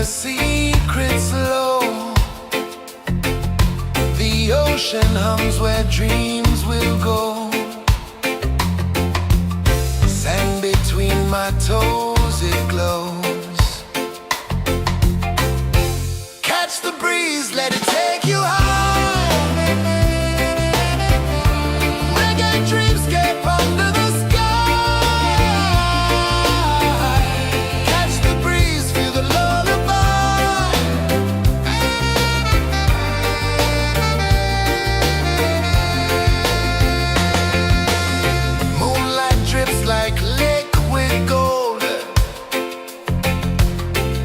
a secret slow. The ocean hums where dreams will go. Sand between my toes, it glows. Catch the breeze, let it take you high. Reggae dreamscape under the sky. Catch the breeze, feel the lullaby. Moonlight drips like liquid gold.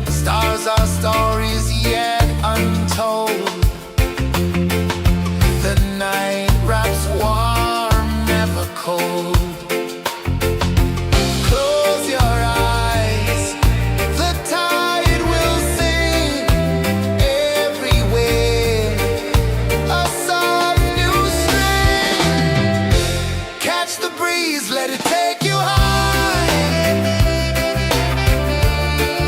Stars are stories yet untold. The night wraps warm, never cold. Close your eyes, the tide will sing everywhere. A soft new string. Catch the breeze, let it take you high.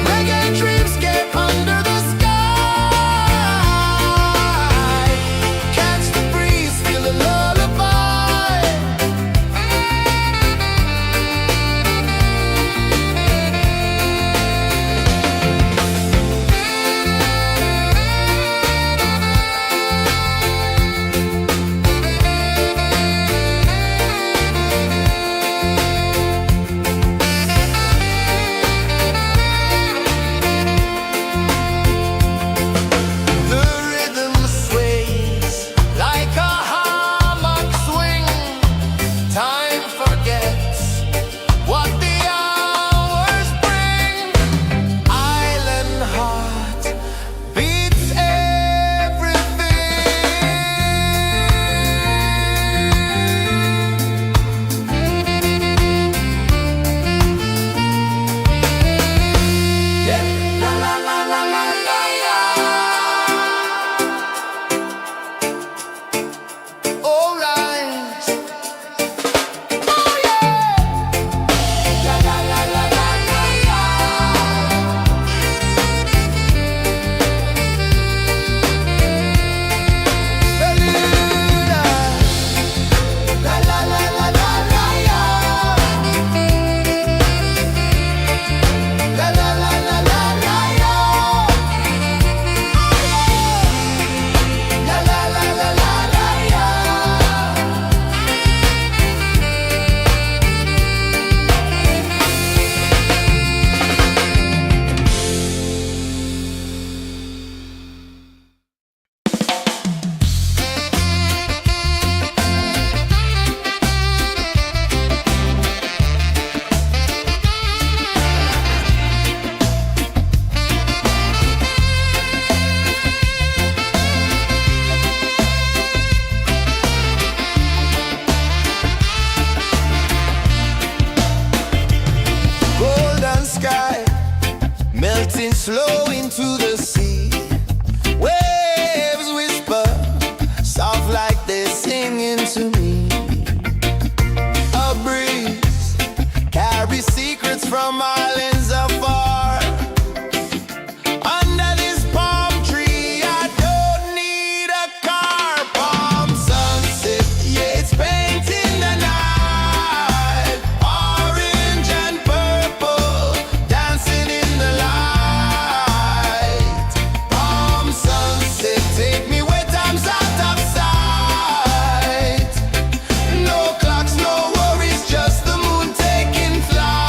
Reggae dreamscape under the sky. Catch the breeze, feel the lullaby. The rhythm sways like a hammock swing. Time forgets what the hours bring. Island heart beats everything. Yeah. La la la la la la la. All right. Oh yeah. La la la la la la la. La la la la la la la. La la la la la la la. La la la la la la la. Golden sky melting slow into the sea. Waves whisper soft like they're singing to me. A breeze carries secrets from islands afar. Under this palm tree, I don't need a car. Palm sunset, yeah, it's painting the night. Orange and purple, dancing in the light. Palm sunset, take me where time's out of sight. No clocks, no worries, just the moon taking flight.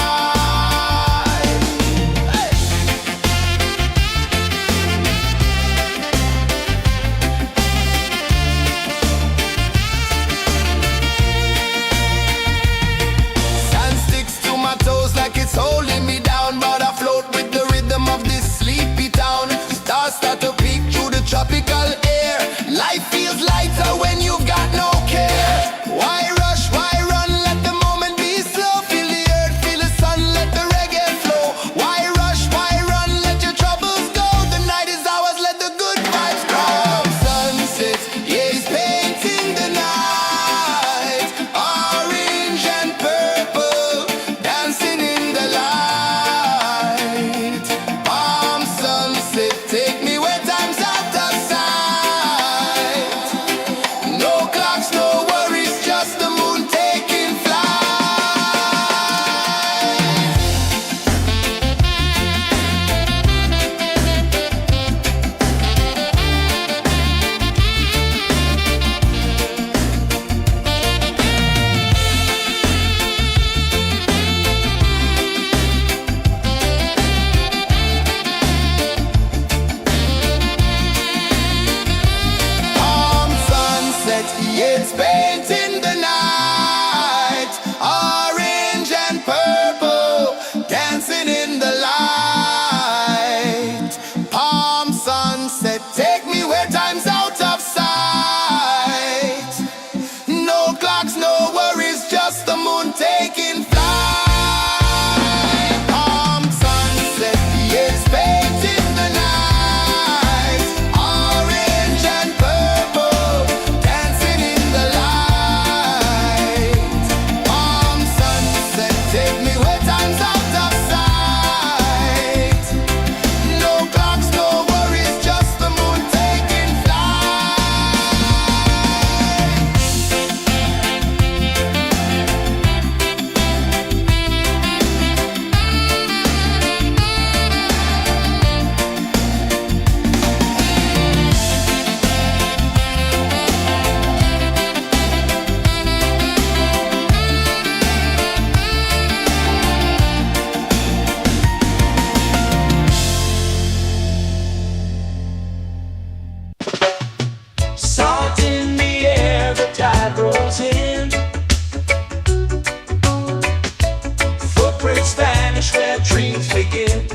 take it.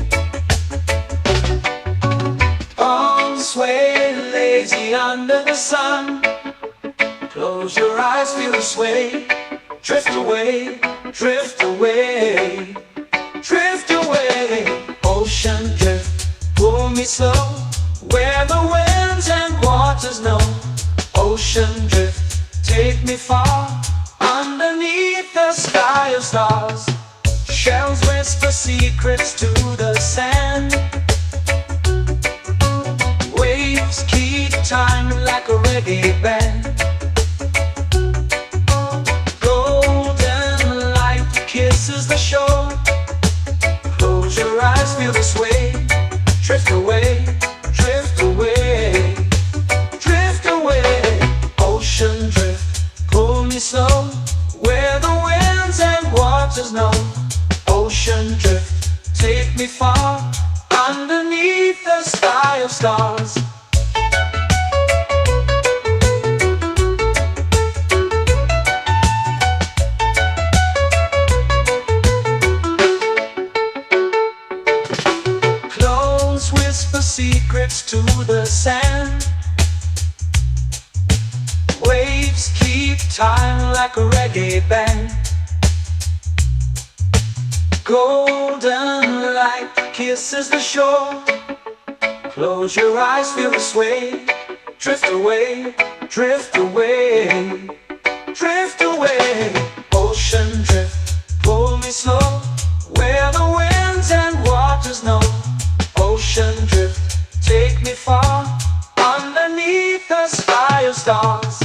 Arms sway lazy under the sun. Close your eyes, feel the sway. Drift away, drift away, drift away. Ocean drift, pull me slow, where the winds and waters know. Ocean drift, take me far, underneath the sky of stars. Shells whisper secrets to the sand. Waves keep time like a reggae band. Golden light kisses the shore. Close your eyes, feel the sway. Drift away, drift away, drift away. Ocean drift, pull me slow, where the winds and waters know. Ocean drift, take me far, underneath the sky of stars. Clones whisper secrets to the sand. Waves keep time like a reggae band. Golden light kisses the shore. Close your eyes, feel the sway. Drift away, drift away, drift away. Ocean drift, pull me slow, where the winds and waters know. Ocean drift, take me far, underneath the sky of stars.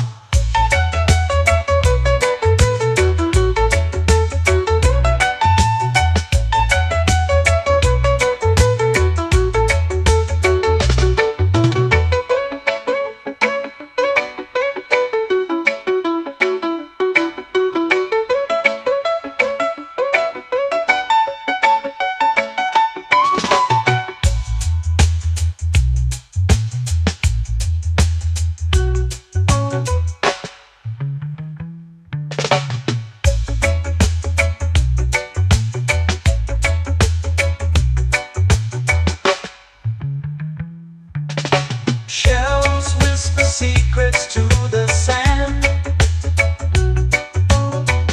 Shells whisper secrets to the sand.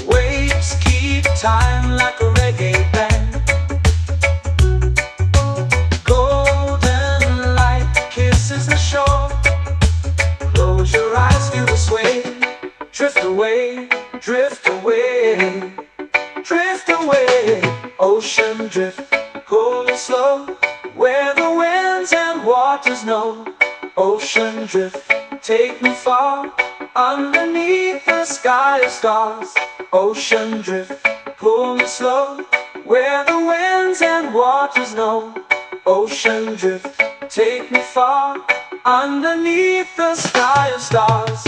Waves keep time like a reggae band. Golden light kisses the shore. Close your eyes, feel the sway. Drift away, drift away, drift away. Ocean drift, pull me slow, where the winds and waters know. Ocean drift, take me far, underneath the sky of stars. Ocean drift, pull me slow, where the winds and waters know. Ocean drift, take me far, underneath the sky of stars.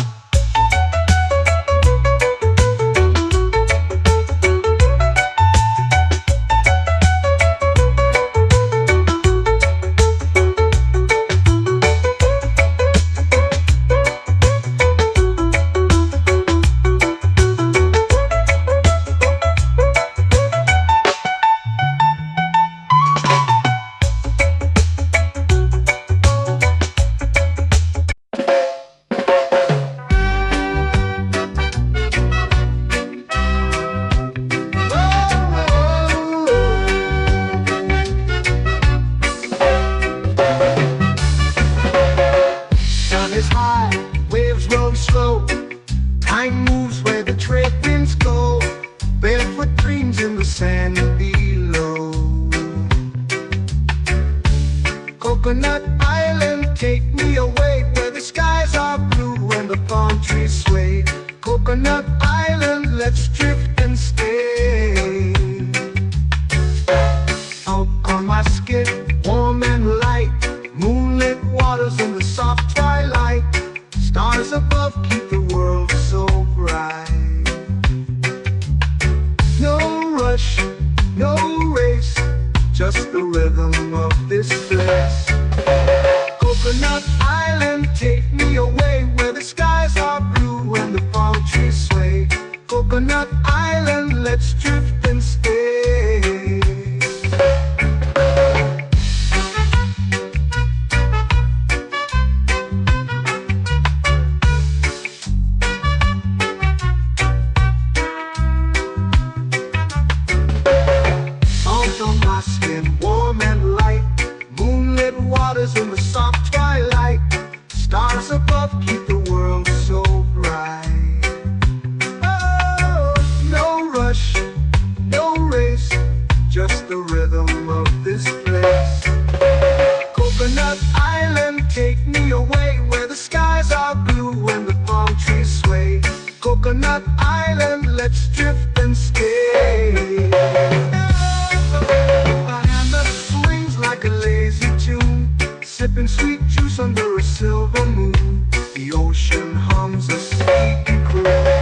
Coconut Island, take me away where the skies are blue and the palm trees sway. Coconut Island, let's drift and stay. Out on my skin, warm and light, moonlit waters in the soft twilight. Stars above keep the world so bright. No rush, no race, just the rhythm of this place. Coconut Island, take me away where the skies are blue and the palm trees sway. Coconut Island, let's drift and stay. let's drift and stay. A hand that swings like a lazy tune, sipping sweet juice under a silver moon. The ocean hums a sleepy croon.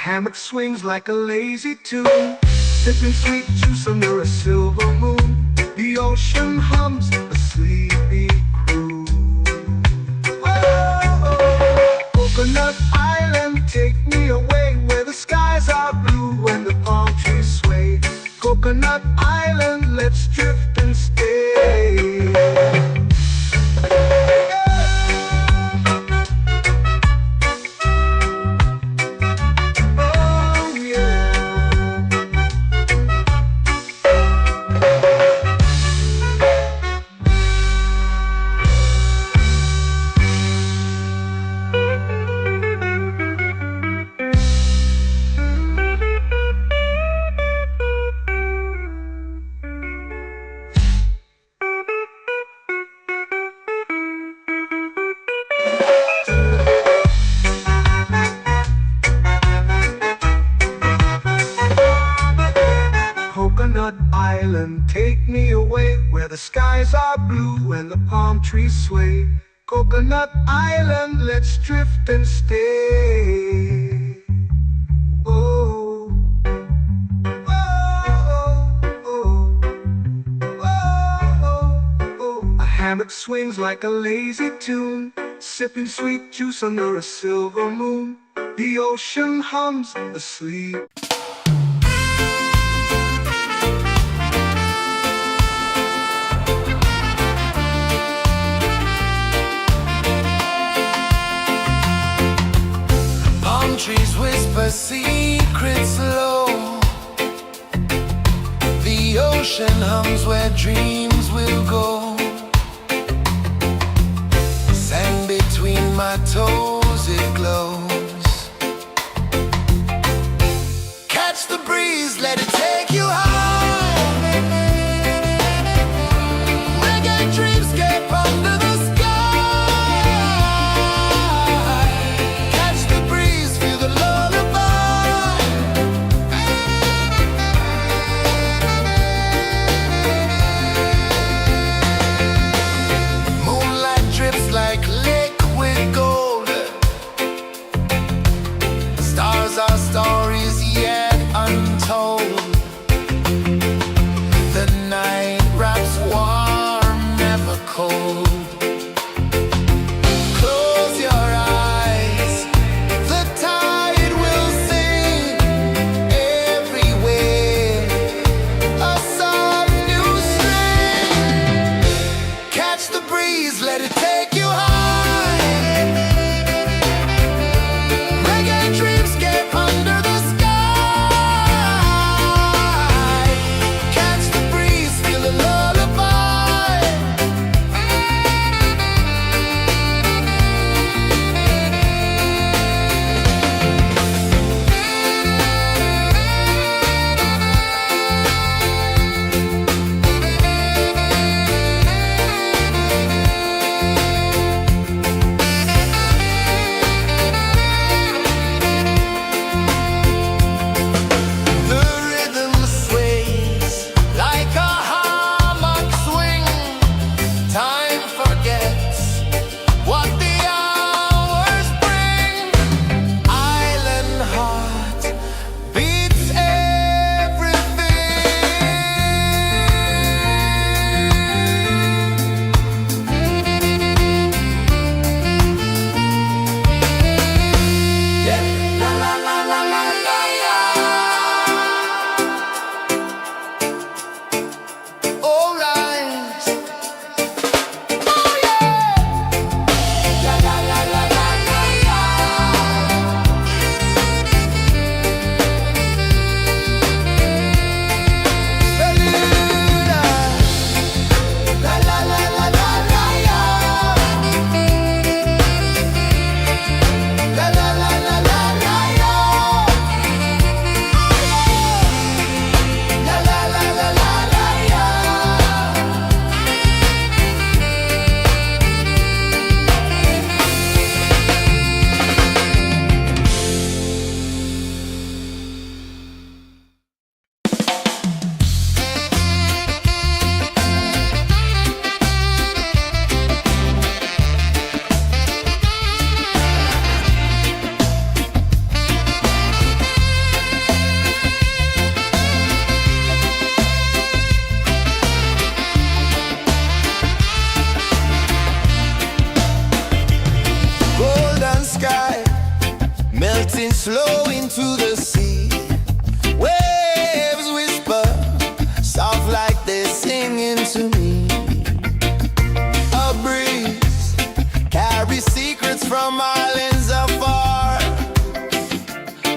Hammock swings like a lazy tune, sipping sweet juice under a silver moon. The ocean hums a sleepy croon. Oh, Coconut Island, take me away where the skies are blue and the palm trees sway. Coconut Island, let's drift and stay. Coconut Island, take me away where the skies are blue and the palm trees sway. Coconut Island, let's drift and stay. Oh, oh, oh, oh, oh. A hammock swings like a lazy tune, sipping sweet juice under a silver moon. The ocean hums asleep. Trees whisper secrets low. The ocean hums where dreams will go. Sand between my toes, it glows. Catch the breeze, let it take you high. Reggae dreamscape under the sky. Our stories yet untold. to me. A breeze carries secrets from islands afar.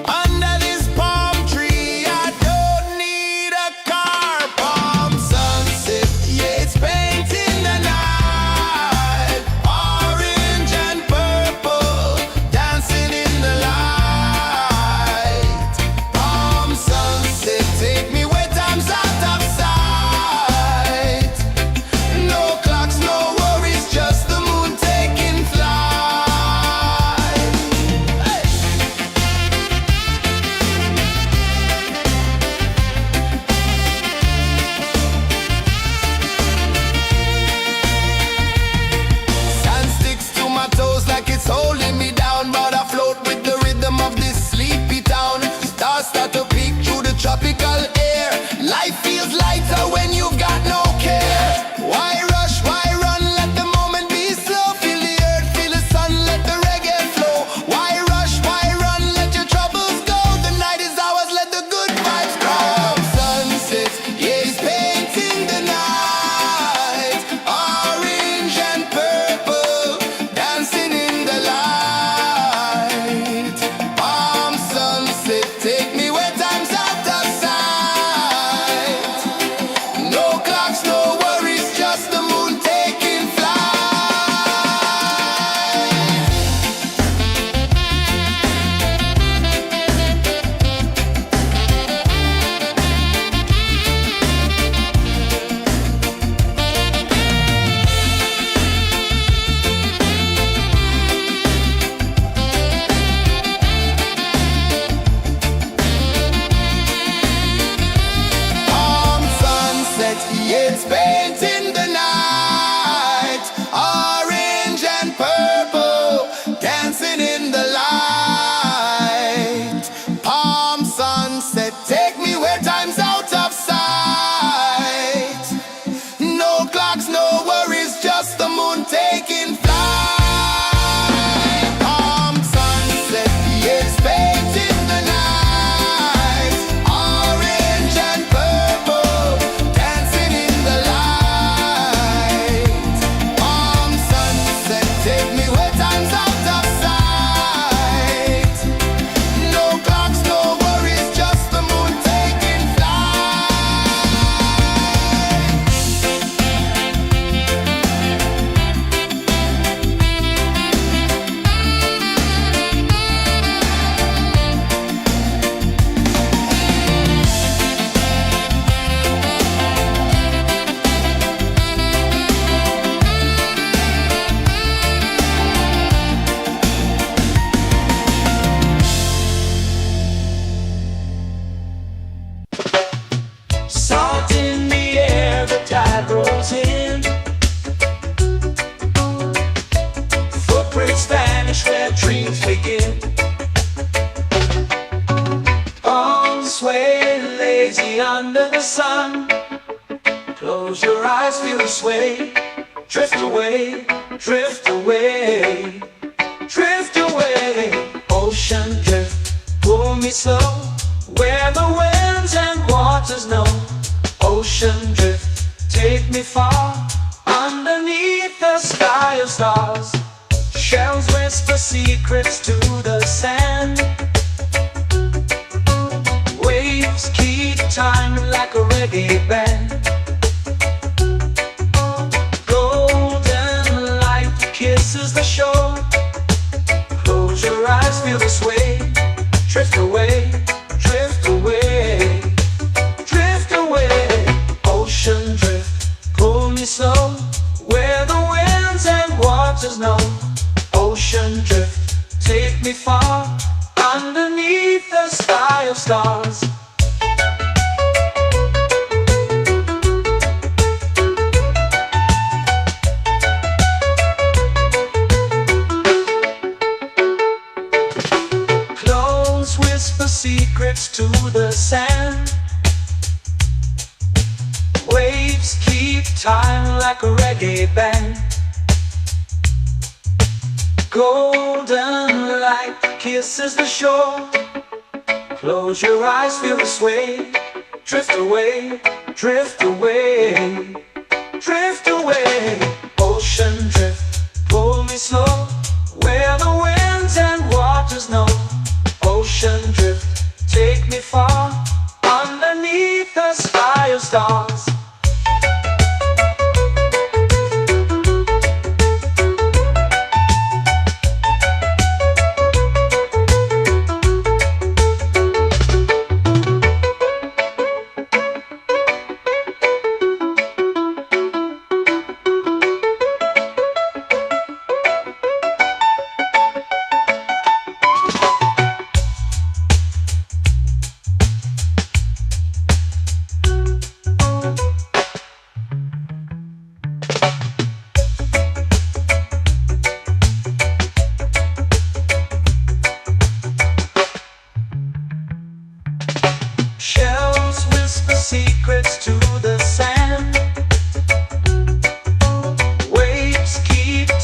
Under this palm tree, I don't need a car. Palm sunset, yeah, it's painting the night. Orange and purple, dancing in the light. Palm sunset, take me where time's out of sight. No clocks, no worries, just the moon taking flight. Hey! Sand sticks to my toes like it's holding me down, but I float with the rhythm of this sleepy town. Stars start to peek through the tropical air. Life feels lighter when you've got no care. Why rush, why run, let the moment be slow. Feel the earth, feel the sun, let the reggae flow. Why rush, why run, let your troubles go. The night is ours, let the good vibes grow. Sunset, yeah, it's painting the night. Orange and purple, dancing in the light. Palm sunset, take me where time's out of sight. No clocks, no worries, just the moon taking flight. Palm sunset, yeah, it's painting the night. Orange and purple, dancing in the light. Palm sunset, take me where time's out of sight. No clocks, no worries, just the moon taking flight. Palm sunset, yeah, it's painting the night. Orange and purple, dancing in the light. Palm sunset, take me where time's out of sight. No clocks, no worries, just the moon taking flight. Salt in the air, the tide rolls in. Footprints vanish where dreams begin. Arms sway lazy under the sun. Close your eyes, feel the sway. Drift away, drift away, drift away. Ocean drift, pull me slow. Where the winds and waters know. Ocean drift, take me far. Underneath the sky of stars. Shells whisper secrets to the sand. Waves keep time like a reggae band. Golden light kisses the shore. Close your eyes, feel the sway. Drift away, drift away, drift away. Ocean drift, pull me slow. Where the winds and waters know. Ocean drift, take me far. Underneath the sky of stars. Close whisper secrets to the sand. Waves keep time like a reggae band. Golden light kisses the shore. Close your eyes, feel the sway. Drift away, drift away,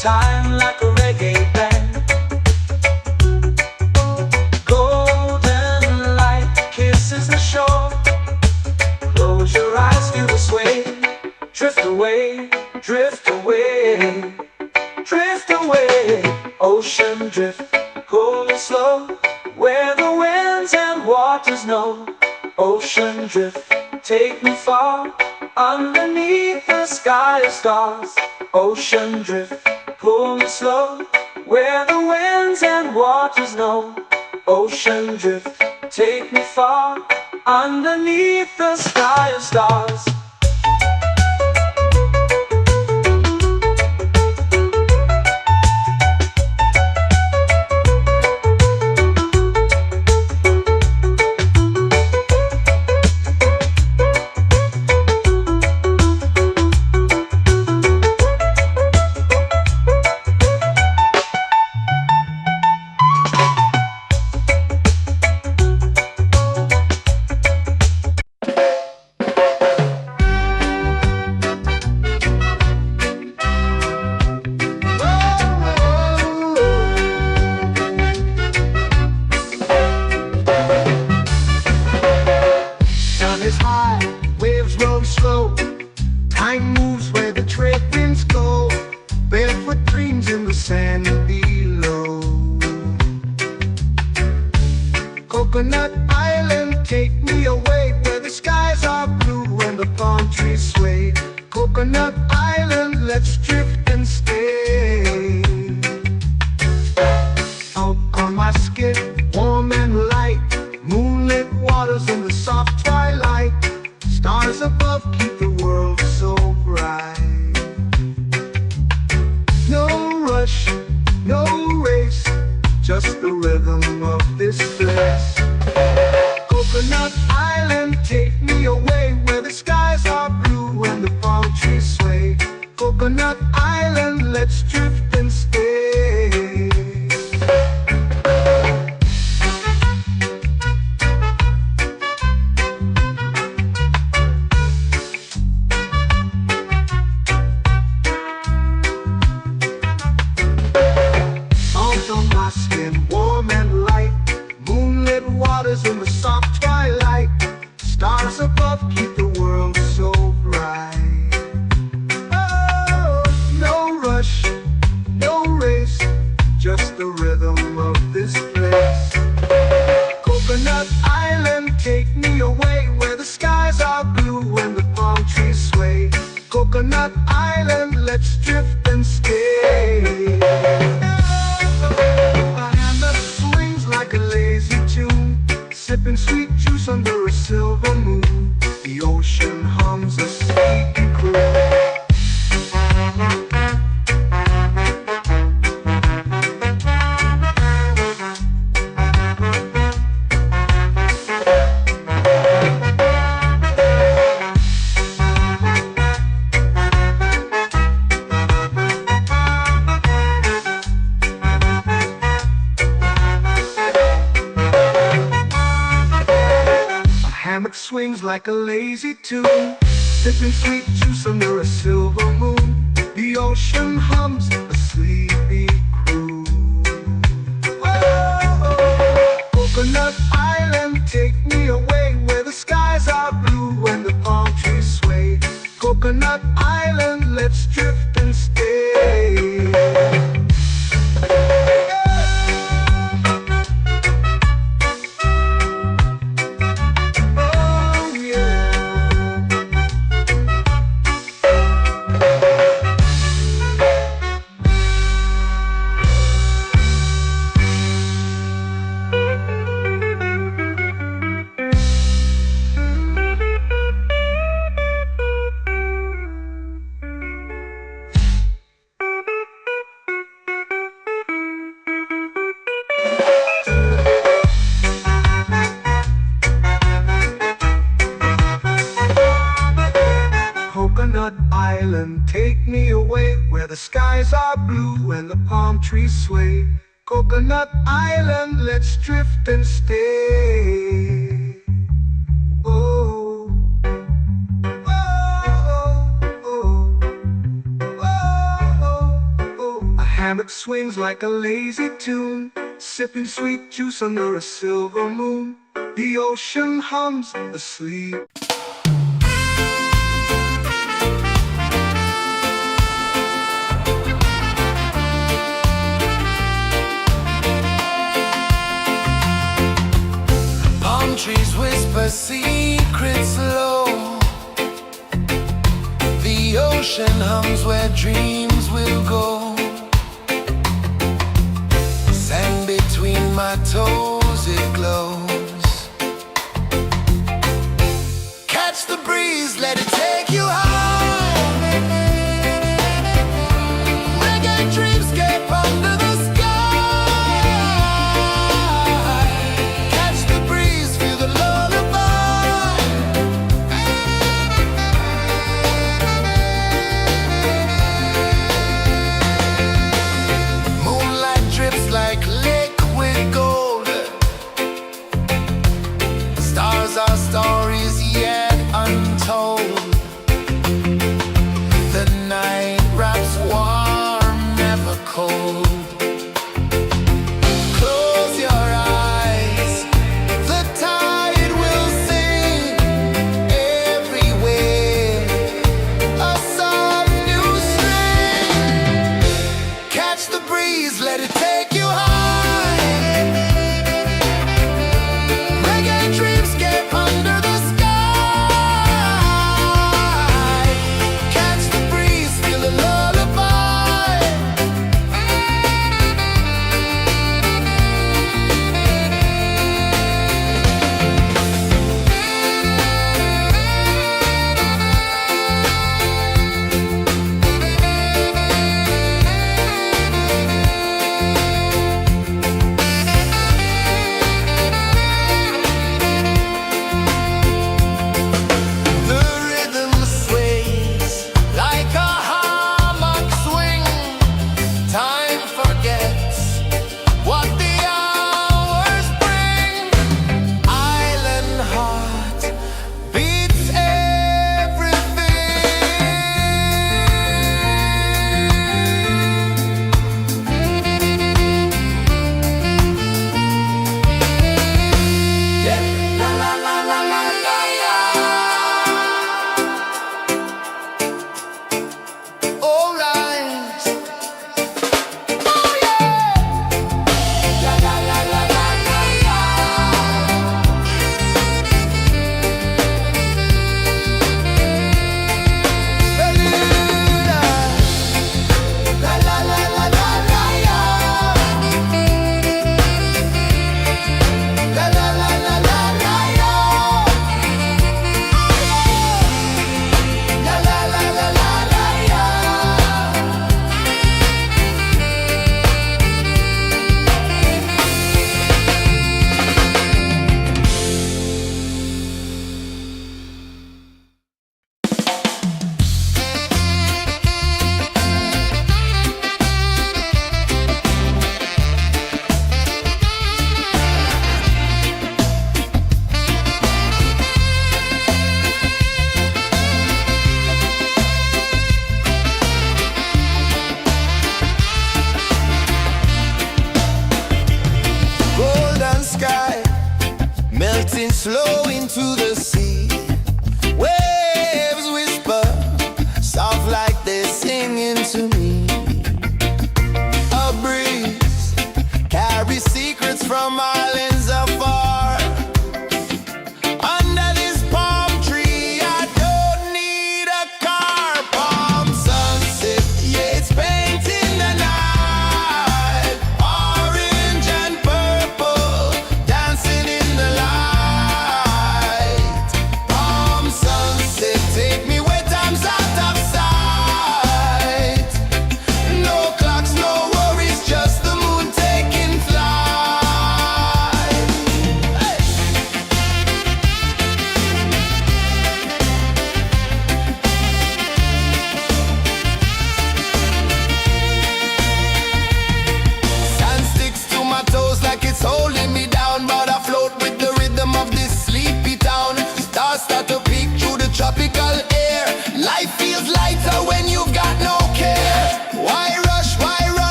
time like a reggae band. Golden light kisses the shore. Close your eyes, feel the sway. Drift away, drift away, drift away. Ocean drift, cool and slow, where the winds and waters know. Ocean drift, take me far, underneath the sky of stars. Ocean drift, pull me slow, where the winds and waters know. Ocean drift, take me far, underneath the sky of stars. Sun is high, waves roll slow. Time moves where the trade winds go. Barefoot dreams in the sand below. Coconut Island, take me away where the skies are blue and the palm trees sway. Coconut Island, let's drift and stay. Out on my skin, warm and light, moonlit waters in the soft twilight. Stars above keep the world so bright. No rush, no race, just the rhythm of this place. Coconut Island, take me away where the skies are blue and the palm trees sway. Coconut Island, let's drift and stay. Salt on my skin, warm and light, moonlit waters in the soft twilight. Stars above keep the world so bright. Oh, no rush, no race, just the rhythm of this place. Coconut Island, take me away where the skies are blue and the palm trees sway. Coconut Island, let's drift and stay. A hand that swings like a lazy tune, sipping sweet juice under a silver moon. The ocean hums a sleepy croon. Hammock swings like a lazy tune, sipping sweet juice under a silver moon. The ocean hums a sleepy croon. Oh, Coconut Island, take me away where the skies are blue and the palm trees sway. Coconut Island, let's drift and stay. Coconut Island, take me away where the skies are blue and the palm trees sway. Coconut Island, let's drift and stay. Oh, oh, oh, oh, oh, oh, oh. hammock swings like a lazy tune, sipping sweet juice under a silver moon. The ocean hums asleep. Palm trees whisper secrets low. The ocean hums where dreams will go. Sand between my toes, it glows. Catch the breeze, let it take you high. Reggae dreamscape under the sky. Catch the breeze, feel the lullaby. Moonlight drips like liquid gold. Stars are stories yet untold.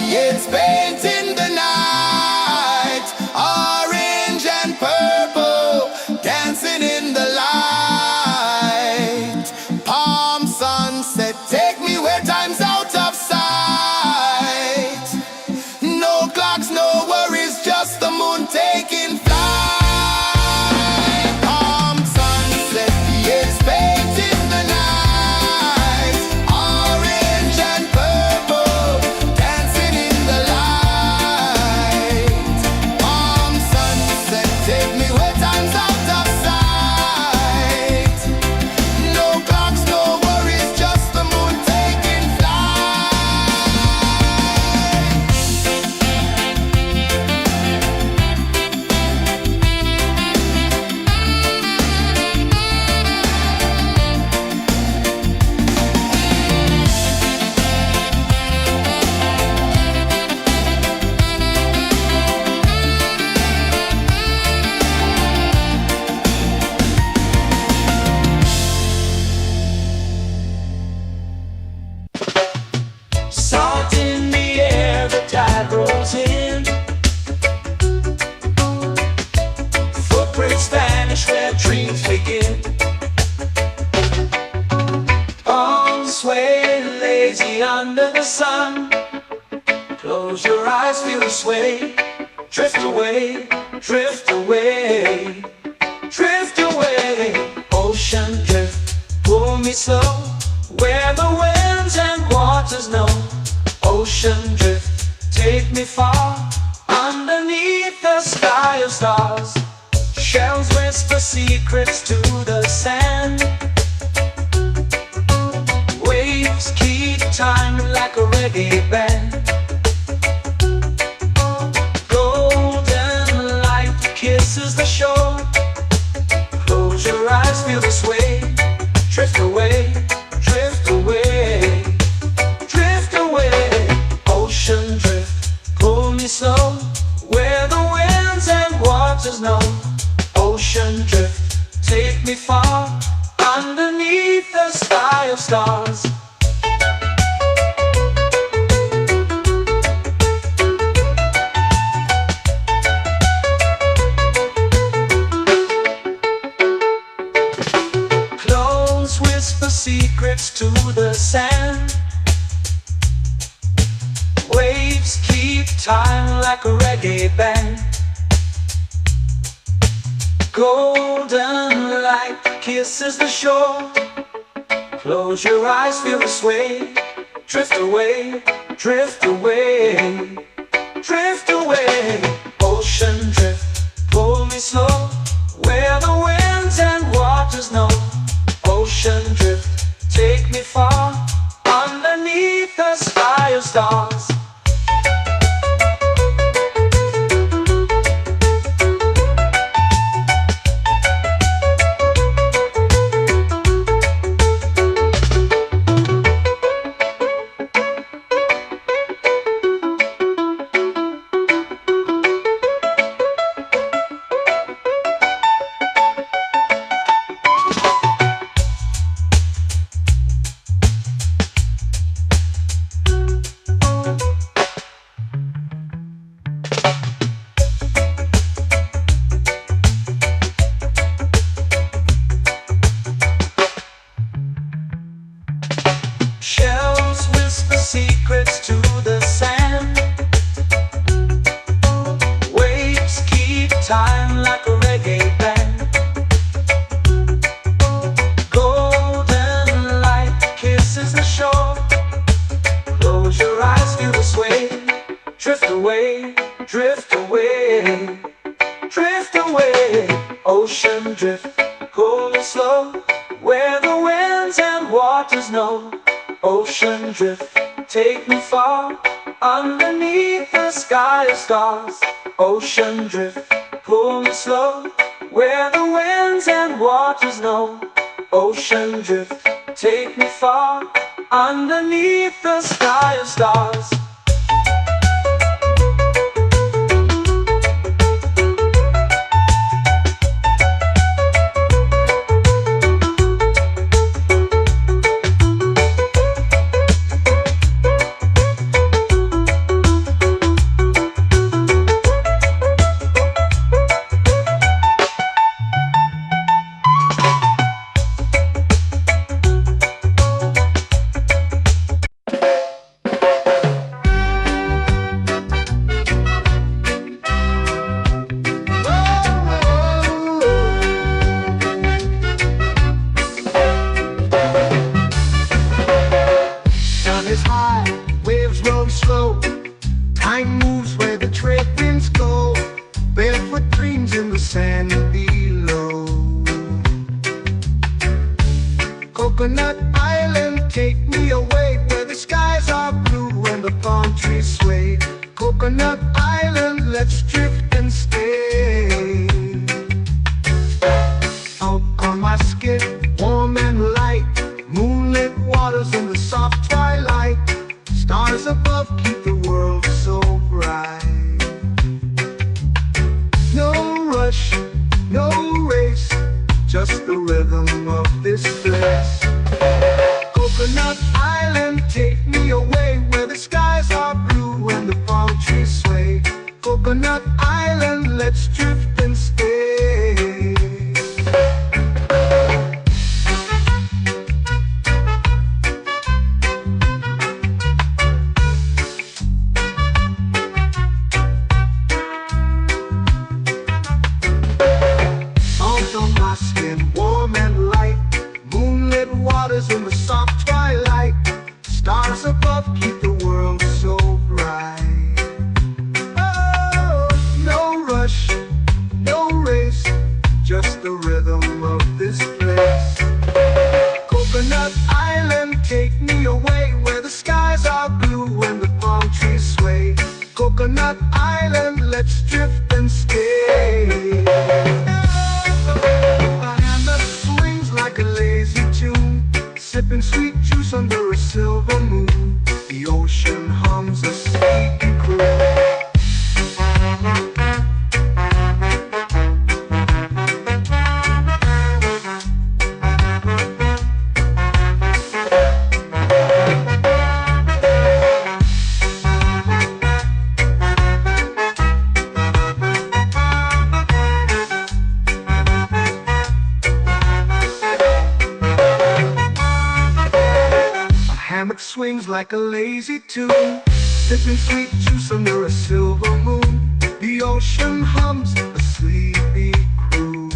it's painting the night. Orange and purple, dancing in the light. Palm sunset, take me where time's out of sight. No clocks, no worries, just the moon taking flight. Palm sunset, it's painting the night. Orange and purple, dancing in the light. Palm sunset, take me where time's out of sight. No clocks, no worries, just the moon taking flight. Salt in the air, the tide rolls in. Footprints vanish where dreams begin. Arms sway lazy under the sun. Close your eyes, feel the sway. Drift away, drift away, drift away. Ocean drift, pull me slow, where the winds and waters know. Ocean drift, take me far, underneath the sky of stars. Shells whisper secrets to the sand. Waves keep time like a reggae band. Golden light kisses the shore. Close your eyes, feel the sway. Drift away, drift away, drift away. Ocean drift, pull me slow, where the winds and waters know. Ocean drift, take me far, underneath the sky of stars. Close whisper secrets to the sand. Waves keep time like a reggae band. Golden light kisses the shore. Close your eyes, feel the sway. Drift away, drift away, drift away. Ocean drift, pull me slow, where the winds and waters know. Ocean drift, take me far, underneath the sky of stars. Shells whisper secrets to the sand. Waves keep time like a reggae band. Golden light kisses the shore. Close your eyes, feel the sway. Drift away, drift away, drift away. Ocean drift, pull me slow, where the winds and waters know. Ocean drift, take me far, underneath the sky of stars. Ocean drift, pull me slow, where the winds and waters know. Ocean drift, take me far, underneath the sky of stars. sway. Coconut Island, let's drift and stay. Out on my skin, warm and light, moonlit waters in the soft twilight. Stars above keep the world so bright. No rush, no race, just the rhythm of this place. Coconut Island, take me away where the skies are blue and the palm trees sway. Coconut Island, let's drift and stay. Out on my skin, warm and light, moonlit waters in the soft twilight. Stars above keep the world so bright. Oh, no rush, no race, just the rhythm of this place. Coconut Island, take me away where the skies are blue and the palm trees sway. Coconut Island, let's drift and stay. A hand that swings like a lazy tune, sipping sweet juice under a silver moon. The ocean hums a sleepy croon. Hammock swings like a lazy tune, sipping sweet juice under a silver moon. The ocean hums a sleepy croon.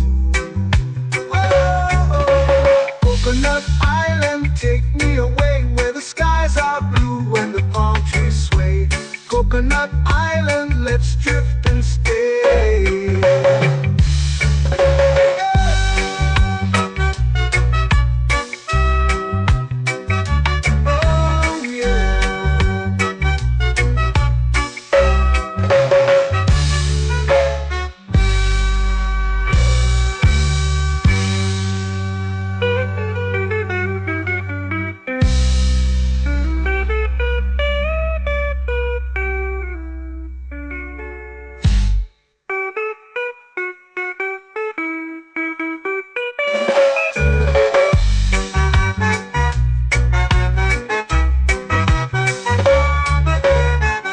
Whoa, Coconut Island, take me away where the skies are blue and the palm trees sway. Coconut Island, let's drift and stay.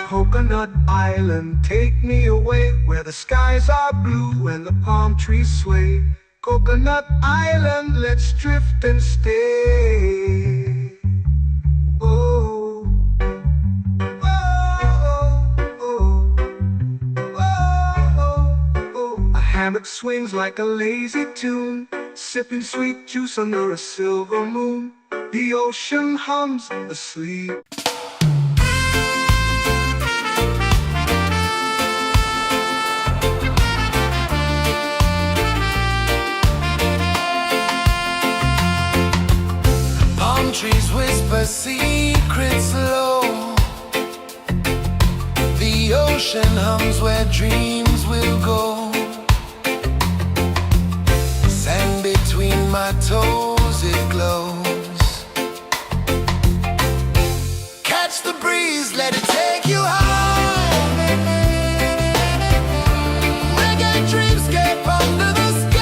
Coconut Island, take me away where the skies are blue and the palm trees sway. Coconut Island, let's drift and stay. Oh, oh, oh, oh, oh. A hammock swings like a lazy tune, sipping sweet juice under a silver moon. The ocean hums asleep. Trees whisper secrets low. The ocean hums where dreams will go. Sand between my toes, it glows. Catch the breeze, let it take you high. Reggae dreamscape under the sky.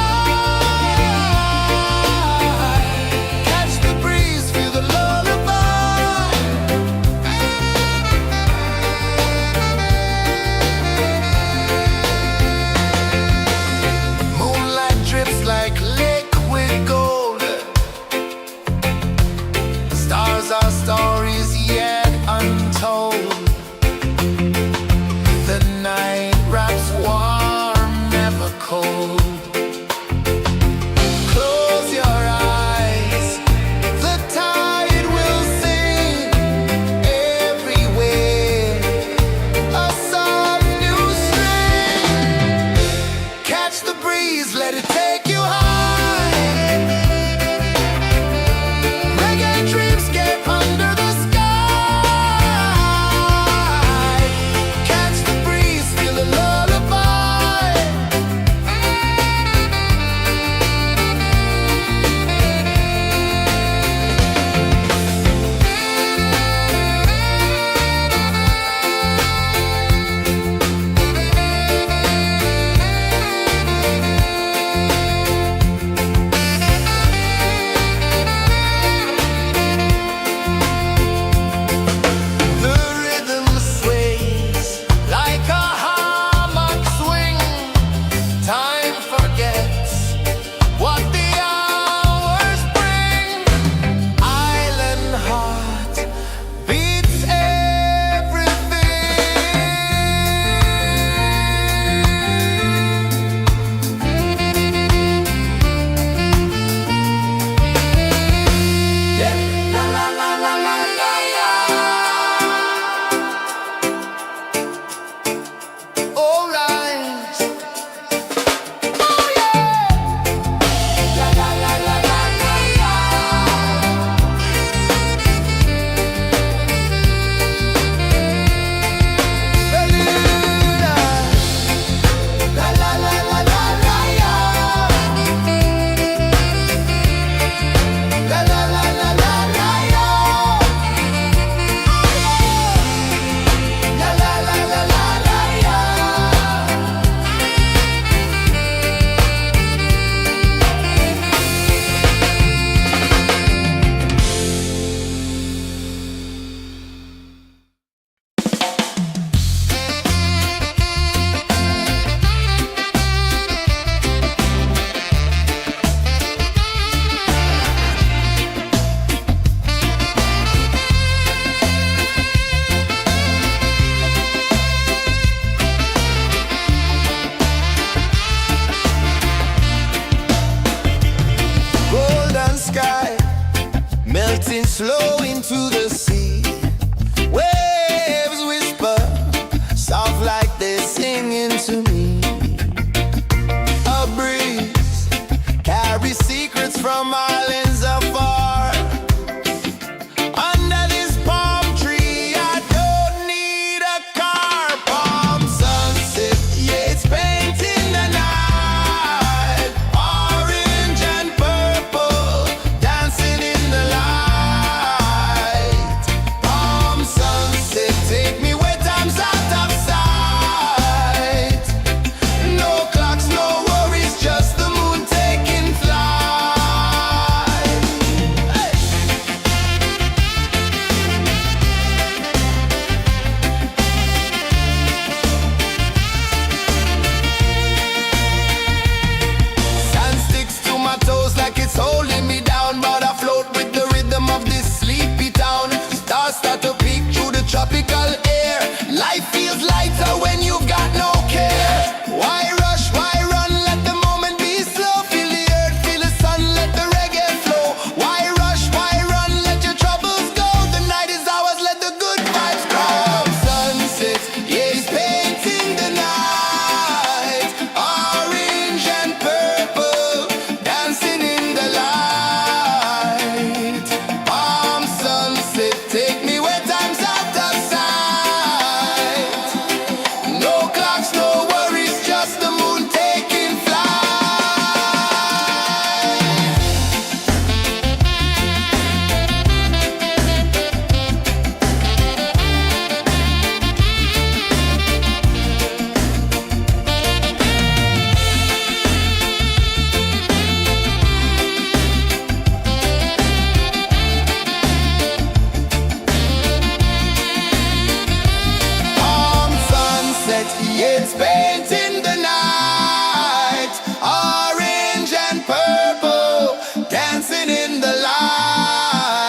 It's painting the night, orange and purple, dancing in the light.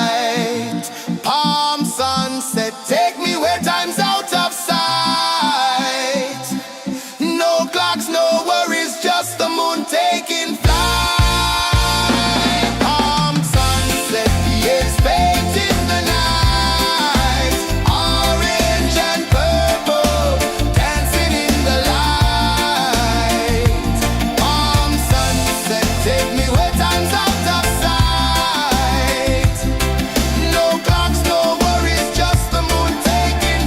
Palm sunset, take me where time's out of sight. No clocks, no worries, just the moon taking flight. Palm sunset, it's painting the night, orange and purple, dancing in the light. Palm sunset, take me where time's out of sight. No clocks, no worries, just the moon taking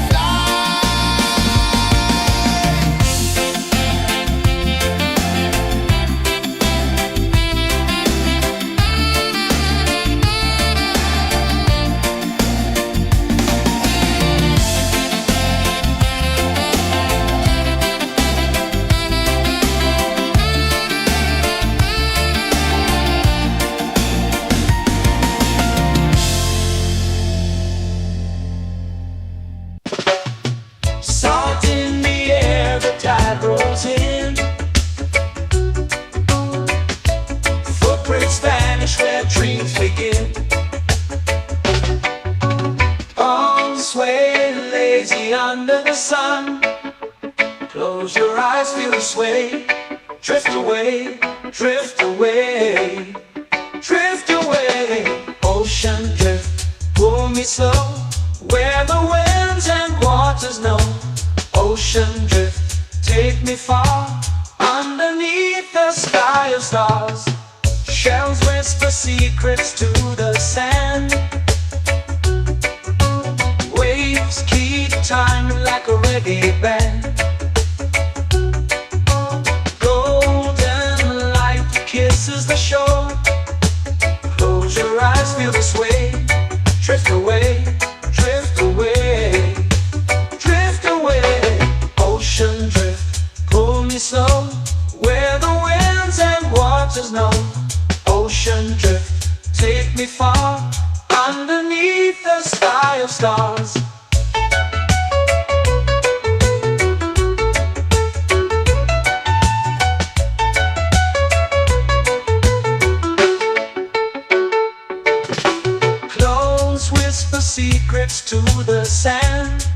Salt in the air, the tide rolls in. Footprints vanish where dreams begin. Arms sway lazy under the sun. Close your eyes, feel the sway. Drift away, drift away, drift away. Ocean drift, pull me slow, where the winds and waters know. Ocean drift, take me far, underneath the sky of stars. Shells whisper secrets to the sand. Waves keep time like a reggae band. Golden light kisses the shore. Close your eyes, feel the sway. Drift away, drift away, drift away. Ocean drift, pull me slow, where the winds and waters know. Ocean drift, take me far, underneath the sky of stars. Close whisper secrets to the sand.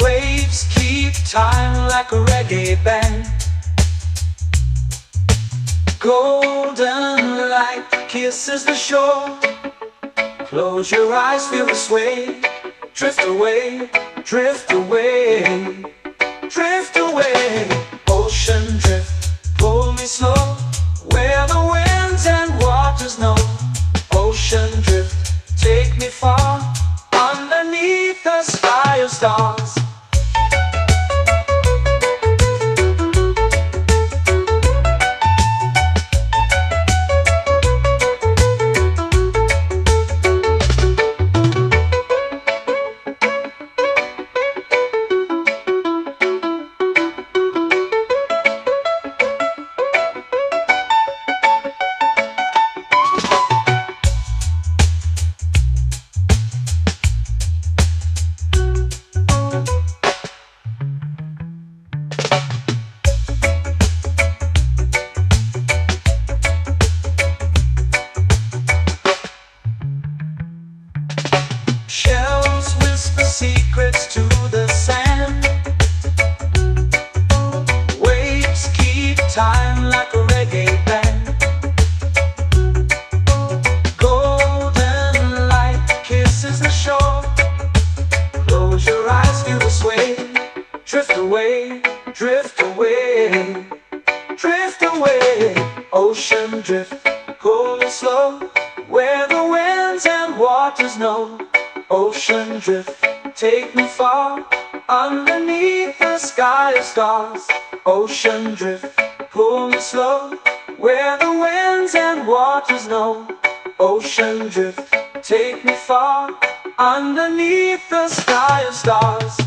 Waves keep time like a reggae band. Golden light kisses the shore. Close your eyes, feel the sway. Drift away, drift away, drift away. Ocean drift, pull me slow, where the winds and waters know. Ocean drift, take me far, underneath the sky of stars. Shells whisper secrets to the sand. Waves keep time like a reggae band. Golden light kisses the shore. Close your eyes, feel the sway. Drift away, drift away, drift away. Ocean drift, pull me slow, where the winds and waters know. Ocean drift, take me far, underneath the sky of stars. Ocean drift, pull me slow, where the winds and waters know. Ocean drift, take me far, underneath the sky of stars.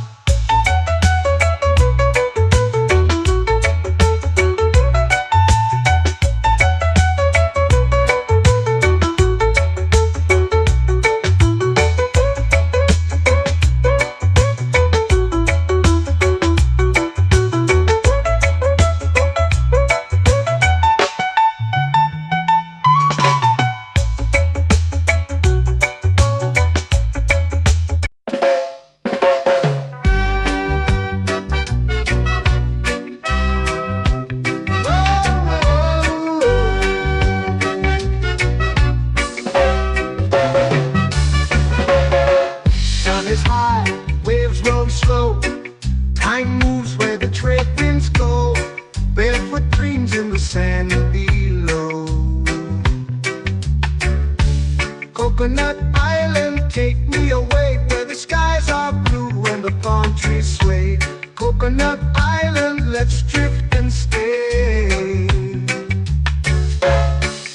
slow. Time moves where the trade winds go. Barefoot dreams in the sand below. Coconut Island, take me away where the skies are blue and the palm trees sway. Coconut Island, let's drift and stay.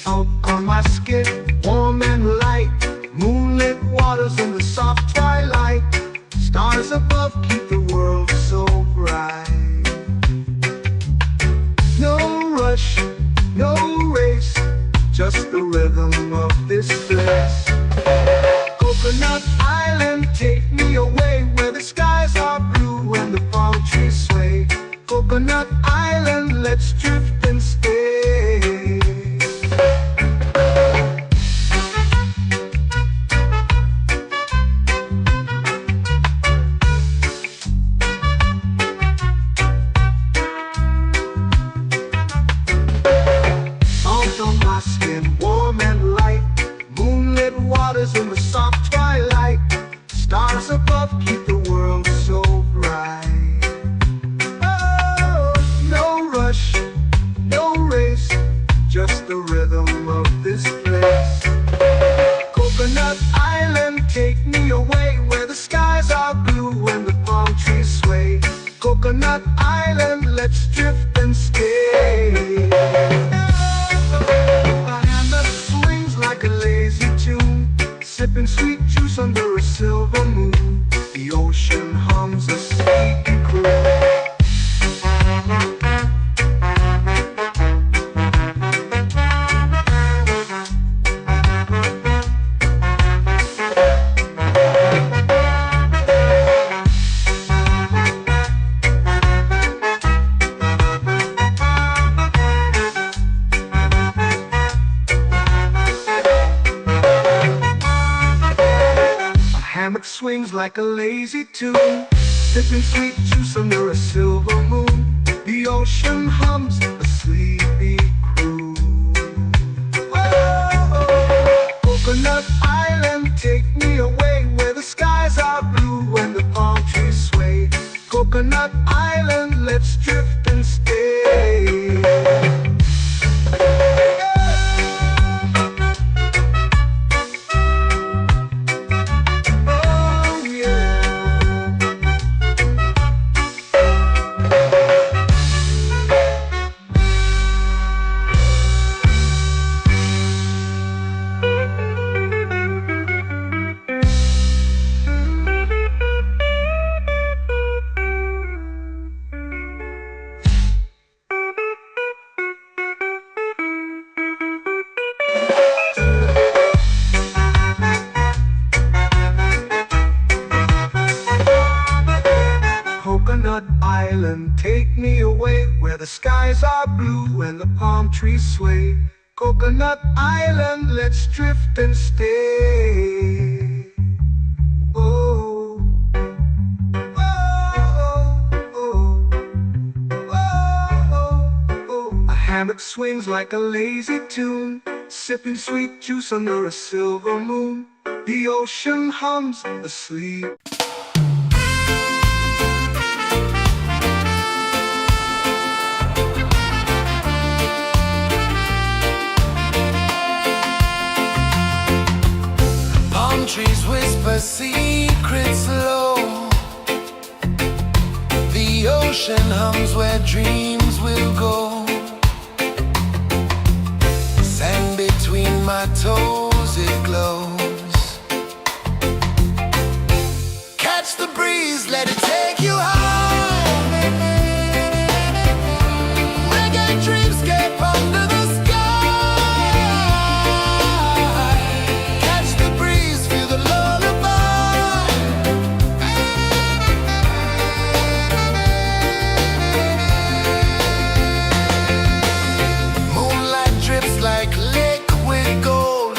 Out on my skin, warm and light, moonlit waters in the soft twilight. Stars above keep the world so bright. No rush, no race, just the rhythm of this place. Coconut Island, take me away where the skies are blue and the palm trees sway. Coconut Island, let's drift and stay. Salt on my skin, warm and light, moonlit waters in the soft twilight. Stars above keep the world so bright. Oh, no rush, no race, just the rhythm of this place. Coconut Island, take me away where the skies are blue and the palm trees sway. Coconut Island, let's drift and stay. My hand that swings like a lazy tune, sipping sweet juice under a silver moon. The ocean hums a sleepy croon. Hammock swings like a lazy tune, sipping sweet juice under a silver moon. The ocean hums a sleepy croon. Whoa, Coconut Island, take me away where the skies are blue and the palm trees sway. Coconut Island, let's drift and stay. Coconut Island, take me away where the skies are blue and the palm trees sway. Coconut Island, let's drift and stay. Oh, oh, oh, oh, oh. A hammock swings like a lazy tune, sipping sweet juice under a silver moon. The ocean hums asleep. Trees whisper secrets low. The ocean hums where dreams will go. Sand between my toes, it glows. Catch the breeze, let it take you high. Reggae dreamscape under the sky. Like liquid gold,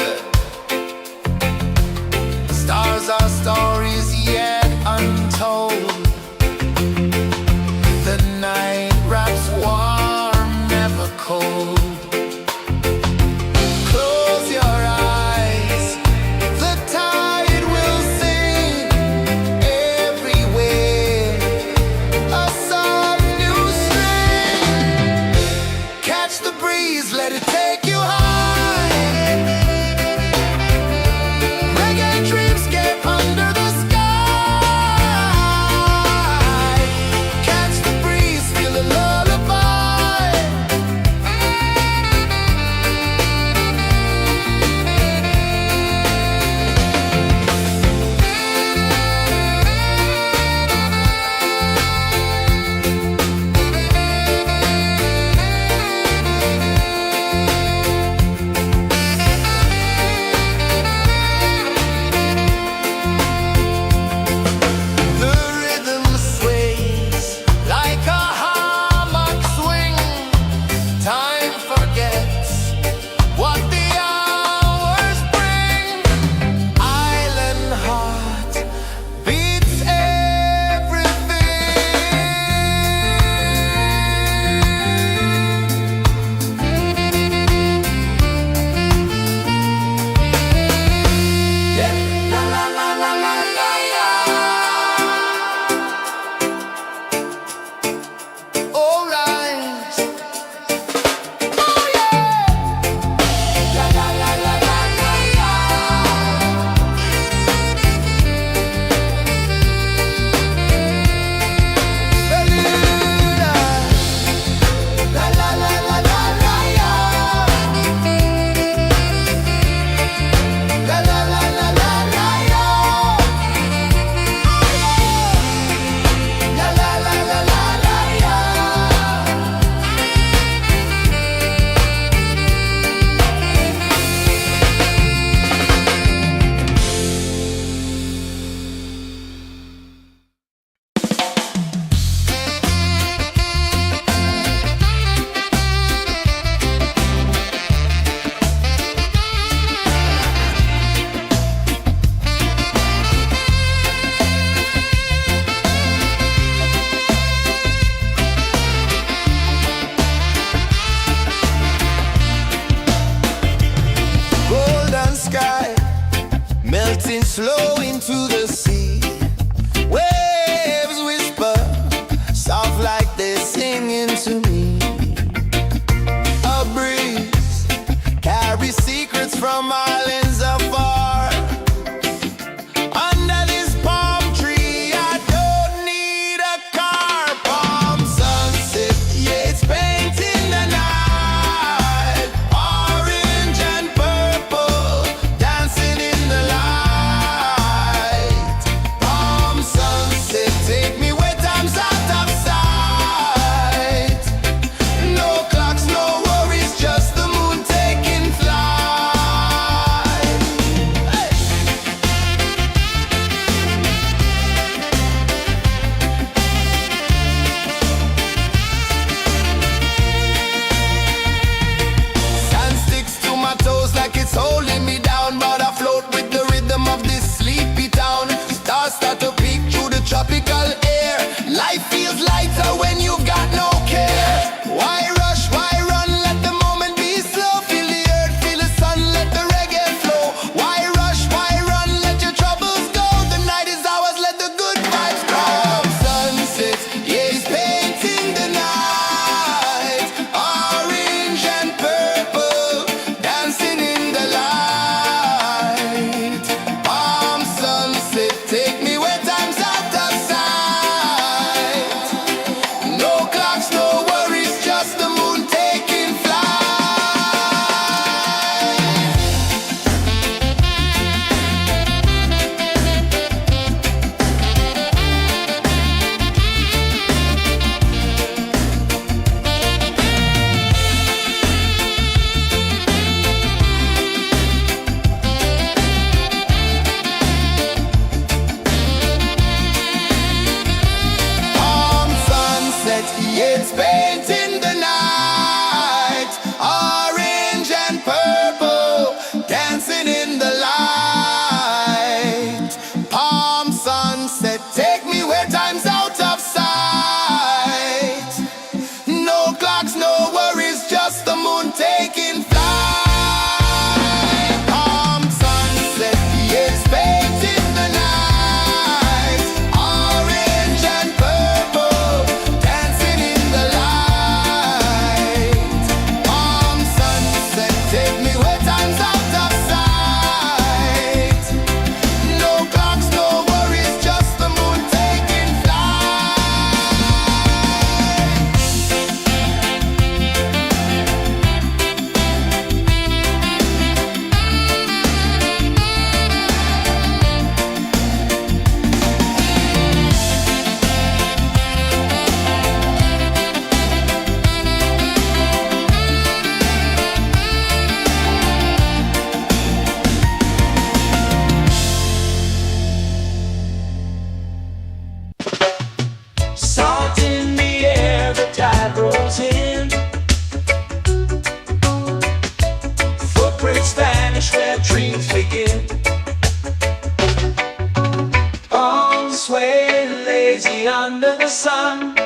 lazy under the sun.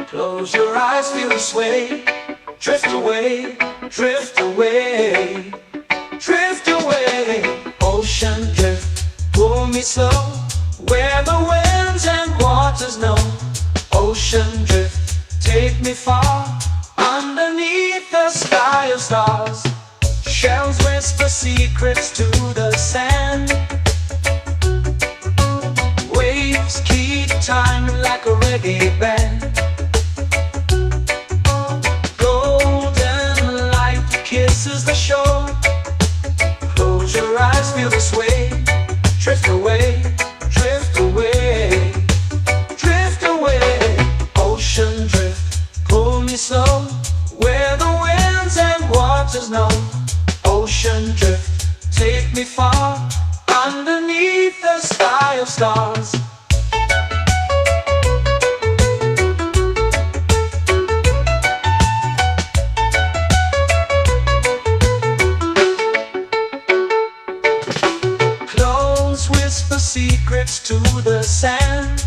Close your eyes, feel the sway. Drift away, drift away, drift away. Ocean drift, pull me slow, where the winds and waters know. Ocean drift, take me far, underneath the sky of stars. Shells whisper secrets to the sand. Waves keep time like a reggae band. Golden light kisses the shore. Close your eyes, feel the sway. Drift away, drift away, drift away. Ocean drift, pull me slow, where the winds and waters know. Ocean drift, take me far, underneath the sky of stars. Clones whisper secrets to the sand.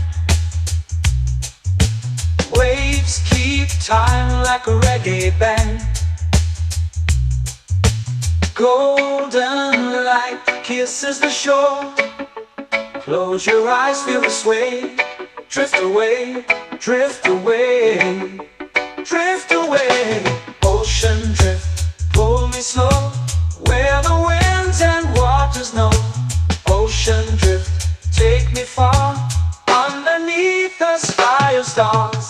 Waves keep time like a reggae band. Golden light kisses the shore. Close your eyes, feel the sway. Drift away, drift away, drift away. Ocean drift, pull me slow, where the winds and waters know. Ocean drift, take me far, underneath the sky of stars.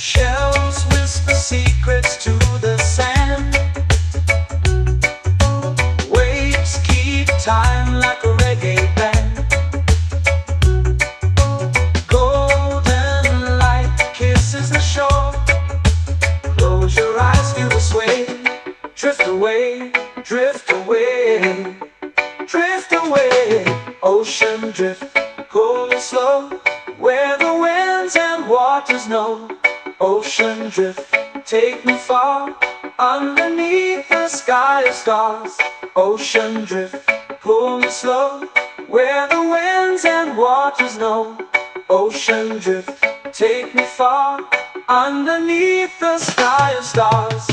Shells whisper secrets to the sand. Waves keep time like a reggae band. Golden light kisses the shore. Close your eyes, feel the sway. Drift away, drift away, drift away. Ocean drift, pull me slow, where the winds and waters know. Ocean drift, take me far, underneath the sky of stars. Ocean drift, pull me slow, where the winds and waters know. Ocean drift, take me far, underneath the sky of stars.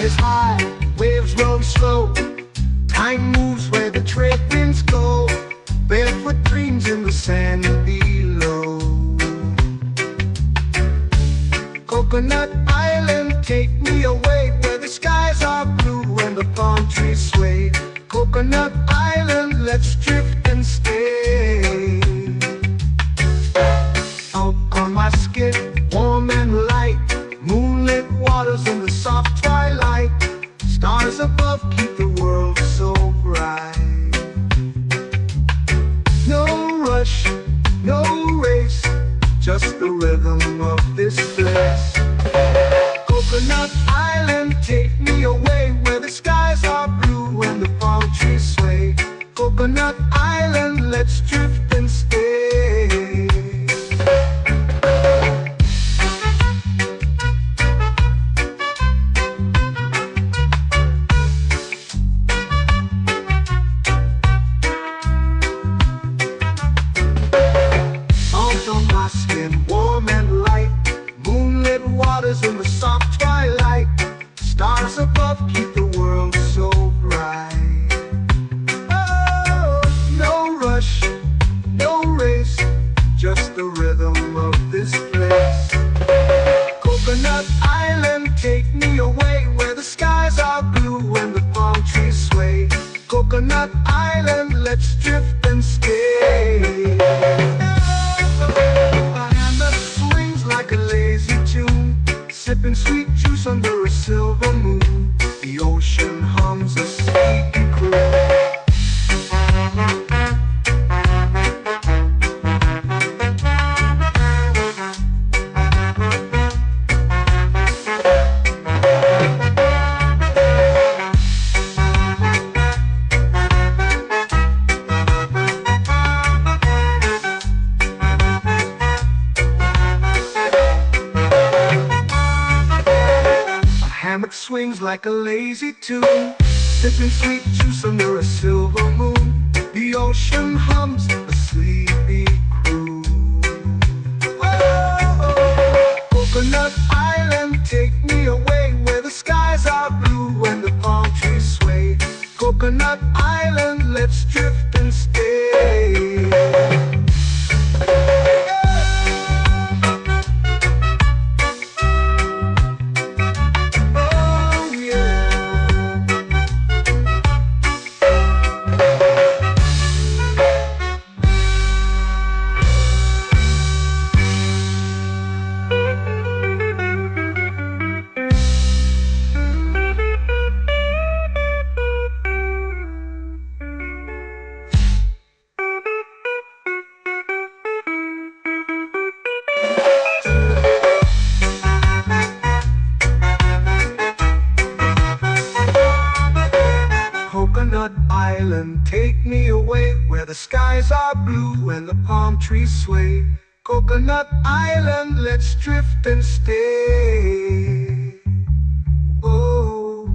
Is high, waves roll slow. Time moves where the trade winds go. Barefoot dreams in the sand below. Coconut Island, take me away, where the skies are blue and the palm trees sway. Coconut Island, let's drift and stay. Out on my skin, warm and light, moonlit waters in the soft twilight. Stars above keep the world so bright. No rush, no race, just the rhythm of this place. Coconut Island, take me away, where the skies are blue and the palm trees sway. Coconut above keep the world so bright. Oh, no rush, no race, just the rhythm of this place. Coconut Island, take me away where the skies are blue and the palm trees sway. Coconut Island, let's drift and stay. A hand that swings like a lazy tune, sipping sweet juice under a silver moon. The ocean hums a sleepy croon. Hammock swings like a lazy tune, sipping sweet juice under a silver moon. The ocean hums a sleepy croon. Oh, Coconut Island, take me away where the skies are blue and the palm trees sway. Coconut Island, let's drift and stay. Coconut Island, take me away where the skies are blue and the palm trees sway. Coconut Island, let's drift and stay. Oh,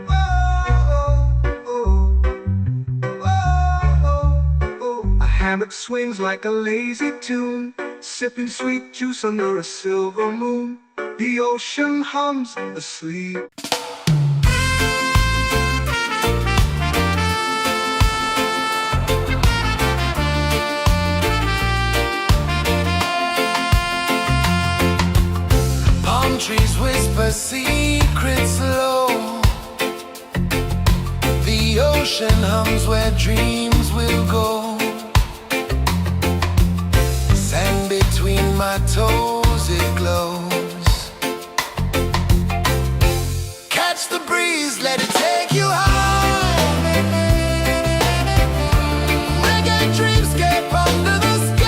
oh, oh, oh, oh. A hammock swings like a lazy tune, sipping sweet juice under a silver moon. The ocean hums asleep. Trees whisper secrets low. The ocean hums where dreams will go. Sand between my toes, it glows. Catch the breeze, let it take you high. Reggae dreamscape under the sky.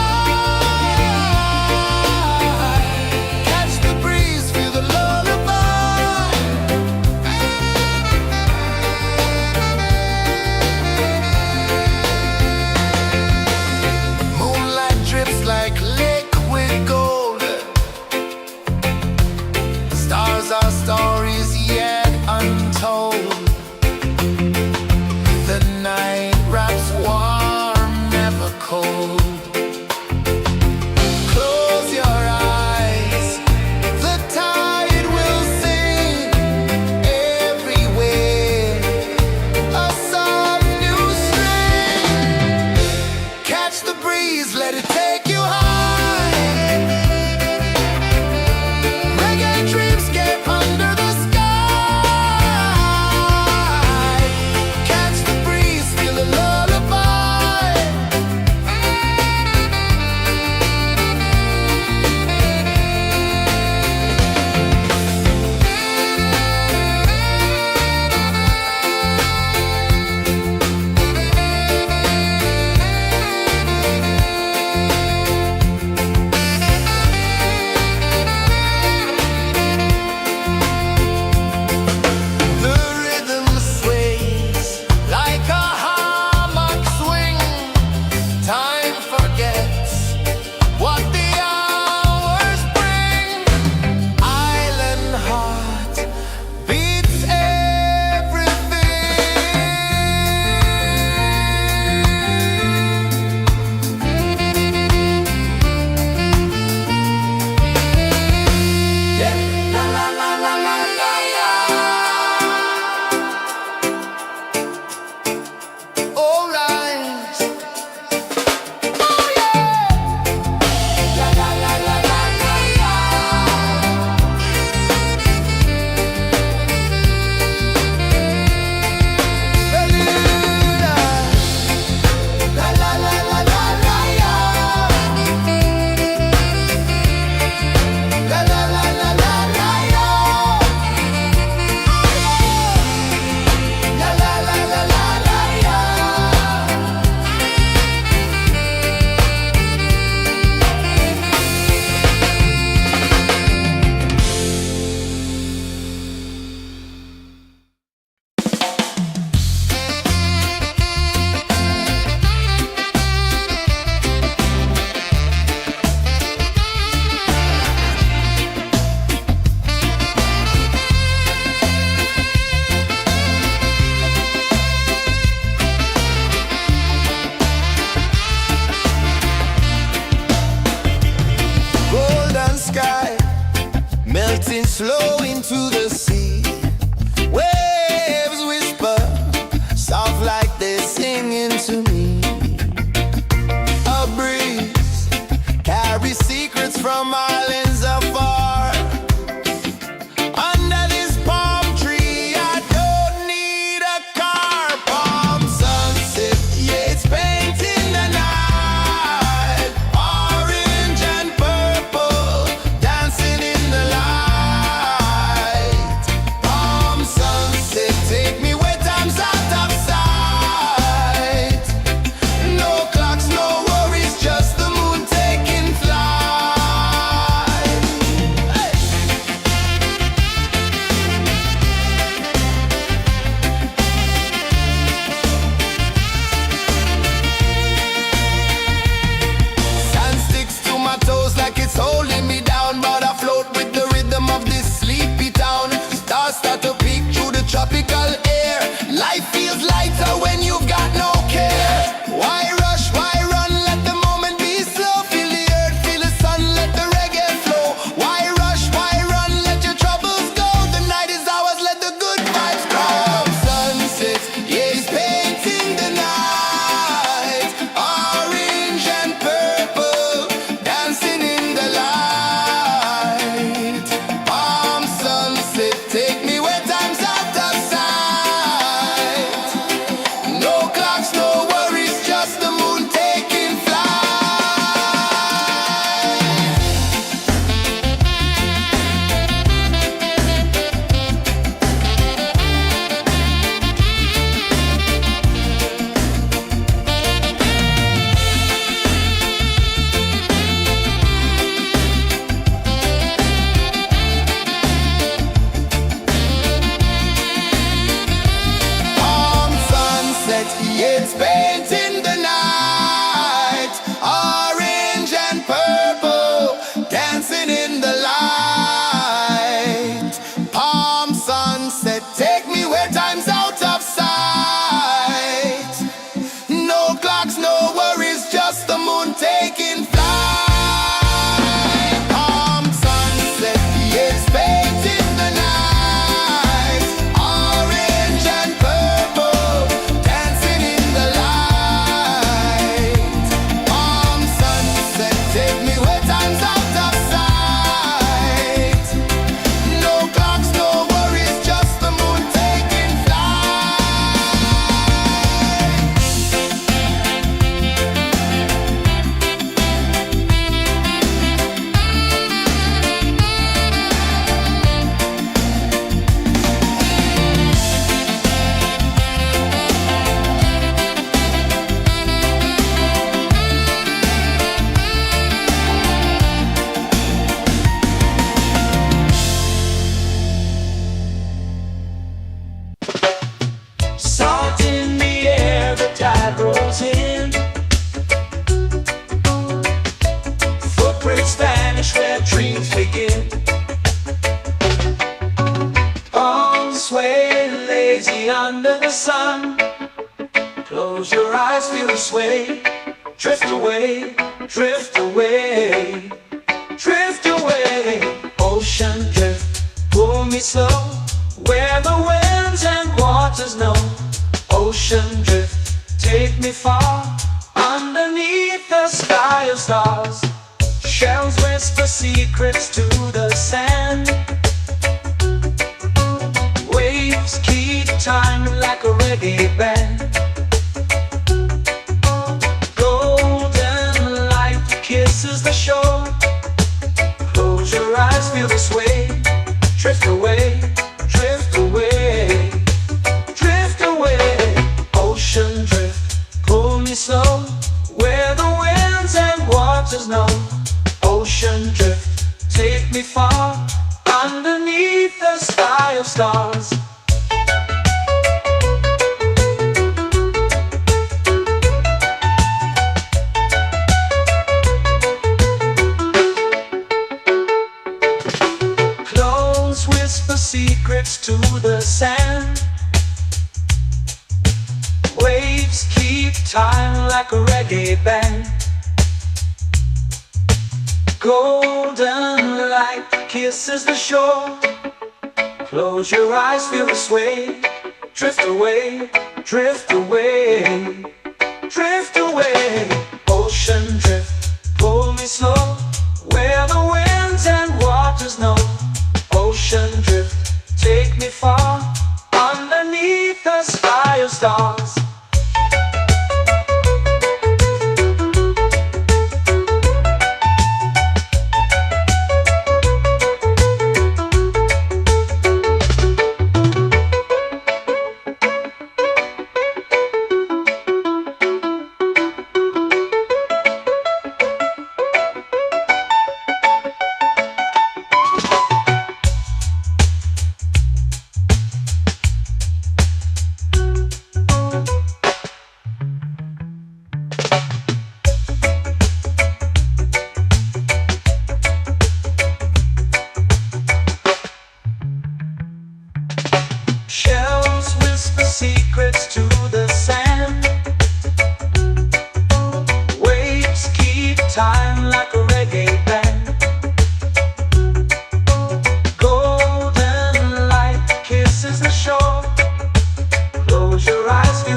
Our stories yet untold. tropical air. Life feels lighter when you've got no care. Why rush, why run, let the moment be slow. Feel the earth, feel the sun, let the reggae flow. Why rush, why run, let your troubles go. The night is ours, let the good vibes grow. Sunset, yeah, it's painting the night. Orange and purple, dancing in the light. Palm sunset, take me where time's out of sight. No clocks, no worries, just the moon taking flight. Palm sunset, yeah, it's painting the night. Orange and purple, dancing in the light. Palm sunset, take me where time's out of sight. No clocks, no worries, just the moon taking flight. Palm sunset, yeah, it's painting the night. Orange and purple, dancing in the light. Palm sunset, take me where time's out of sight. No clocks, no worries, just the moon taking flight. Salt in the air, the tide rolls in. Footprints vanish where dreams begin. Arms sway lazy under the sun. Close your eyes, feel the sway. Drift away, drift away, drift away. Ocean drift, pull me slow. Where the winds and waters know. Ocean drift, take me far. Underneath the sky of stars. Shells whisper secrets to the sand. Waves keep time like a reggae band. Golden light kisses the shore. Close your eyes, feel the sway. Drift away, drift away, drift away. Ocean drift, pull me slow. Where the winds and waters know. Ocean drift, take me far. Underneath the sky of stars. Clones whisper secrets to the sand. Waves keep time like a reggae band. Golden light kisses the shore. Close your eyes, feel the sway. Drift away, drift away, drift away. Ocean drift, pull me slow. Where the winds and waters know. Ocean drift, take me far. Underneath the sky of stars.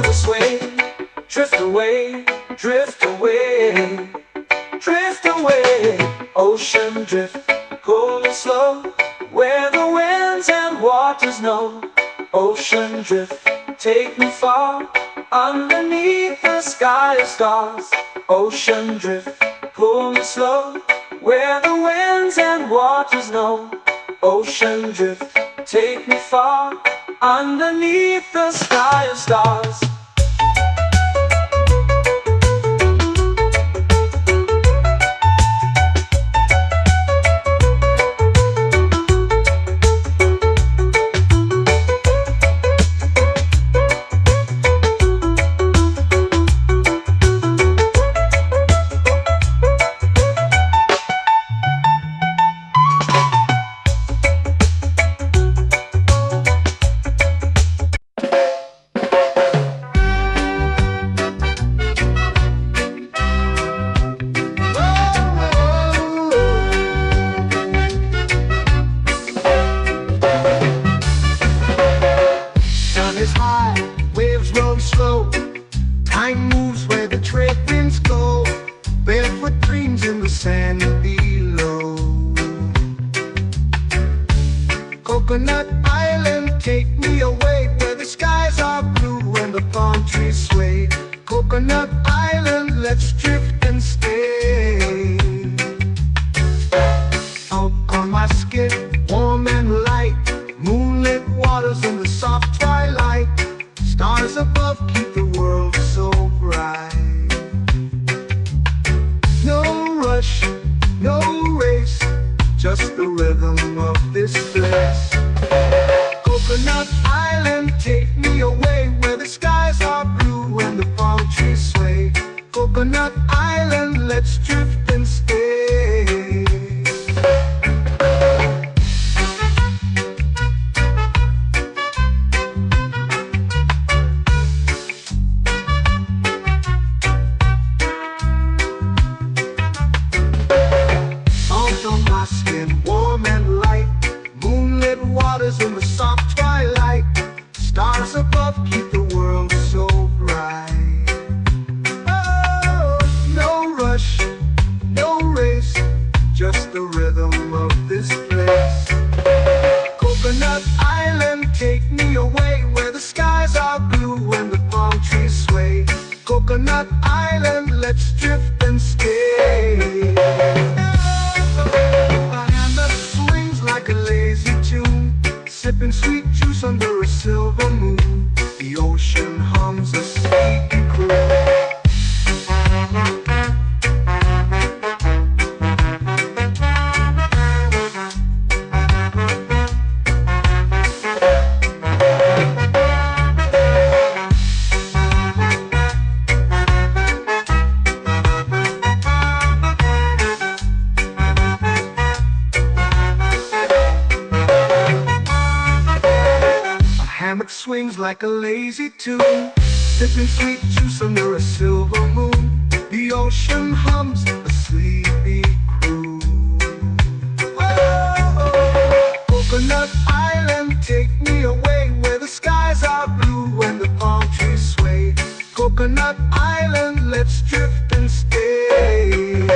the sway. Drift away, drift away, drift away. Ocean drift, cool and slow, where the winds and waters know. Ocean drift, take me far, underneath the sky of stars. Ocean drift, pull me slow, where the winds and waters know. Ocean drift, take me far, underneath the sky of stars. Sun is high, waves roll slow. Time moves where the trade winds go. Barefoot dreams in the sand below. Coconut Island, take me away, where the skies are blue and the palm trees sway. Coconut Island, let's drift and stay. Out on my skin, warm and light, moonlit waters in the soft twilight. Stars above keep the world so bright. No rush, no race, just the rhythm of this place. Coconut Island, take me away, where the skies are blue and the palm trees sway. Coconut Island, let's drift and stay. Out on my skin, warm and light, moonlit waters in the soft twilight. Stars above keep the world so bright. Oh, no rush, no race, just the rhythm of this place. Coconut Island, take me away, where the skies are blue and the palm trees sway. Coconut Island, let's drift and stay. A hand that swings like a lazy tune, sipping sweet juice under a silver moon. The ocean hums a sleepy croon. Hammock swings like a lazy tune, sipping sweet juice under a silver moon. The ocean hums a sleepy croon. Oh, Coconut Island, take me away, where the skies are blue and the palm trees sway. Coconut Island, let's drift and stay.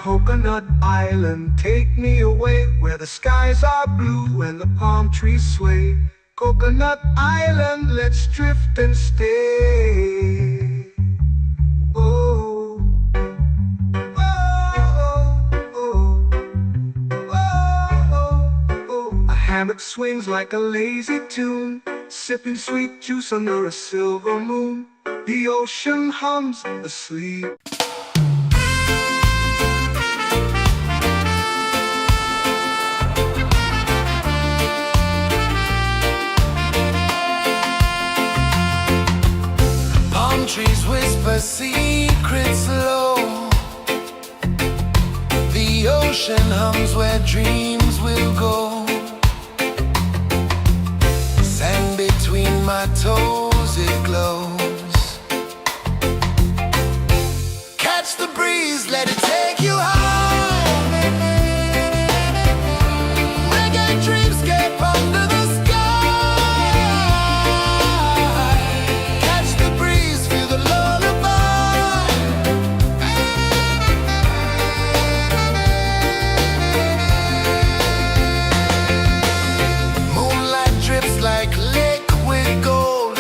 Coconut Island, take me away, where the skies are blue and the palm trees sway. Coconut Island, let's drift and stay. Oh, oh, oh, oh, oh. A hammock swings like a lazy tune, sipping sweet juice under a silver moon. The ocean hums asleep. trees whisper secrets low. The ocean hums where dreams will go. Sand between my toes, it glows. Catch the breeze, let it take you high. Reggae dreamscape under the sky. Catch the breeze, feel the lullaby. Moonlight drips like liquid gold.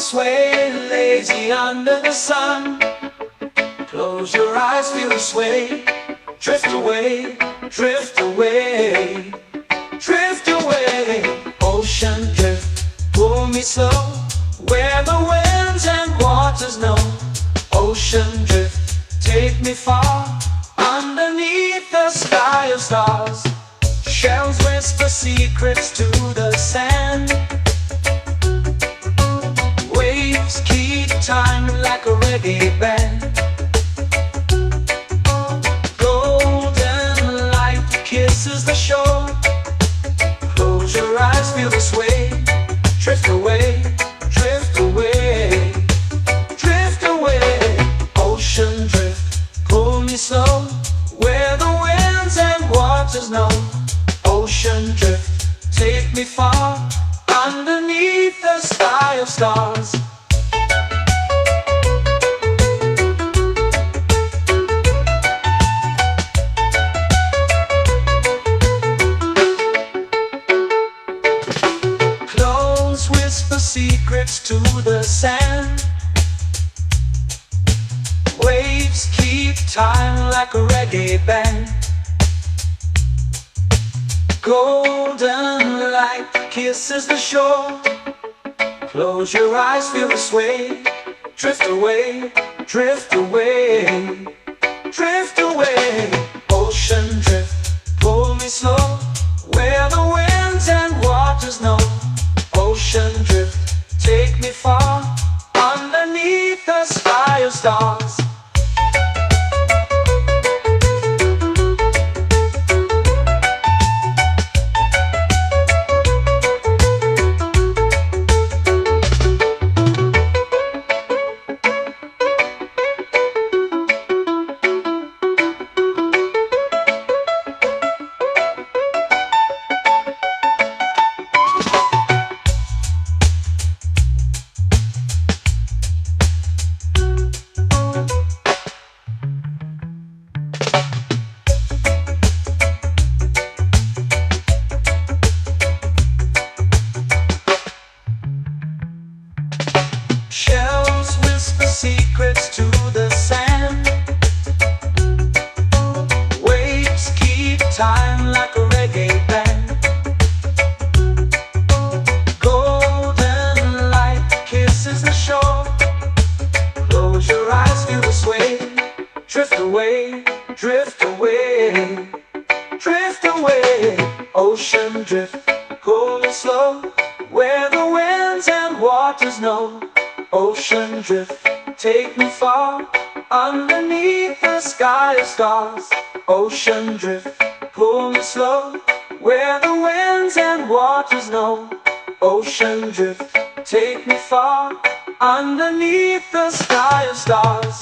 sway, lazy under the sun. Close your eyes, feel the sway. Drift away, drift away, drift away. Ocean drift, pull me slow, where the winds and waters know. Ocean drift, take me far, underneath the sky of stars. Shells whisper secrets to the sand. Waves keep time like a reggae band. Golden light kisses the shore. Close your eyes, feel the sway. Drift away, drift away, drift away. Ocean drift, pull me slow, where the winds and waters know. Ocean drift, take me far, underneath the sky of stars. Close whisper secrets to the sand. Waves keep time like a reggae band. Golden light kisses the shore. Close your eyes, feel the sway. Drift away, drift away, drift away. Ocean drift, pull me slow, where the winds and waters know. Ocean drift, take me far, underneath the sky of stars. Shells whisper secrets to the sand. Waves keep time like a reggae band. Golden light kisses the shore. Close your eyes, feel the sway. Drift away, drift away, drift away. Ocean drift, pull me slow, where the winds and waters know. Ocean drift, take me far, underneath the sky of stars. Ocean drift, pull me slow, where the winds and waters know. Ocean drift, take me far, underneath the sky of stars.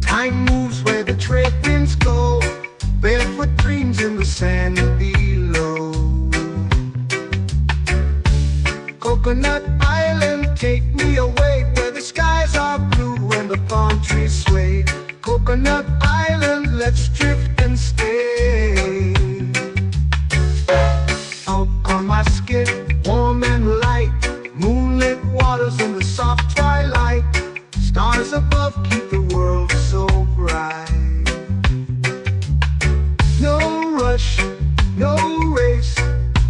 Time moves where the trade winds go. Barefoot dreams in the sand below. Coconut Island, take me away, where the skies are blue and the palm trees sway. Coconut Island, let's drift and stay. Out on my skin, warm and light, moonlit waters in the soft twilight. Stars above keep the world so bright. No rush, no race,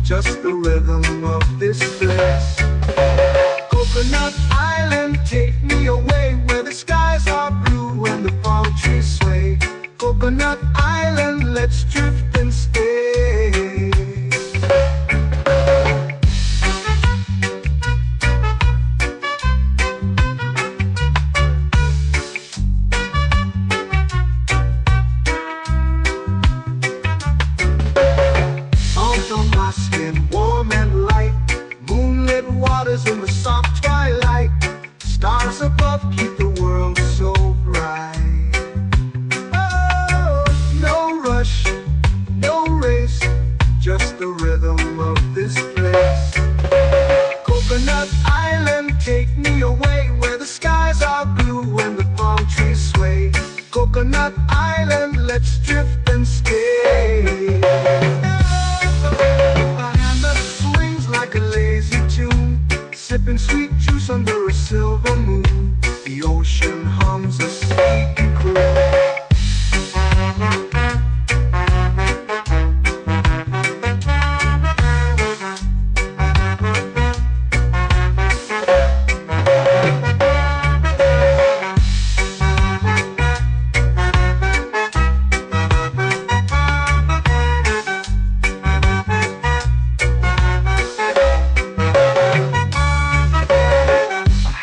just the rhythm of this place. Coconut Island, take me away, where the skies are blue and the palm trees sway. Coconut Island, let's drift and stay. love keep the world so bright. Oh, no rush, no race, just the rhythm of this place. Coconut Island, take me away where the skies are blue and the palm trees sway. Coconut Island, let's drift and stay. A hand that swings like a lazy tune, sipping sweet juice under a silver moon. The ocean hums a sleepy croon.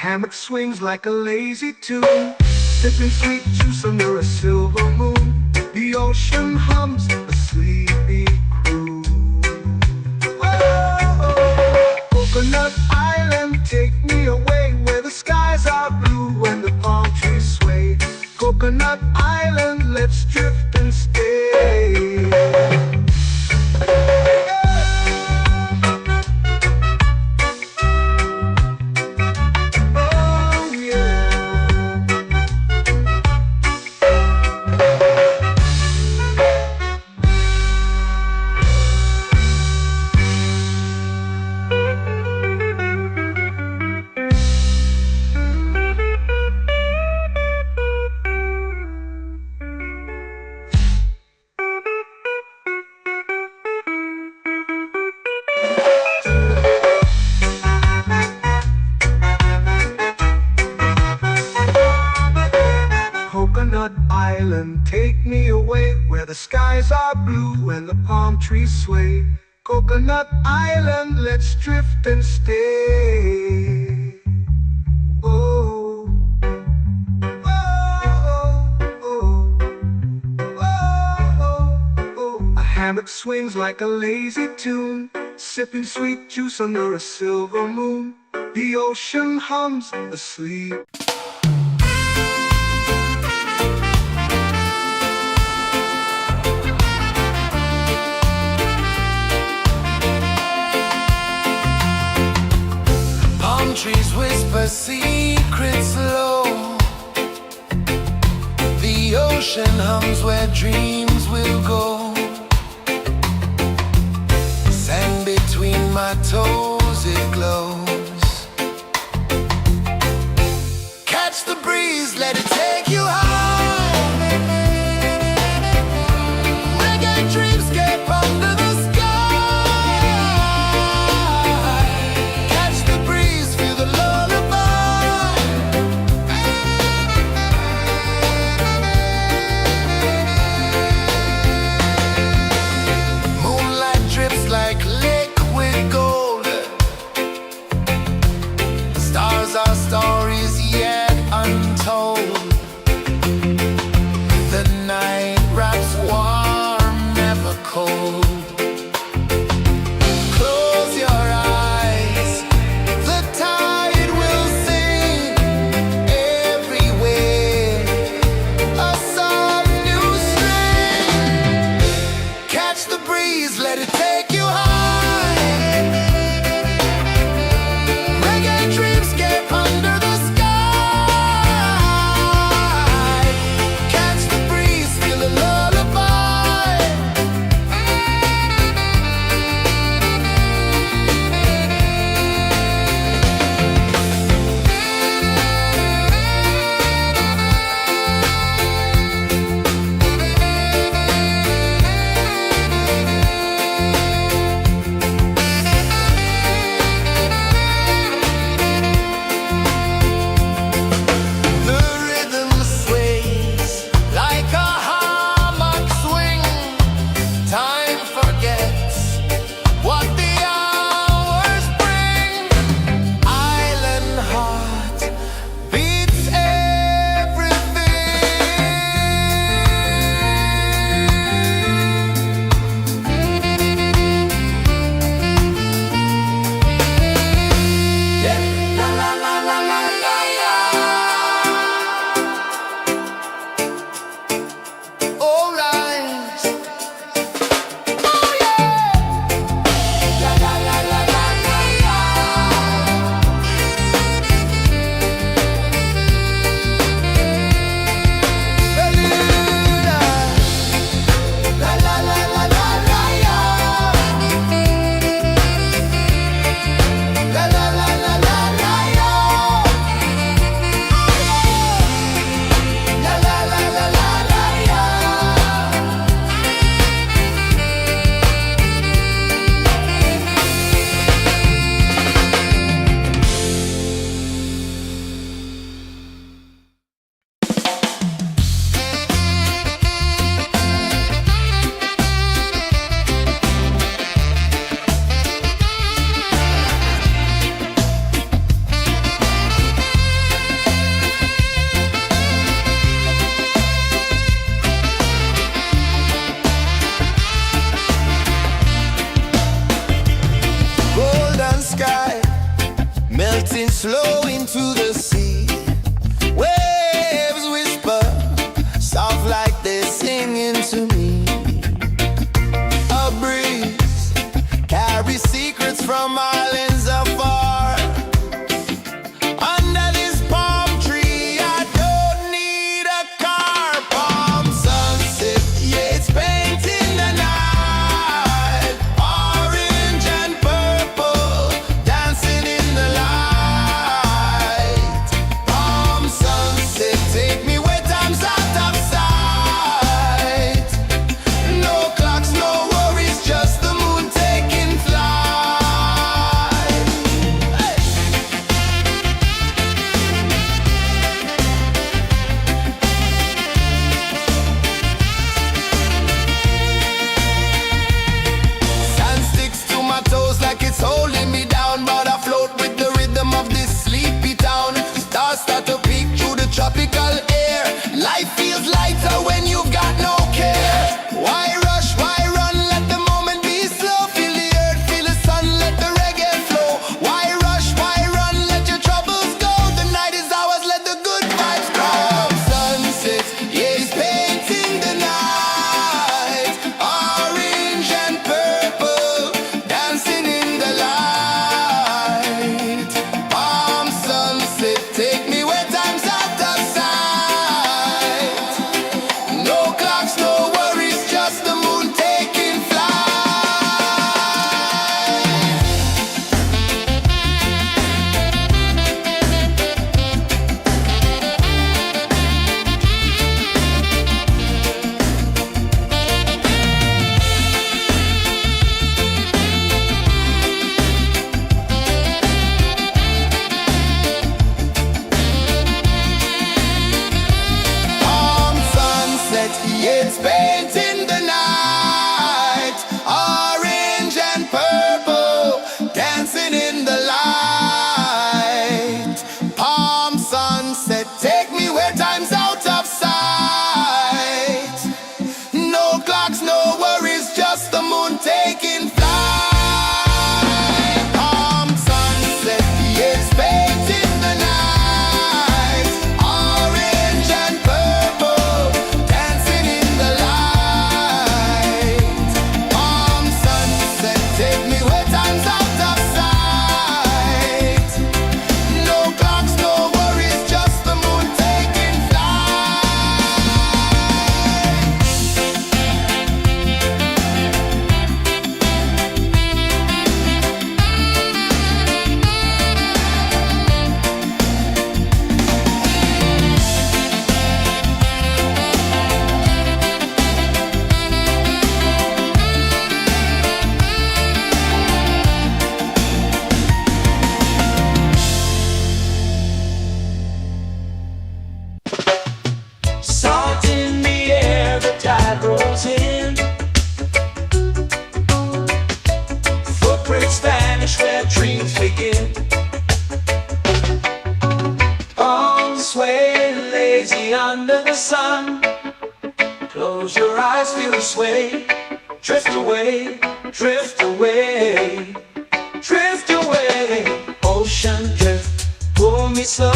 Hammock swings like a lazy tune, sipping sweet juice under a silver moon. The ocean hums a sleepy croon. Oh, Coconut Island, take me away where the skies are blue and the palm trees sway. Coconut Island, let's drift and stay. Coconut Island, take me away where the skies are blue and the palm trees sway. Coconut Island, let's drift and stay. Oh, oh, oh, oh, oh. A hammock swings like a lazy tune, sipping sweet juice under a silver moon. The ocean hums asleep. Trees whisper secrets low. The ocean hums where dreams will go. Sand between my toes, it glows. Catch the breeze, let it take you high. Reggae dreamscape under the sky. to the sea. Waves whisper, soft like they're singing to me. A breeze carries secrets from islands afar. Under this palm tree, I don't need a car. Palm sunset, yeah, it's painting the night. Orange and purple, dancing in the light. Palm sunset, take me where time's out of sight. No clocks, no worries, just the moon taking flight. Hey! Sand sticks to my toes like it's holding me down, but I float with the rhythm of this sleepy town. Stars start to peek through the tropical air. Life feels lighter when you've got no care. Why rush, why run, let the moment be slow. Feel the earth, feel the sun, let the reggae flow. Why rush, why run, let your troubles go. The night is ours, let the good vibes grow. Sunset, yeah, it's painting the night. Orange and purple, dancing in the light. Palm sunset, take me where time's out of sight. No clocks, no worries, just the moon taking flight. Palm sunset, yeah, it's painting the night. Orange and purple, dancing in the light. Palm sunset, take me where time's out of sight. No clocks, no worries, just the moon taking flight. Palm sunset, yeah, it's painting the night. Orange and purple, dancing in the light. Palm sunset, take me where time's out of sight. No clocks, no worries, just the moon taking flight. Salt in the air, the tide rolls in. Footprints vanish where dreams begin. Arms sway lazy under the sun. Close your eyes, feel the sway. Drift away, drift away, drift away. Ocean drift, pull me slow,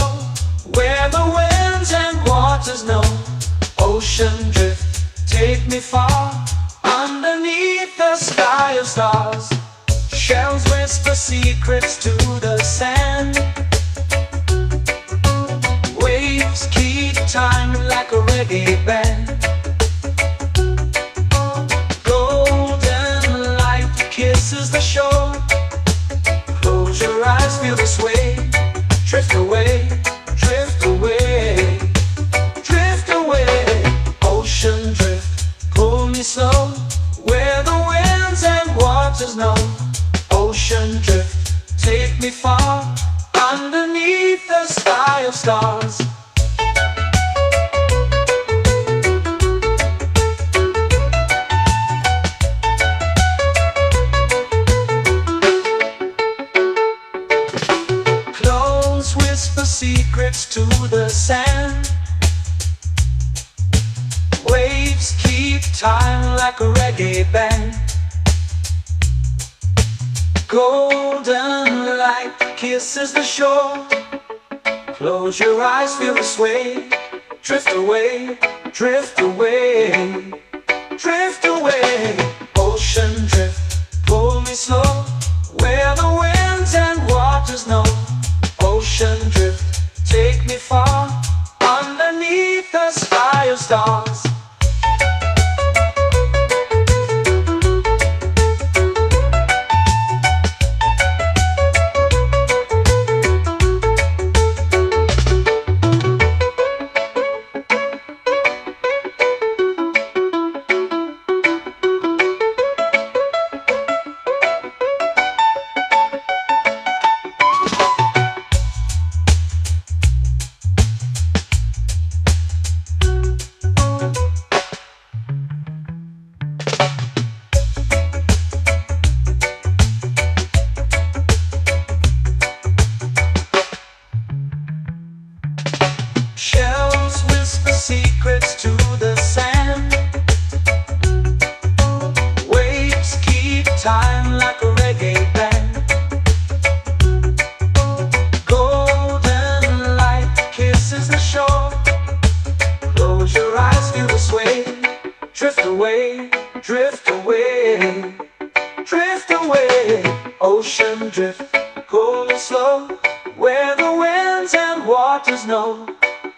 where the winds and waters know. Ocean drift, take me far, underneath the sky of stars. Shells whisper secrets to the sand. Waves keep time like a reggae band. Golden light kisses the shore. Close your eyes, feel the sway. Drift away, drift away, drift away. Ocean drift, pull me slow, where the winds and waters know. Ocean drift, take me far, underneath the sky of stars. Close whisper secrets to the sand. Waves keep time like a reggae band. Golden light kisses the shore. Close your eyes, feel the sway. Drift away, drift away, drift away. Ocean drift, pull me slow, where the winds and waters know. Ocean drift, take me far, underneath the sky of stars. Shells whisper secrets to the sand. Waves keep time like a reggae band. Golden light kisses the shore. Close your eyes, feel the sway. Drift away, drift away, drift away. Ocean drift, pull me slow, where the winds and waters know.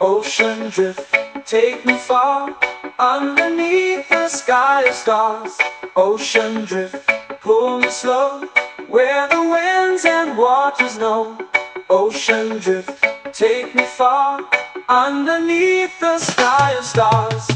Ocean drift, take me far, underneath the sky of stars. Ocean drift, pull me slow, where the winds and waters know. Ocean drift, take me far, underneath the sky of stars.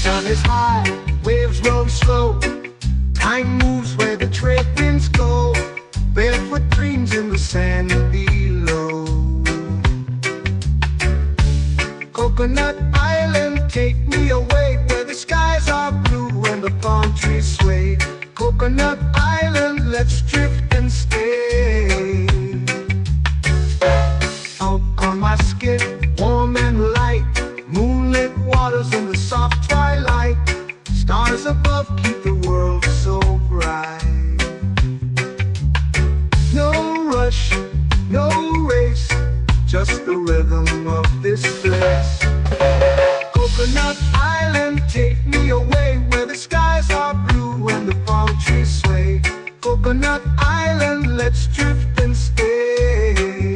Sun is high, waves roll slow. Time moves where the trade winds go. Barefoot dreams in the sand below. Coconut Island, take me away, where the skies are blue and the palm trees sway. Coconut Island, let's drift and stay. Out on my skin, warm and light, moonlit waters in the soft twilight. Stars above keep the world so bright. No rush, no race, just the rhythm of this place. Coconut Island, take me away, where the skies are blue and the palm trees sway. Coconut Island, let's drift and stay.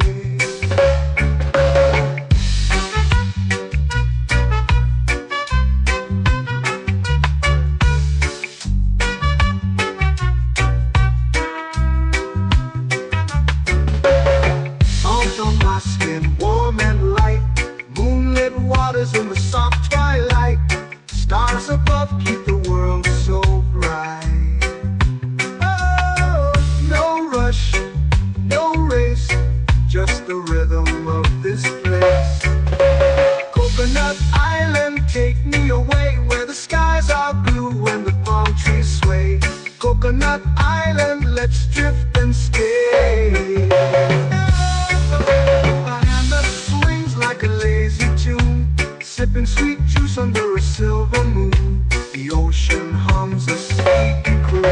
Salt on my skin, warm and light, moonlit waters in the soft twilight. Stars above keep the world so bright. Oh, no rush, no race, just the rhythm of this place. Coconut Island, take me away, where the skies are blue and the palm trees sway. Coconut Island, let's drift and stay. A hand that swings like a lazy tune, sipping sweet juice under a silver moon. The ocean hums a sleepy croon.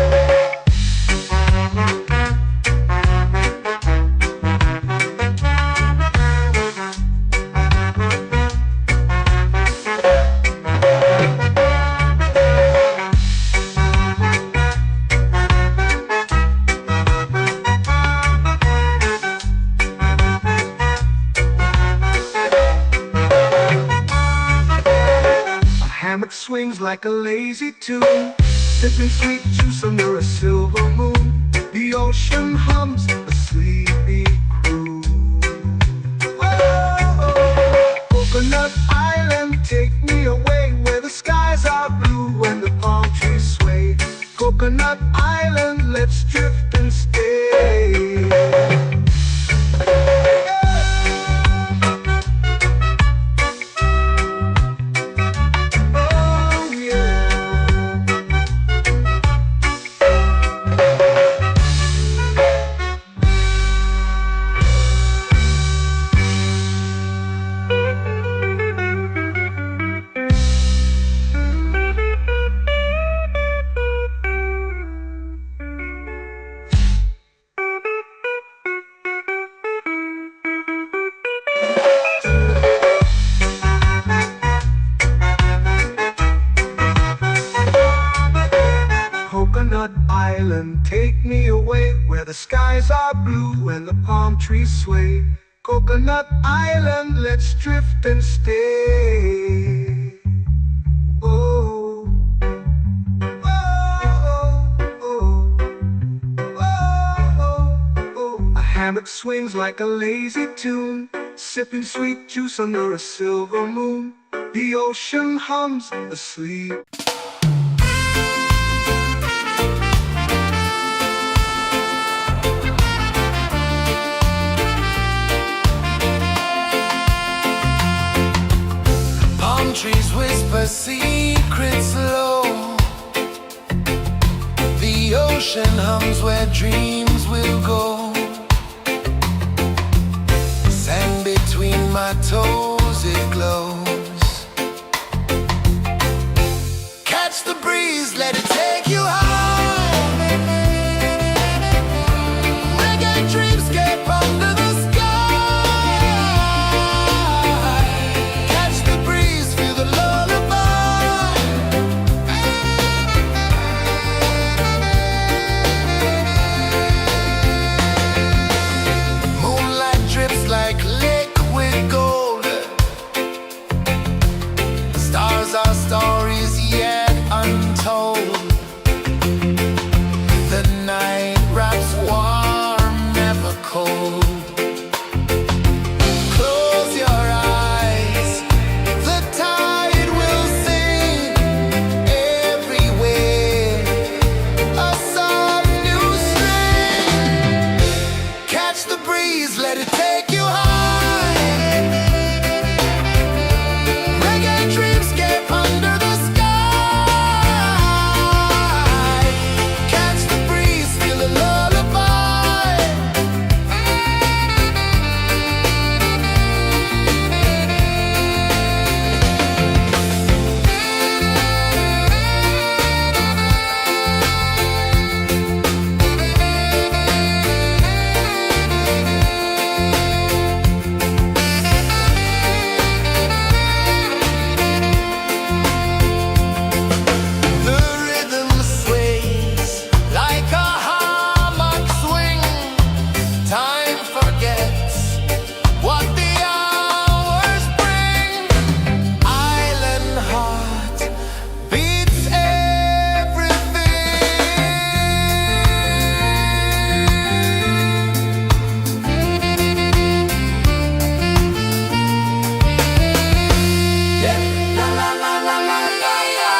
Hammock swings like a lazy tune, sipping sweet juice under a silver moon. The ocean hums a sleepy croon. Whoa, Coconut Island. Island, take me away where the skies are blue and the palm trees sway. Coconut Island, let's drift and stay. Oh, oh, oh, oh, oh. A hammock swings like a lazy tune, sipping sweet juice under a silver moon. The ocean hums asleep. Palm trees whisper secrets low. The ocean hums where dreams will go. Sand between my toes, it glows. Catch the breeze, let it take you high. Reggae dreamscape under the sky. Catch the breeze, feel the lullaby. Moonlight drips like liquid gold. Stars are stories yet untold. The night wraps warm, never cold. Close your eyes, the tide will sing everywhere. A soft new string. Catch the breeze, let it take you high. Reggae dreamscape under the sky. Catch the breeze, feel a lullaby. The rhythm sways like a hammock swing. Time forgets what the hours bring. Island heart beats everything. Yeah. La la la la la la la.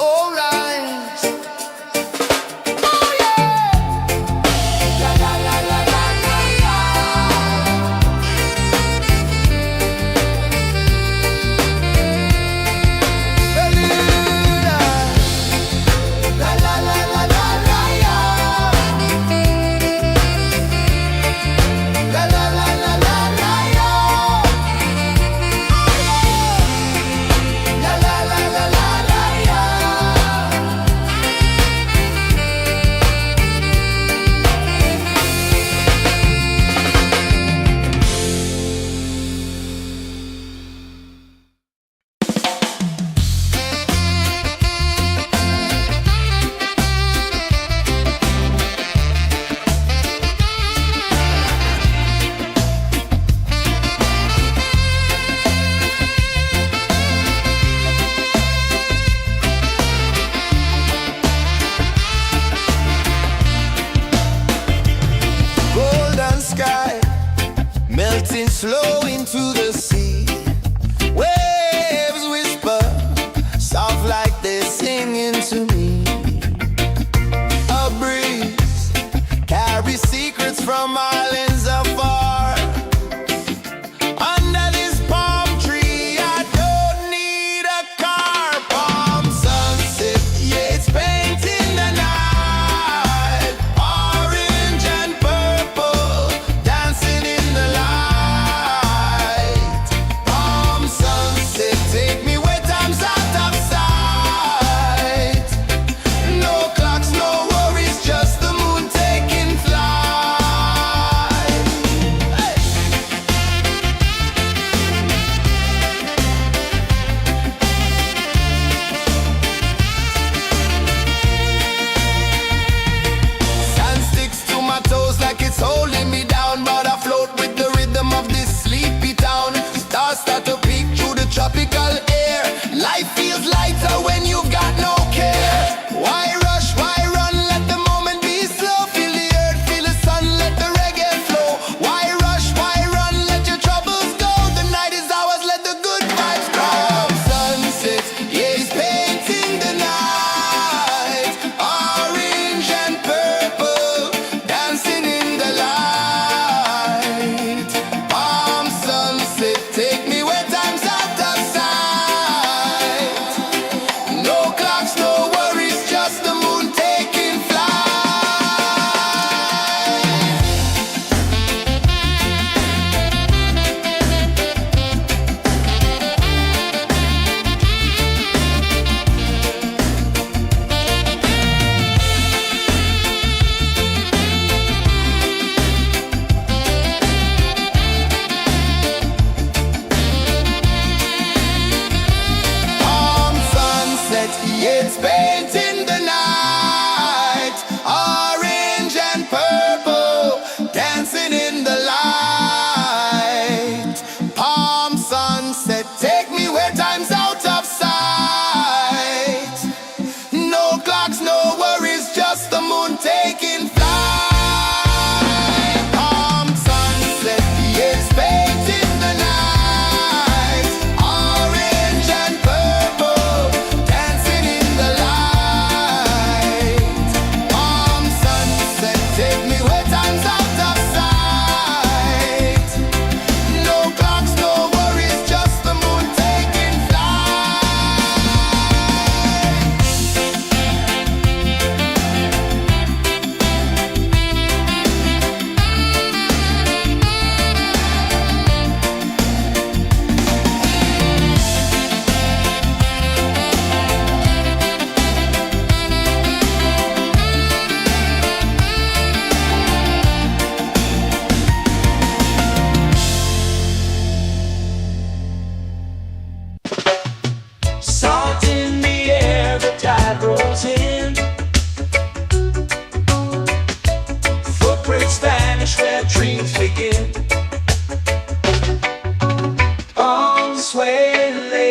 All right. Oh yeah. La la la la la la la. Bermuda. La la la la la la la. La la la la la la la. La la la la la la la. Golden sky melting slow into the sea. Waves whisper soft like they're singing to me. A breeze carries secrets from islands afar. Under this palm tree, I don't need a car. Palm sunset, yeah, it's painting the night. Orange and purple, dancing in the light.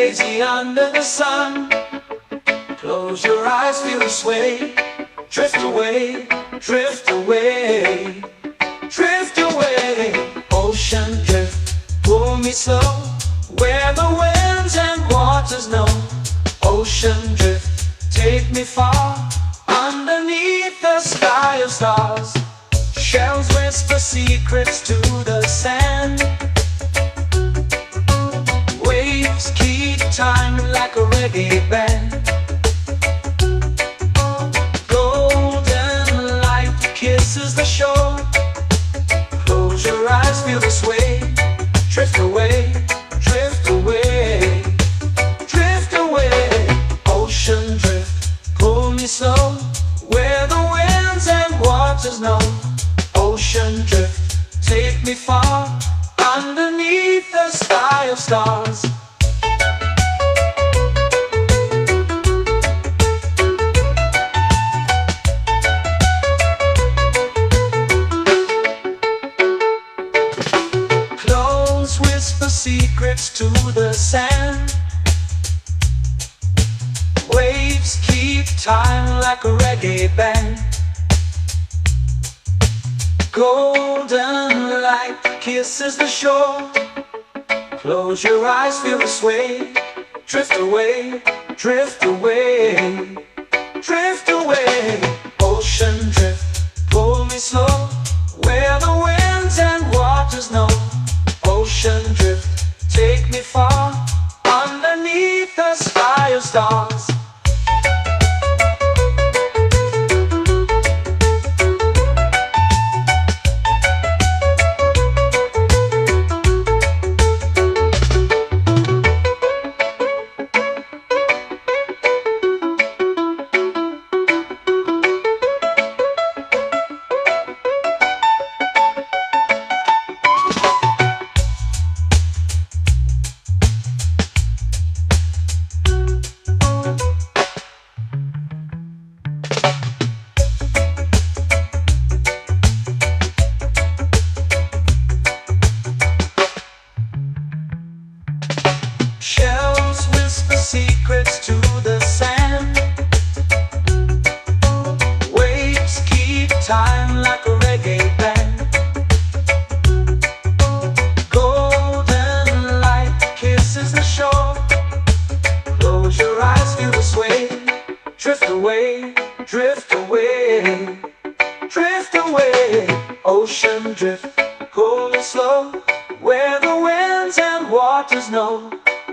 lazy under the sun. Close your eyes, feel the sway. Drift away, drift away, drift away. Ocean drift, pull me slow, where the winds and waters know. Ocean drift, take me far, underneath the sky of stars. Shells whisper secrets to the sand. Waves keep time like a reggae band. Golden light kisses the shore. Close your eyes, feel the sway. Drift away, drift away, drift away. Ocean drift, pull me slow, where the winds and waters know. Ocean drift, take me far, underneath the sky of stars. Close whisper secrets to the sand. Waves keep time like a reggae band. Golden light kisses the shore. Close your eyes, feel the sway. Drift away, drift away, drift away. Ocean drift, pull me slow, where the winds and waters know. Ocean drift, take me far, underneath the sky of stars. Shells whisper secrets to the sand. Waves keep time like a reggae band. Golden light kisses the shore. Close your eyes, feel the sway. Drift away, drift away, drift away. Ocean drift, pull me slow, where the winds and waters know.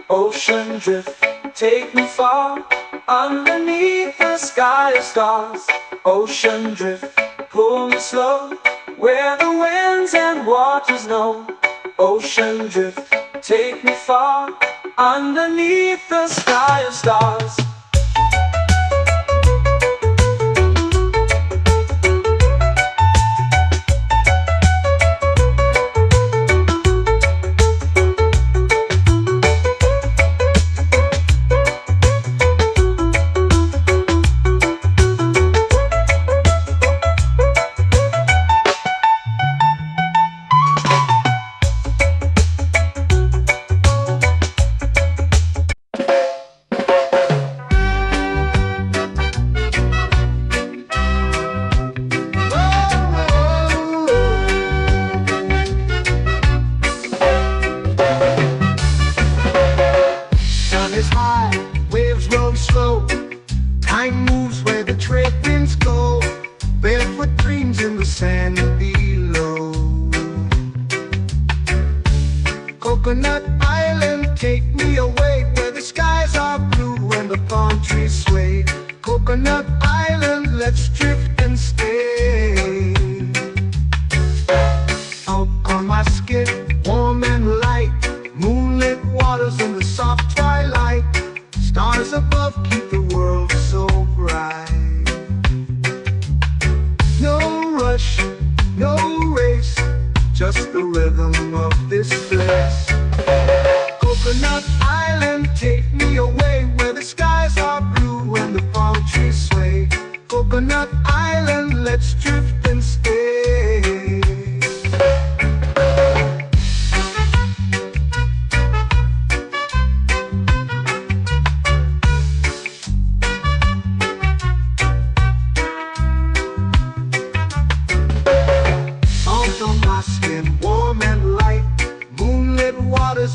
Ocean drift, take me far, underneath the sky of stars. Ocean drift, pull me slow, where the winds and waters know. Ocean drift, take me far, underneath the sky of stars. Is high, waves roll slow. Time moves where the trade winds go. Barefoot dreams in the sand below. Coconut Island, take me away, where the skies are blue and the palm trees sway. Coconut Island, let's drift and stay. Out on my skin, warm and light, moonlit waters in the soft twilight. Stars above keep the world so bright. No rush, no race, just the rhythm of this place. Coconut Island, take me away, where the skies are blue and the palm trees sway. Coconut Island.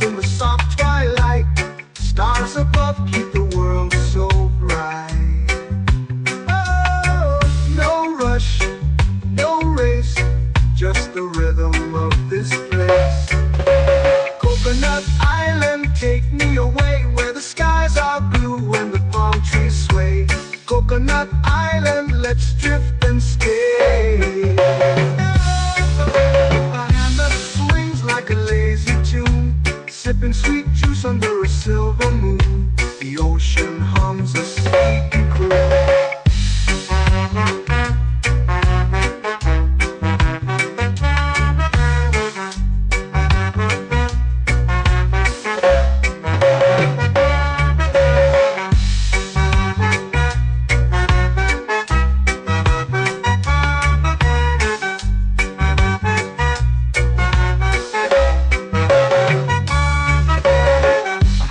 hums in the soft twilight. Stars above keep the world so bright. Oh, no rush, no race, just the rhythm of this place. Coconut Island, take me away where the skies are blue and the palm trees sway. Coconut Island, let's drift and stay. A hand that swings like a lazy tune, sipping sweet juice under a silver moon. The ocean hums a sleepy croon.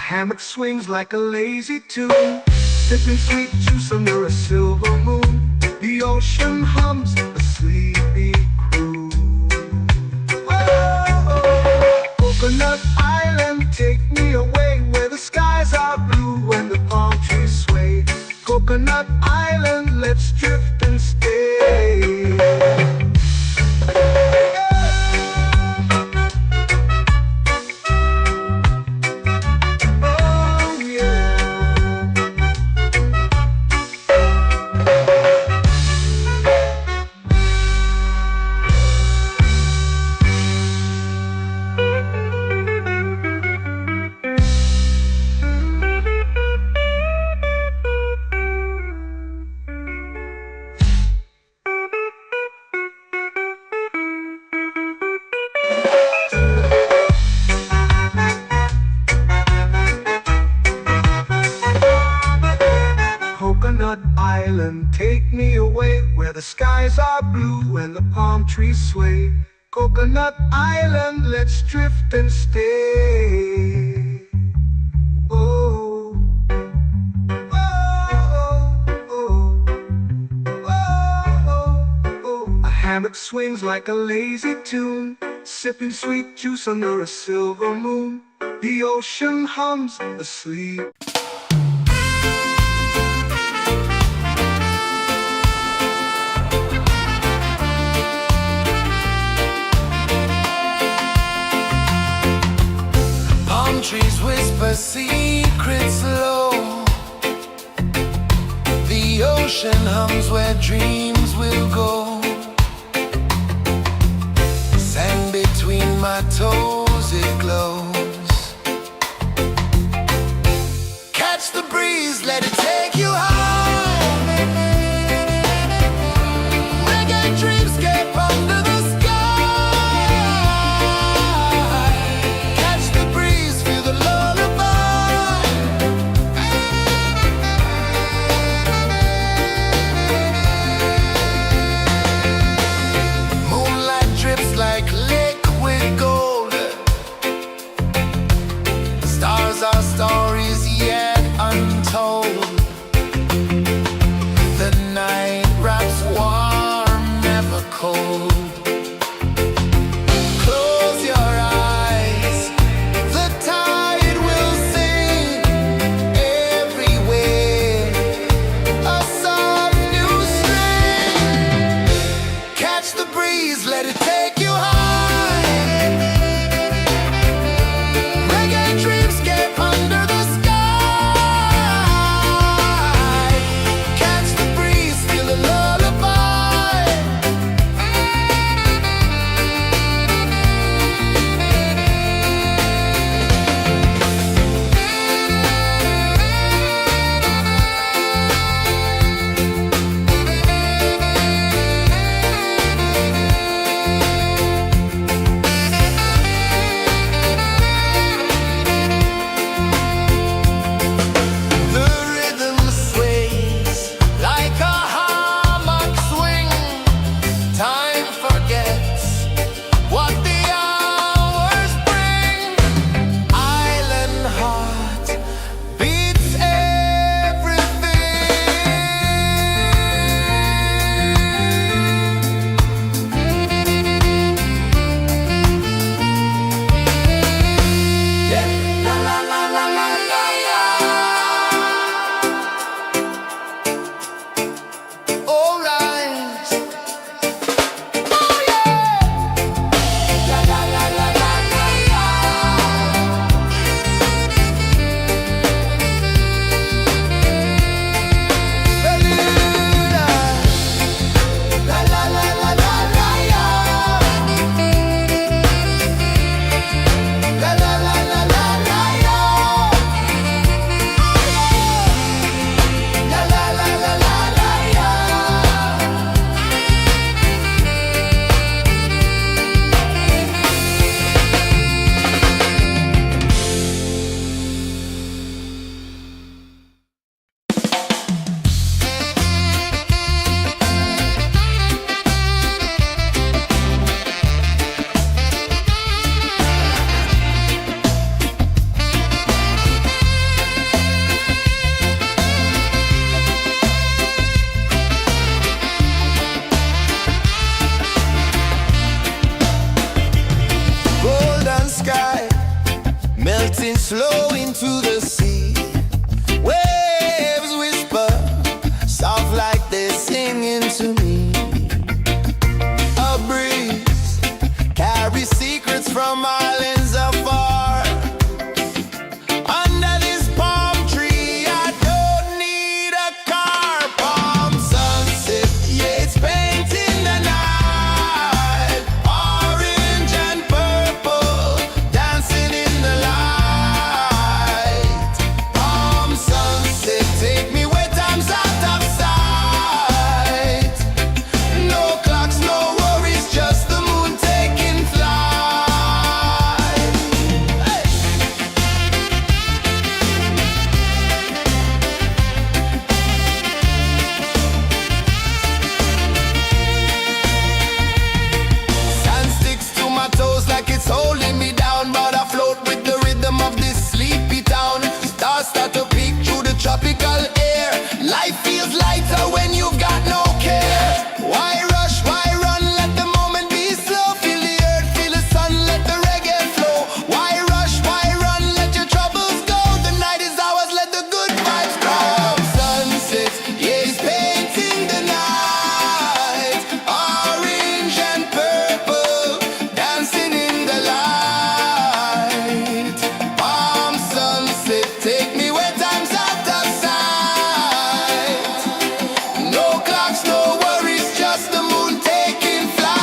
Hammock swings like a lazy tune, sipping sweet juice under a silver moon. The ocean hums a sleepy croon. Whoa, Coconut Island, take me away where the skies are blue and the palm trees sway. Coconut Island, let's drift and stay. Coconut Island, take me away where the skies are blue and the palm trees sway. Coconut Island, let's drift and stay. Oh, oh, oh, oh, oh. A hammock swings like a lazy tune, sipping sweet juice under a silver moon. The ocean hums asleep. Trees whisper secrets low. The ocean hums where dreams will go. Sand between my toes, it glows. Catch the breeze, let it take you high. Reggae dreamscape under the melting slow into the sea. Waves whisper, soft like they're singing to me. A breeze carries secrets from islands afar. Under this palm tree, I don't need a car. Palm sunset, yeah, it's painting the night. Orange and purple, dancing in the light. Palm sunset, take me where time's out of sight. No clocks, no worries, just the moon taking flight. Hey! Sand sticks to my toes like it's holding me down, but I float with the rhythm of this sleepy town. Stars start to peek through the tropical air. Life feels lighter when you've got no care. Why rush, why run, let the moment be slow. Feel the earth, feel the sun, let the reggae flow. Why rush, why run, let your troubles go. The night is ours, let the good vibes grow. Sunset, yeah, it's painting the night. Orange and purple, dancing in the light. Palm sunset, take me where time's out of sight. No clocks, no worries, just the moon taking flight.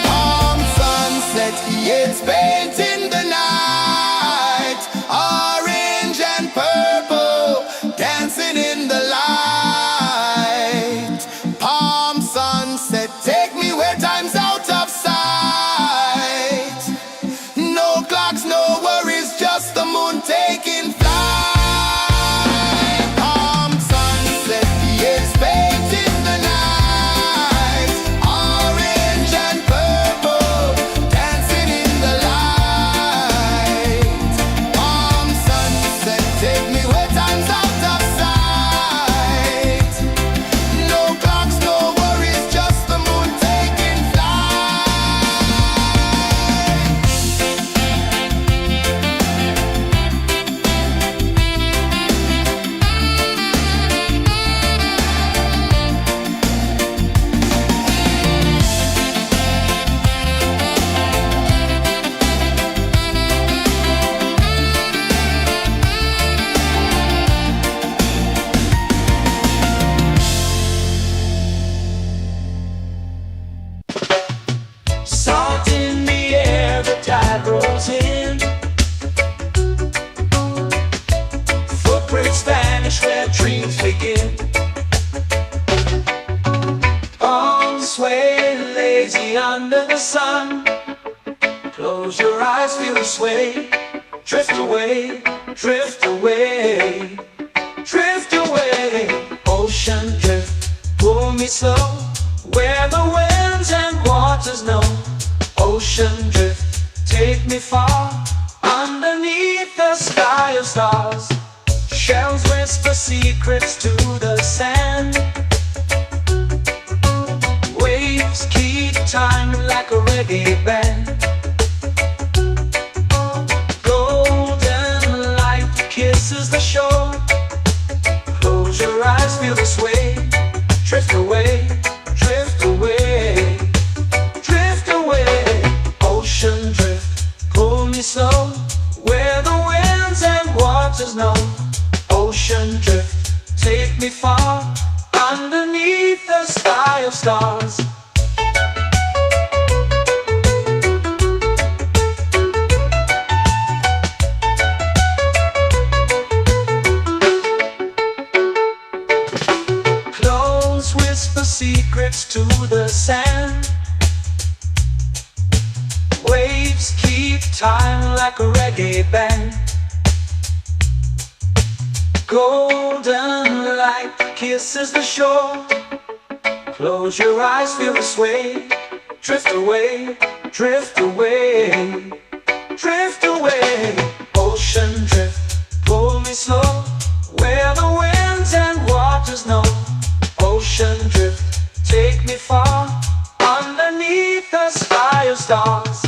Palm sunset, yeah, it's painting the night. Orange and purple, dancing in the light. Palm sunset, take me where time's out of sight. No clocks, no worries, just the moon taking flight. Palm sunset, yeah, it's painting the night. Orange and purple, dancing in the light. Palm sunset, take me where time's out of sight. No clocks, no worries, just the moon taking flight. Salt in the air, the tide rolls in. Footprints vanish where dreams begin. Arms sway lazy under the sun. Close your eyes, feel the sway. Drift away, drift away, drift away. Ocean drift, pull me slow, where the winds and waters know. Ocean drift, take me far, underneath the sky of stars. Shells whisper secrets to the sand. Waves keep time like a reggae band. Golden light kisses the shore. Close your eyes, feel the sway. Drift away, drift away, drift away. Ocean drift, pull me slow, where the winds and waters know. Ocean drift, take me far, underneath the sky of stars. Close whisper secrets to the sand. Waves keep time like a reggae band. Golden light kisses the shore. Close your eyes, feel the sway. Drift away, drift away, drift away. Ocean drift, pull me slow, where the winds and waters know. Ocean drift, take me far, underneath the sky of stars.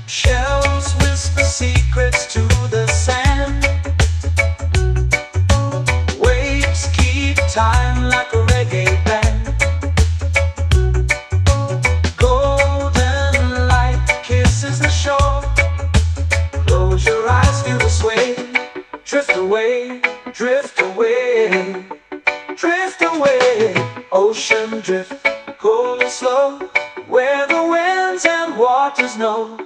Shells whisper secrets to the sand. Waves keep time like a reggae band. Golden light kisses the shore. Close your eyes, feel the sway. Drift away, drift away, drift away. Ocean drift, cool and slow, where the winds and waters know.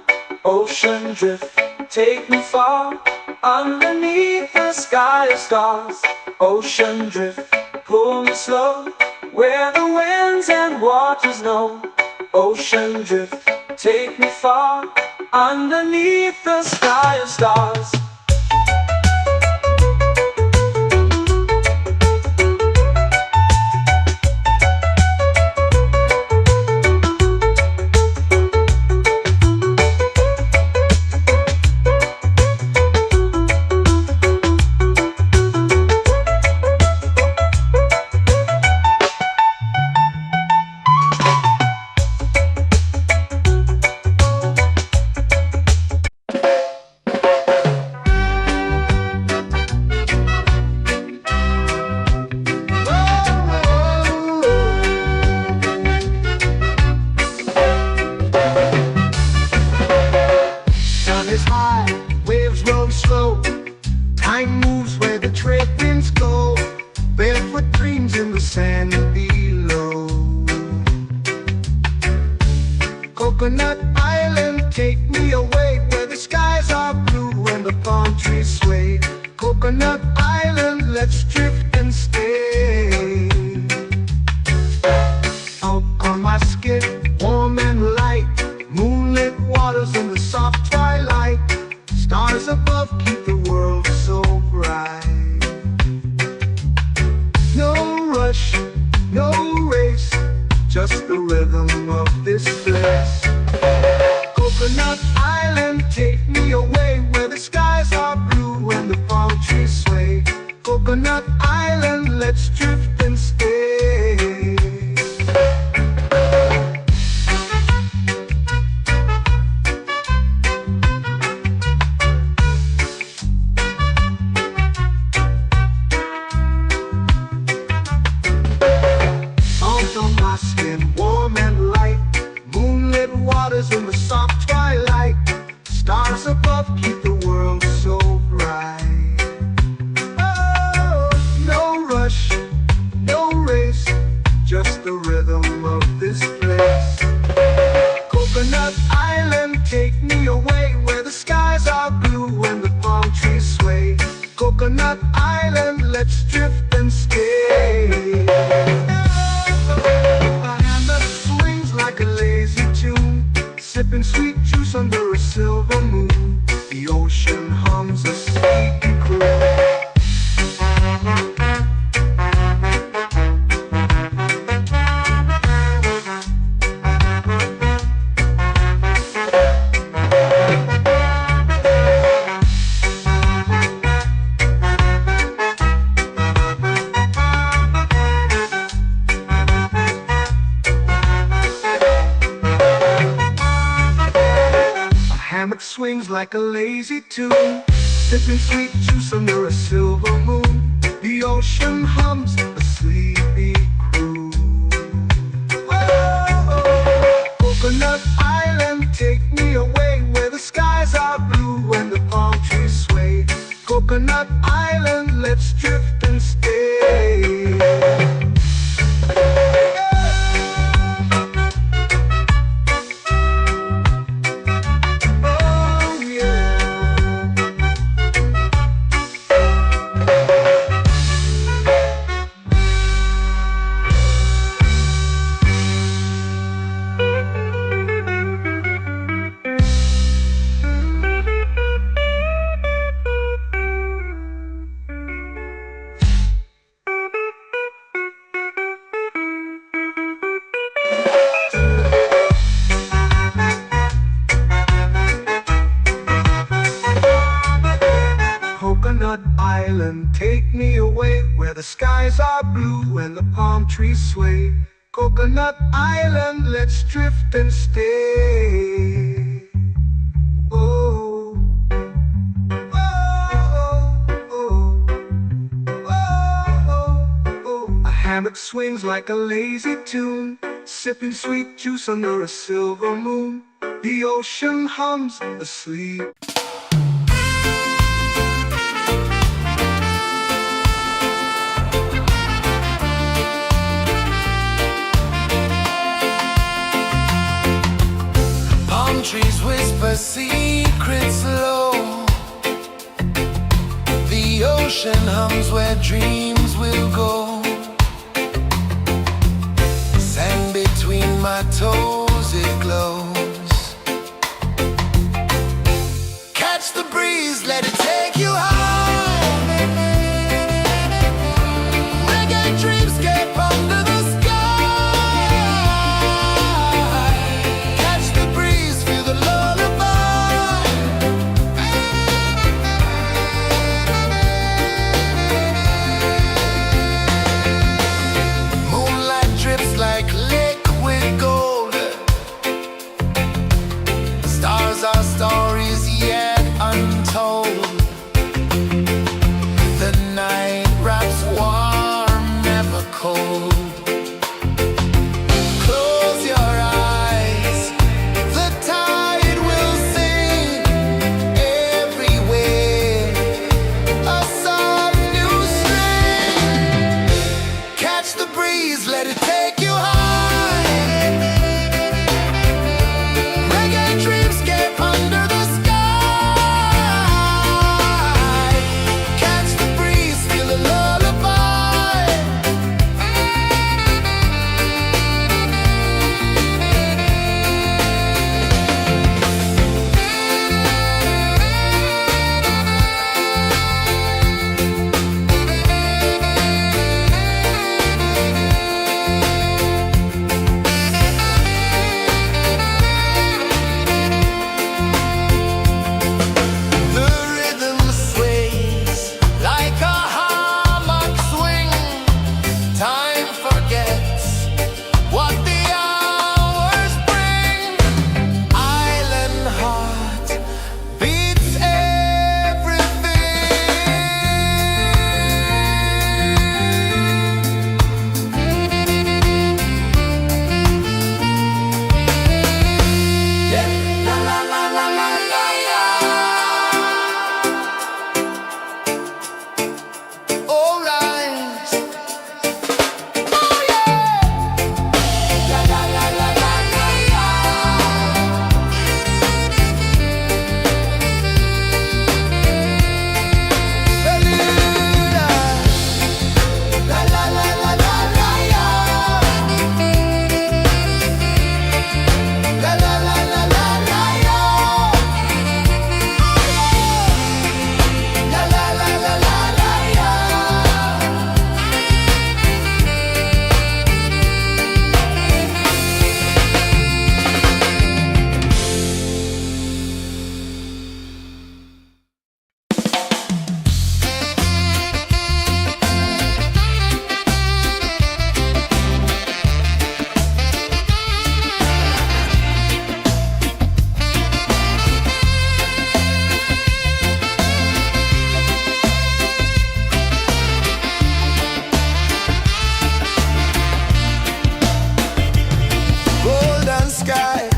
Ocean drift, take me far, underneath the sky of stars. Ocean drift, pull me slow, where the winds and waters know. Ocean drift, take me far, underneath the sky of stars. Is high, waves roll slow. Time moves where the trade winds go. Barefoot dreams in the sand below. Coconut Island, take me away, where the skies are blue and the palm trees sway. Coconut Island, let's drift and stay. Out on my skin, warm and light, moonlit waters in the soft twilight. Stars above keep the world so bright. No rush, no race, just the rhythm of this place. Coconut Island, take me away, where the skies are blue and the palm trees sway. Coconut Island, let's drift and stay. On my skin, warm and light, moonlit waters in the soft twilight. Stars above keep the world so bright. Oh, no rush, no race, just the rhythm of this place. Coconut Island, take me away, where the skies are blue and the palm trees sway. Coconut Island, let's drift and stay. Like a lazy tune, sipping sweet juice under a silver moon. The ocean hums a sleepy croon. Swings like a lazy tune, sipping sweet juice under a silver moon. The ocean hums a sleepy croon. take me away where the skies are blue and the palm trees sway. Coconut Island, let's drift and stay. Oh, oh, oh, oh. A hammock swings like a lazy tune, sipping sweet juice under a silver moon. The ocean hums asleep. Palm trees whisper secrets low. The ocean hums where dreams will go. Sand between my toes, it glows. Catch the breeze, let it take you high. Reggae dreamscape under the sky. Catch the breeze, feel the lullaby. Moonlight drips like liquid gold. Stars are stories yet untold. The night wraps warm, never cold. Close your eyes, the tide will sing everywhere. A soft new string. Catch the breeze, let it take you high. Reggae dreamscape under the sky. Catch the breeze, feel the lullaby. The rhythm sways like a hammock swing. Time forgets what the hours bring. Island heart beats everything. La la la la la la la. All right. Oh yeah. La la la la la la la. La la la la la la la. La la la la la la. La la la la la la. Golden sky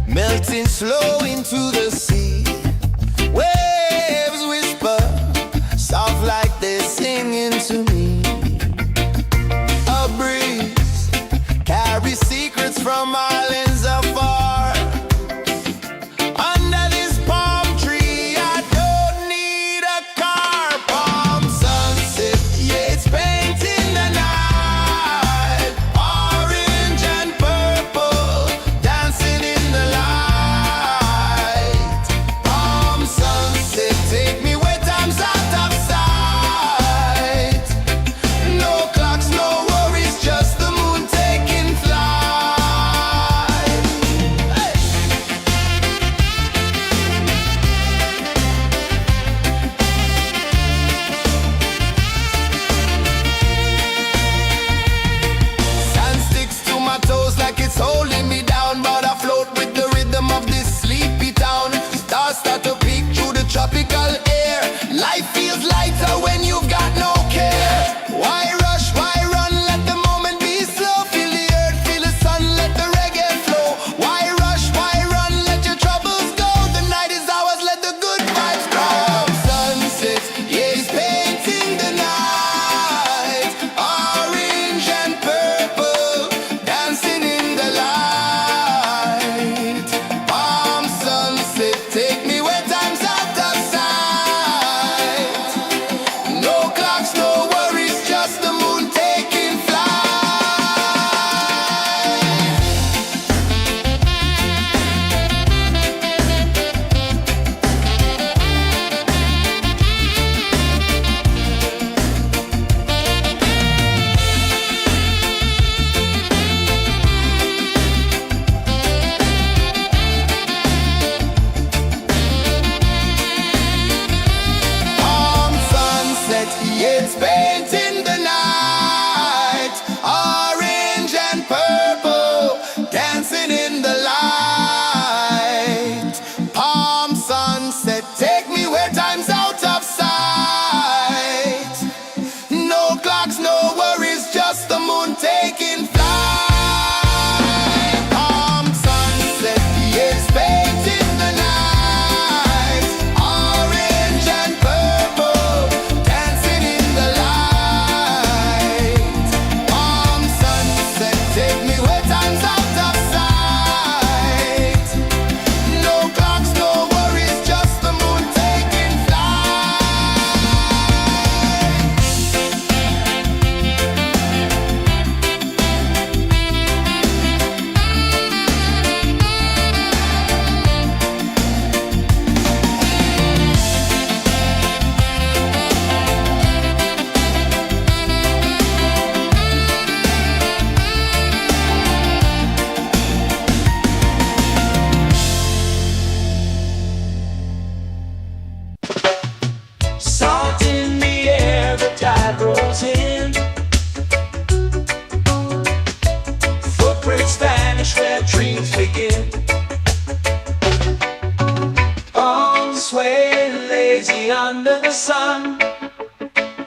melting slow into the sea. Waves whisper soft like they're singing to me. A breeze carries secrets from islands afar. Under this palm tree, I don't need a car. Palm sunset, yeah, it's painting the night. Orange and purple, dancing in the light. where dreams begin. Palms sway lazy under the sun.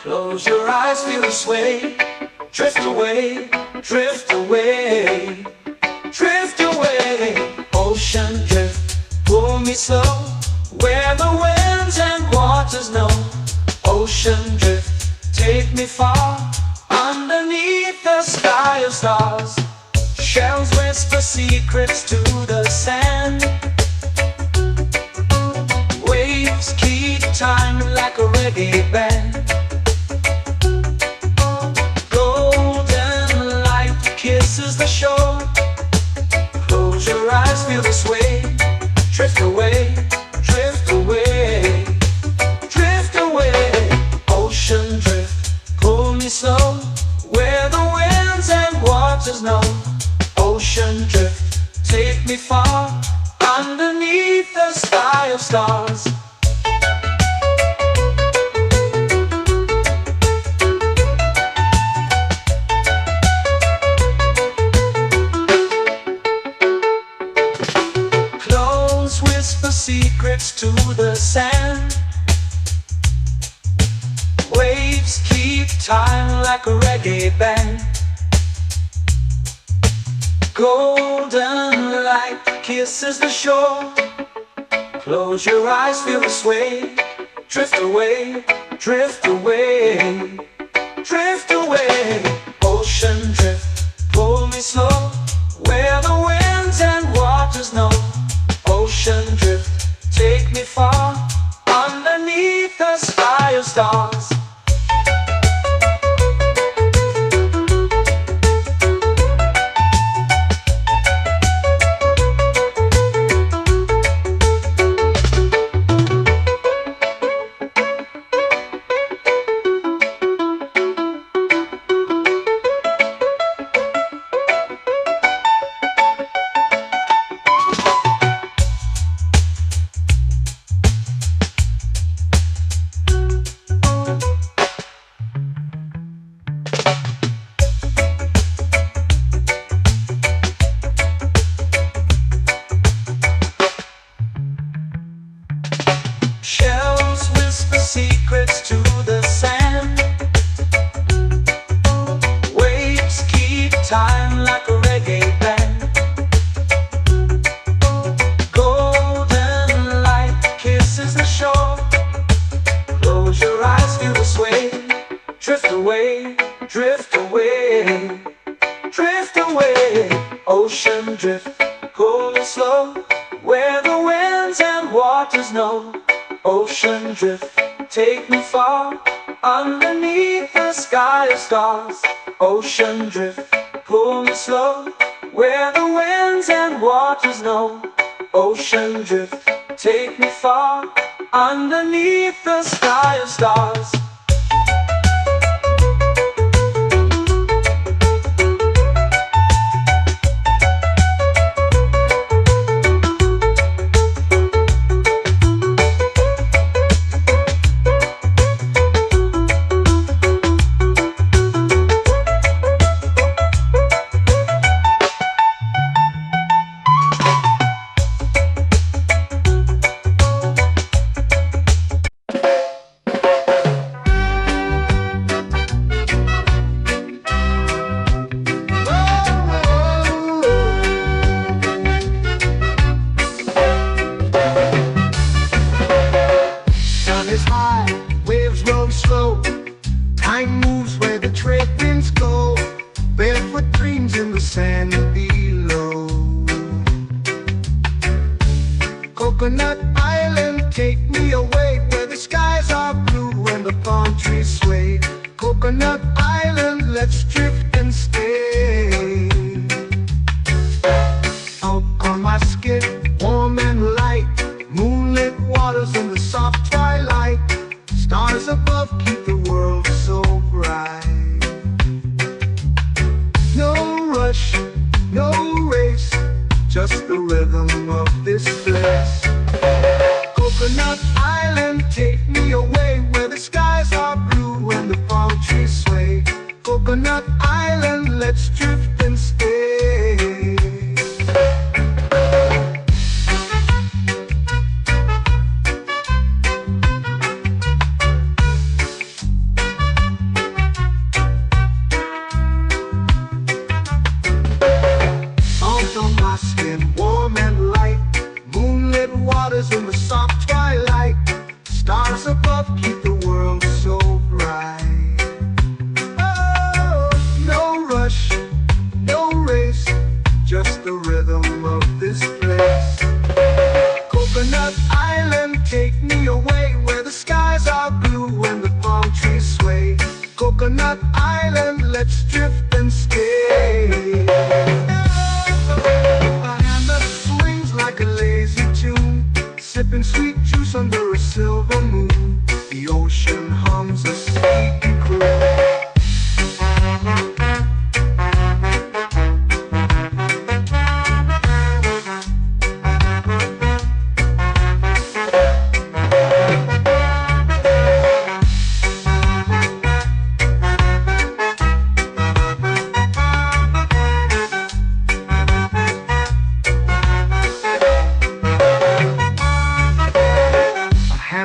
Close your eyes, feel the sway. Drift away, drift away, drift away. Ocean drift, pull me slow, where the winds and waters know. Ocean drift, take me far, underneath the sky of stars. Shells whisper secrets to the sand. Waves keep time like a reggae band. Golden light kisses the shore. Close your eyes, feel the sway. Drift away, drift away, drift away. Ocean drift, pull me slow, where the winds and waters know. Ocean drift, take me far, underneath the sky of stars. Close whisper secrets to the sand. Waves keep time like a reggae band. Golden light kisses the shore. Close your eyes, feel the sway. Drift away, drift away, drift away. Ocean drift, pull me slow, where the winds and waters know. Ocean drift, take me far, underneath the sky of stars. Shells whisper secrets to the sand. Waves keep time like a reggae band. Golden light kisses the shore. Close your eyes, feel the sway. Drift away, drift away, drift away. Ocean drift, pull me slow, where the winds and waters know. Ocean drift, take me far, underneath the sky of stars. Ocean drift, pull me slow, where the winds and waters know. Ocean drift, take me far, underneath the sky of stars. Time moves where the trade winds go. Barefoot dreams in the sand below. Coconut Island, take me away, where the skies are blue and the palm trees sway. Coconut Island, let's drift and stay. Out on my skin, warm and light, moonlit waters in the soft twilight. Stars above keep the world so bright. No rush, no race, just the rhythm of this place. Coconut Island, take me away, where the skies are blue and the palm trees sway. Coconut Island, let's drift and stay.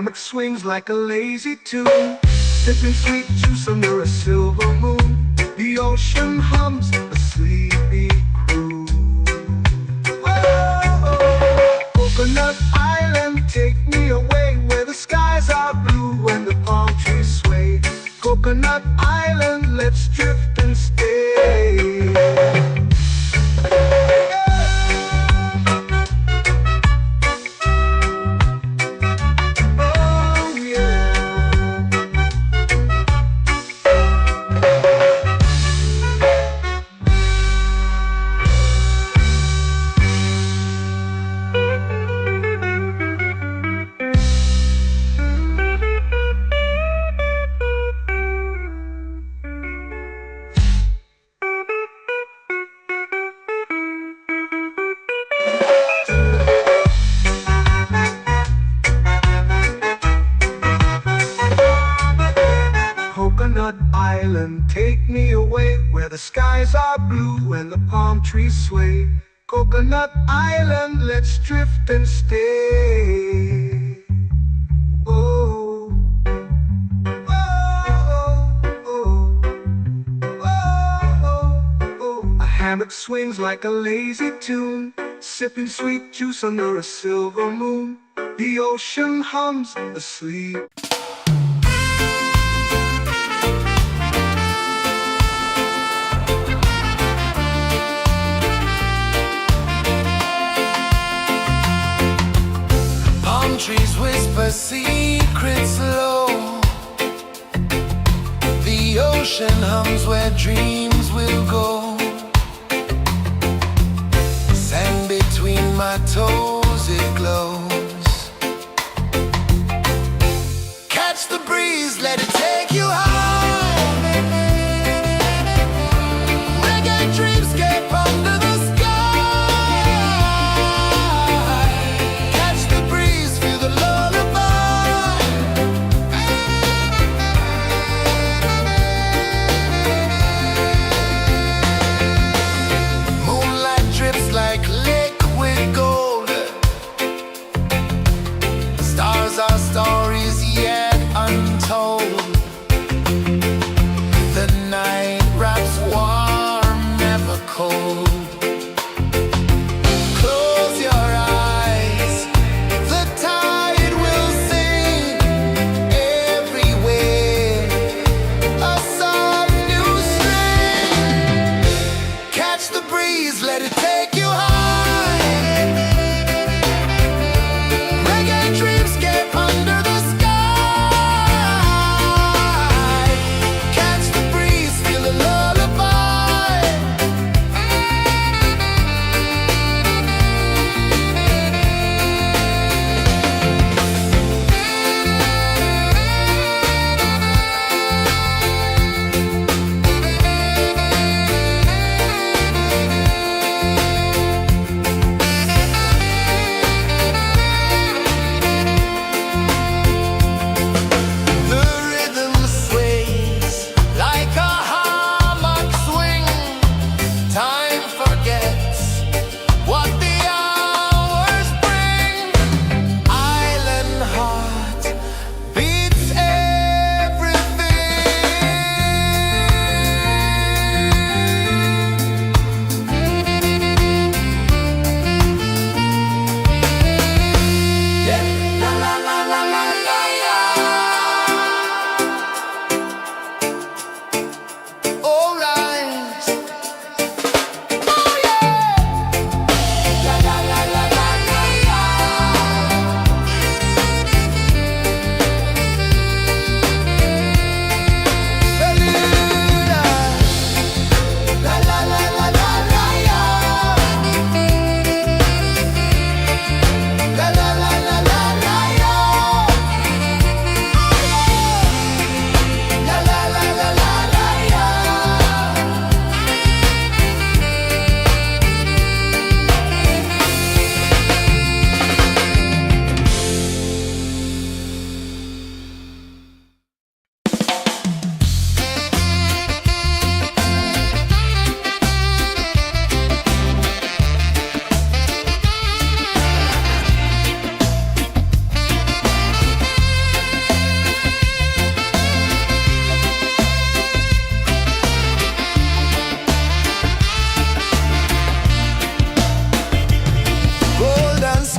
hammock swings like a lazy tune, sipping sweet juice under a silver moon. The ocean hums a sleepy crew. Whoa, Coconut Island, take me away where the skies are blue and the palm trees sway. Coconut Island, let's drift and stay. Oh yeah. Coconut Island, take me away where the skies are blue and the palm trees sway. Coconut Island, let's drift and stay. Oh, oh, oh, oh, oh. A hammock swings like a lazy tune, sipping sweet juice under a silver moon. The ocean hums asleep. Palm trees whisper secrets low. The ocean hums where dreams will go. Sand between my toes, it glows. Catch the breeze, let it take you high. Reggae dreamscape under the sky. Catch the breeze, feel the lullaby. Moonlight drips like liquid gold.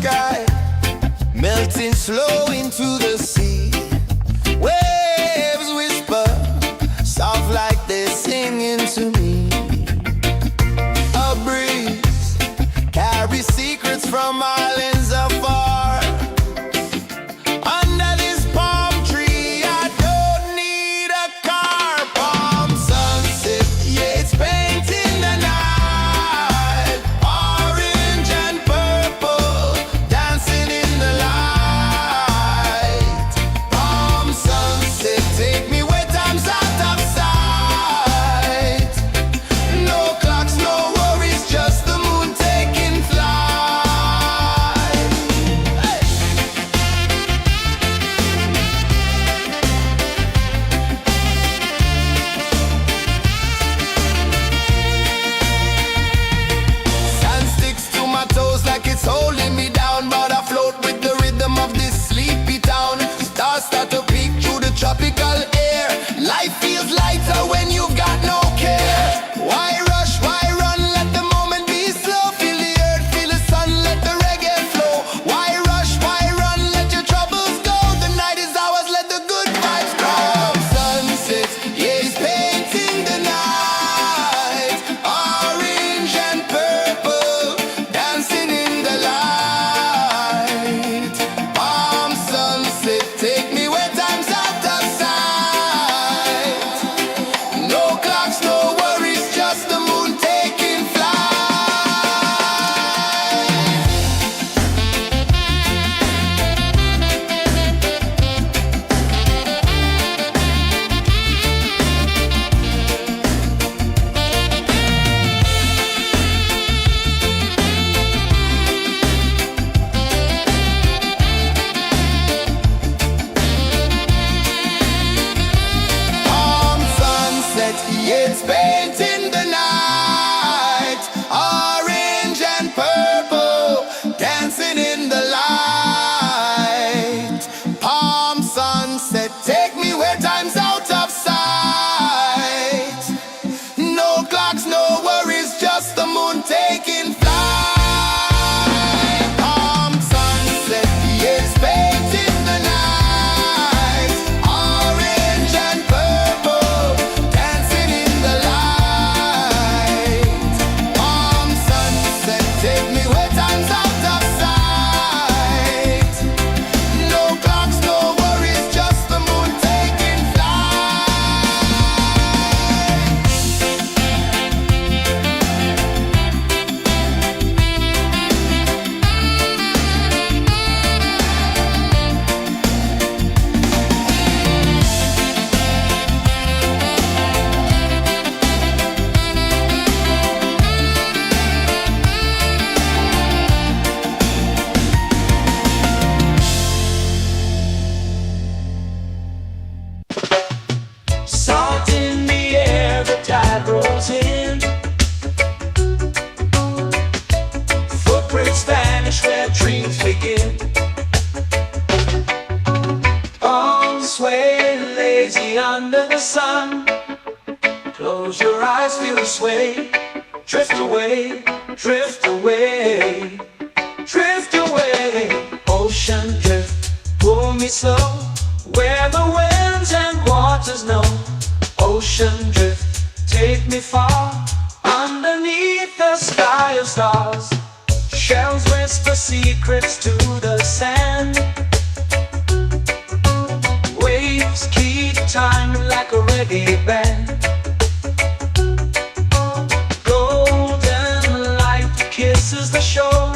sky, melting slow into the sea. Waves whisper, soft like they're singing to me. A breeze carries secrets from islands afar. Under this palm tree, I don't need a car. Palm sunset, yeah, it's painting the night. Orange and purple, dancing in the light. Palm sunset, take me where time's out of sight. No clocks, no worries, just the moon taking flight. Hey! Sand sticks to my toes like it's holding me down, but I float with the rhythm of this sleepy town. Stars start to peek through the tropical air. Life feels lighter when you've got no care. Why rush, why run, let the moment be slow. Feel the earth, feel the sun, let the reggae flow. Why rush, why run, let your troubles go. The night is ours, let the good vibes grow. Sunset, yeah, it's painting the night. Orange and purple, dancing in the light. Palm sunset, take me where time's out of sight. No clocks, no worries, just the moon taking flight. Palm sunset, yeah, it's painting the night. Orange and purple, dancing in the light. Palm sunset, take me where time's out of sight. No clocks, no worries, just the moon taking flight. Palm sunset, yeah, it's painting the night. Orange and purple, dancing in the light. Palm sunset, take me where time's out of sight. No clocks, no worries, just the moon taking flight. Salt in the air, the tide rolls in. Footprints vanish where dreams begin. Arms sway lazy under the sun. Close your eyes, feel the sway. Drift away, drift away, drift away. Ocean drift, pull me slow. Where the winds and waters know. Ocean drift, take me far. Underneath the sky of stars. Shells whisper secrets to the sand. Waves keep time like a reggae band. Golden light kisses the shore.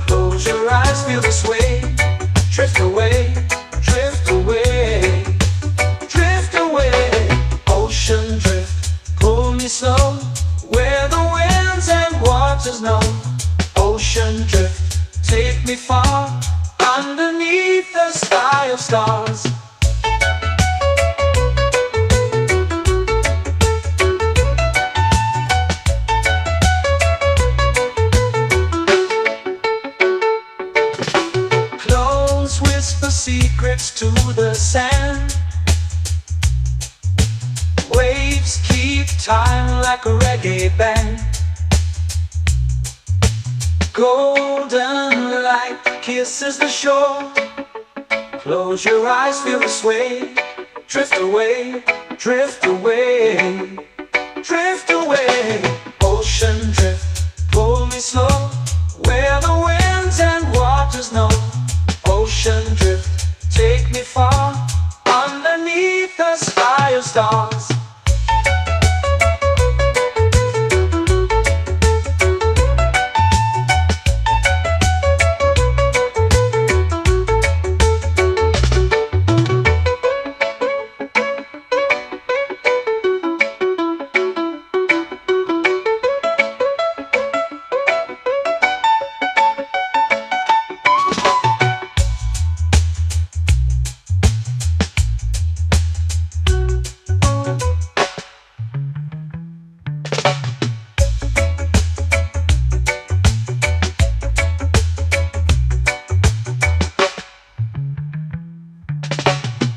Close your eyes, feel the sway. Drift away, drift away, drift away. Ocean drift, pull me slow. Where the winds and waters know. Ocean drift, take me far. Underneath the sky of stars. Close whisper secrets to the sand. Waves keep time like a reggae band. Golden kisses the shore. Close your eyes, feel the sway. Drift away, drift away, drift away. Ocean drift, pull me slow, where the winds and waters know. Ocean drift, take me far, underneath the sky of stars.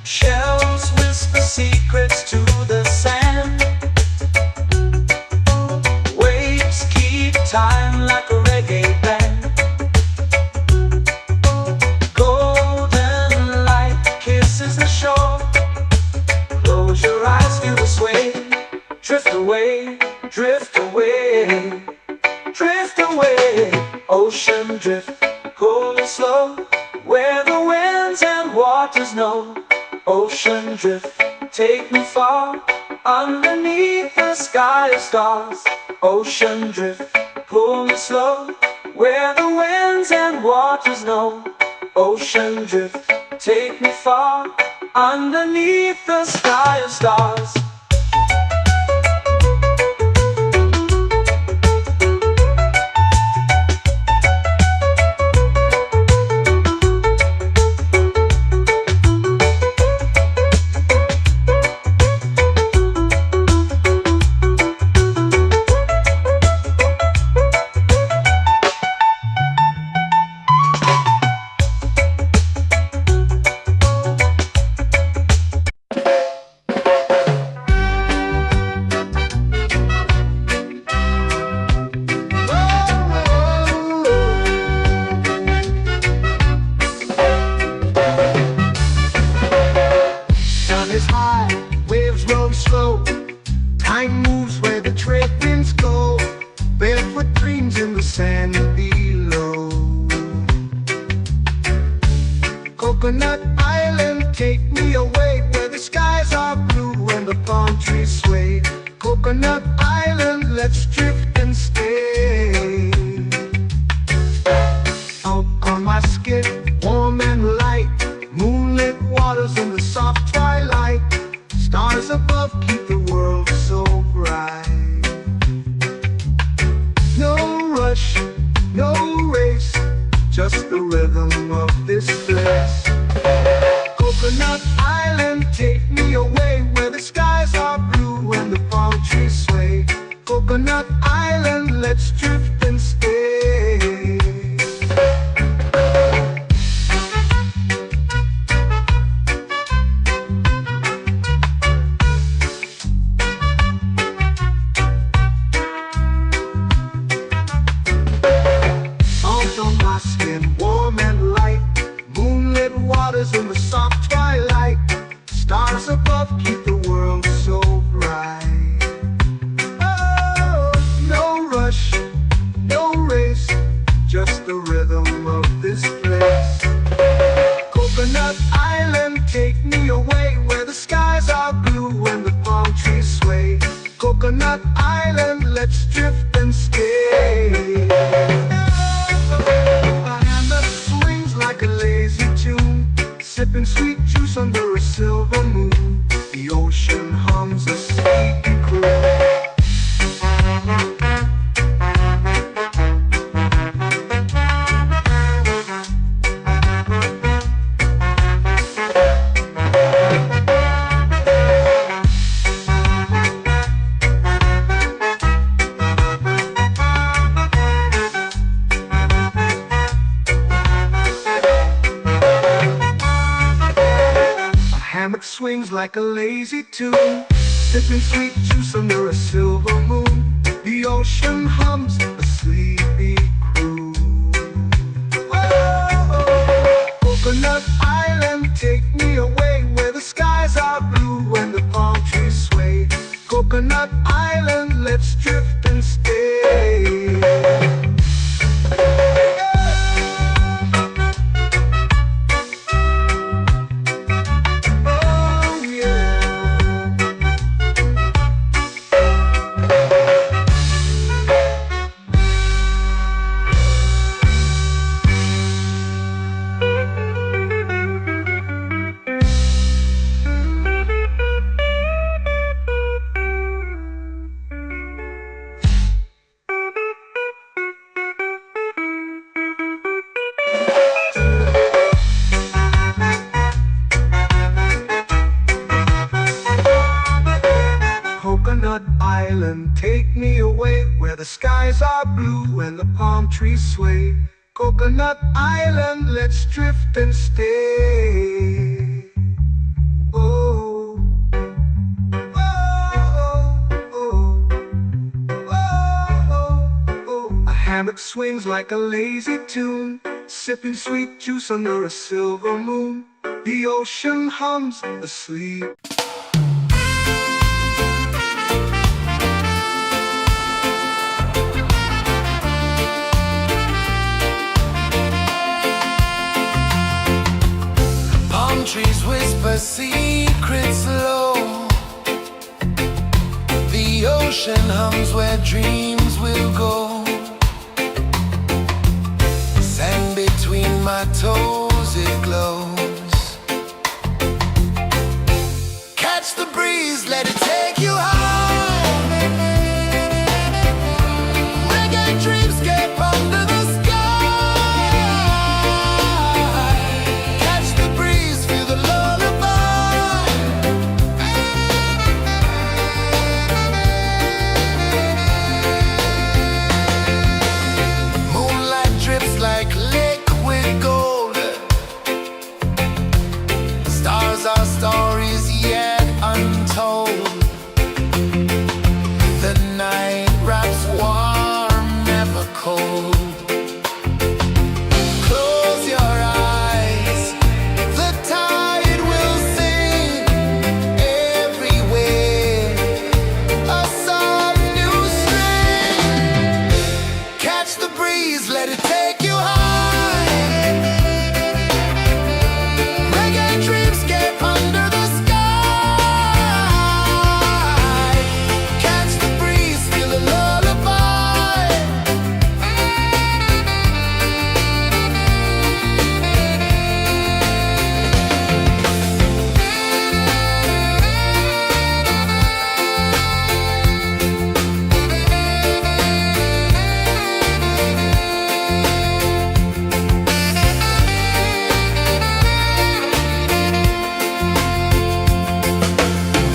Shells whisper secrets to the sand. Waves keep time like a reggae band. Golden light kisses the shore. Close your eyes, feel the sway. Drift away, drift away, drift away. Ocean drift, pull me slow, where the winds and waters know. Ocean drift, take me far, underneath the sky of stars. Ocean drift, pull me slow, where the winds and waters know. Ocean drift, take me far, underneath the sky of stars. Sun is high, waves roll slow. Time moves where the trade winds go. Barefoot dreams in the sand below. Coconut Island, take me away, where the skies are blue and the palm trees sway. Coconut Island, let's drift and stay. Out on my skin, warm and light, moonlit waters in the soft twilight. Stars above keep the world so bright. No rush, no race, just the rhythm of this place. Coconut Island, take me away, where the skies are blue and the palm trees sway. Coconut Island, let's drift and stay. Salt on my skin, warm and light, moonlit waters in the soft twilight. Stars above keep the world so bright. Oh, no rush, no race, just the rhythm of this place. Coconut Island, take me away, where the skies are blue and the palm trees sway. Coconut Island, let's drift and stay. A hand that swings like a lazy tune, sipping sweet juice under a silver moon. The ocean hums a sleepy croon. Hammock swings like a lazy tune, sipping sweet juice under a silver moon. The ocean hums a sleepy croon. Whoa, skies are blue and the palm trees sway. Coconut Island, let's drift and stay. Oh, oh, oh, oh, oh. A hammock swings like a lazy tune, sipping sweet juice under a silver moon. The ocean hums asleep. Palm trees whisper secrets low. The ocean hums where dreams will go. Sand between my toes, it glows. Catch the breeze, let it take you high. Reggae dreamscape under the sky. Catch the breeze, feel the lullaby. Moonlight drips like liquid gold. Stars are stories yet untold. The night wraps warm, never cold. Close your eyes, the tide will sing everywhere. A soft new string. Catch the breeze, let it take you high. Reggae dreamscape under the sky. Catch the breeze, feel the lullaby.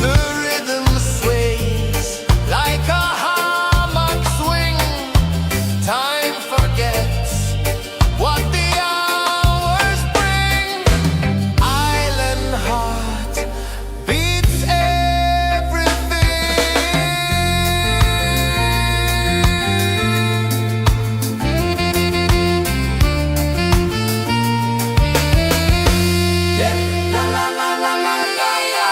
The rhythm sways like a hammock swing. Time forgets what the hours bring. Island heart beats everything. Yeah. La la la la la la la.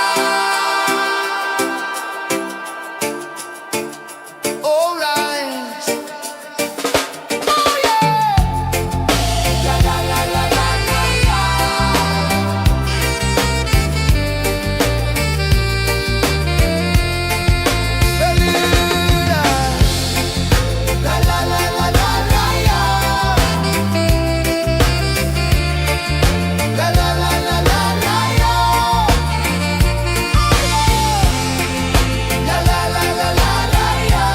All right. Oh yeah. La la la la la la la. Beluga. La la la la la la la. La la la la la la la. La la la la la la la.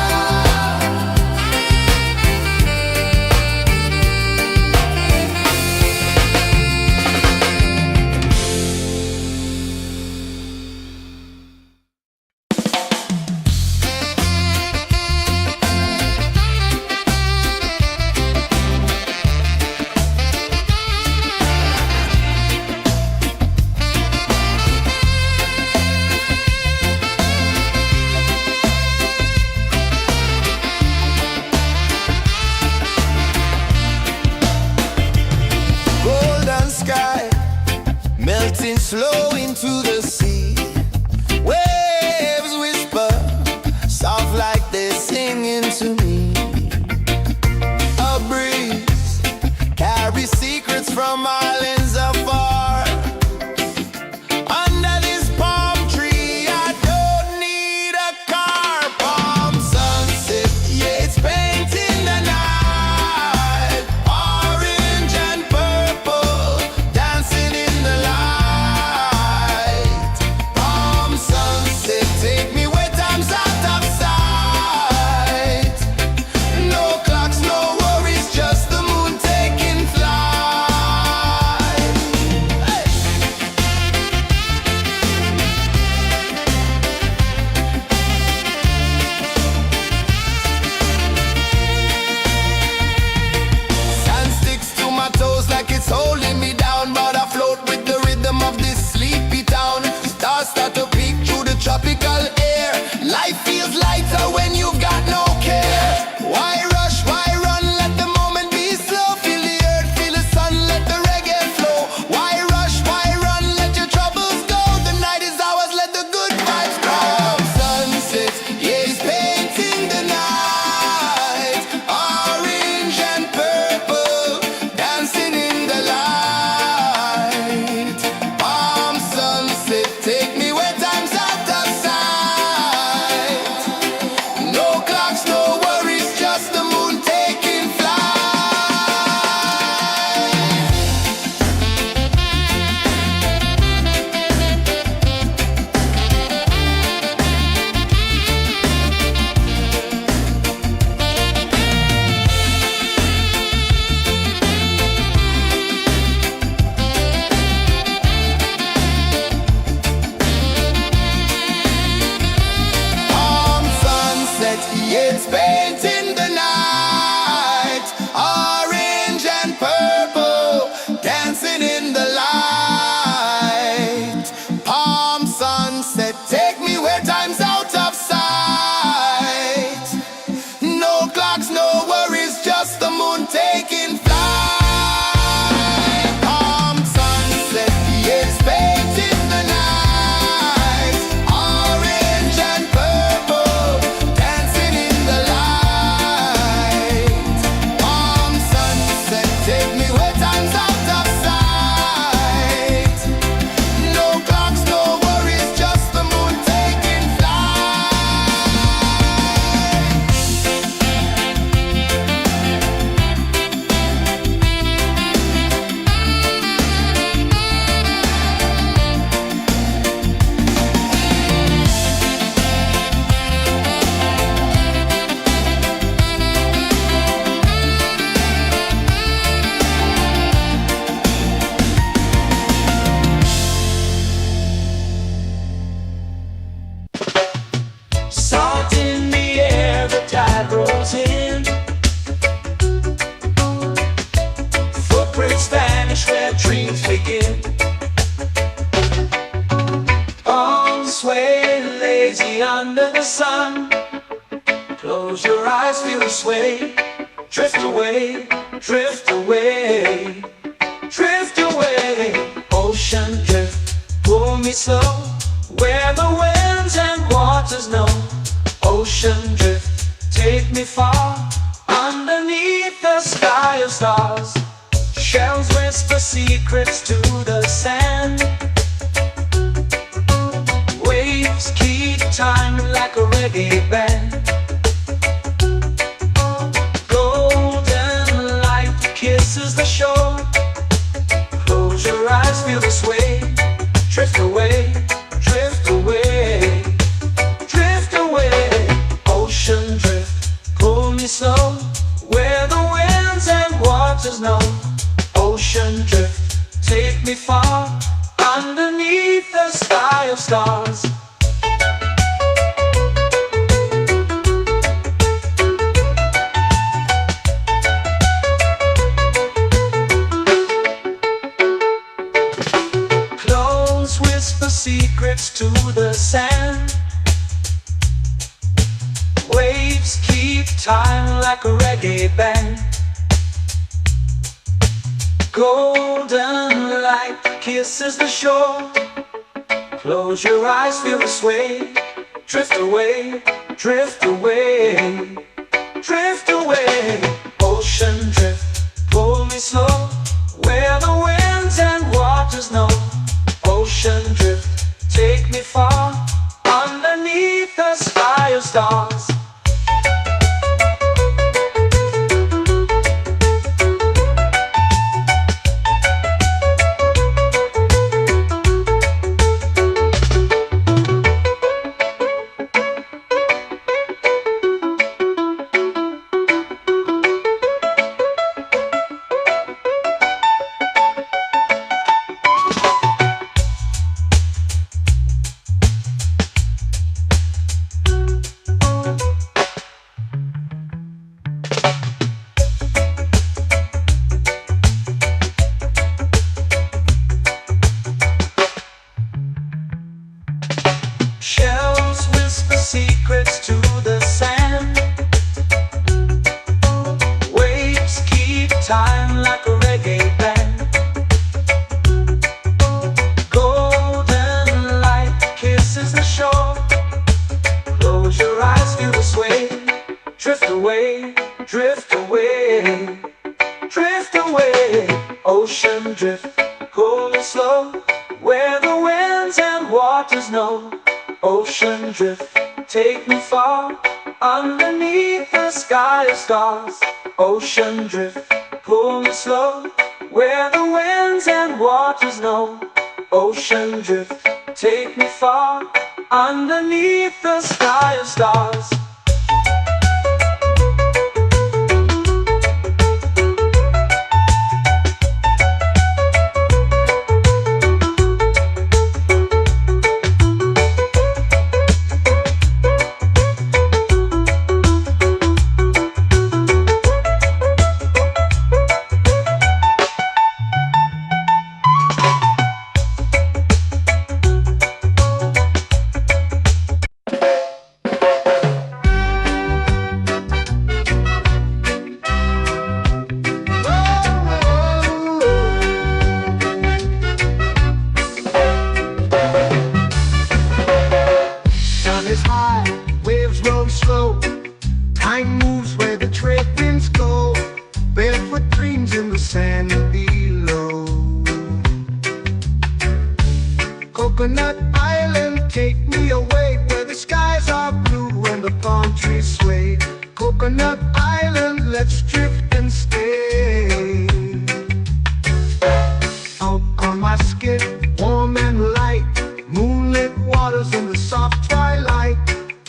Golden sky melting slow into the sea. Waves whisper soft like they're singing to me. A breeze carries secrets from islands afar. Under this palm tree, I don't need a car. Palm sunset, yeah, it's painting the night. Orange and purple, dancing in the light. Palm sunset, take me where time's out of sight. No clocks, no worries, just the moon taking flight. dreams begin. Arms sway lazy under the sun. Close your eyes, feel the sway. Drift away, drift away, drift away. Ocean drift, pull me slow, where the winds and waters know. Ocean drift, take me far, underneath the sky of stars. Shells whisper secrets to the sand. Waves keep time like a reggae band. Golden light kisses the shore. Close your eyes, feel the sway. Drift away, drift away, drift away. Ocean drift, pull me slow, where the winds and waters know. Ocean drift, take me far, underneath the sky of stars. Close whisper secrets to the sand. Waves keep time like a reggae band. Golden light kisses the shore. Close your eyes, feel the sway. Drift away, drift away, drift away. Ocean drift, pull me slow, where the winds and waters know. Ocean drift, take me far, underneath the sky of stars. Shells whisper secrets to the sand. Waves keep time like a reggae band. Golden light kisses the shore. Close your eyes, feel the sway. Drift away, drift away, drift away. Ocean drift, pull me slow, where the winds and waters know. Ocean drift, take me far, underneath the sky of stars. Ocean drift, pull me slow, where the winds and waters know. Ocean drift, take me far, underneath the sky of stars. Time moves where the trade winds go. Barefoot dreams in the sand below. Coconut Island, take me away, where the skies are blue and the palm trees sway. Coconut Island, let's drift and stay. Out on my skin, warm and light, moonlit waters in the soft twilight.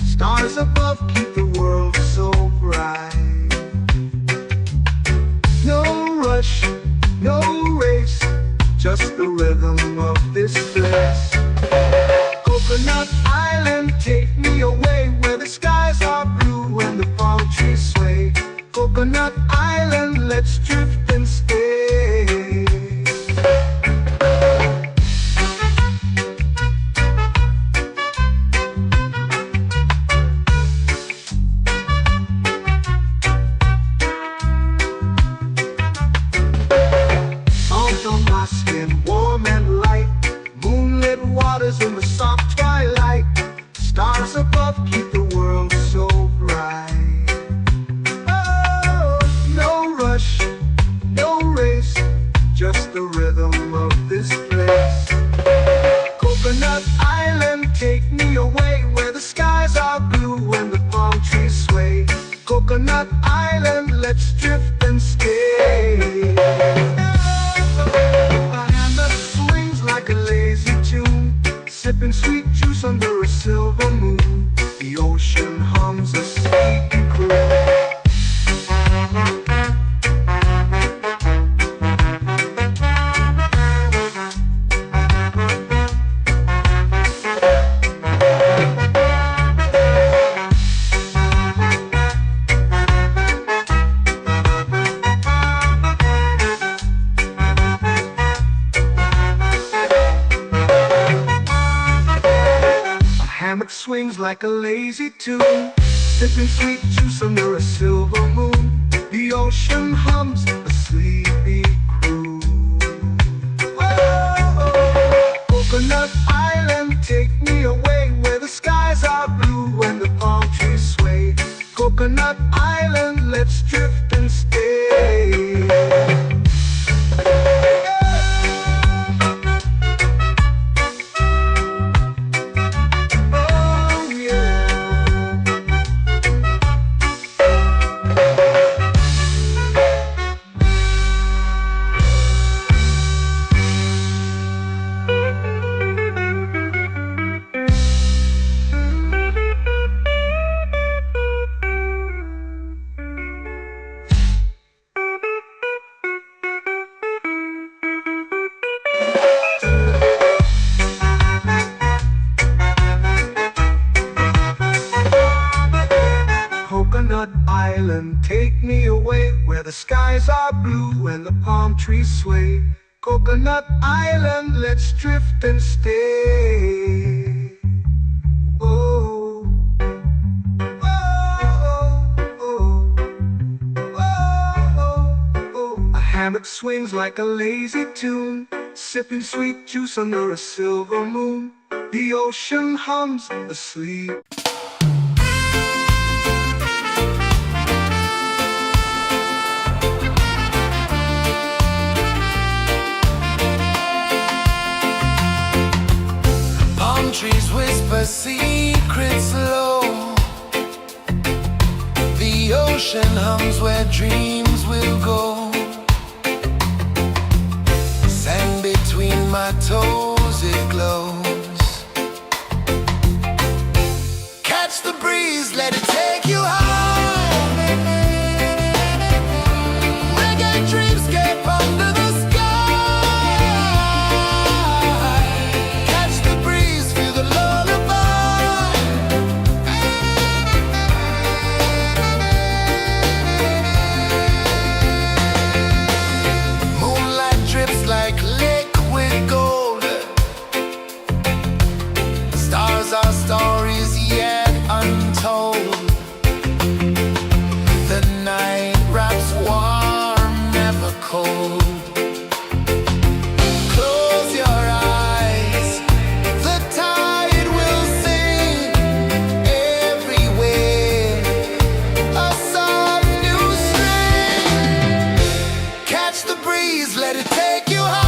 Stars above keep the world so bright. No rush, no race, just the rhythm of this place. Coconut Island, take me away, where the skies are blue and the palm trees sway. Coconut Island, let's drift and stay. hammock swings like a lazy tune, sipping sweet juice under a silver moon. The ocean hums a sleepy crew. Whoa, Coconut Island, take me away where the skies are blue and the palm trees sway. Coconut Island, let's drift and stay. Coconut Island, take me away where the skies are blue and the palm trees sway. Coconut Island, let's drift and stay. Oh, oh, oh, oh, oh. A hammock swings like a lazy tune, sipping sweet juice under a silver moon. The ocean hums asleep. Trees whisper secrets low. The ocean hums where dreams will go. Sand between my toes, it glows. Catch the breeze, let it take you high. Reggae dreamscape under the sky. Our stories yet untold. The night wraps warm, never cold. Close your eyes, the tide will sing everywhere. A soft new string. Catch the breeze, let it take you high.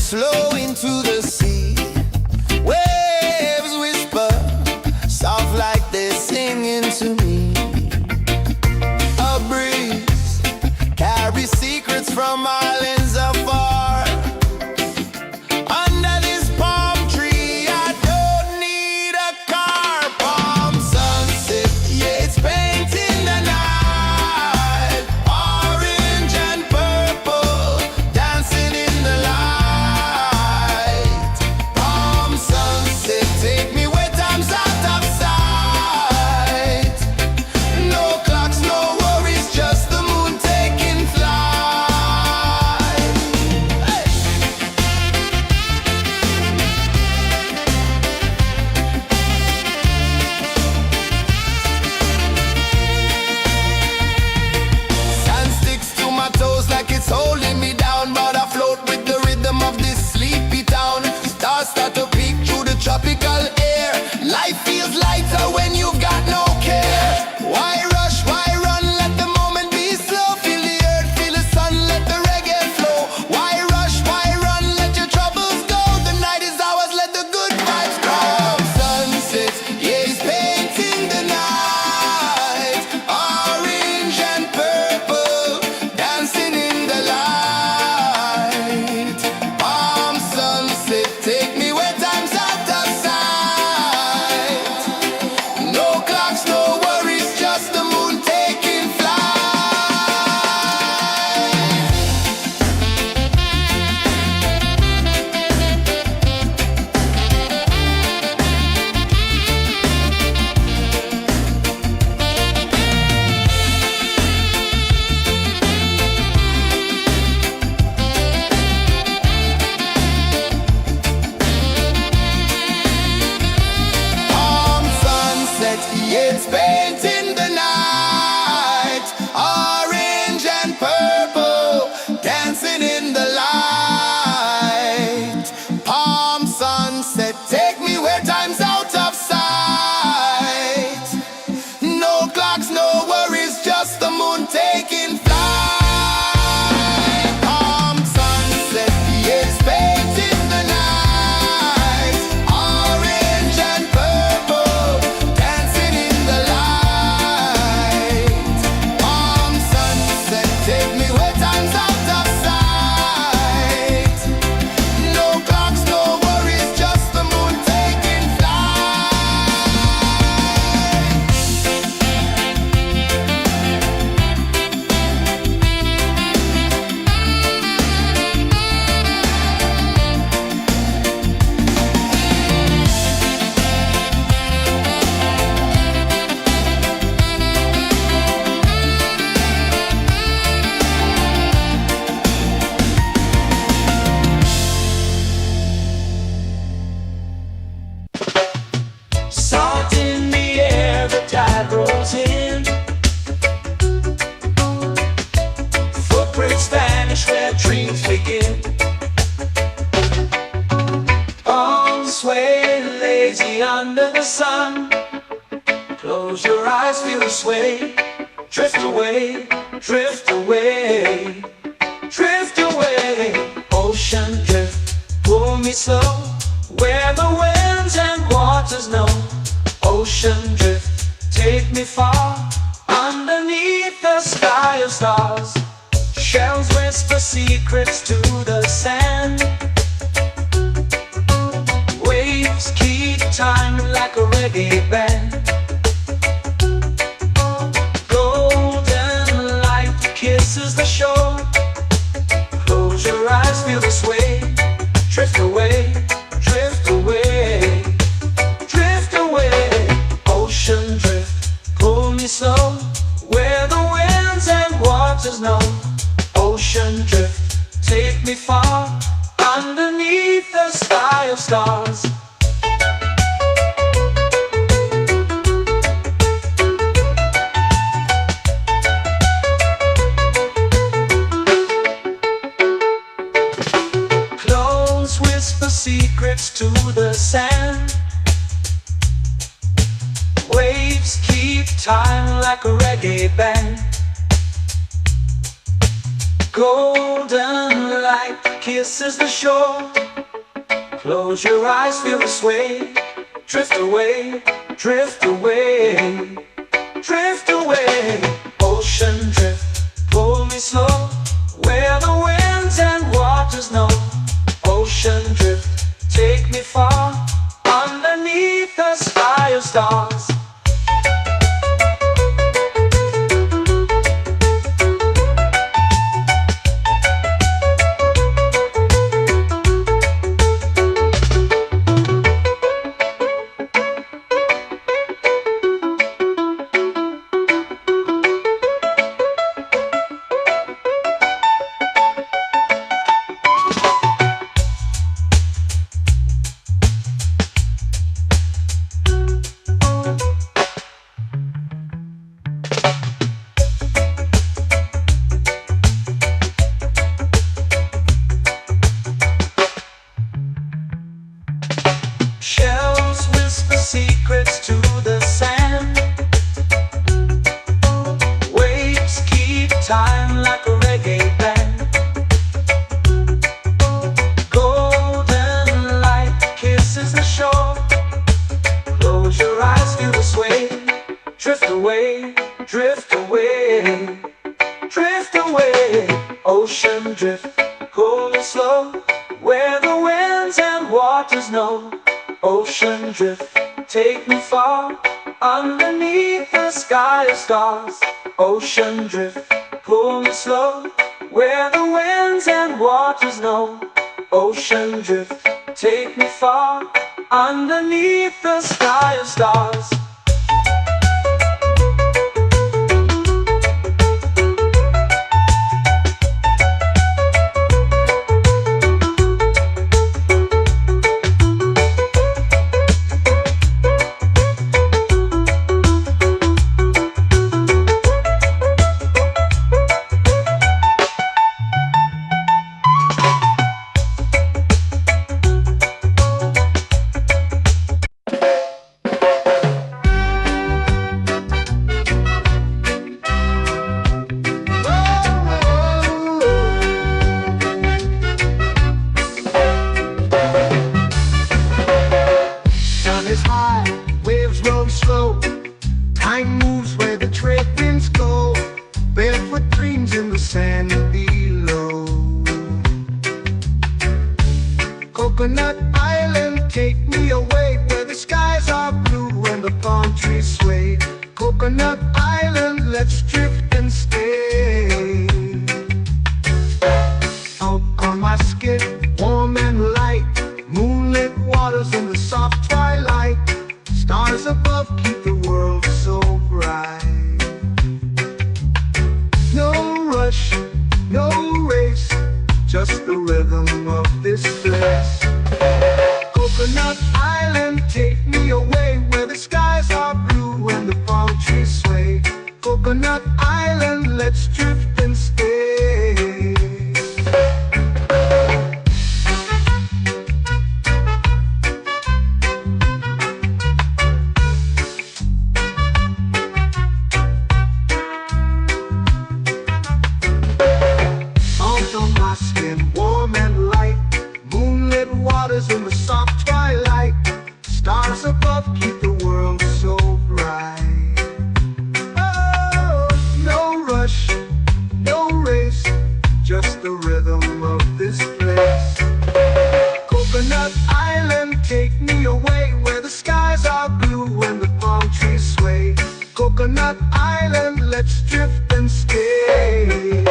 flow into the sea. Waves whisper, soft like they're singing to me. A breeze carries secrets from islands afar. Under this palm tree, I don't need a car. Palm sunset, yeah, it's painting the night. Orange and purple, dancing in the light. Palm sunset, take me where time's out of sight. No clocks, no worries, just the moon taking flight. Hey! Sand sticks to my toes like it's holding me down, but I float with the rhythm of this sleepy town. Stars start to peek through the tropical air. Life feels lighter when you've got no care. Why rush, why run, let the moment be slow. Feel the earth, feel the sun, let the reggae flow. Why rush, why run, let your troubles go. The night is ours, let the good vibes come. Sunset, yeah, it's painting the night. Orange and purple, dancing in the light. Palm sunset, take me where time's out of sight. No clocks, no worries, just the moon taking flight. Palm sunset, yeah, it's painting the night. Orange and purple, dancing in the light. Palm sunset, take me where time's out of sight. No clocks, no worries, just the moon taking flight. Palm sunset, yeah, it's painting the night. Orange and purple, dancing in the light. Palm sunset, take me where time's out of sight. No clocks, no worries, just the moon taking flight. Salt in the air, the tide rolls in. Footprints vanish where dreams begin. Arms sway lazy under the sun. Close your eyes, feel the sway. Drift away, drift away, drift away. Ocean drift, pull me slow, where the winds and waters know. Ocean drift, take me far, underneath the sky of stars. Shells whisper secrets to the sand. Waves keep time like a reggae band. Golden light kisses the shore. Close your eyes, feel the sway. Drift away, drift away, drift away. Ocean drift, pull me slow, where the winds and waters know. Ocean drift, take me far, underneath the sky of stars. Close whisper secrets to the sand. Waves keep time like a reggae band. Golden light kisses the shore. Close your eyes, feel the sway. Drift away, drift away, drift away. Ocean drift, pull me slow, where the winds and waters know. Ocean drift, take me far, underneath the sky of stars. Shells whisper secrets to the sand. Waves keep time like a reggae band. Golden light kisses the shore. Close your eyes, feel the sway. Drift away, drift away, drift away. Ocean drift, pull me slow, where the winds and waters know. Ocean drift, take me far, underneath the sky of stars. Ocean drift, pull me slow, where the winds and waters know. Ocean drift, take me far, underneath the sky of stars. Is high, waves roll slow. Time moves where the trade winds go. Barefoot dreams in the sand below. Coconut Island, take me away, where the skies are blue and the palm trees sway. Coconut Island, let's drift and stay. Out on my skin, warm and light, moonlit waters in the soft twilight. Stars above keep the world so bright. No rush, no race, just the rhythm of this place. Coconut Island, take me away, where the skies are blue and the palm trees sway. Coconut Island, let's drift and stay. Warm and light, moonlit waters in the soft twilight. Stars above keep the world so bright. Oh, no rush, no race, just the rhythm of this place. Coconut Island, take me away, where the skies are blue and the palm trees sway. Coconut Island, let's drift and stay.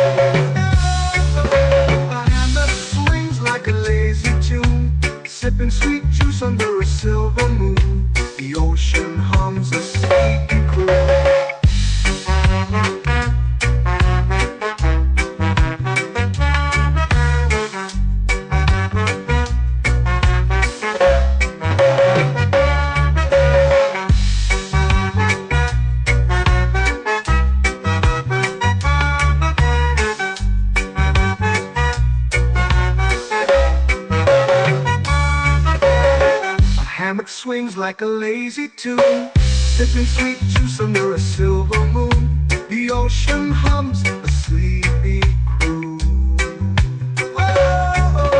Like a lazy tune, sipping sweet juice under a silver moon. The ocean hums a sleepy croon. Swings like a lazy tune, sipping sweet juice under a silver moon. The ocean hums a sleepy croon. Whoa.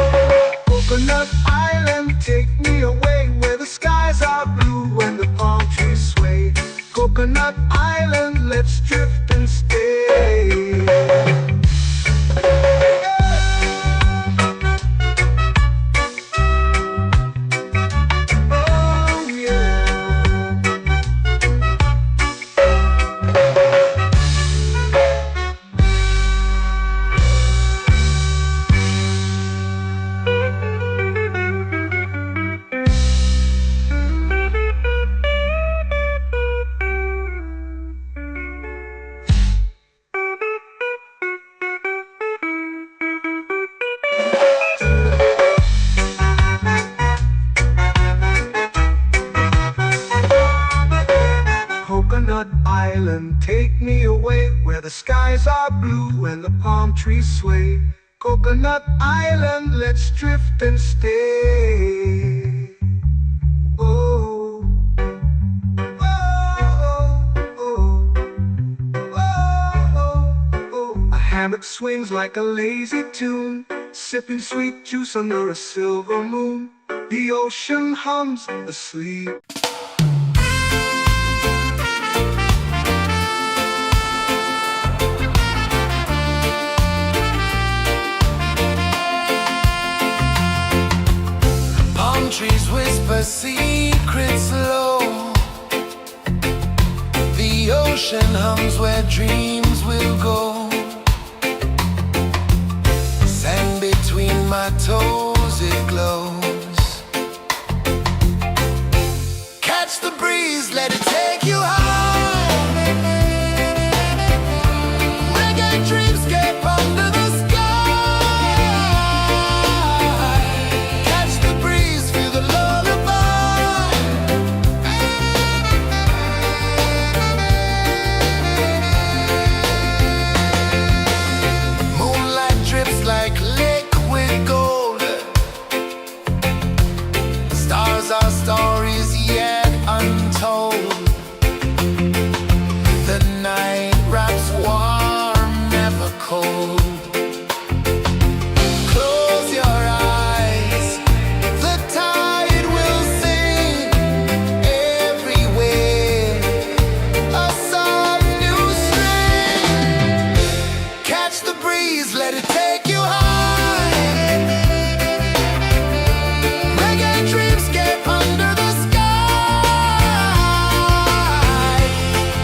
the skies are blue and the palm trees sway. Coconut Island, let's drift and stay. Oh, oh, oh, oh, oh. A hammock swings like a lazy tune, sipping sweet juice under a silver moon. The ocean hums asleep. Palm trees whisper secrets low. The ocean hums where dreams will go. Sand between my toes, it glows. Catch the breeze, let it take you high. Reggae dreamscape under the sky. Catch the breeze, feel the lullaby. Moonlight drips like liquid gold. Stars are stories yet untold. The night wraps warm, never cold. Close your eyes, the tide will sing everywhere. A soft new string. Catch the breeze, let it take you high. Reggae dreamscape under the sky.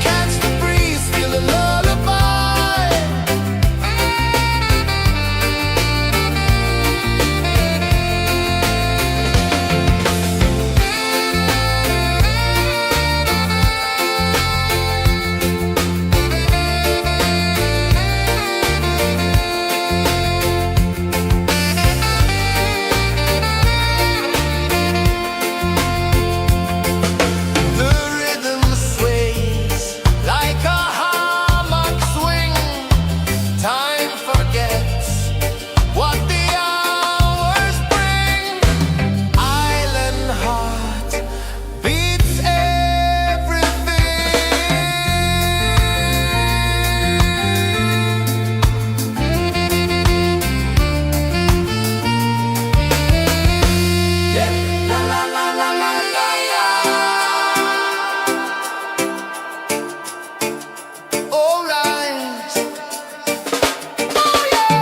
Catch the breeze, feel the lullaby. The rhythm sways like a hammock swing. Time forgets what the hours bring. Island heart beats everything. Yeah. La la la la la la la. All right. Oh yeah.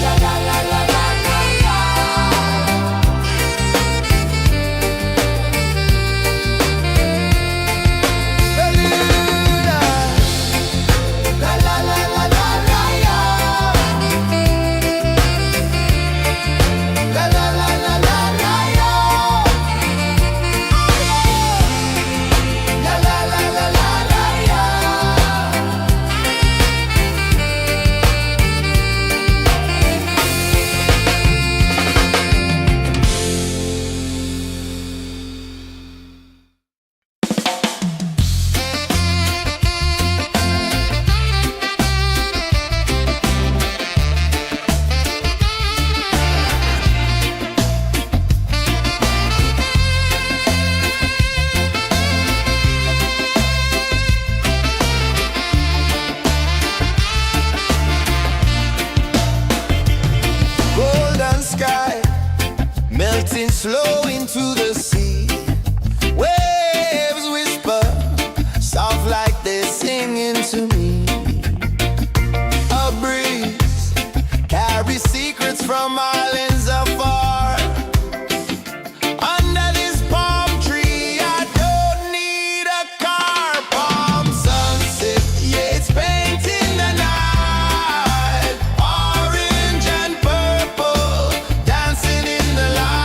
La la la la la la la. La la la la la la la. La la la la la la la. La la la la la la la. Golden sky melting slow into the sea. Waves whisper soft like they're singing to me. A breeze carries secrets from islands afar. Under this palm tree, I don't need a car. Palm sunset, yeah, it's painting the night. Orange and purple, dancing in the light.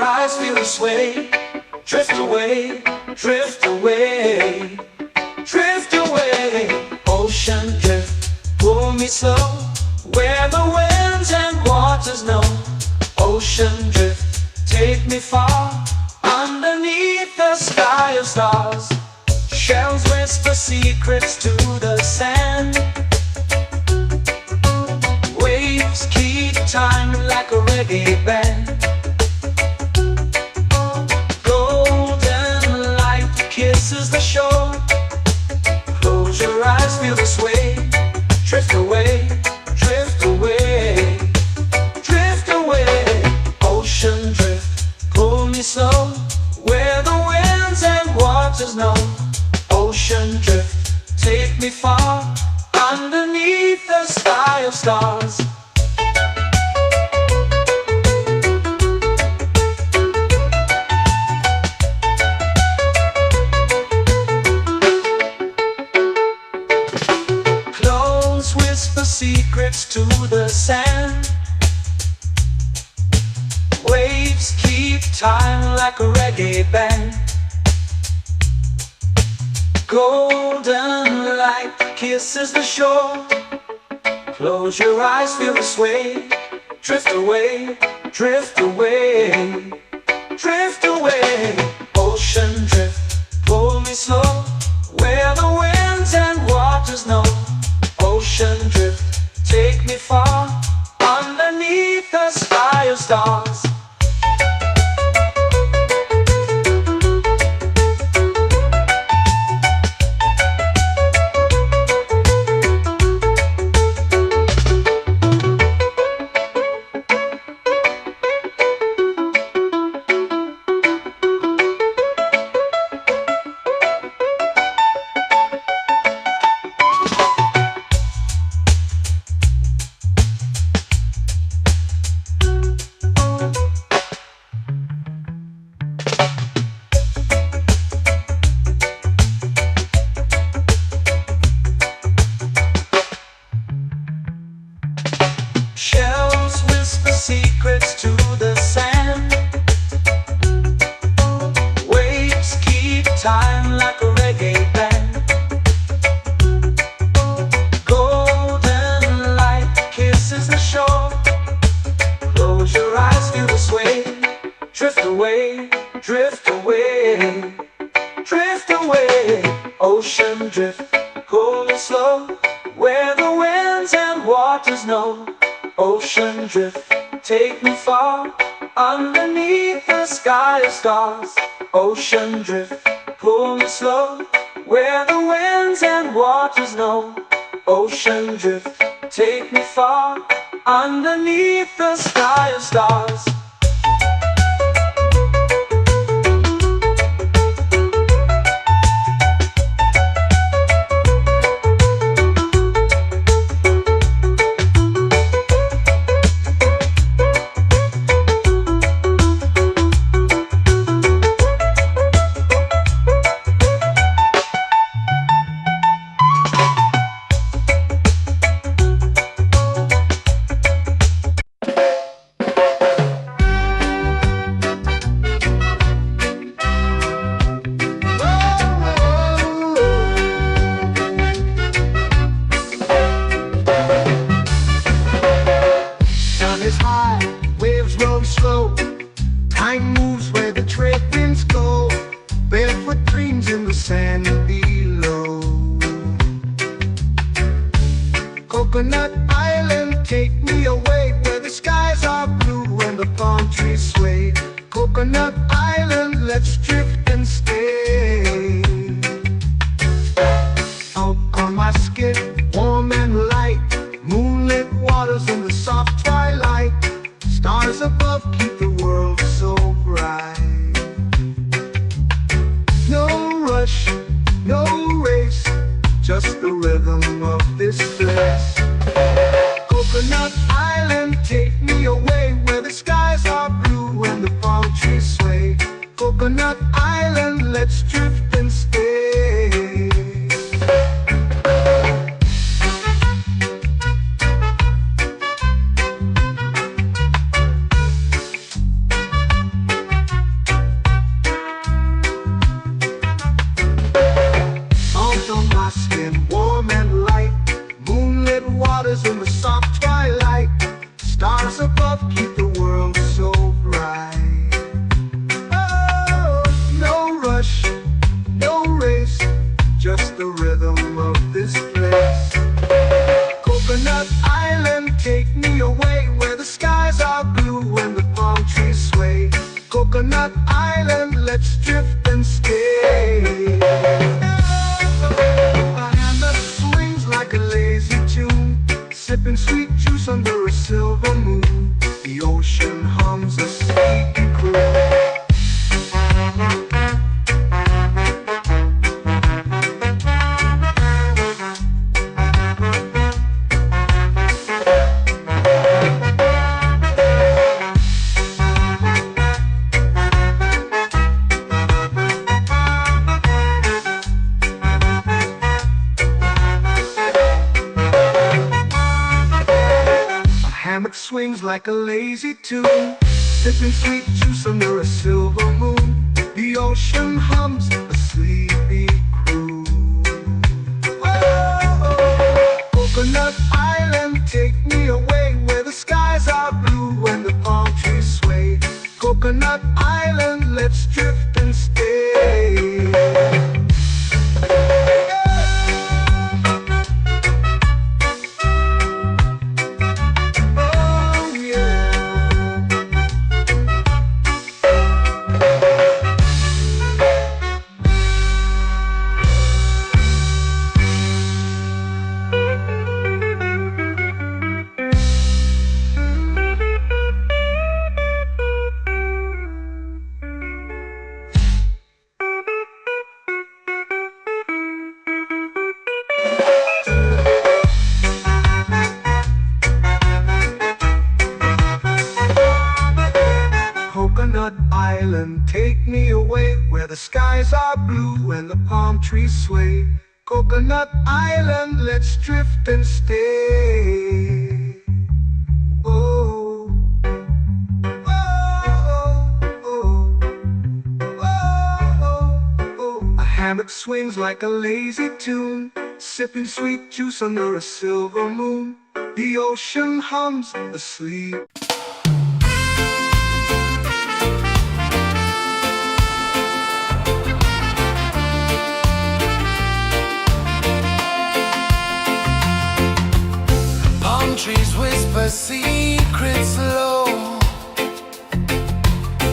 eyes feel the sway. Drift away, drift away, drift away. Ocean drift, pull me slow, where the winds and waters know. Ocean drift, take me far, underneath the sky of stars. Shells whisper secrets to the sand. Waves keep time like a reggae band. Golden light kisses the shore. Close your eyes, feel the sway. Drift away, drift away, drift away. Ocean drift, pull me slow, where the winds and waters know. Ocean drift, take me far, underneath the sky of stars. Clones whisper secrets to the sand. Waves keep time like a reggae band. Golden light kisses the shore. Close your eyes, feel the sway. Drift away, drift away, drift away. Ocean drift, pull me slow, where the winds and waters know. Ocean drift, take me far, underneath the sky of stars. Shells whisper secrets to the sand. Waves keep time like a reggae band. Golden light kisses the shore. Close your eyes, feel the sway. Drift away, drift away, drift away. Ocean drift, pull me slow, where the winds and waters know. Ocean drift, take me far, underneath the sky of stars. Ocean drift, pull me slow, where the winds and waters know. Ocean drift, take me far, underneath the sky of stars. Is high, waves roll slow. Time moves where the trade winds go. Barefoot dreams in the sand below. Coconut Island, take me away, where the skies are blue and the palm trees sway. Coconut Island, let's drift and stay. Out on my skin, warm and light, moonlit waters in the soft twilight. Stars above keep the world so bright. No rush, no race, just the rhythm of this place. Coconut Island, take me away, where the skies are blue and the palm trees sway. Coconut Island, let's drift and stay. swings like a lazy tune, sipping sweet juice under a silver moon. The ocean hums a sleepy croon. Whoa, Coconut Island, take me away where the skies are blue and the palm trees sway. Coconut Island, let's drift and stay. Coconut Island, take me away where the skies are blue and the palm trees sway. Coconut Island, let's drift and stay. Oh, oh, oh, oh, oh. A hammock swings like a lazy tune, sipping sweet juice under a silver moon. The ocean hums asleep. Trees whisper secrets low.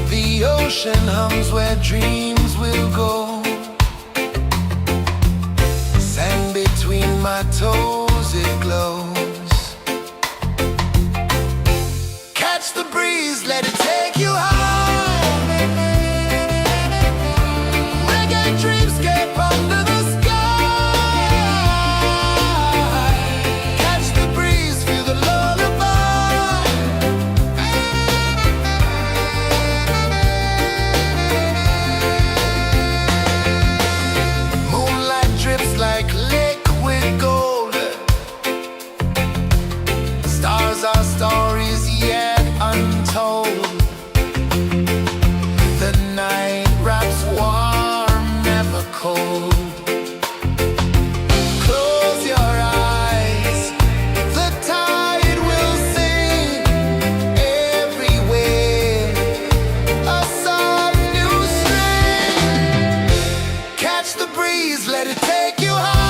The ocean hums where dreams will go. Sand between my toes, it glows. Catch the breeze, let it take you high. Reggae dreamscape under the sky. Our stories yet untold. The night wraps warm, never cold. Close your eyes, the tide will sing everywhere. A soft new string. Catch the breeze, let it take you high.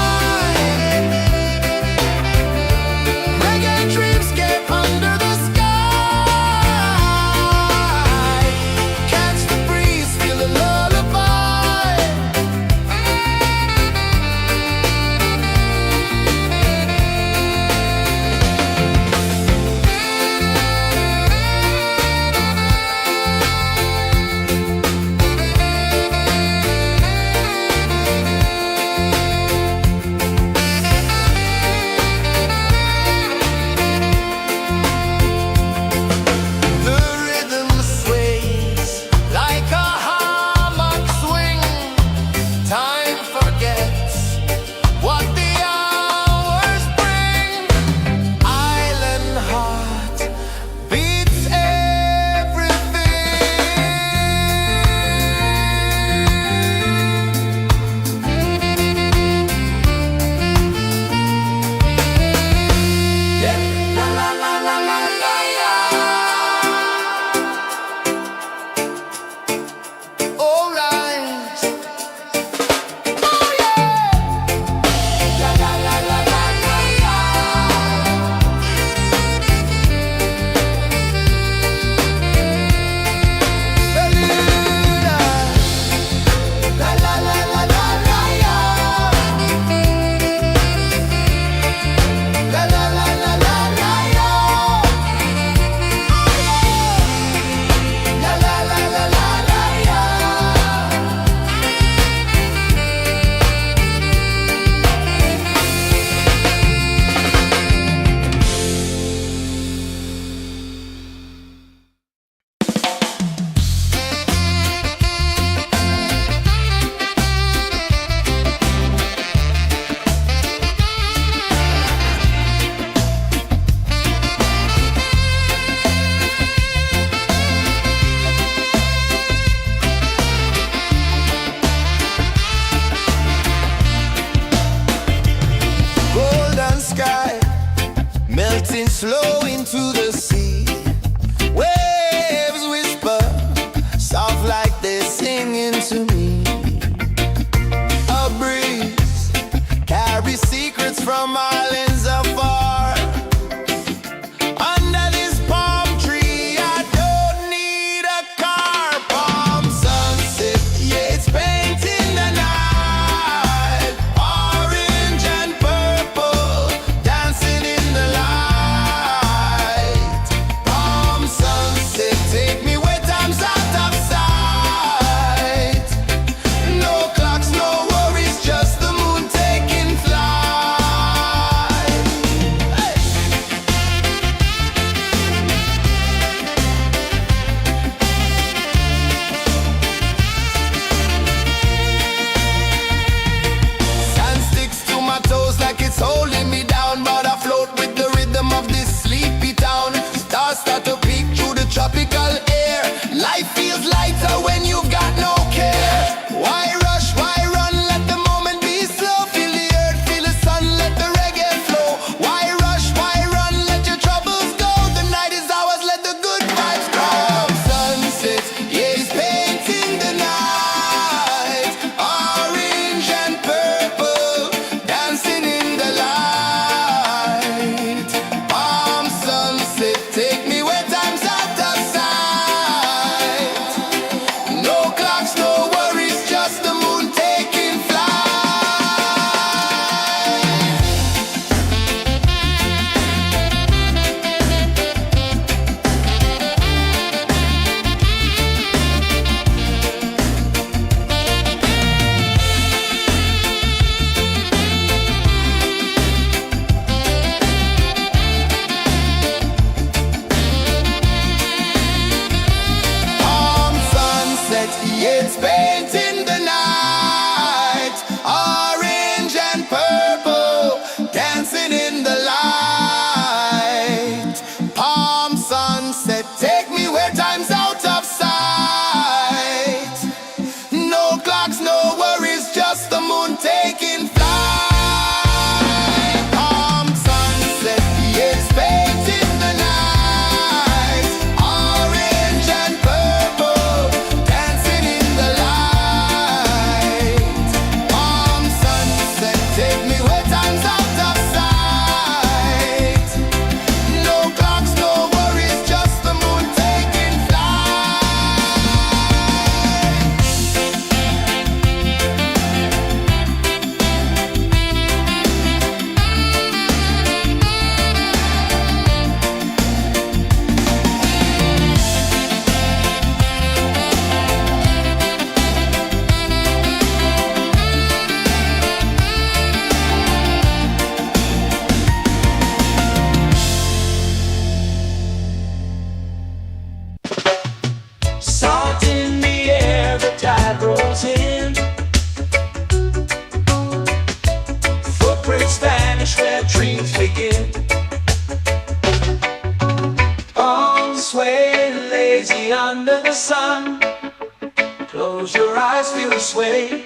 eyes feel the sway.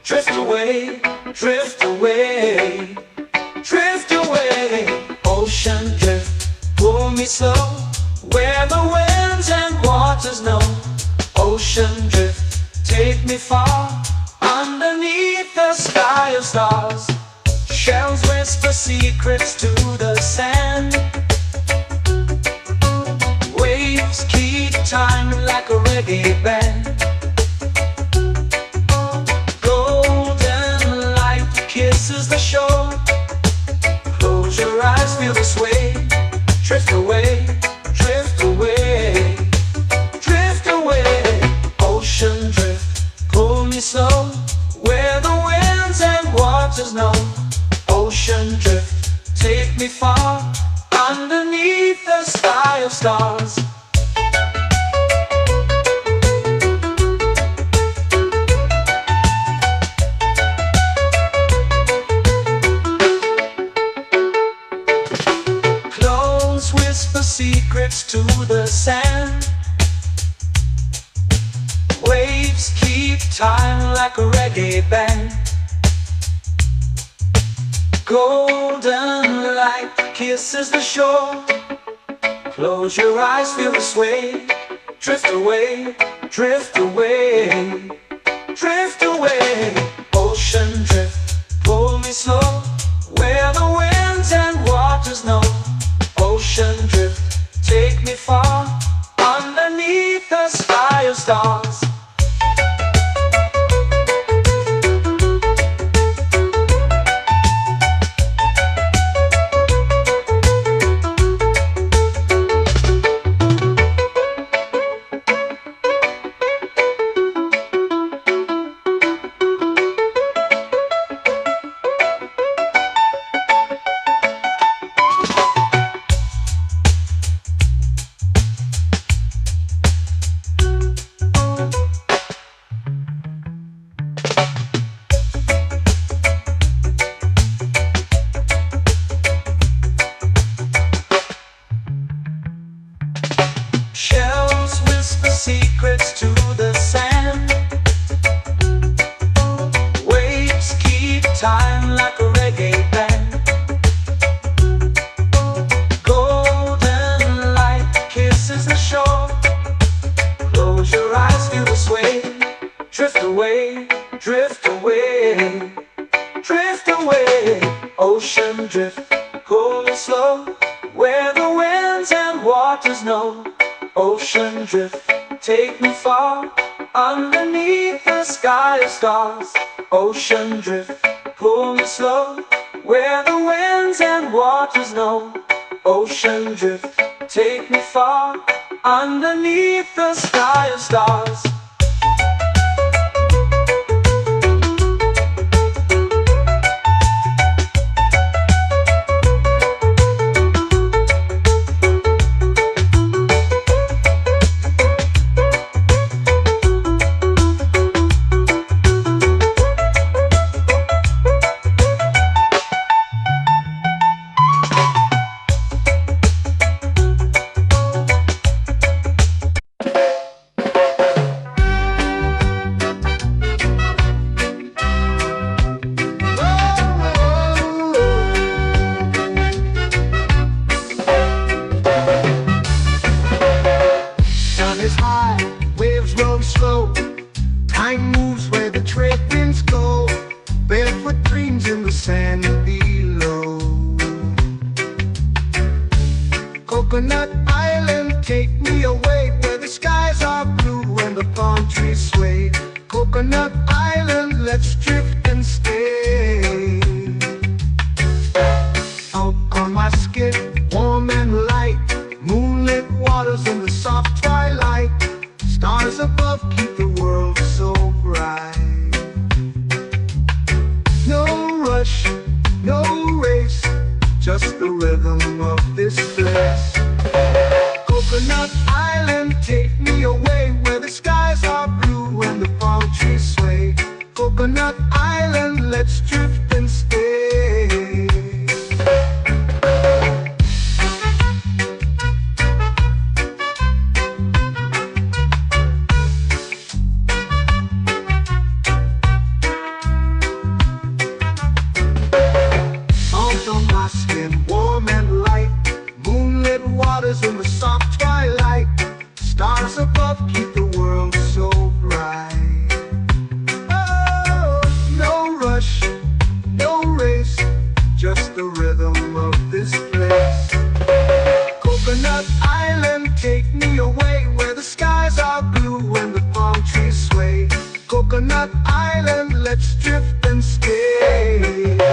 Drift away, drift away, drift away. Ocean drift, pull me slow, where the winds and waters know. Ocean drift, take me far, underneath the sky of stars. Shells whisper secrets to the sand. Waves keep time like a reggae band. Golden light kisses the shore. Close your eyes, feel the sway. Drift away, drift away, drift away. Ocean drift, pull me slow, where the winds and waters know. Ocean drift, take me far, underneath the sky of stars. Clones whisper secrets to the sand. Waves keep time like a reggae band. Golden light kisses the shore. Close your eyes, feel the sway. Drift away, drift away, drift away. Ocean drift, pull me slow, where the winds and waters know. Ocean drift, take me far, underneath the sky of stars. Shells whisper secrets to the sand. Waves keep time like a reggae band. Golden light kisses the shore. Close your eyes, feel the sway. Drift away, drift away, drift away. Ocean drift, pull me slow, where the winds and waters know. Ocean drift, take me far, underneath the sky of stars. Ocean drift, pull me slow, where the winds and waters know. Ocean drift, take me far, underneath the sky of stars. Time moves where the trade winds go. Barefoot dreams in the sand below. Coconut Island, take me away, where the skies are blue and the palm trees sway. Coconut Island, let's drift and stay. Out on my skin, warm and light, moonlit waters in the soft twilight. Stars above keep the world so bright. No rush, no race, just the rhythm of this place. Coconut Island, take me away, where the skies are blue and the palm trees sway. Coconut Island, let's drift and stay. let's drift and stay. A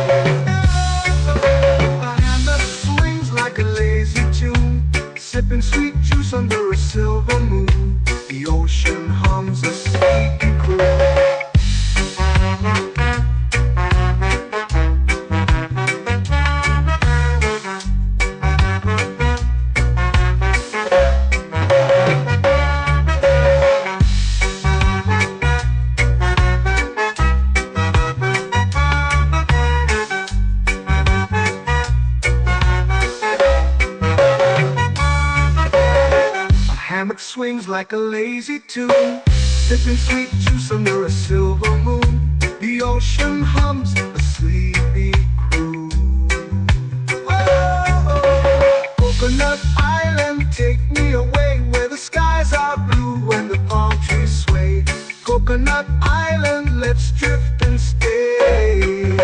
hand that swings like a lazy tune, sipping sweet juice under a silver moon. The ocean hums a sleepy croon. Hammock swings like a lazy tune, sipping sweet juice under a silver moon. The ocean hums a sleepy croon. Oh, Coconut Island, take me away where the skies are blue and the palm trees sway. Coconut Island, let's drift and stay.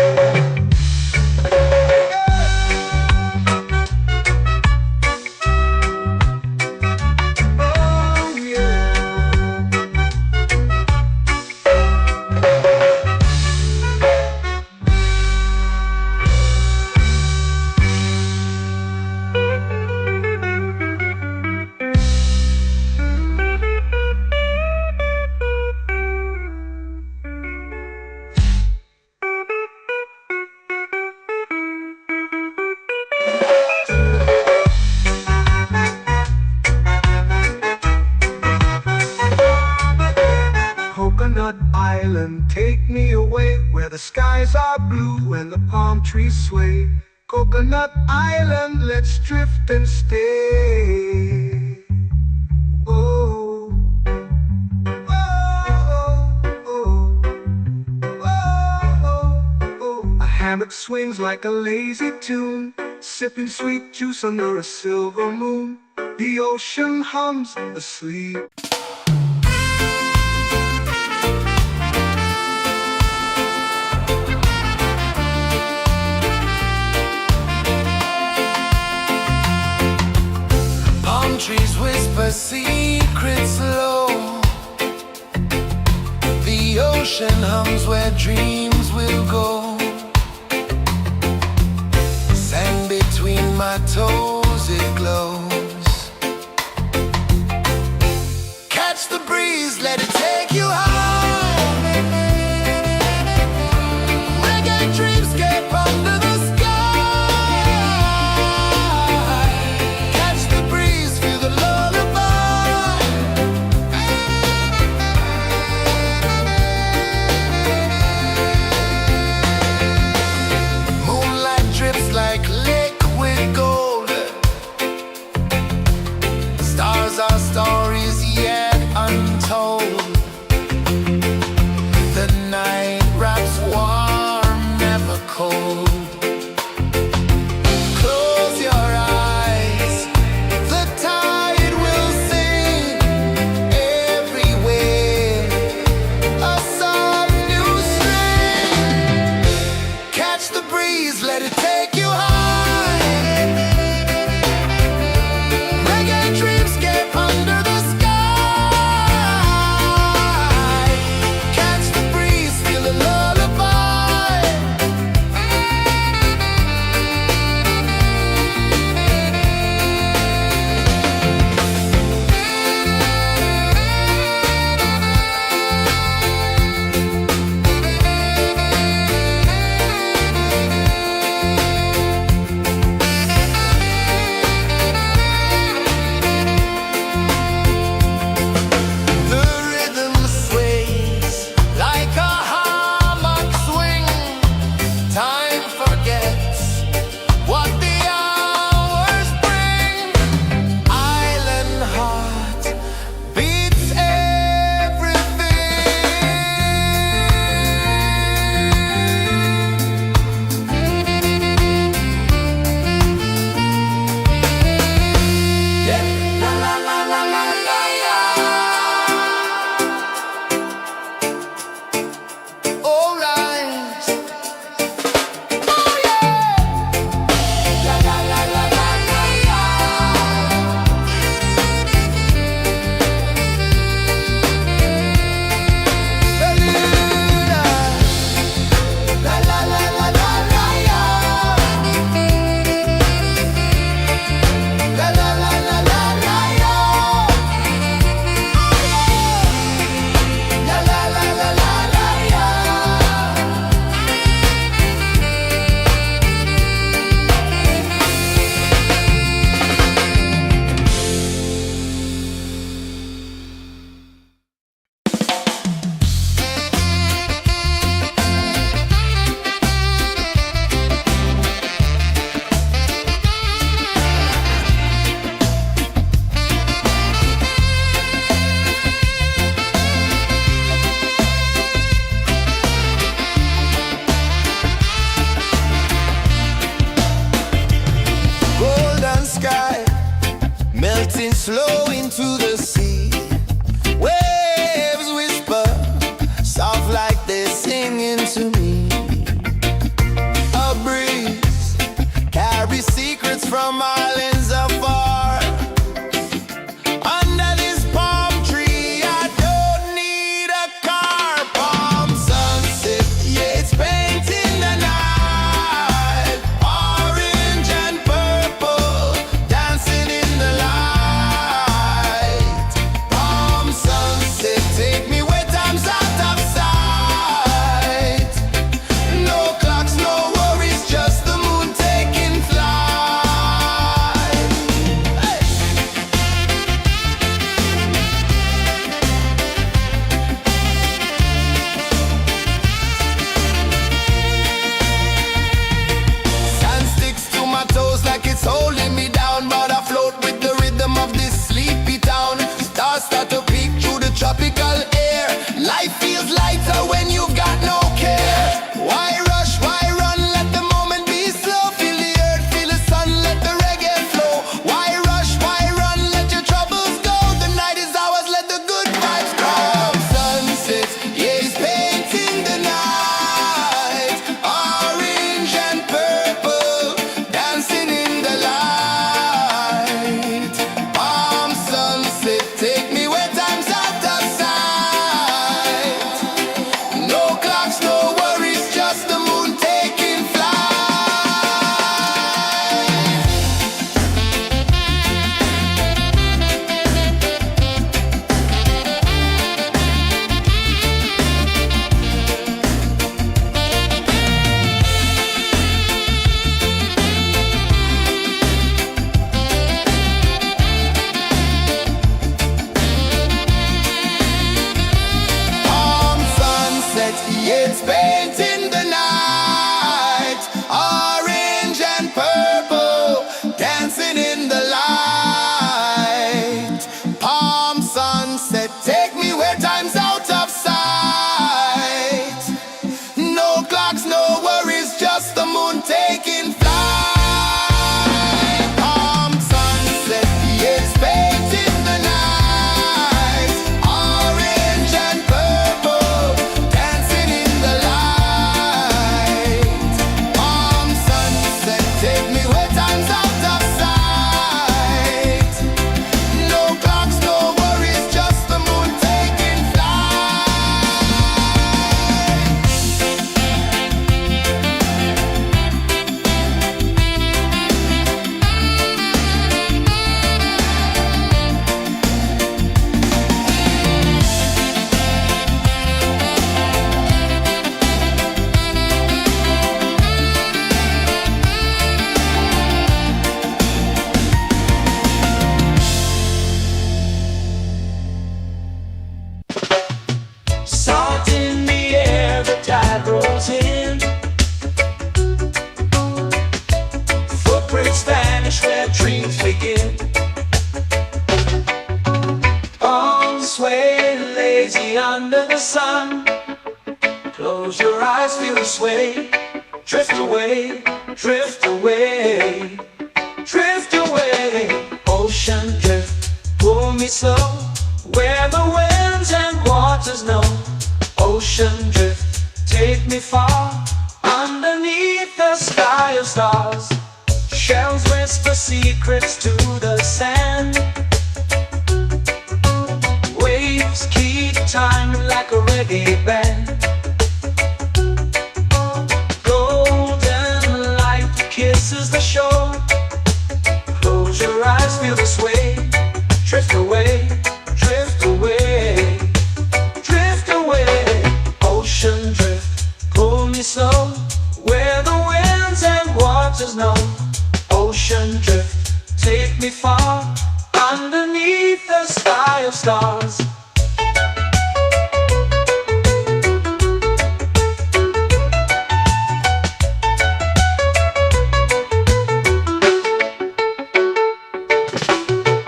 Coconut Island, take me away where the skies are blue and the palm trees sway. Coconut Island, let's drift and stay. Oh, oh, oh, oh, oh. A hammock swings like a lazy tune, sipping sweet juice under a silver moon. The ocean hums asleep. Trees whisper secrets low. The ocean hums where dreams will go. Sand between my toes, it glows. Catch the breeze, let it take you high. Reggae dreamscape under the our stories yet untold. The night wraps warm, never cold. Close your eyes, the tide will sing everywhere. A soft new string. Catch the breeze, let it take you high. flow into the sea. Waves whisper, soft like they're singing to me. A breeze carries secrets from islands afar. Under this palm tree, I don't need a car. Palm sunset, yeah, it's painting the night. Orange and purple, dancing in the light. Palm sunset, take me where time's out of sight. No clocks, no worries, just the moon taking flight. Hey! Sand sticks to my toes like it's holding me down, but I float with the rhythm of this sleepy town. Stars start to peek through the tropical air. Life feels lighter when you've got no care. Why rush, why run, let the moment be slow. Feel the earth, feel the sun, let the reggae flow. Why rush, why run, let your troubles go. The night is ours, let the good vibes grow. Sunset, yeah, it's painting the night. Orange and purple, dancing in the light. Palm sunset, take me where time's out of sight. No clocks, no worries, just the moon taking flight. Palm sunset, yeah, it's painting the night. Orange and purple, dancing in the light. Palm sunset, take me where time's out of sight. No clocks, no worries, just the moon taking flight. Palm sunset, yeah, it's painting the night. Orange and purple, dancing in the light. Palm sunset, take me where time's out of sight. No clocks, no worries, just the moon taking flight. Salt in the air, the tide rolls in. Footprints vanish where dreams begin. Palms sway lazy under the sun. Close your eyes, feel the sway. Drift away, drift away, drift away. Ocean drift, pull me slow, where the winds and waters know. Ocean drift, take me far, underneath the sky of stars. Shells whisper secrets to the sand. Waves keep time like a reggae band. Golden light kisses the shore. Close your eyes, feel the sway. Drift away, drift away, drift away. Ocean drift, pull me slow, where the winds and waters know. Ocean drift, take me far, underneath the sky of stars.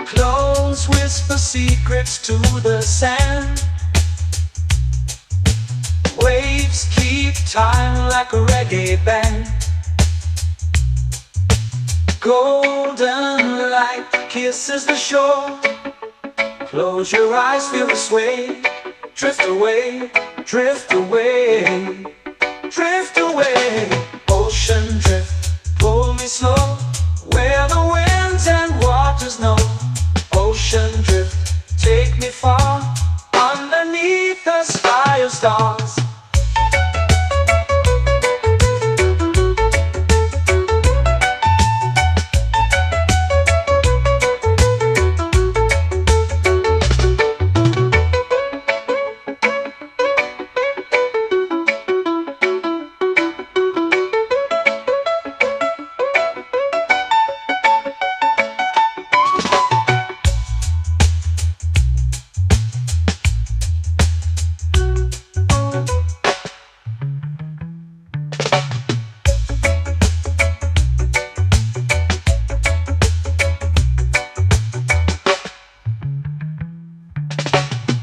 Clones whisper secrets to the sand. Waves keep time like a reggae band. Golden light kisses the shore. Close your eyes, feel the sway. Drift away, drift away, drift away. Ocean drift, pull me slow, where the winds and waters know. Ocean drift, take me far, underneath the sky of stars.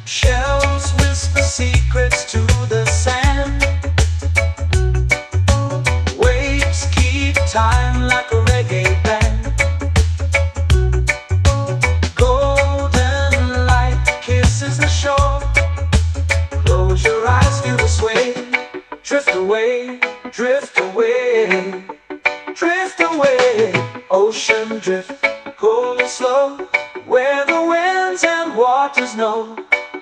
Shells whisper secrets to the sand. Waves keep time like a reggae band. Golden light kisses the shore. Close your eyes, feel the sway. Drift away, drift away, drift away. Ocean drift, pull me slow, where the winds and waters know.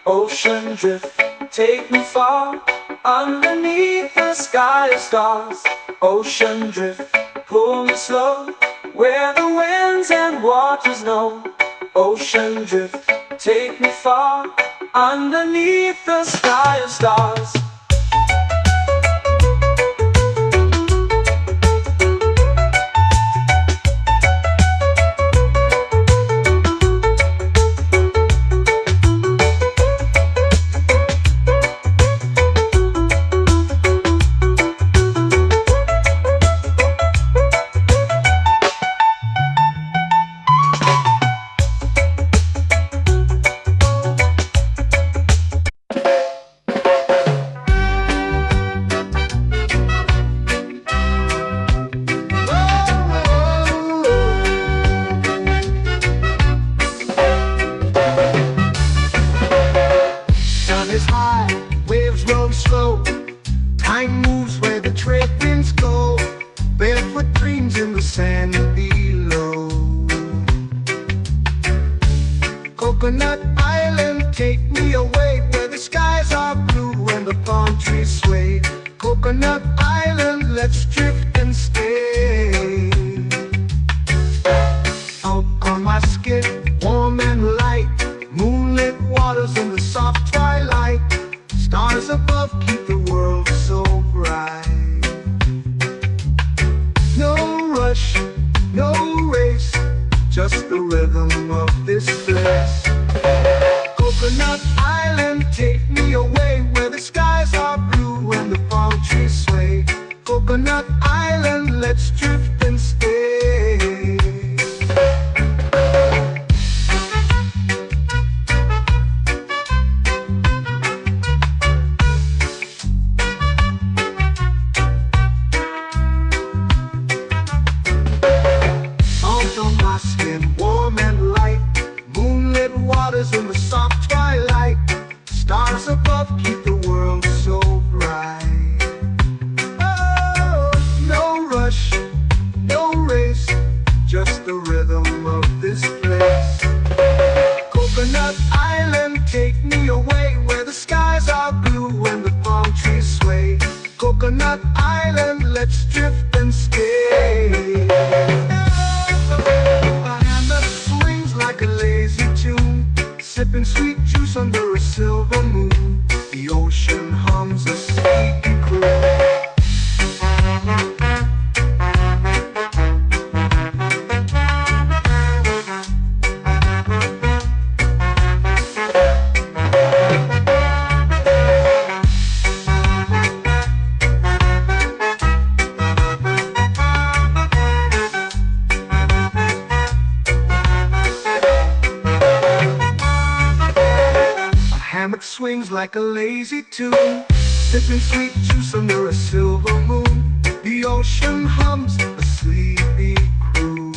Ocean drift, take me far, underneath the sky of stars. Ocean drift, pull me slow, where the winds and waters know. Ocean drift, take me far, underneath the sky of stars. Sun is high, waves roll slow. Time moves where the trade winds go. Barefoot dreams in the sand below. Coconut Island, take me away, where the skies are blue and the palm trees sway. Coconut Island, let's drift and stay. Out on my skin, warm and light, moonlit waters in the soft twilight. Stars above keep the world so bright. No rush, no race, just the rhythm of this place. Coconut Island, take me away, where the skies are blue and the palm trees sway. Coconut Island, let's drift and stay. Salt on my skin, warm and light, moonlit waters in the soft twilight. Stars above keep the world so bright. Oh, no rush, no race, just the rhythm of this place. Coconut Island, take me away, where the skies are blue and the palm trees sway. Coconut Island, let's drift and stay. A hand that swings like a lazy tune, sipping sweet juice under a silver moon. The ocean hums a sleepy croon. Hammock swings like a lazy tune, sipping sweet juice under a silver moon. The ocean hums a sleepy croon.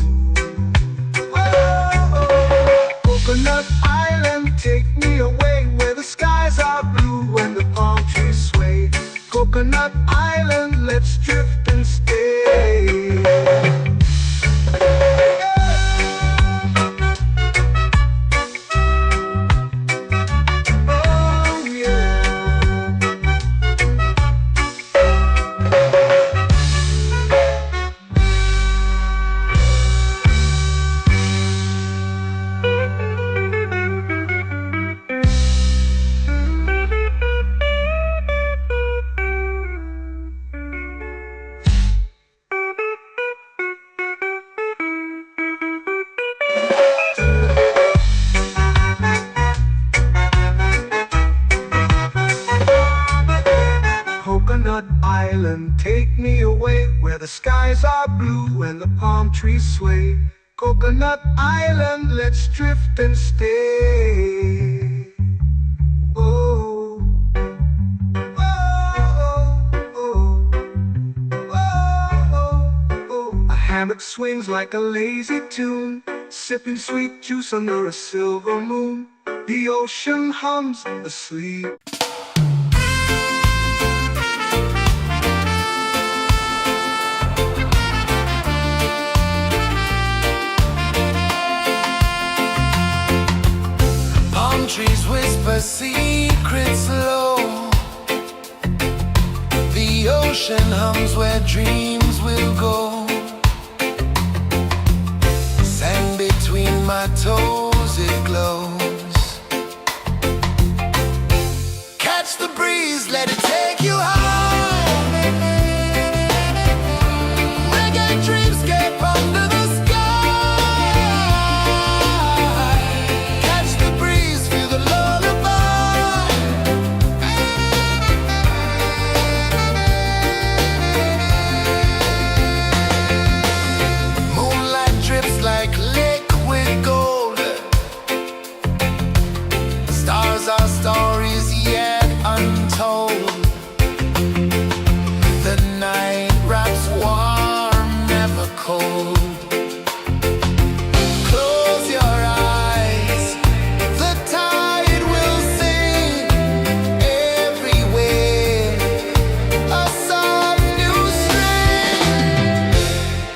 Island, take me away where the skies are blue and the palm trees sway. Coconut Island, let's drift and stay. Oh, oh, oh, oh, oh. A hammock swings like a lazy tune, sipping sweet juice under a silver moon. The ocean hums asleep. Palm trees whisper secrets low. The ocean hums where dreams will go. Sand between my toes, it glows. Catch the breeze, let it take you high. Reggae dreamscape under the sky. Catch the breeze, feel the lullaby. Moonlight drips like liquid gold. Stars are stories yet untold. The night wraps warm, never cold. Close your eyes, the tide will sing everywhere. A soft new string.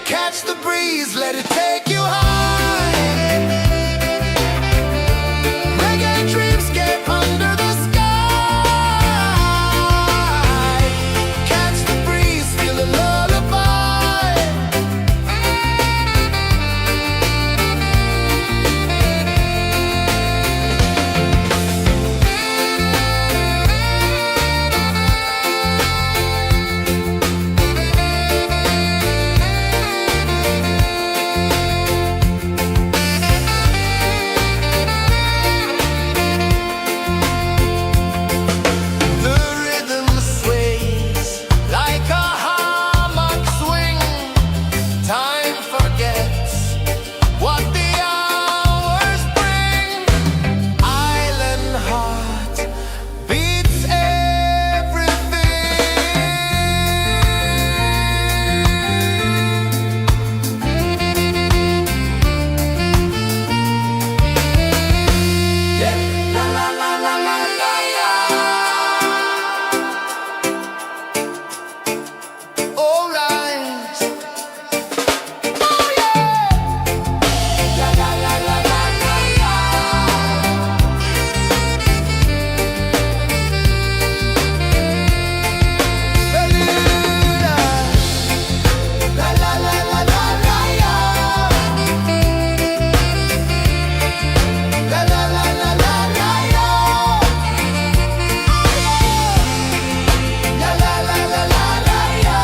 Catch the breeze, let it take you high. Reggae dreamscape under the sky. Catch the breeze, feel the lullaby. The rhythm sways like a hammock swing. Time forgets what the hours bring. Island heart beats everything. Yeah. La la la la la la la. All right. Oh yeah. La la la la la la la. Beluga. La la la la la la la. La la la la la la la. La la la la la la la.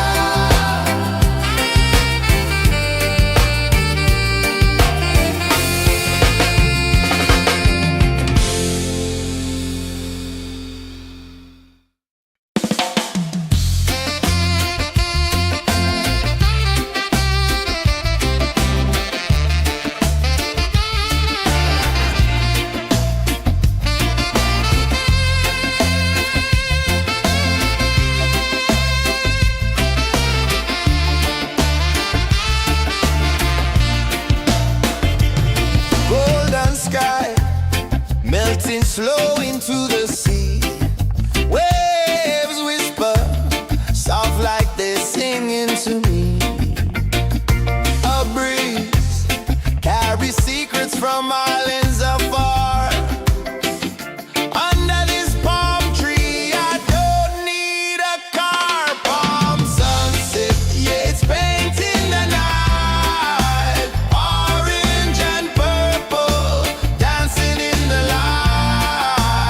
Golden sky melting slow into the sea. Waves whisper soft like they're singing to me. A breeze carries secrets from islands afar. Under this palm tree, I don't need a car. Palm sunset, yeah, it's painting the night. Orange and purple dancing in the light.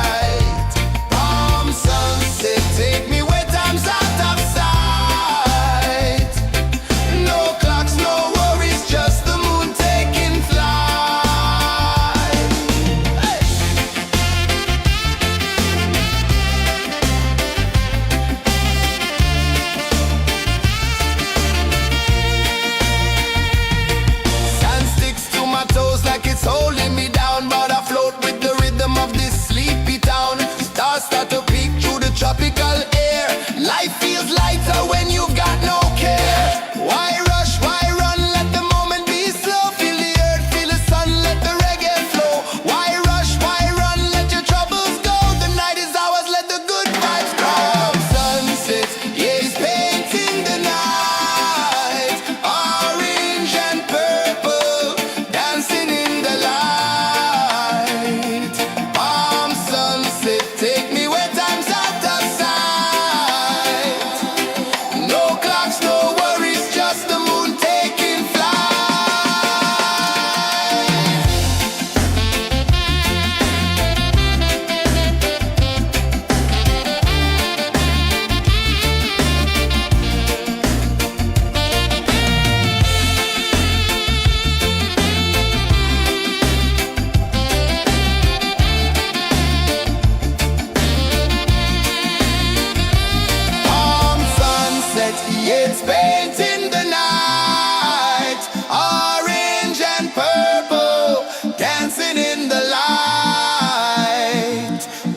it's painting the night. Orange and purple, dancing in the light.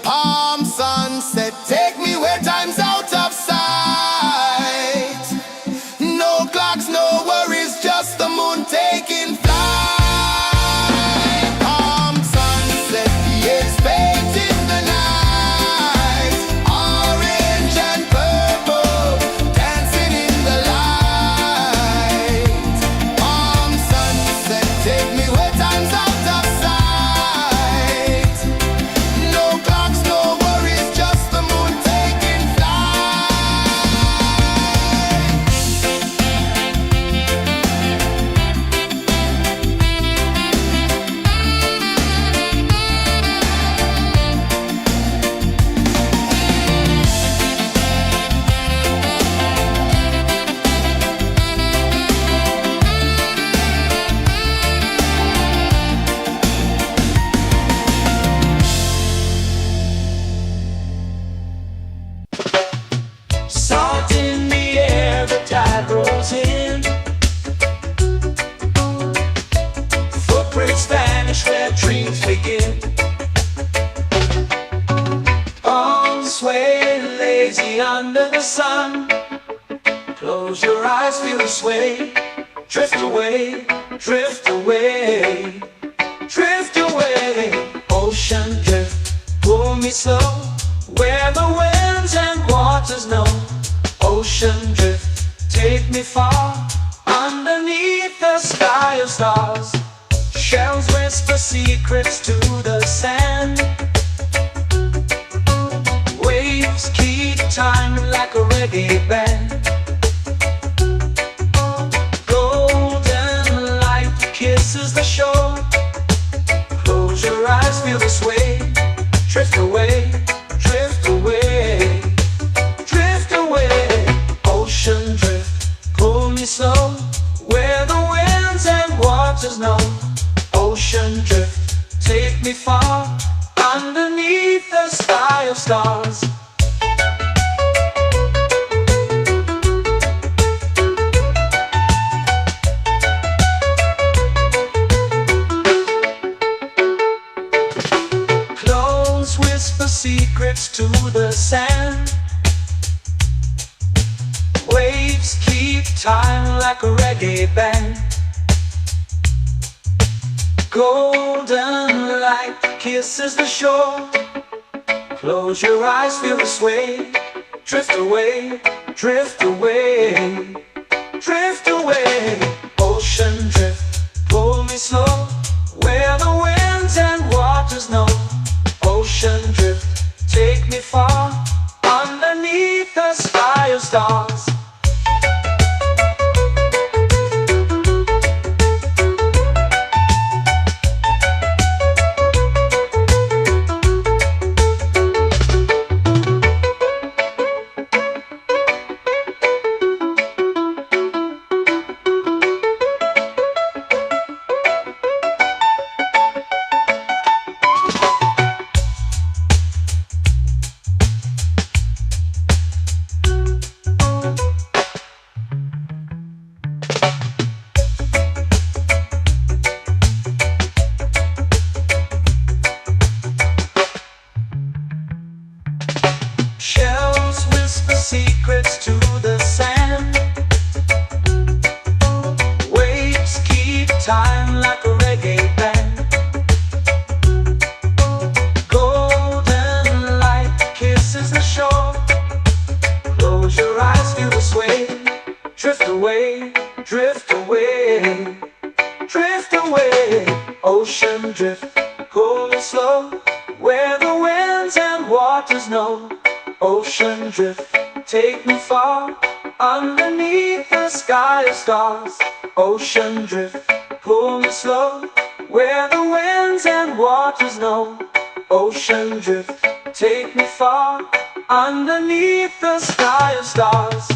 Palm sunset, take me where time's out of sight. No clocks, no worries, just the moon taking flight. Palm sunset, it's painting the night. Orange and purple, dancing in the light. Palm sunset, take me where time's out of sight. No clocks, no worries, just the moon taking flight. Salt in the air, the tide rolls in. Footprints vanish where dreams begin. Arms sway lazy under the sun. Close your eyes, feel the sway. Drift away, drift away, drift away. Ocean drift, pull me slow, where the winds and waters know. Ocean drift, take me far, underneath the sky of stars. Shells whisper secrets to the sand. Waves keep time like a reggae band. Golden light kisses the shore. Close your eyes, feel the sway. Drift away, drift away, drift away. Ocean drift, pull me slow, where the winds and waters know. Ocean drift, take me far, underneath the sky of stars. Close whisper secrets to the sand. Waves keep time like a reggae band. Golden light kisses the shore. Close your eyes, feel the sway. Drift away, drift away, drift away. Ocean drift, pull me slow, where the winds and waters know. Ocean drift, take me far, underneath the sky of stars. Shells whisper secrets to the sand. Waves keep time like a reggae band. Golden light kisses the shore. Close your eyes, feel the sway. Drift away, drift away, drift away. Ocean drift, pull me slow, where the winds and waters know. Ocean drift, take me far, underneath the sky of stars. Ocean drift, pull me slow, where the winds and waters know. Ocean drift, take me far, underneath the sky of stars.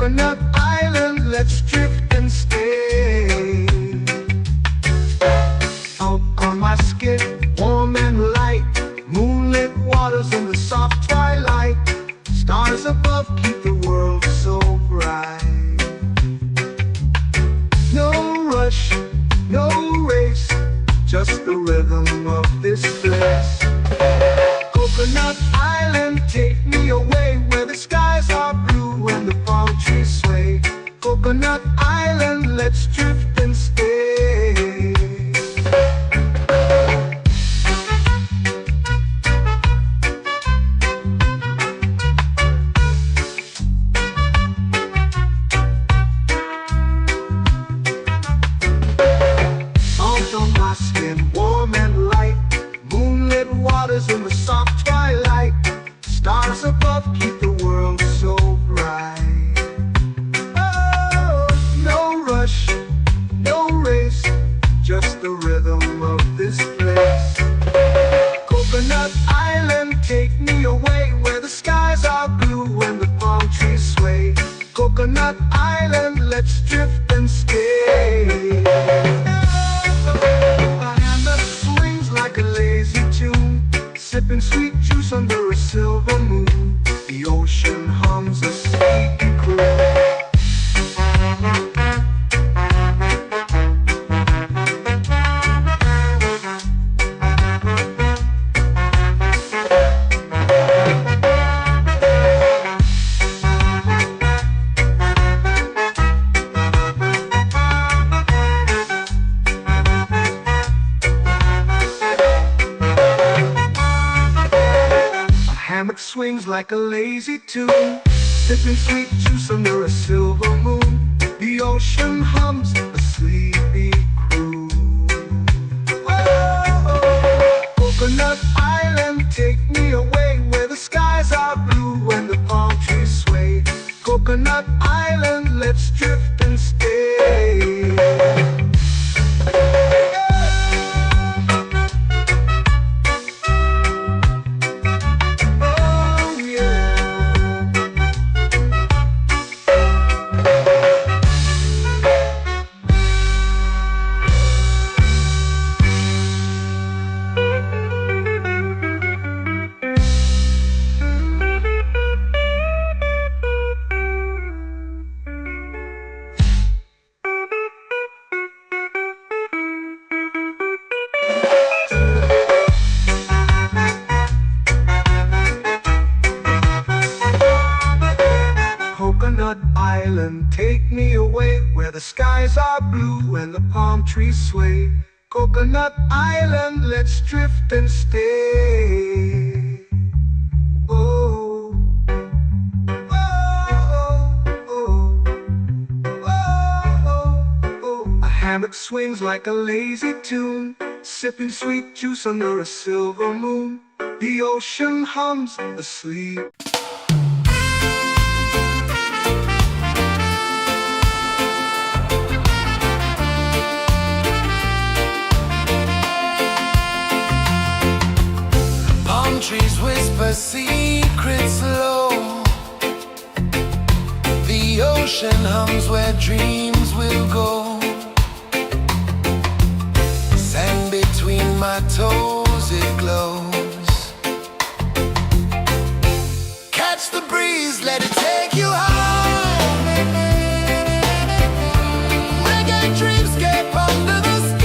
Coconut Island, let's drift and stay. Out on my skin, warm and light, moonlit waters in the soft twilight. Stars above keep the world so bright. No rush, no race, just the rhythm of this place. Coconut Island, take me away where the skies are blue and the palm trees sway. Coconut Island, let's drift and stay. Out on my skin, warm and light, moonlit waters in the soft twilight. Stars above keep the world so bright. Oh, no rush, no race, just the rhythm of this place. Coconut Island, take me away where the skies are blue and the palm trees sway. Coconut Island, let's drift and stay. A hand that swings like a lazy tune, sipping sweet juice under a silver moon. The ocean hums a sleepy croon. Hammock swings like a lazy tune, sipping sweet juice under a silver moon. The ocean hums a sleepy croon. Oh, Coconut Island, take me away where the skies are blue and the palm trees sway. Coconut Island, let's drift and stay. Coconut Island, take me away where the skies are blue and the palm trees sway. Coconut Island, let's drift and stay. Oh, oh, oh, oh, oh. A hammock swings like a lazy tune, sipping sweet juice under a silver moon. The ocean hums asleep. Trees whisper secrets low. The ocean hums where dreams will go. Sand between my toes, it glows. Catch the breeze, let it take you high. Reggae dreamscape under the sky.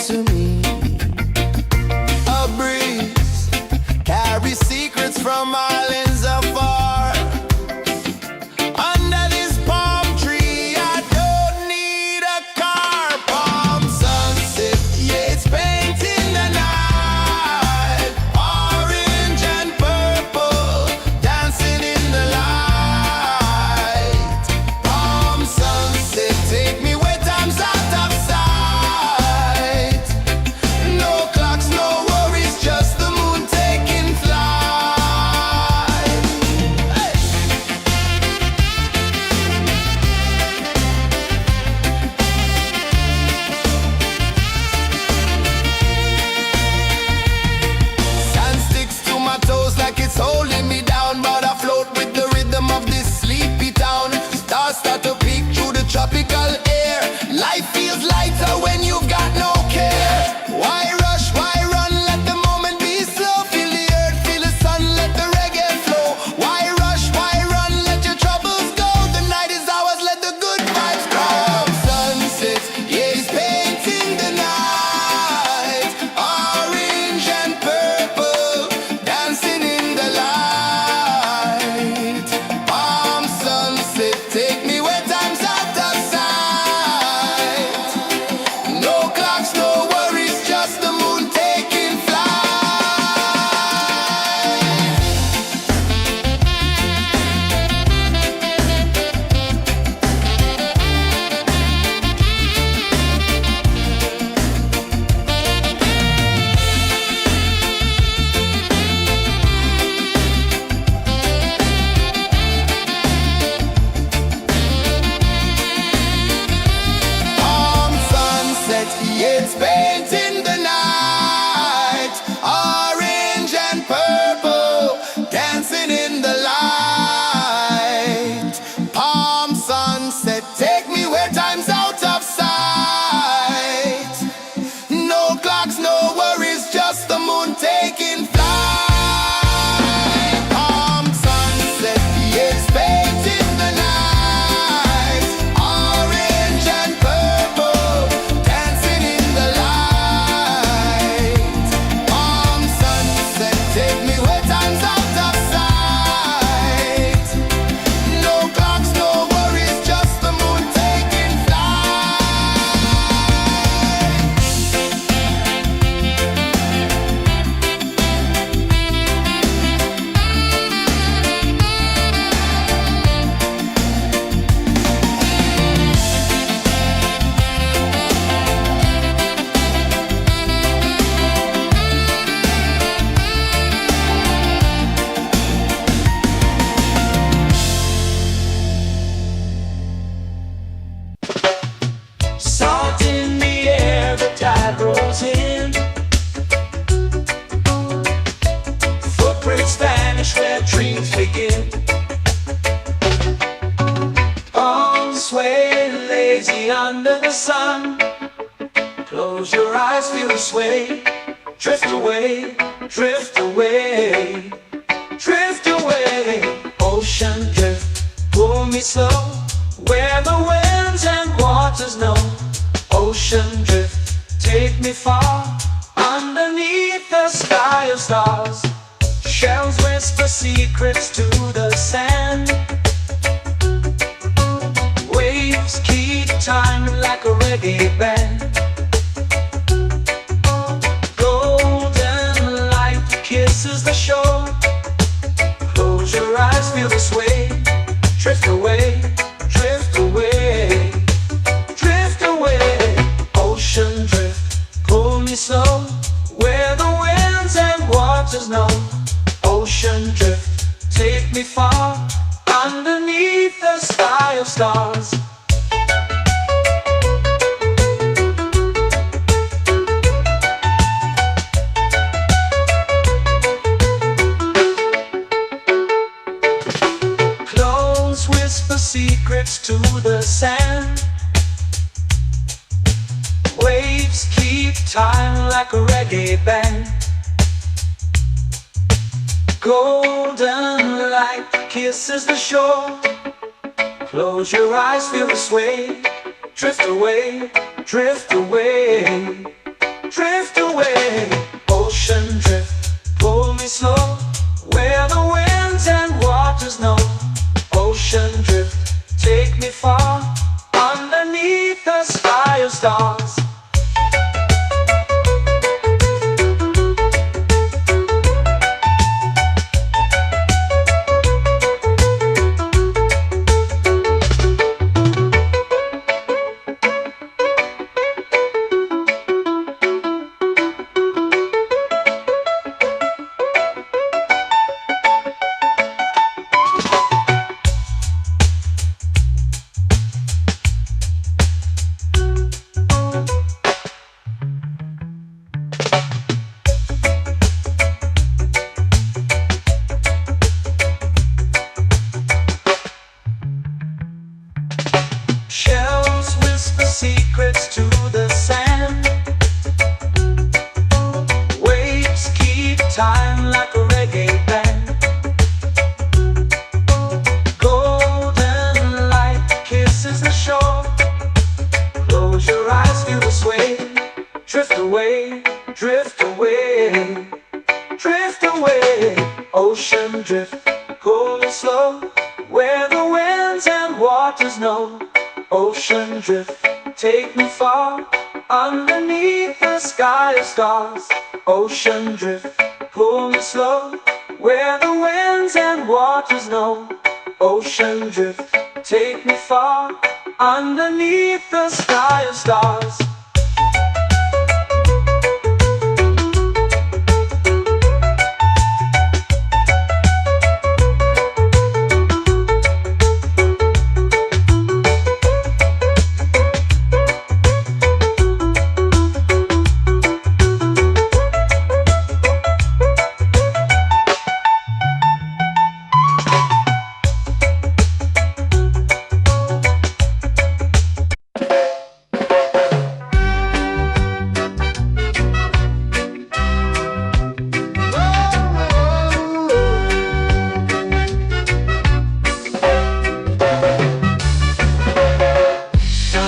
to me. A breeze carries secrets from islands afar. Under this palm tree, I don't need a car. Palm sunset, yeah, it's painting the night. Orange and purple, dancing in the light. Palm sunset, take me where time's out of sight. No clocks, no worries, just the moon taking flight. Hey! Sand sticks to my toes like it's holding me down, but I float with the rhythm of this sleepy town. Stars start to peek through the tropical air. Life feels lighter when you've got no care. Why rush, why run, let the moment be slow. Feel the earth, feel the sun, let the reggae flow. Why rush, why run, let your troubles go. The night is ours, let the good vibes come. Sunset, yeah, it's painting the night. Orange and purple, dancing in the light. Palm sunset, take me where time's out of sight. No clocks, no worries, just the moon taking flight. Palm sunset, yeah, it's painting the night. Orange and purple, dancing in the light. Palm sunset, take me where time's out of sight. No clocks, no worries, just the moon taking flight. Palm sunset, yeah, it's painting the night. Orange and purple, dancing in the light. Palm sunset, take me where time's out of sight. No clocks, no worries, just the moon taking flight. Salt in the air, the tide rolls in. Footprints vanish where dreams begin. Palms sway lazy under the sun. Close your eyes, feel the sway. Drift away, drift away, drift away. Ocean drift, pull me slow, where the winds and waters know. Ocean drift, take me far, underneath the sky of stars. Shells whisper secrets to the sand. Waves keep time like a reggae band. Golden light kisses the shore. Close your eyes, feel the sway. Drift away, drift away, drift away. Ocean drift, pull me slow, where the winds and waters know. Ocean drift, take me far, underneath the sky of stars. Close whisper secrets to the sand. Waves keep time like a reggae band. Golden light kisses the shore. Close your eyes, feel the sway. Drift away, drift away, fire stars. Shells whisper secrets to the sand. Waves keep time like a reggae band. Golden light kisses the shore. Close your eyes, feel the sway. Drift away, drift away, drift away. Ocean drift, cool and slow, where the winds and waters know. Ocean drift, take me far, underneath the sky of stars. Ocean drift, pull me slow, where the winds and waters know. Ocean drift, take me far, underneath the sky of stars.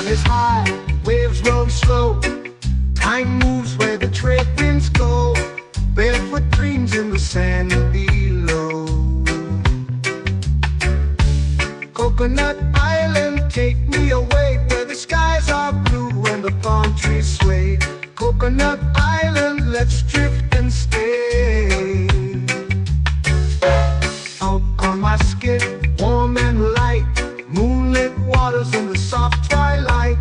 Is high, waves roll slow. Time moves where the trade winds go. Barefoot dreams in the sand below. Coconut Island, take me away, where the skies are blue and the palm trees sway. Coconut Island, let's drift and stay. Out on my skin, warm and light, moonlit waters in the soft twilight.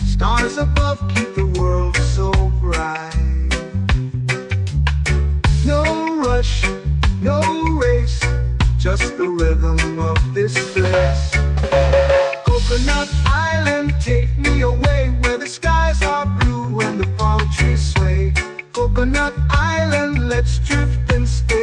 Stars above keep the world so bright. No rush, no race, just the rhythm of this place. Coconut Island, take me away, where the skies are blue and the palm trees sway. Coconut Island, let's drift and stay.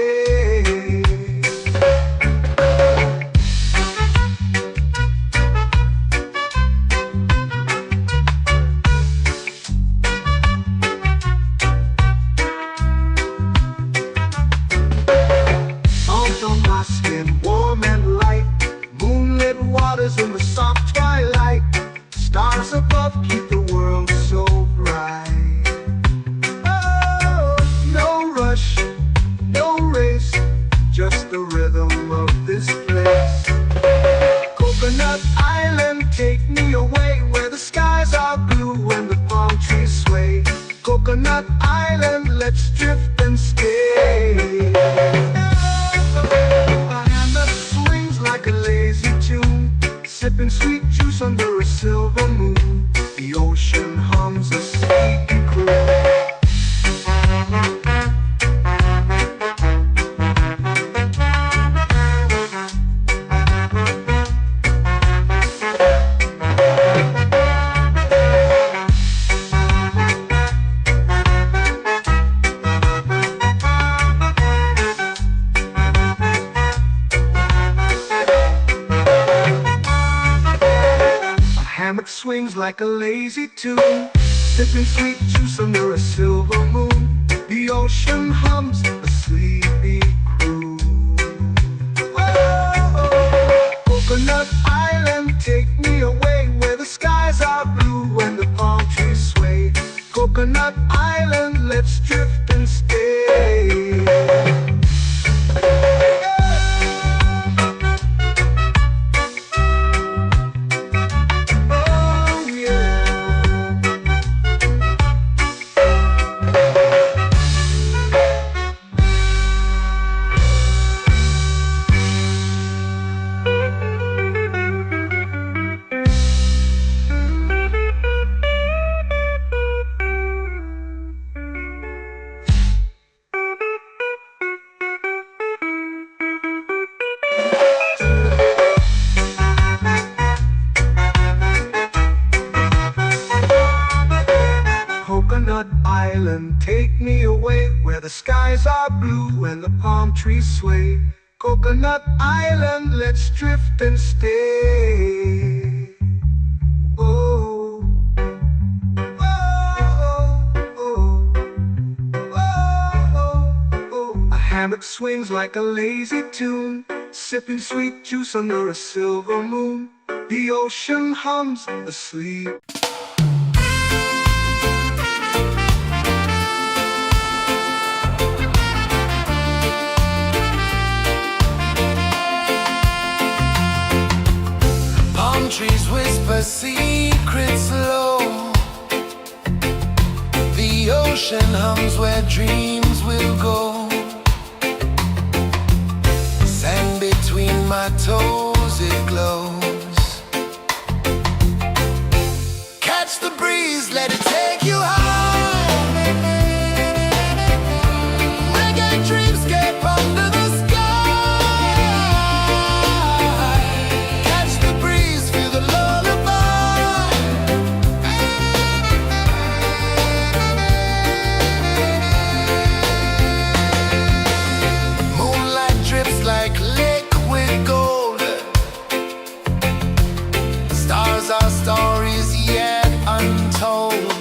In the soft twilight, stars above keep the world so bright. Oh, no rush, no race, just the rhythm of this place. Coconut Island, take me away, where the skies are blue and the palm trees sway. Coconut Island, let's drift and stay. A hand that swings like a lazy tune, sipping sweet juice under a silver moon. The ocean hums a sleepy croon. Hammock swings like a lazy tune, sipping sweet juice under a silver moon. The ocean hums a sleepy croon. Whoa, Coconut Island, take me away, where the skies are blue and the palm trees sway. Coconut Island, let's drift and stay. Oh yeah. Coconut Island, take me away where the skies are blue and the palm trees sway. Coconut Island, let's drift and stay. Oh, oh, oh, oh, oh. A hammock swings like a lazy tune, sipping sweet juice under a silver moon. The ocean hums asleep. Palm trees whisper secrets low. The ocean hums where dreams will go. Sand between my toes, it glows. Catch the breeze, let it take you high. Reggae dreamscape under the sky. Catch the breeze, feel the lullaby. Moonlight drips like liquid gold. Stars are stories yet untold.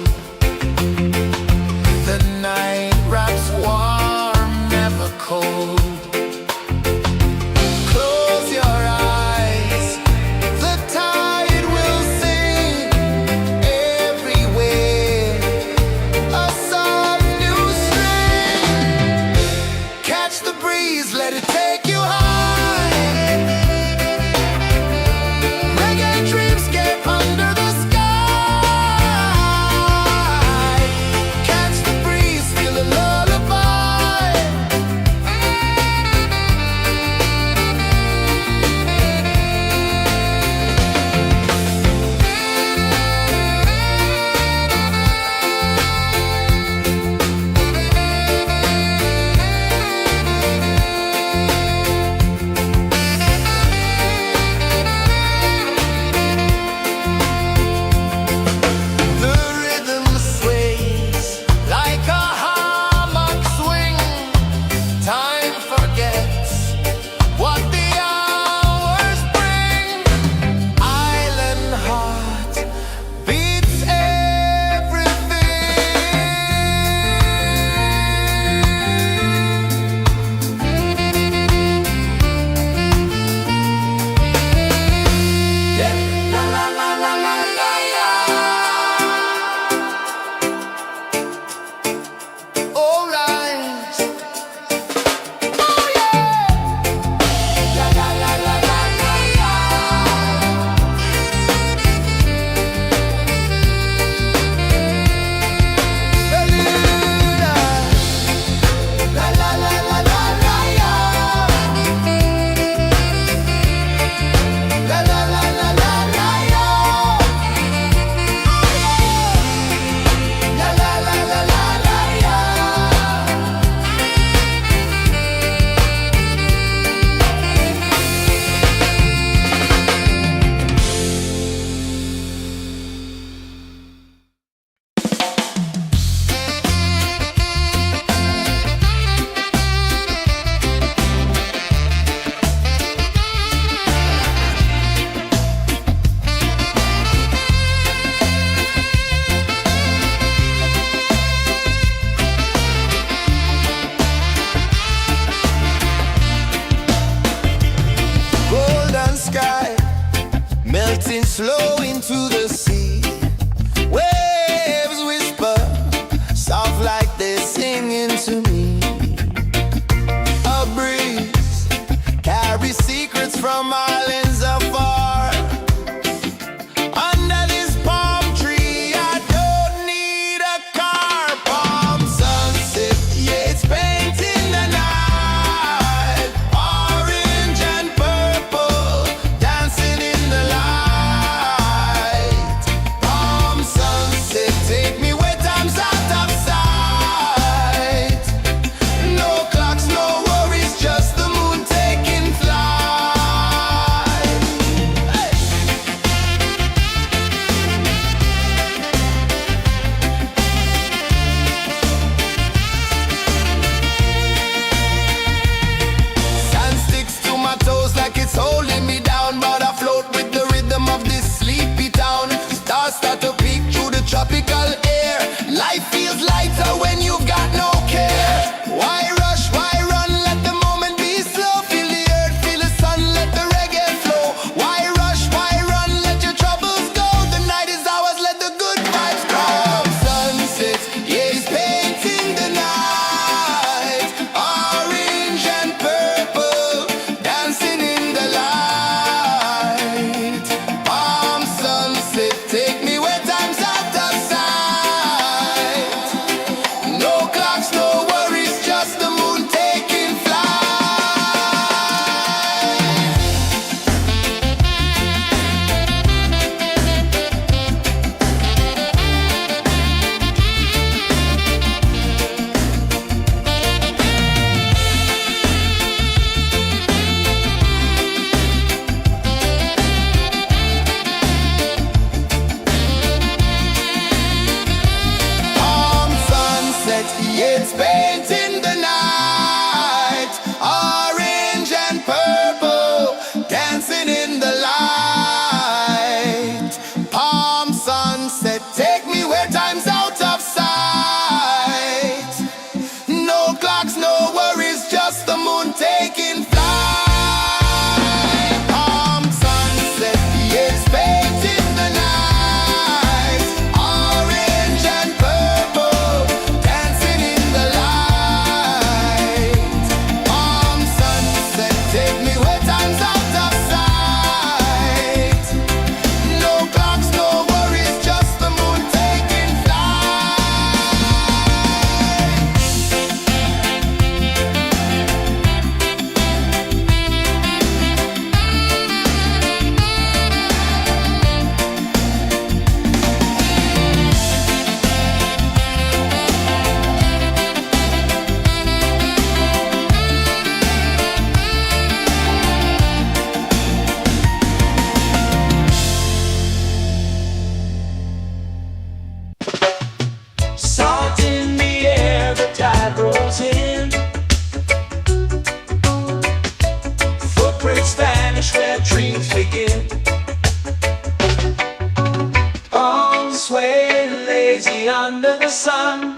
under the sun.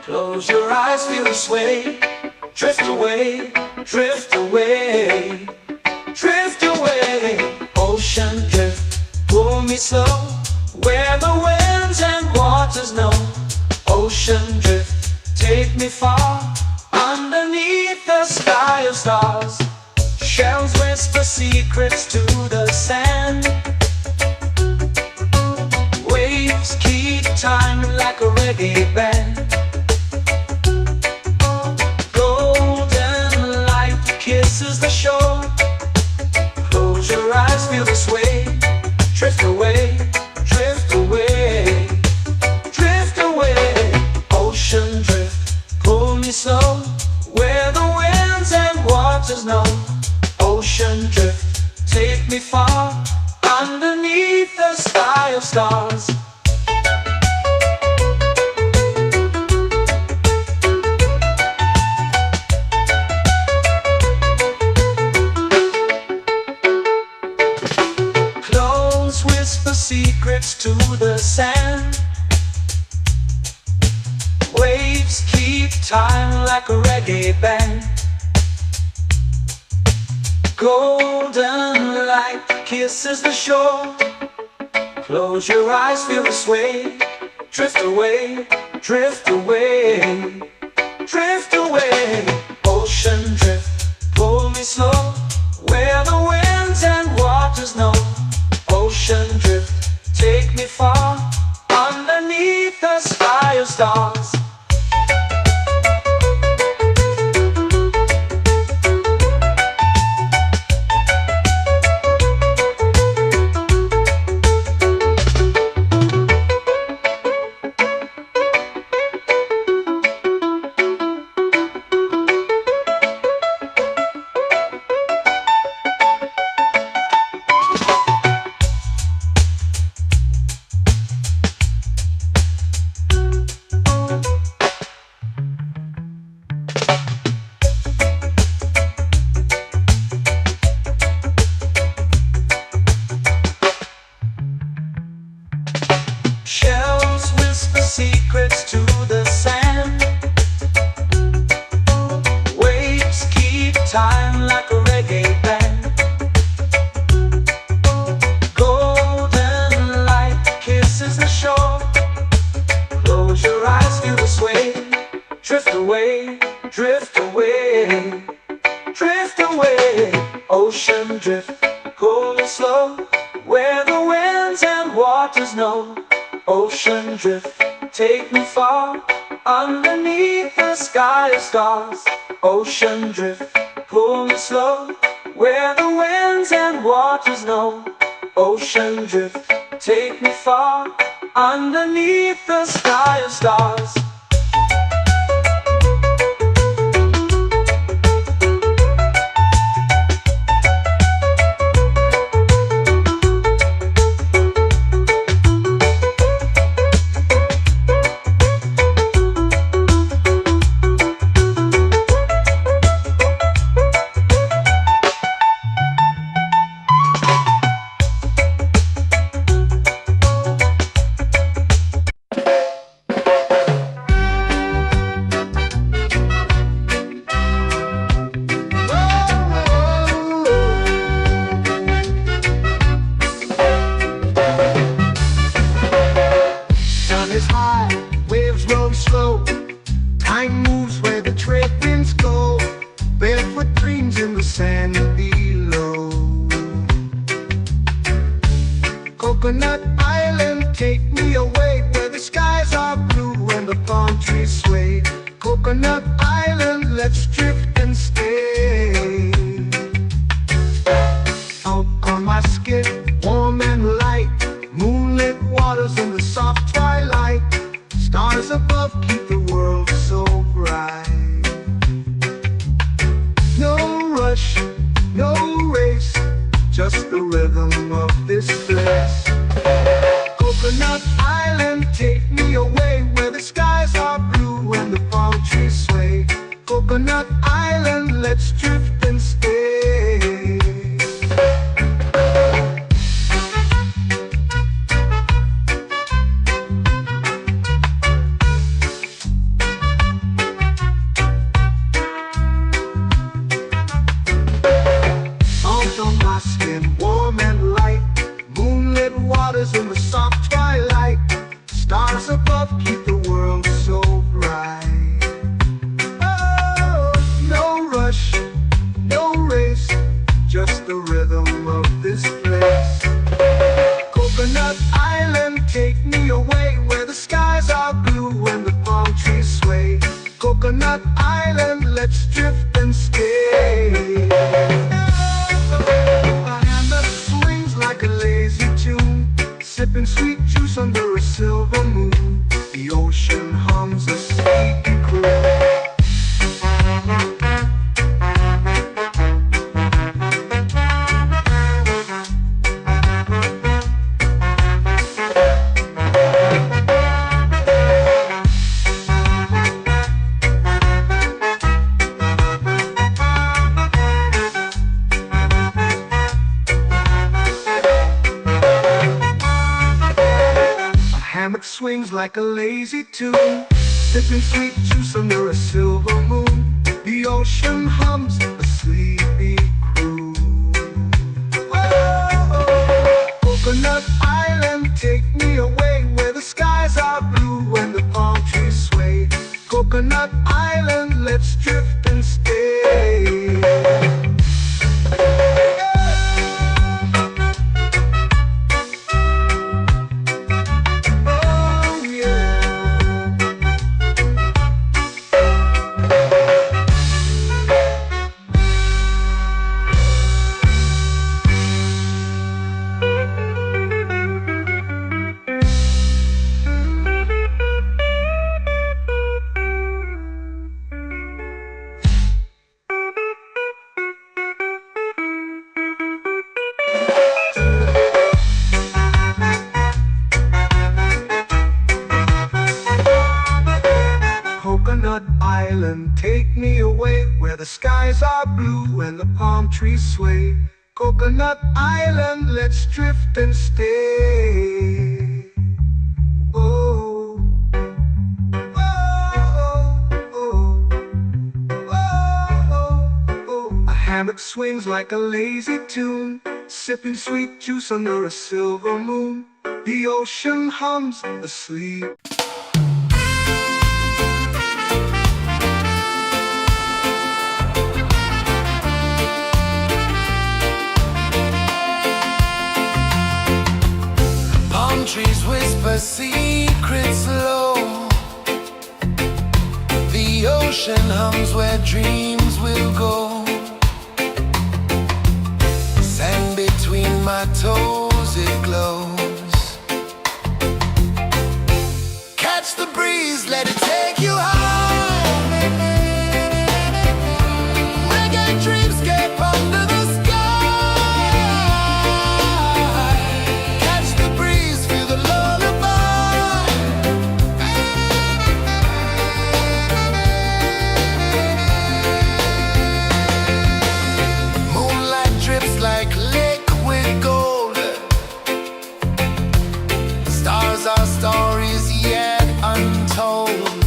Close your eyes, feel the sway. Drift away, drift away, drift away. Ocean drift, pull me slow, where the winds and waters know. Ocean drift, take me far, underneath the sky of stars. Shells whisper secrets to the sand. Waves keep time like a reggae band. Golden light kisses the shore. Close your eyes, feel the sway. Drift away, drift away, drift away. Ocean drift, pull me slow, where the winds and waters know. Ocean drift, take me far, underneath the sky of stars. Close whisper secrets to the sand. Waves keep time like a reggae band. Golden light kisses the shore. Close your eyes, feel the sway. Drift away, drift away, drift away. Ocean drift, pull me slow, where the winds and waters know. Ocean drift, take me far, underneath the sky of stars. Shells whisper secrets to the sand. Waves keep time like a reggae band. Golden light kisses the shore. Close your eyes, feel the sway. Drift away, drift away, drift away. Ocean drift, cool and slow, where the winds and waters know. Ocean drift, take me far, underneath the sky of stars. Ocean drift, pull me slow, where the winds and waters know. Ocean drift, take me far, underneath the sky of stars. Is high, waves roll slow. Time moves where the trade winds go. Barefoot dreams in the sand below. Coconut Island, take me away, where the skies are blue and the palm trees sway. Coconut Island, let's drift and stay. Out on my skin, warm and light, moonlit waters in the soft twilight. Stars above keep the world so bright. No rush, no race, just the rhythm of this place. Coconut Island, take me away, where the skies are blue and the palm trees sway. Coconut Island, let's drift and stay. drift and stay. A hand that swings like a lazy tune, sipping sweet juice under a silver moon. The ocean hums a sleepy croon. Hammock swings like a lazy tune, sipping sweet juice under a silver moon. The ocean hums a sleepy croon. Oh, Coconut Island, take me away where the skies are blue and the palm trees sway. Coconut Island, let's drift and stay. Coconut Island, take me away where the skies are blue and the palm trees sway. Coconut Island, let's drift and stay. Oh, oh, oh, oh, oh. A hammock swings like a lazy tune, sipping sweet juice under a silver moon. The ocean hums asleep. Trees whisper secrets low. The ocean hums where dreams will go. Sand between my toes, it glows. Catch the breeze, let it take you high. Reggae dreamscape under the sky. Our stories yet untold.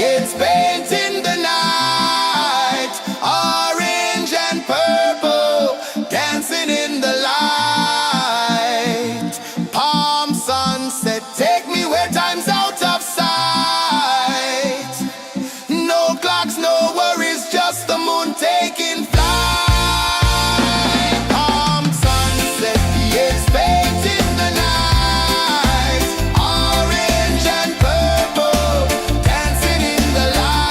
It's painting the night, orange and purple, dancing in the light. Palm sunset, take me where time's out of sight. No clocks, no worries, just the moon taking flight. Palm sunset, it's painting the night, orange and purple, dancing in the light.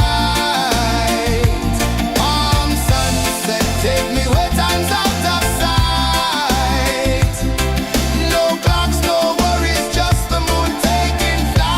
Palm sunset, take me where time's out of sight. No clocks, no worries, just the moon taking flight.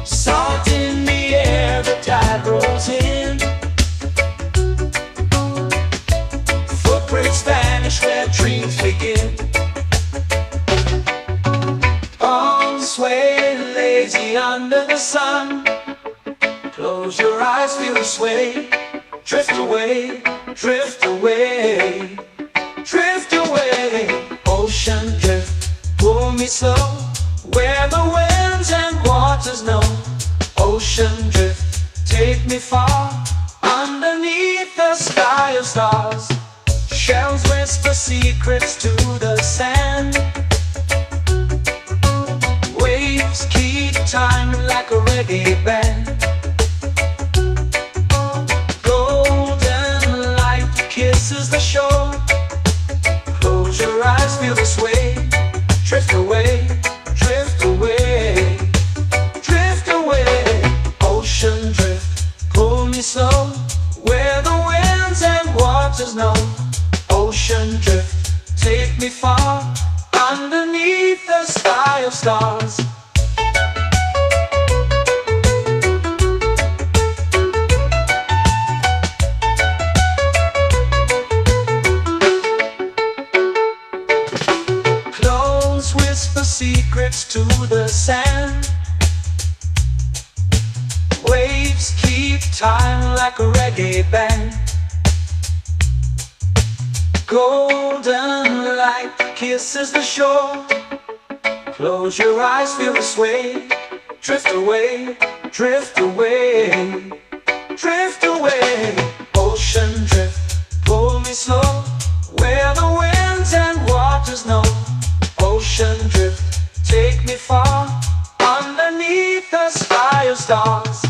Salt in the air, the tide rolls in. Footprints vanish where dreams begin. Arms sway lazy under the sun. Close your eyes, feel the sway. Drift away, drift away, drift away. Ocean drift, pull me slow, where the winds and waters know. Ocean drift, take me far, underneath the sky of stars. Shells whisper secrets to the sand. Waves keep time like a reggae band. Golden light kisses the shore. Close your eyes, feel the sway. Drift away, drift away, drift away. Ocean drift, pull me slow, where the winds and waters know. Ocean drift, take me far, underneath the sky of stars. Clones whisper secrets to the sand. Waves keep time like a reggae band. Golden light kisses the shore. Close your eyes, feel the sway. Drift away, drift away, drift away. Ocean drift, pull me slow, where the winds and waters know. Ocean drift, take me far, underneath the sky of stars.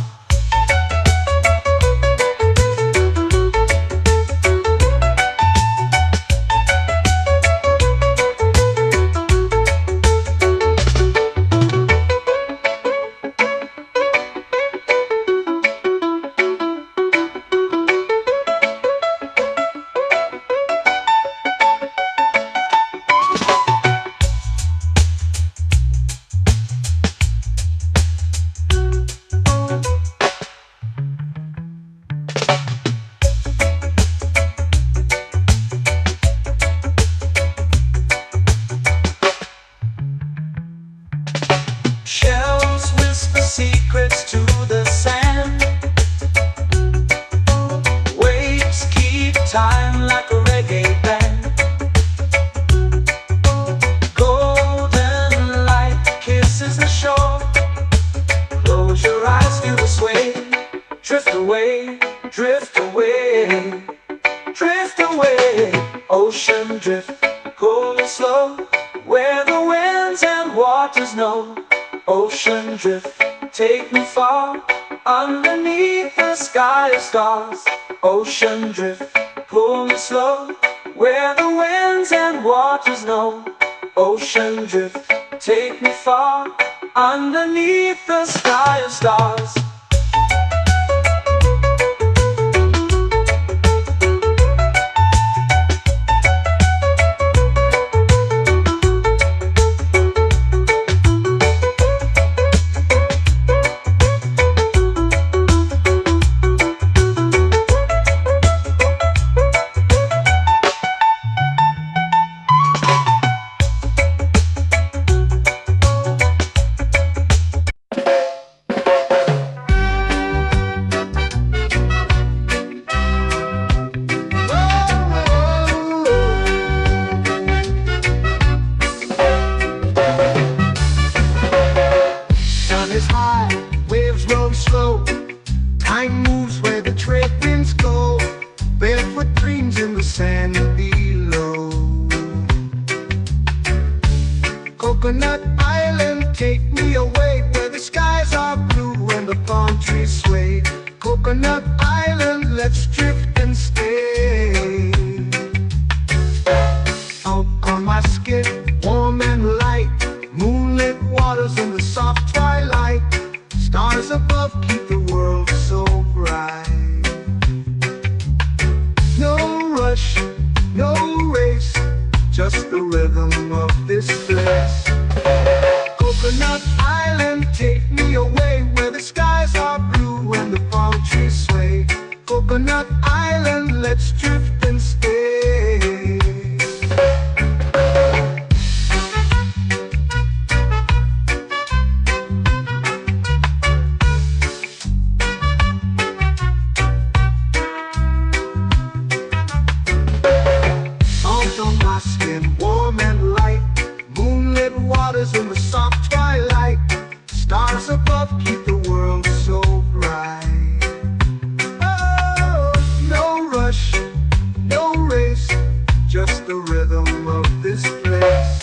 Shells whisper secrets to the sand. Waves keep time like a reggae band. Golden light kisses the shore. Close your eyes, feel the sway. Drift away, drift away, drift away. Ocean drift, pull me slow, where the winds and waters know. Ocean drift, take me far, underneath the sky of stars. Ocean drift, pull me slow, where the winds and waters know. Ocean drift, take me far, underneath the sky of stars. slow. Time moves where the trade winds go. Barefoot dreams in the sand below. Coconut Island, take me away where the skies are blue and the palm trees sway. Coconut Island, let's drift and stay. Out on my skin, warm and light, moonlit waters in the soft twilight. Stars above keep the world so bright. No rush, no race, just the rhythm of this place. Coconut Island, take me away where the skies are blue and the palm trees sway. Coconut Island, let's drift and stay. Salt on my skin, warm and light, moonlit waters in the soft twilight. Stars above keep the world so bright. Oh, no rush, no race, just the rhythm of this place.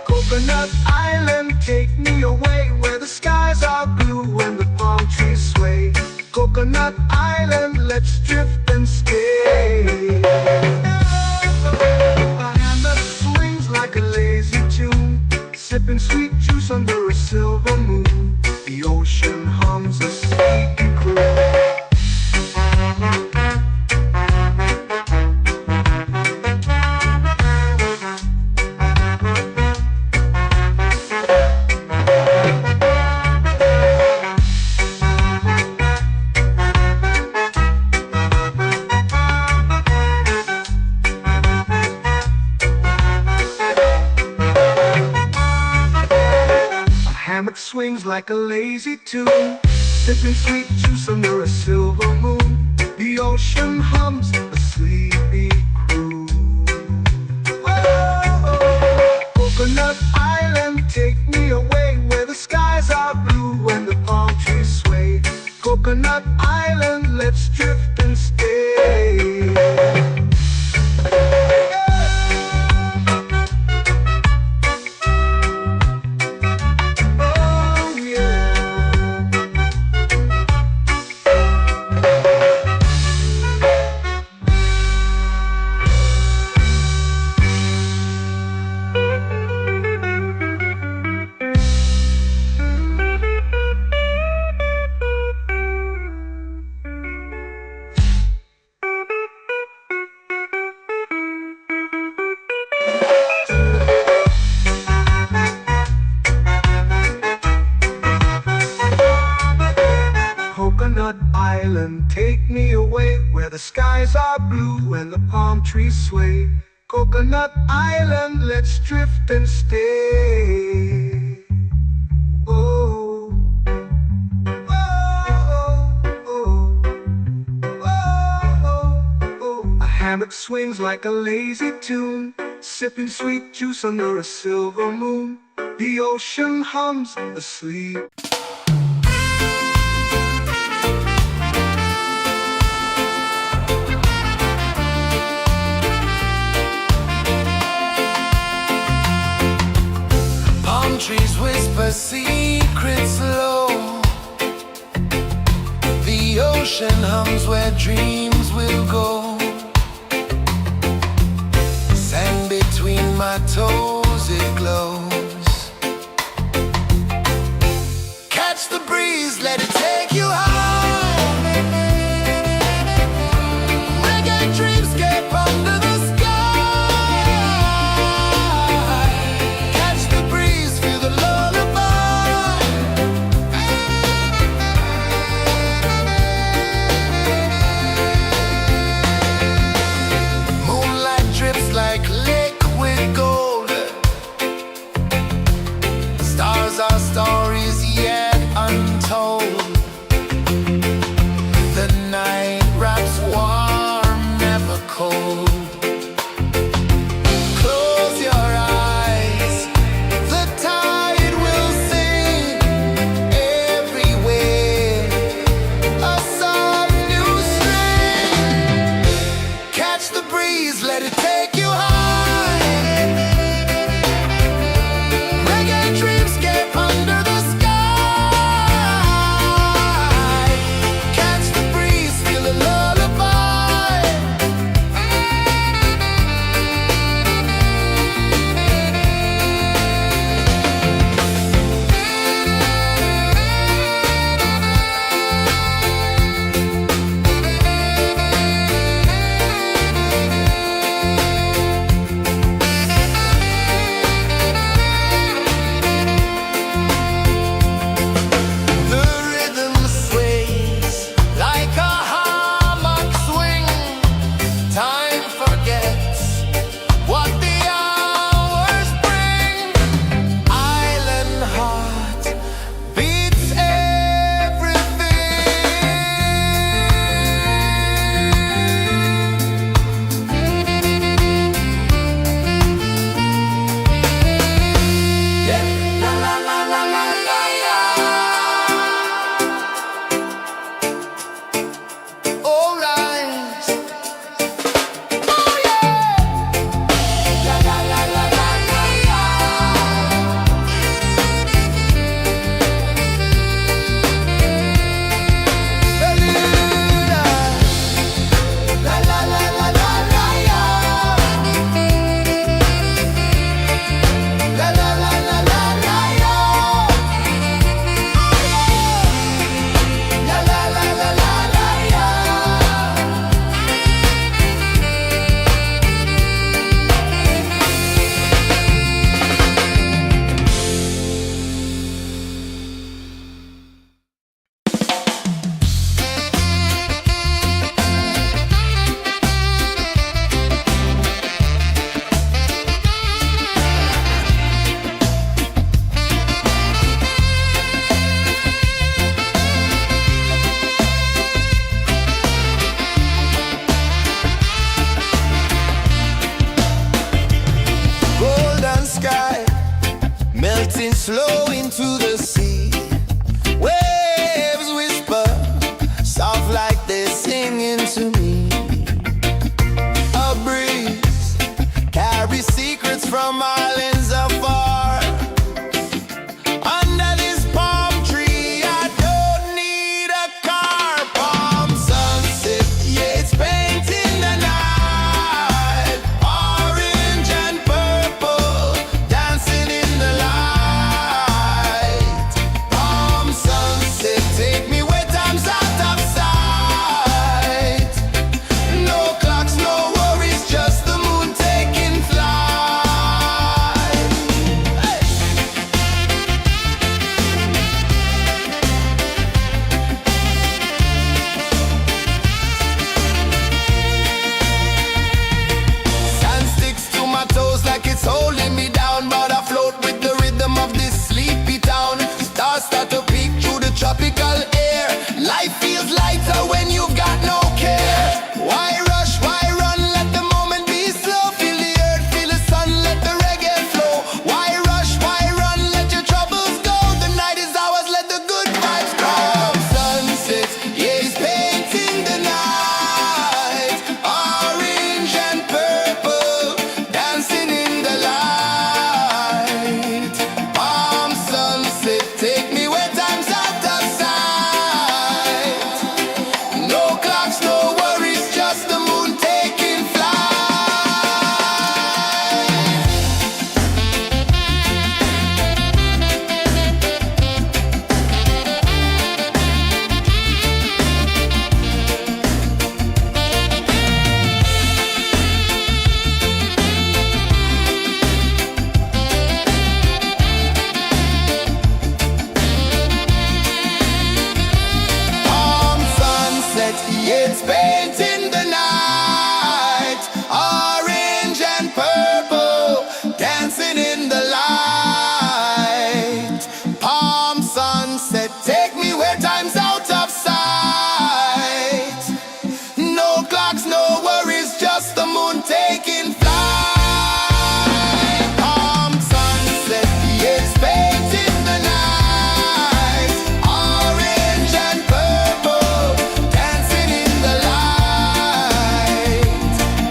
Coconut Island, take me away where the skies are blue and the palm trees sway. Coconut Island, let's drift and stay. A hand that swings like a lazy tune, sipping sweet juice under a silver moon. The ocean hums a sleepy croon. Hammock swings like a lazy tune, sipping sweet juice under a silver moon. The ocean hums a sleepy croon. Oh, Coconut Island, take me away where the skies are blue and the palm trees sway. Coconut Island, let's drift and stay. Coconut Island, take me away where the skies are blue and the palm trees sway. Coconut Island, let's drift and stay. Oh, oh, oh, oh, oh. A hammock swings like a lazy tune, sipping sweet juice under a silver moon. The ocean hums asleep. Trees whisper secrets low. The ocean hums where dreams will go. Sand between my toes, it glows. Catch the breeze, let it take you high. Reggae dreamscape under the sky. Our stories yet untold. tropical air. Life feels lighter when you've got no care. Why rush, why run, let the moment be slow. Feel the earth, feel the sun, let the reggae flow. Why rush, why run, let your troubles go. The night is ours, let the good vibes grow. Sunset, yeah, it's painting the night. Orange and purple, dancing in the light. Palm sunset, take me where time's out of sight. No clocks, no worries, just the moon taking flight. Palm sunset, yeah, it's painting the night. Orange and purple, dancing in the light. Palm sunset, take me where time's out of sight. No clocks, no worries, just the moon taking flight. Palm sunset, yeah, it's painting the night. Orange and purple, dancing in the light.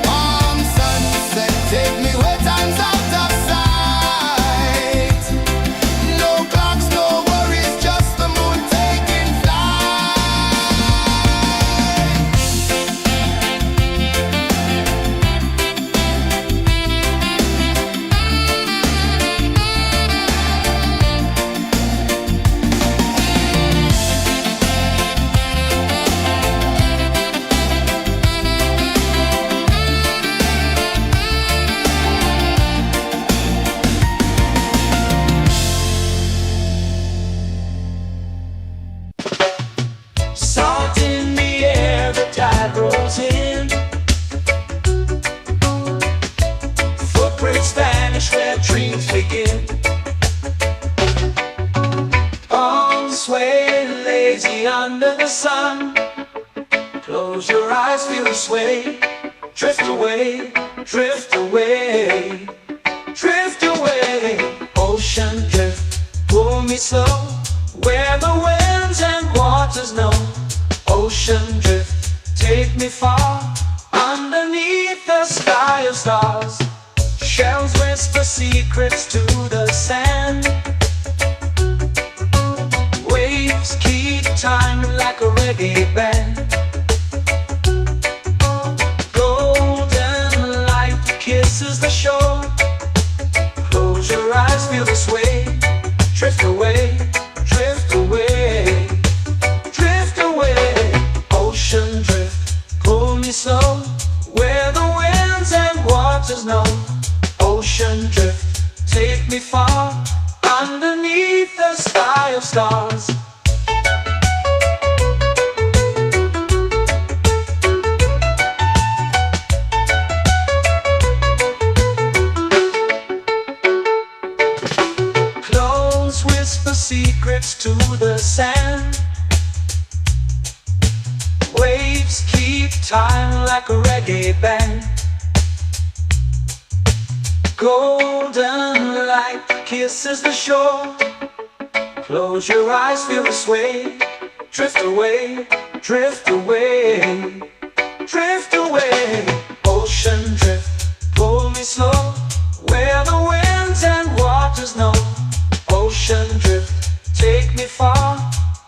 Palm sunset, take me where time's out of sight. No clocks, no worries, just the moon taking flight. Salt in the air, the tide rolls in. Footprints vanish where dreams begin. Arms sway lazy under the sun. Close your eyes, feel the sway. Drift away, drift away, drift away. Ocean drift, pull me slow. Where the winds and waters know. Ocean drift, take me far. Underneath the sky of stars. Shells whisper secrets to the sand. Waves keep time like a reggae band. Golden light kisses the shore. Close your eyes, feel the sway. Drift away, drift away, drift away. Ocean drift, pull me slow. Where the winds and waters know. Ocean drift, take me far. Underneath the sky of stars. Close whisper secrets to the sand. Waves keep time like a reggae band. Golden light kisses the shore. Close your eyes, feel the sway. Drift away, drift away, drift away. Ocean drift, pull me slow. Where the winds and waters know. Ocean drift, take me far.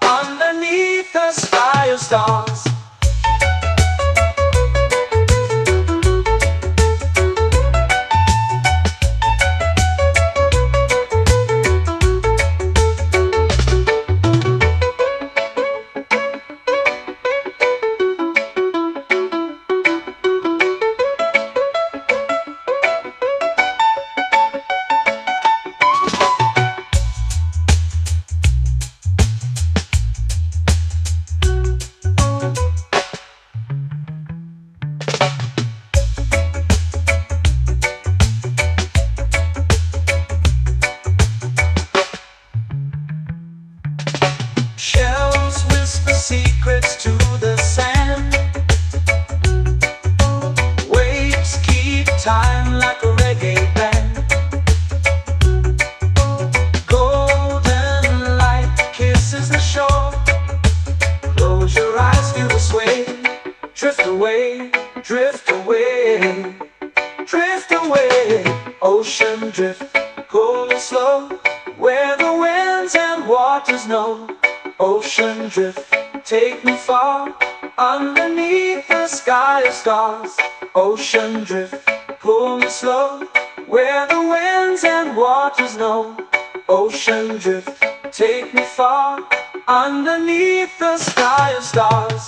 Underneath the sky of stars. secrets to the sand. Waves keep time like a reggae band. Golden light kisses the shore. Close your eyes, feel the sway. Drift away, drift away, drift away. Ocean drift, cool and slow, where the winds and waters know. Ocean drift, take me far, underneath the sky of stars. Ocean drift, pull me slow, where the winds and waters know. Ocean drift, take me far, underneath the sky of stars.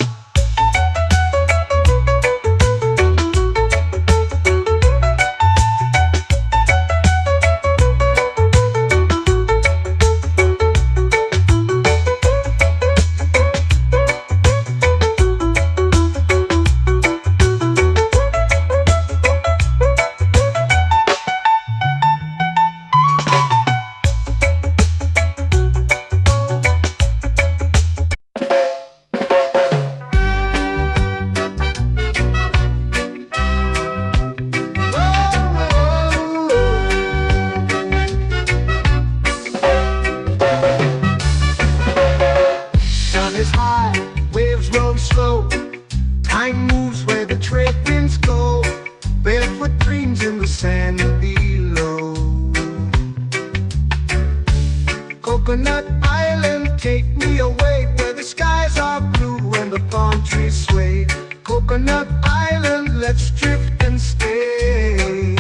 Sun is high, waves roll slow. Time moves where the trade winds go. Barefoot dreams in the sand below. Coconut Island, take me away where the skies are blue and the palm trees sway. Coconut Island, let's drift and stay.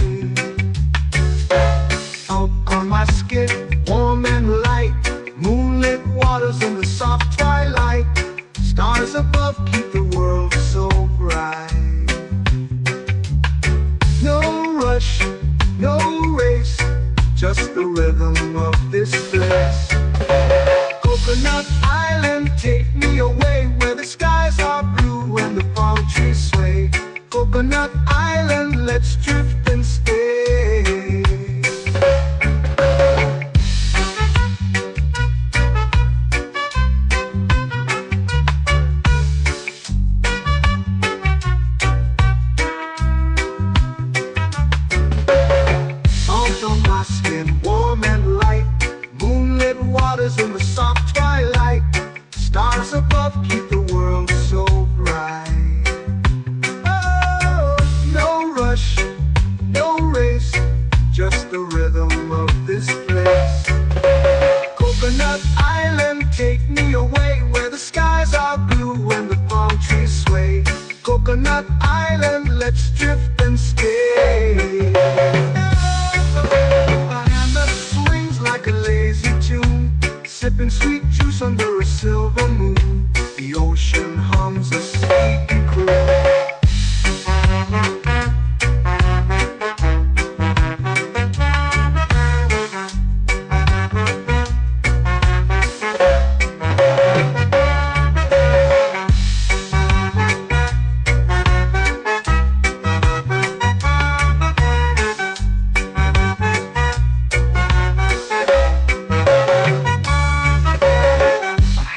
Out on my skin, warm and light. Moonlit waters in the soft twilight. Stars above keep the world so bright. No rush, no race, just the rhythm of this place. Coconut Island, take me away where the skies are blue and the palm trees sway. Coconut Island, let's drift and stay. Salt on my skin, warm and light. Moonlit waters in the soft twilight. Stars above keep the world so bright. Oh, no rush, no race, just the rhythm of this place. Coconut Island, take me away where the skies are blue and the palm trees sway. Coconut Island, let's drift and stay. A hand that swings like a lazy tune, sipping sweet juice under a silver moon. The ocean hums a sleepy croon.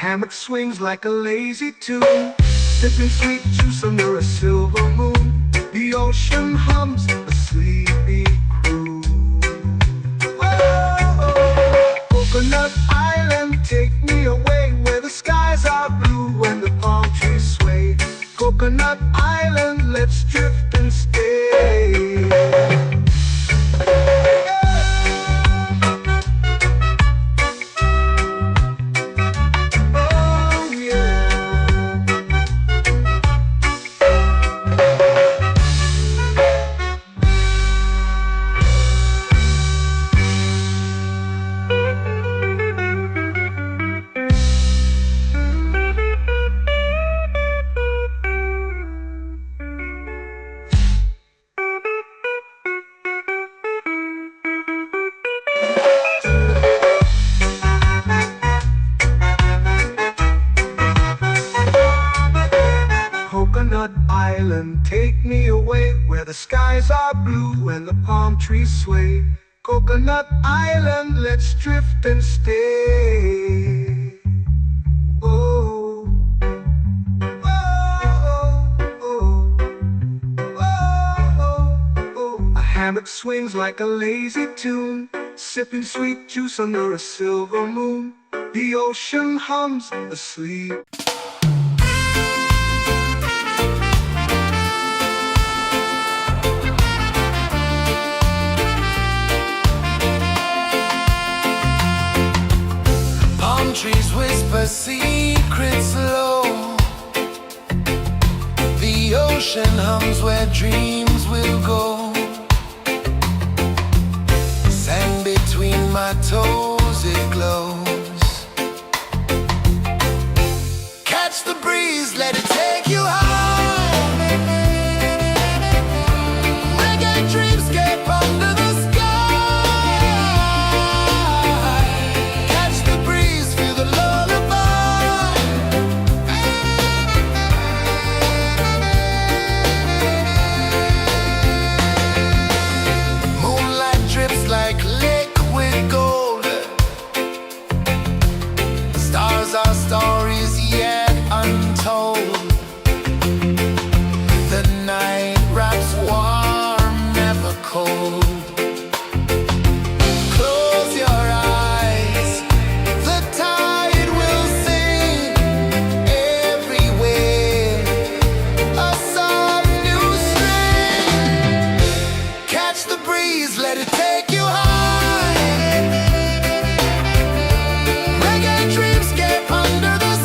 Hammock swings like a lazy tune, sipping sweet juice under a silver moon. The ocean hums a sleepy croon. Oh, Coconut Island, take me away where the skies are blue and the palm trees sway. Coconut Island, let's drift and stay. Coconut Island, take me away where the skies are blue and the palm trees sway. Coconut Island, let's drift and stay. Oh, earth swings like a lazy tune, sipping sweet juice under a silver moon. The ocean hums asleep. Palm trees whisper secrets low. The ocean hums where dreams will go. Sand between my toes, it glows. Catch the breeze, let it take you high. Reggae dreamscape under the sky. Catch the breeze, feel the lullaby. Moonlight drips like liquid gold. Stars are stories yet untold. The night wraps warm, never cold. Close your eyes, the tide will sing everywhere. A soft new string. Catch the breeze, let it take you high. Reggae dreamscape under the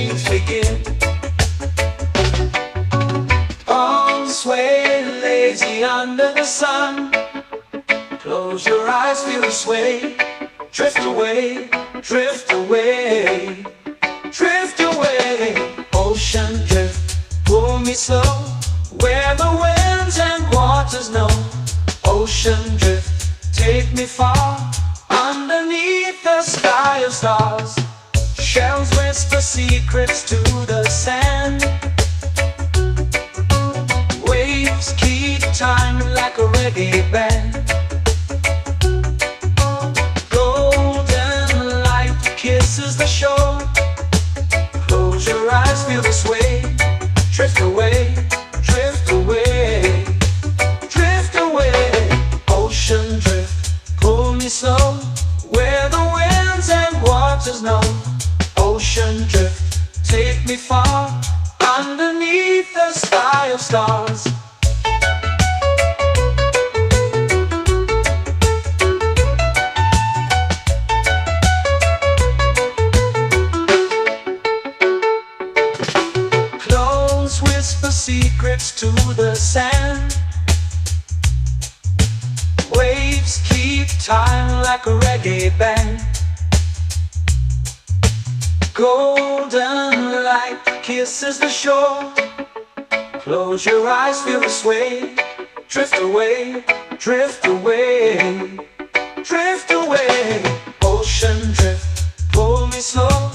dreams begin. Arms sway lazy under the sun. Close your eyes, feel the sway. Drift away, drift away, drift away. Ocean drift, pull me slow, where the winds and waters know. Ocean drift, take me far, underneath the sky of stars. Shells whisper secrets to the sand. Waves keep time like a reggae band. Golden light kisses the shore. Close your eyes, feel the sway. Drift away, drift away, drift away. Ocean drift, pull me slow, where the winds and waters know. Ocean drift, take me far, underneath the sky of stars. Close whisper secrets to the sand. Waves keep time like a reggae band. Golden light kisses the shore. Close your eyes, feel the sway. Drift away, drift away, drift away. Ocean drift, pull me slow,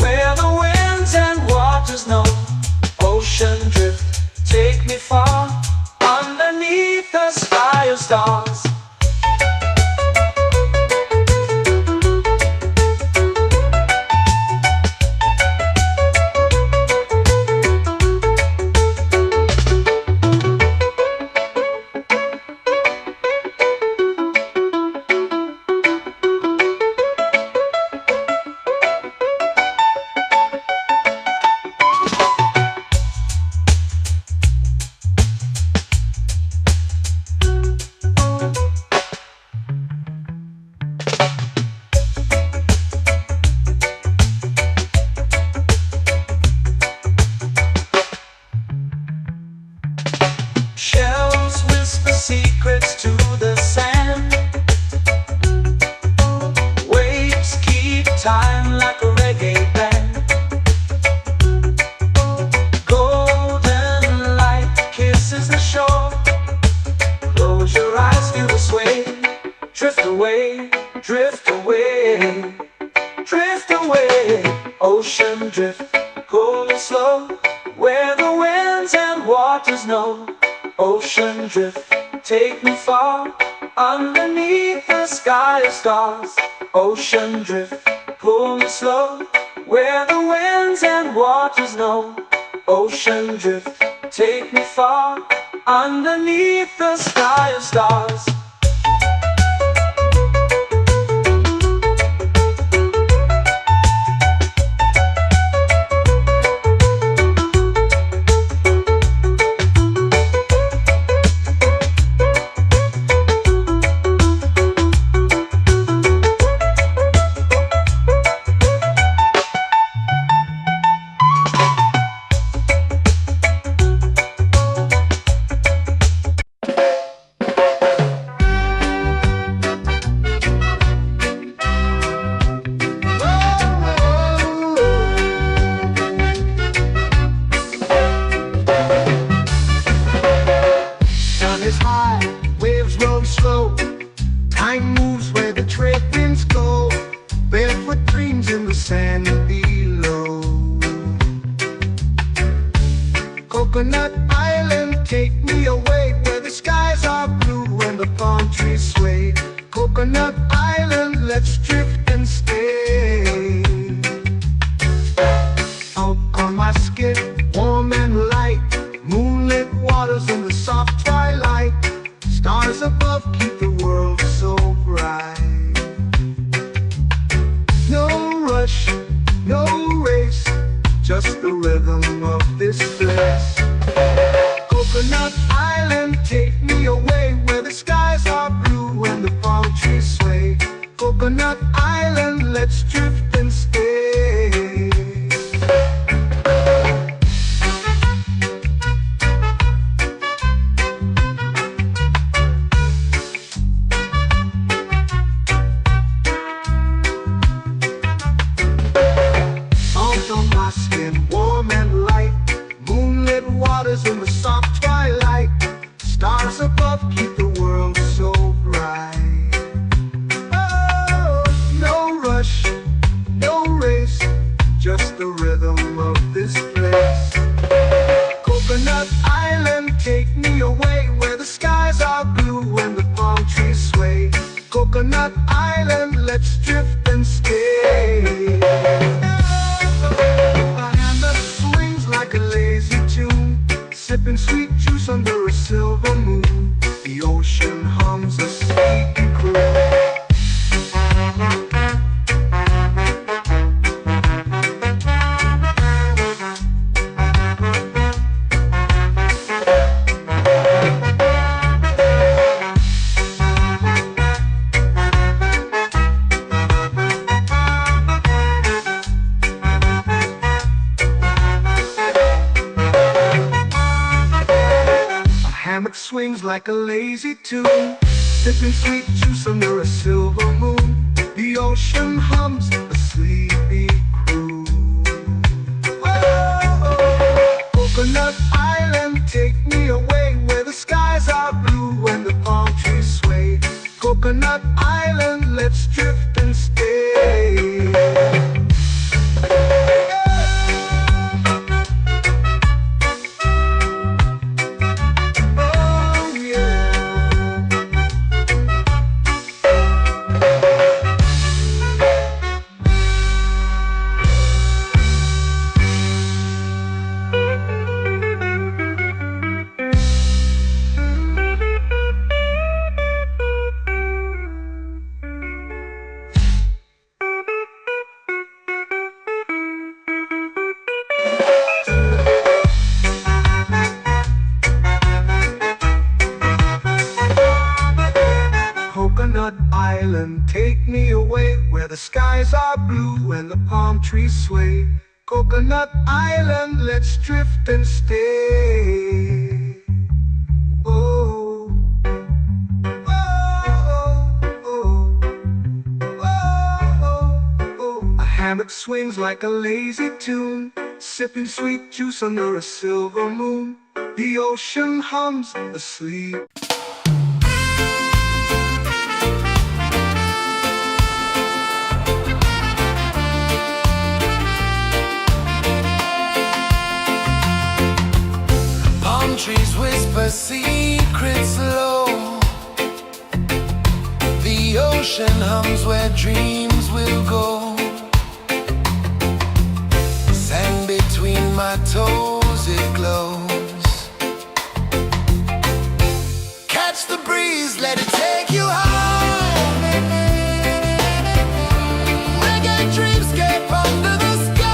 where the winds and waters know. Ocean drift, take me far, underneath the sky of stars. Shells whisper secrets to the sand. Waves keep time like a reggae band. Golden light kisses the shore. Close your eyes, feel the sway. Drift away, drift away, drift away. Ocean drift, pull me slow, where the winds and waters know. Ocean drift, take me far, underneath the sky of stars. Ocean drift, pull me slow, where the winds and waters know. Ocean drift, take me far, underneath the sky of stars. Sun is high, waves roll slow. Time moves where the trade winds go. Barefoot dreams in the sand below. Coconut Island, take me away, where the skies are blue and the palm trees sway. Coconut Island, let's drift and stay. Out on my skin, warm and light, moonlit waters in the soft twilight. Stars above keep the world so bright. No rush, no race, just the rhythm of this place. Coconut Island, take me away, where the skies are blue and the palm trees sway. Coconut Island, let's drift and stay. love keep the world so bright. Oh, no rush, no race, just the rhythm of this place. Coconut Island, take me away where the skies are blue and the palm trees sway. Coconut Island, let's drift and stay. A hand that swings like a lazy tune, sipping sweet juice under a silver moon. The ocean hums a sleepy croon. Hammock swings like a lazy tune, sipping sweet juice under a silver moon. The ocean hums a sleepy croon. Whoa, Coconut Island, take me away where the skies are blue and the palm trees sway. Coconut Island, let's drift and stay. Coconut Island, take me away where the skies are blue and the palm trees sway. Coconut Island, let's drift and stay. Oh, oh, oh, oh, oh. A hammock swings like a lazy tune, sipping sweet juice under a silver moon. The ocean hums asleep. Trees whisper secrets low. The ocean hums where dreams will go. Sand between my toes, it glows. Catch the breeze, let it take you high. Reggae dreamscape under the sky.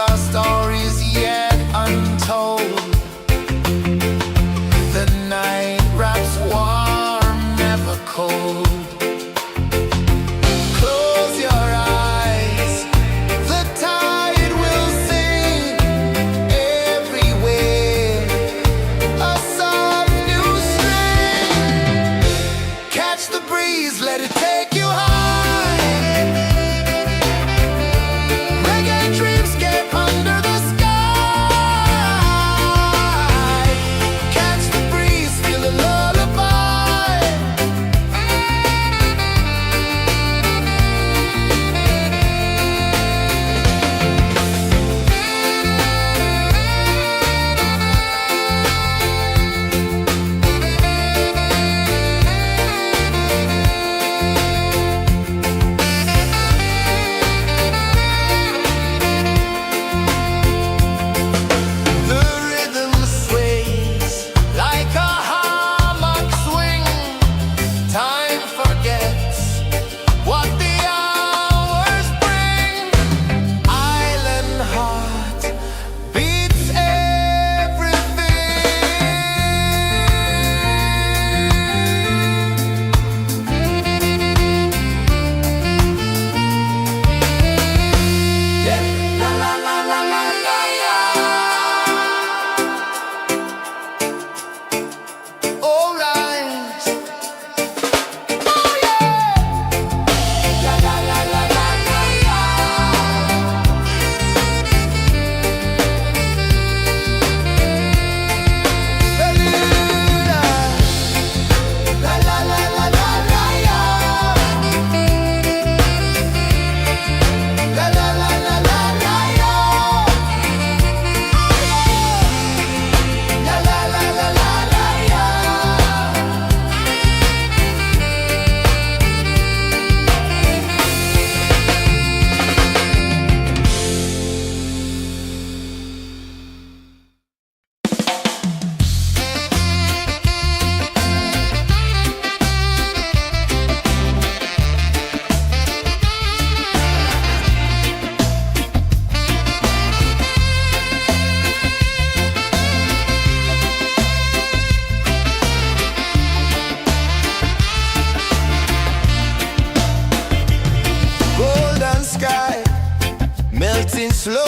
Our stories yet untold. The night wraps warm, never cold. Close your eyes, the tide will sing everywhere. A soft new string. Catch the breeze, let it take you high. Reggae dreamscape under the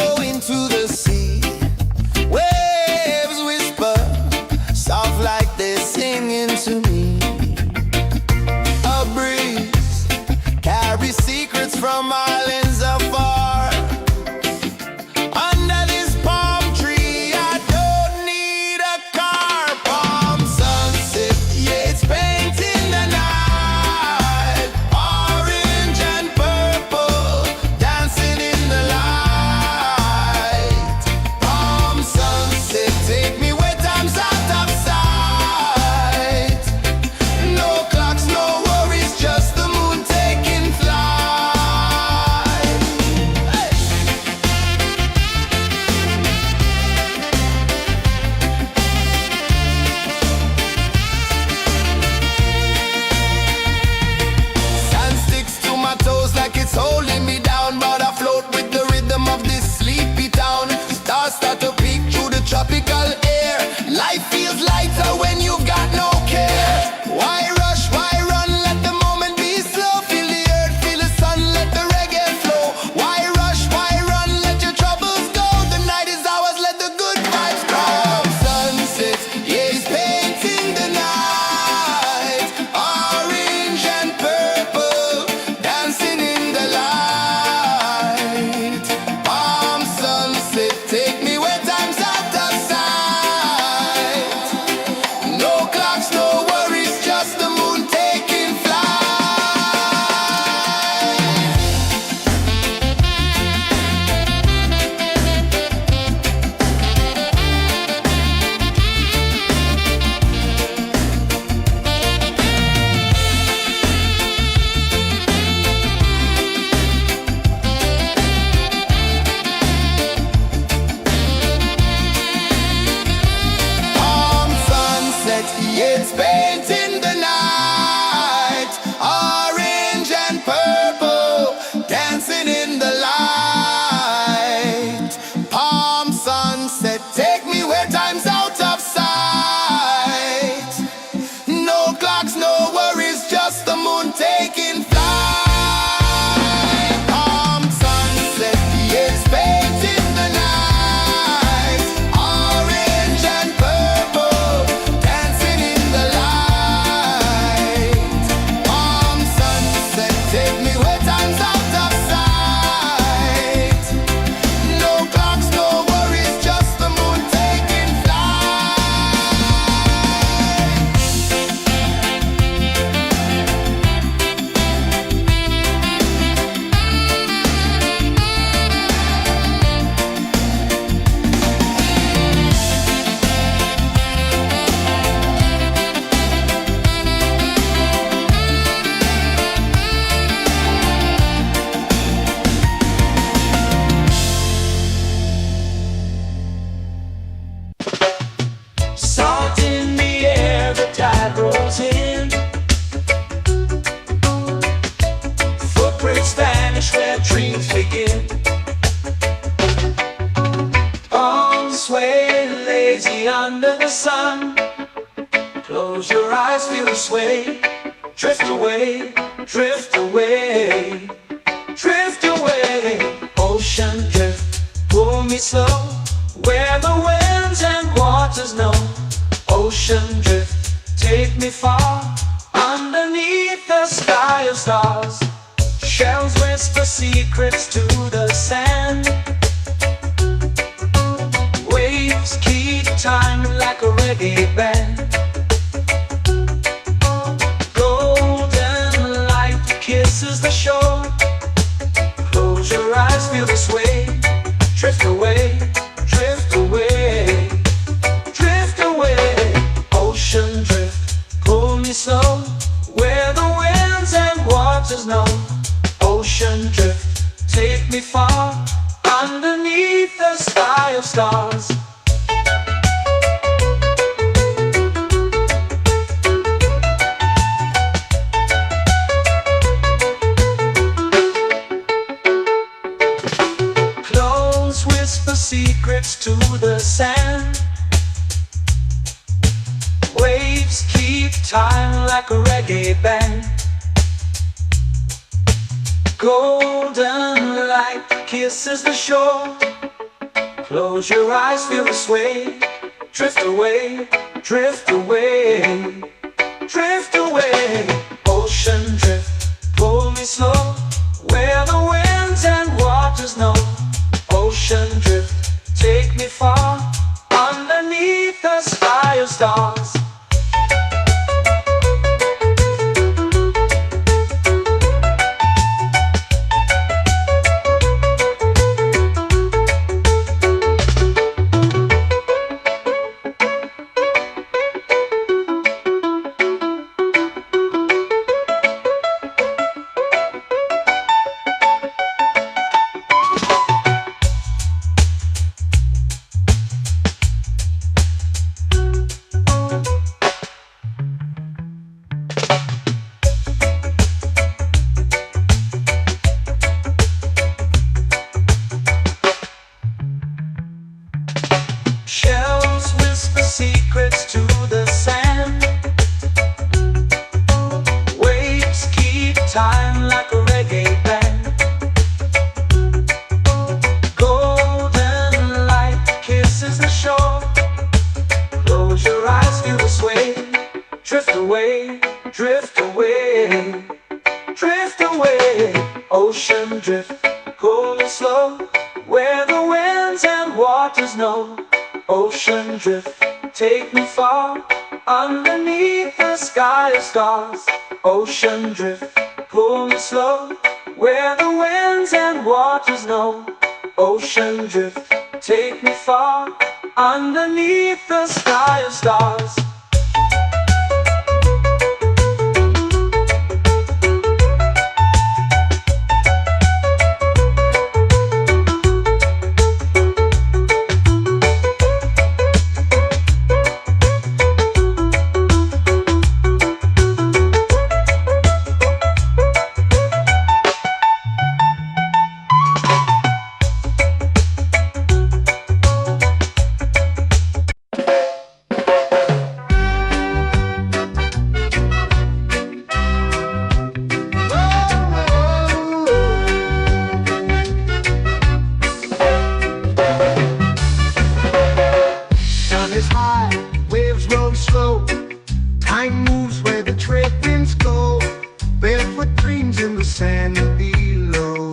flow into the sea. Waves whisper, soft like they're singing to me. A breeze carries secrets from islands afar. Under this palm tree, I don't need a car. Palm sunset, yeah, it's painting the night. Orange and purple, dancing in the light. Palm sunset, take me where time's out of sight. No clocks, no worries, just the moon taking flight. Hey! Sand sticks to my toes like it's holding me down, but I float with the rhythm of this sleepy town. Stars start to peek through the tropical air. Life feels lighter when you've got no care. Why rush, why run, let the moment be slow. Feel the earth, feel the sun, let the reggae flow. Why rush, why run, let your troubles go. The night is ours, let the good vibes grow. Sunset, yeah, it's painting the night. Orange and purple, dancing in the light. Palm sunset, take me where time's out of sight. No clocks, no worries, just the moon taking flight. Palm sunset, yeah, it's painting the night. Orange and purple, dancing in the light. Palm sunset, take me where time's out of sight. No clocks, no worries, just the moon taking flight. Palm sunset, yeah, it's painting the night. Orange and purple, dancing in the light. Palm sunset, take me where time's out of sight. No clocks, no worries, just the moon taking flight. Salt in the air, the tide rolls in. Footprints vanish where dreams begin. Arms sway lazy under the sun. Close your eyes, feel the sway. Drift away, drift away, drift away. Ocean drift, pull me slow, where the winds and waters know. Ocean drift, take me far, underneath the sky of stars. Shells whisper secrets to the sand. Waves keep time like a reggae band. Golden light kisses the shore. Close your eyes, feel the sway. Drift away, drift away, drift away. Ocean drift, pull me slow, where the winds and waters know. Ocean drift, take me far, underneath the sky of stars. Close whisper secrets to the sand. Waves keep time like a reggae band. Golden light kisses the shore. Close your eyes, feel the sway. Drift away, drift away, drift away. Ocean drift, pull me slow, where the winds and waters know. Ocean drift, take me far, underneath the sky of stars. Shells whisper secrets to the sand. Waves keep time like a reggae band. Golden light kisses the shore. Close your eyes, feel the sway. Drift away, drift away, drift away. Ocean drift, cool and slow, where the winds and waters know. Ocean drift, take me far, underneath the sky of stars. Ocean drift, pull me slow, where the winds and waters know. Ocean drift, take me far, underneath the sky of stars. Is high, waves roll slow. Time moves where the trade winds go. Barefoot dreams in the sand below.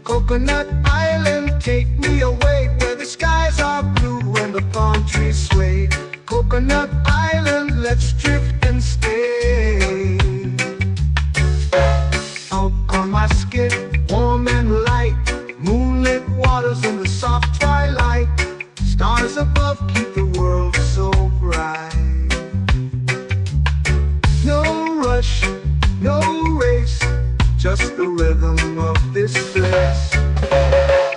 Coconut Island, take me away, where the skies are blue and the palm trees sway. Coconut Island, let's drift and stay. Out on my skin, warm and light, moonlit waters in the soft twilight. Stars above keep the world so bright. No rush, no race, just the rhythm of this place.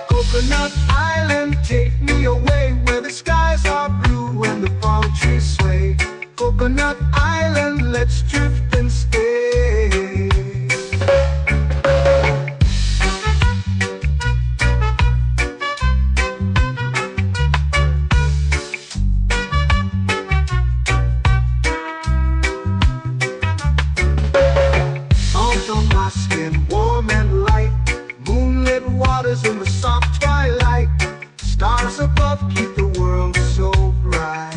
Coconut Island, take me away, where the skies are blue and the palm trees sway. Coconut Island, let's drift and stay. Warm and light, moonlit waters in the soft twilight. Stars above keep the world so bright.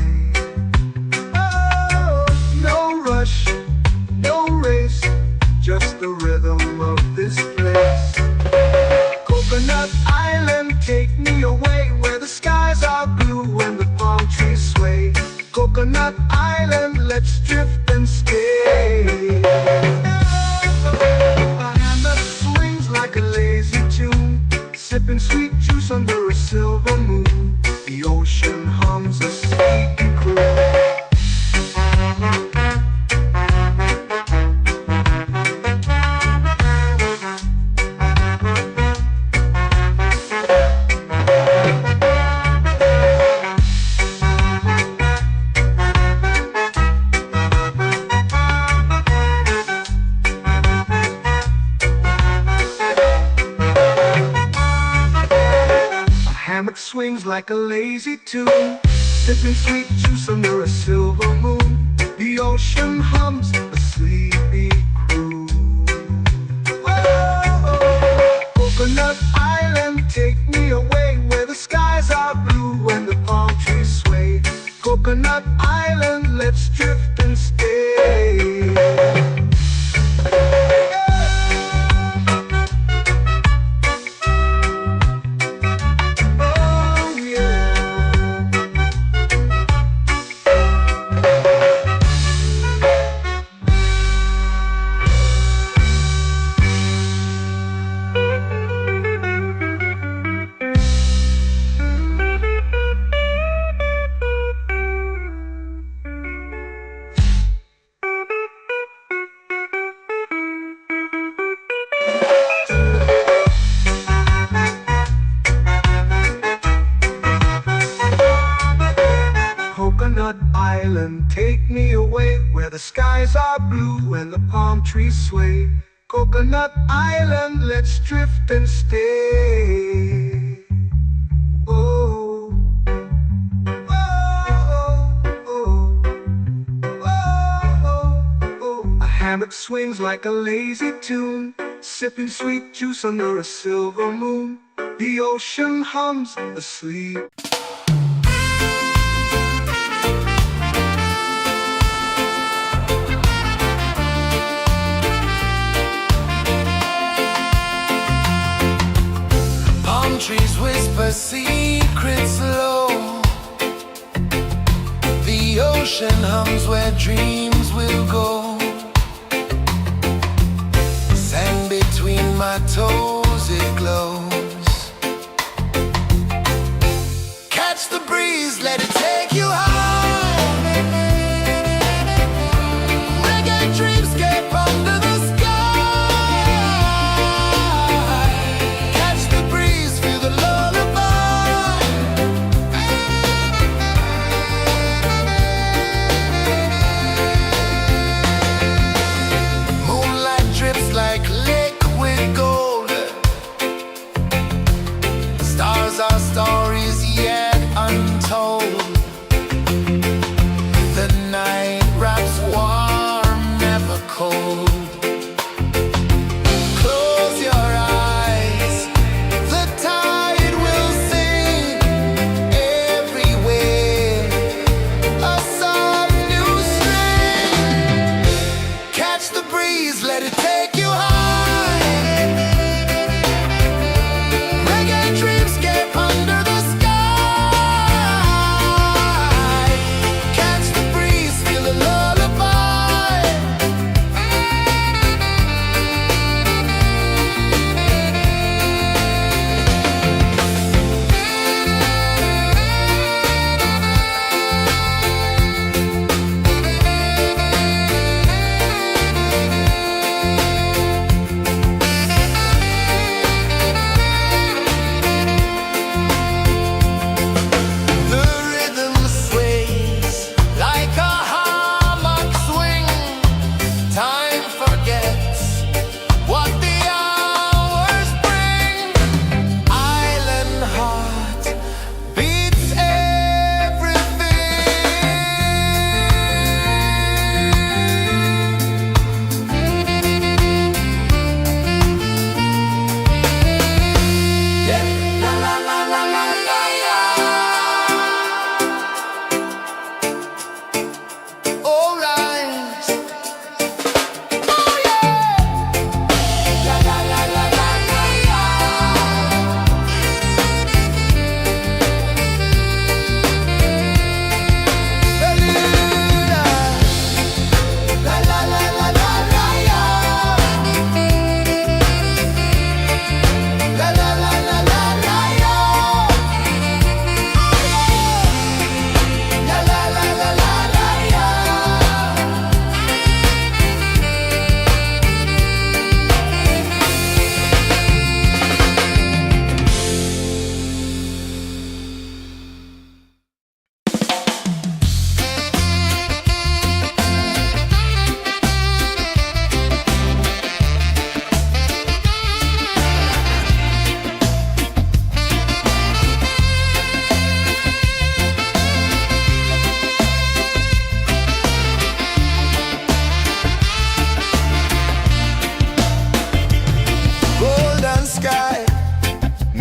Oh, no rush, no race, just the rhythm of this place. Coconut Island, take me away, where the skies are blue and the palm trees sway. Coconut Island, let's drift and stay. Like a lazy tune, sipping sweet juice under a silver moon. The ocean hums a sleepy croon. Swings like a lazy tune, sipping sweet juice under a silver moon. The ocean hums a sleepy croon. Whoa, Coconut Island, take me away where the skies are blue and the palm trees sway. Coconut Island, let's drift and stay. Oh yeah. Coconut Island, take me away where the skies are blue and the palm trees sway. Coconut Island, let's drift and stay. Oh, oh, oh, oh, oh. A hammock swings like a lazy tune, sipping sweet juice under a silver moon. The ocean hums asleep. Palm trees whisper secrets low. The ocean hums where dreams will go. Sand between my toes, it glows. Catch the breeze, let it take you high. Reggae dreamscape under the sky. Catch the breeze, feel the lullaby. Moonlight drips like liquid gold.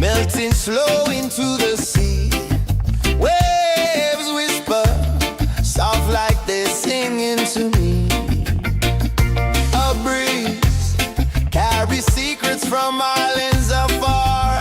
melting slow into the sea. Waves whisper, soft like they're singing to me. A breeze carries secrets from islands afar.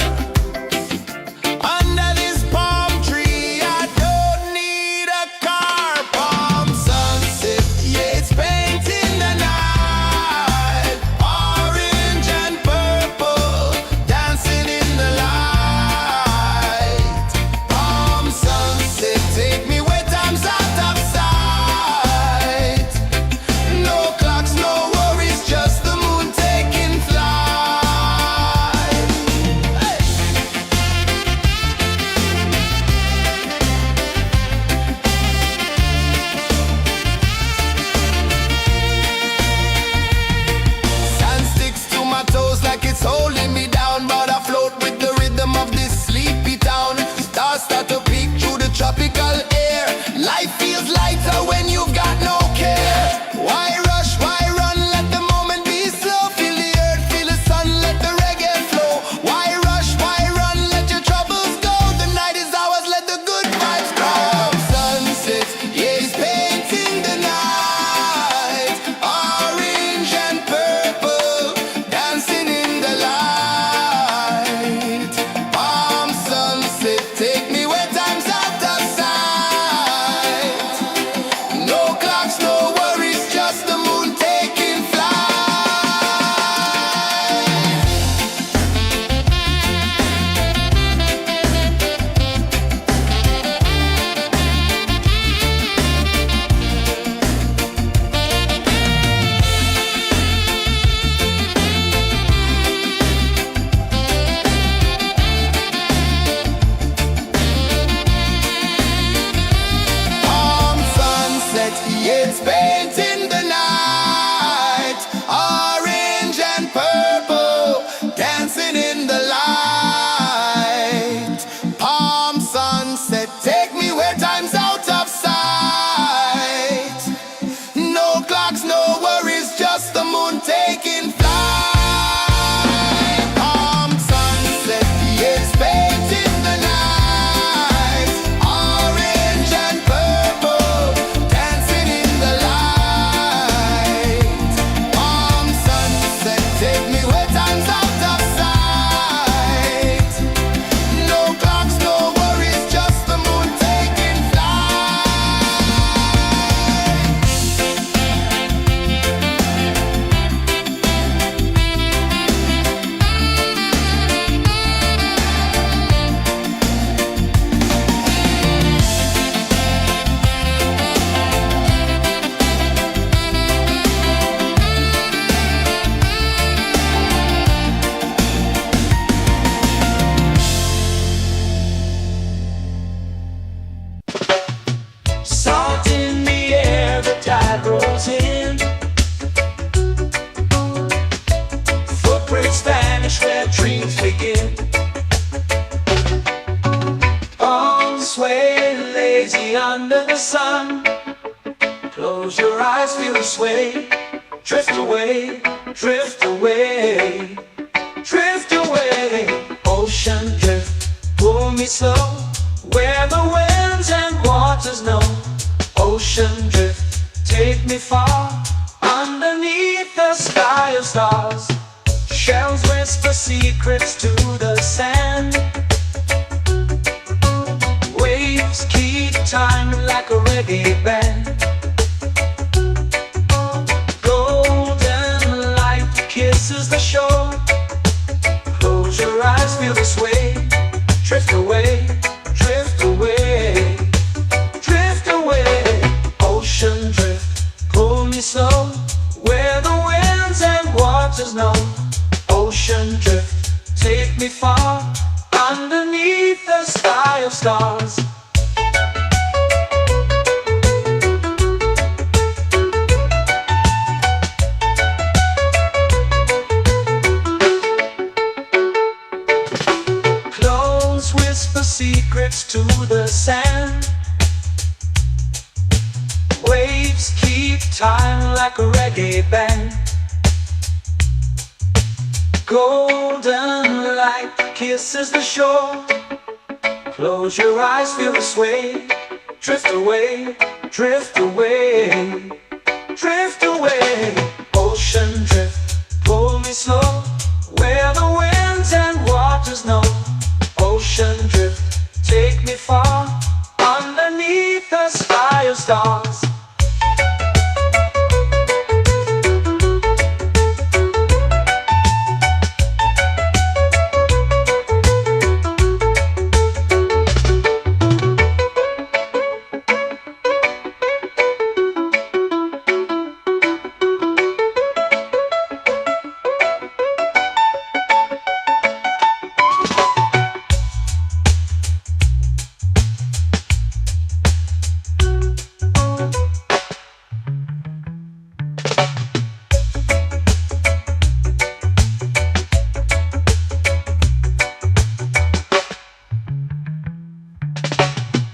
Under this palm tree, I don't need a car. Palm sunset, yeah, it's painting the night. Orange and purple, dancing in the light. Palm sunset, take me where time's out of sight. No clocks, no worries, just the moon taking flight. Hey! Sand sticks to my toes like it's holding me down, but I float with the rhythm of this sleepy town. Stars start to peek through the tropical air. Life feels lighter when you've got no care. Why rush, why run, let the moment be slow. Feel the earth, feel the sun, let the reggae flow. Why rush, why run, let your troubles go. The night is ours, let the good vibes come. Sunset, yeah, it's painting the night. Orange and purple, dancing in the light. Palm sunset, take me where time's out of sight. No clocks, no worries, just the moon taking flight. Palm sunset, yeah, it's painting the night. Orange and purple, dancing in the light. Palm sunset, take me where time's out of sight. No clocks, no worries, just the moon taking flight. Palm sunset, yeah, it's painting the night. Orange and purple, dancing in the light. Palm sunset, take me where time's out of sight. No clocks, no worries, just the moon taking flight. Salt in the air, the tide rolls in. Footprints vanish where dreams begin. Arms sway lazy under the sun. Close your eyes, feel the sway. Drift away, drift away, drift away. Ocean drift, pull me slow, where the winds and waters know. Ocean drift, take me far, underneath the sky of stars. Shells whisper secrets to the sand. Waves keep time like a reggae band. Golden light kisses the shore. Close your eyes, feel the sway. Drift away, drift away, drift away. Ocean drift, pull me slow, where the winds and waters know. Ocean drift, take me far, underneath the sky of stars. Close whisper secrets to the sand. Waves keep time like a reggae band. Golden light kisses the shore. Close your eyes, feel the sway. Drift away, drift away, drift away. Ocean drift, pull me slow, where the winds and waters know. Ocean drift, take me far, underneath the sky of stars.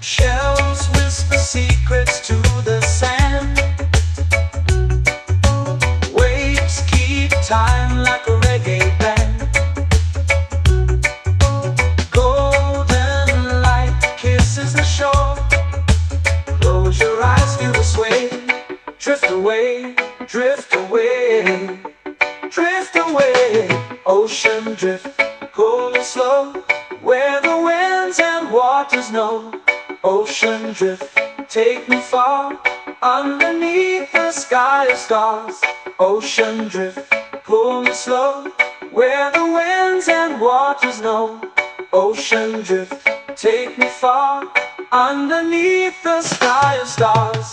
Shells whisper secrets to the sand. Waves keep time like a reggae band. Golden light kisses the shore. Close your eyes, feel the sway. Drift away, drift away, drift away. Ocean drift, cool and slow, where the winds and waters know. Ocean drift, take me far, underneath the sky of stars. Ocean drift, pull me slow, where the winds and waters know. Ocean drift, take me far, underneath the sky of stars.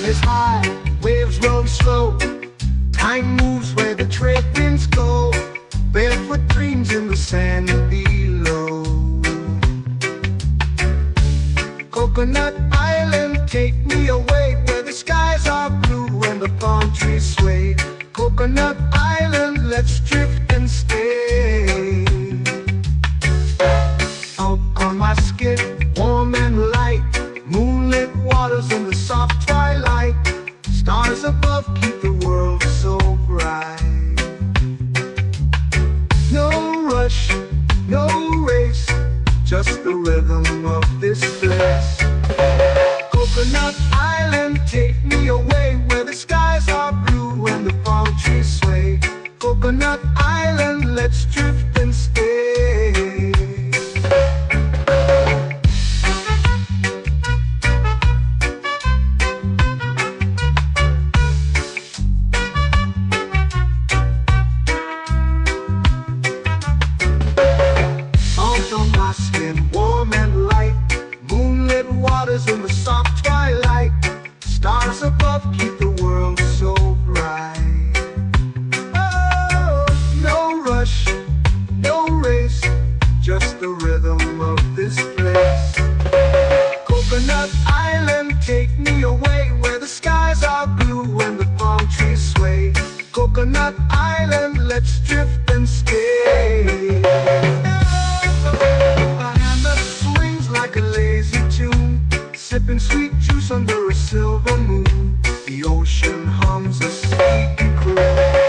Is high, waves roll slow. Time moves where the trade winds go. Barefoot dreams in the sand below. Coconut Island, take me away, where the skies are blue and the palm trees sway. Coconut Island, let's drift and stay. Out on my skin, warm and light, moonlit waters in the soft twilight. Stars above keep the world so bright. No rush, no race, just the rhythm of this place. Coconut Island, take me away, where the skies are blue and the palm trees sway. Coconut Island, let's drift and stay. Warm and light, moonlit waters in the soft twilight. Stars above keep the world so bright. Oh, no rush, no race, just the rhythm of this place. Coconut Island, take me away, where the skies are blue and the palm trees sway. Coconut Island, let's drift and stay. Like a lazy tune, sipping sweet juice under a silver moon. The ocean hums a sleepy croon.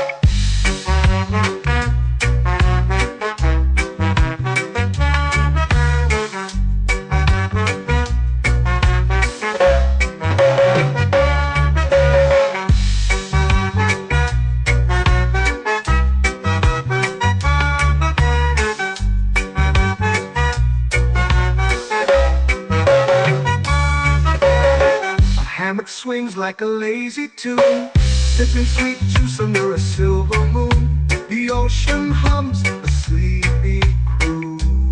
Swings like a lazy tune, sipping sweet juice under a silver moon. The ocean hums a sleepy croon.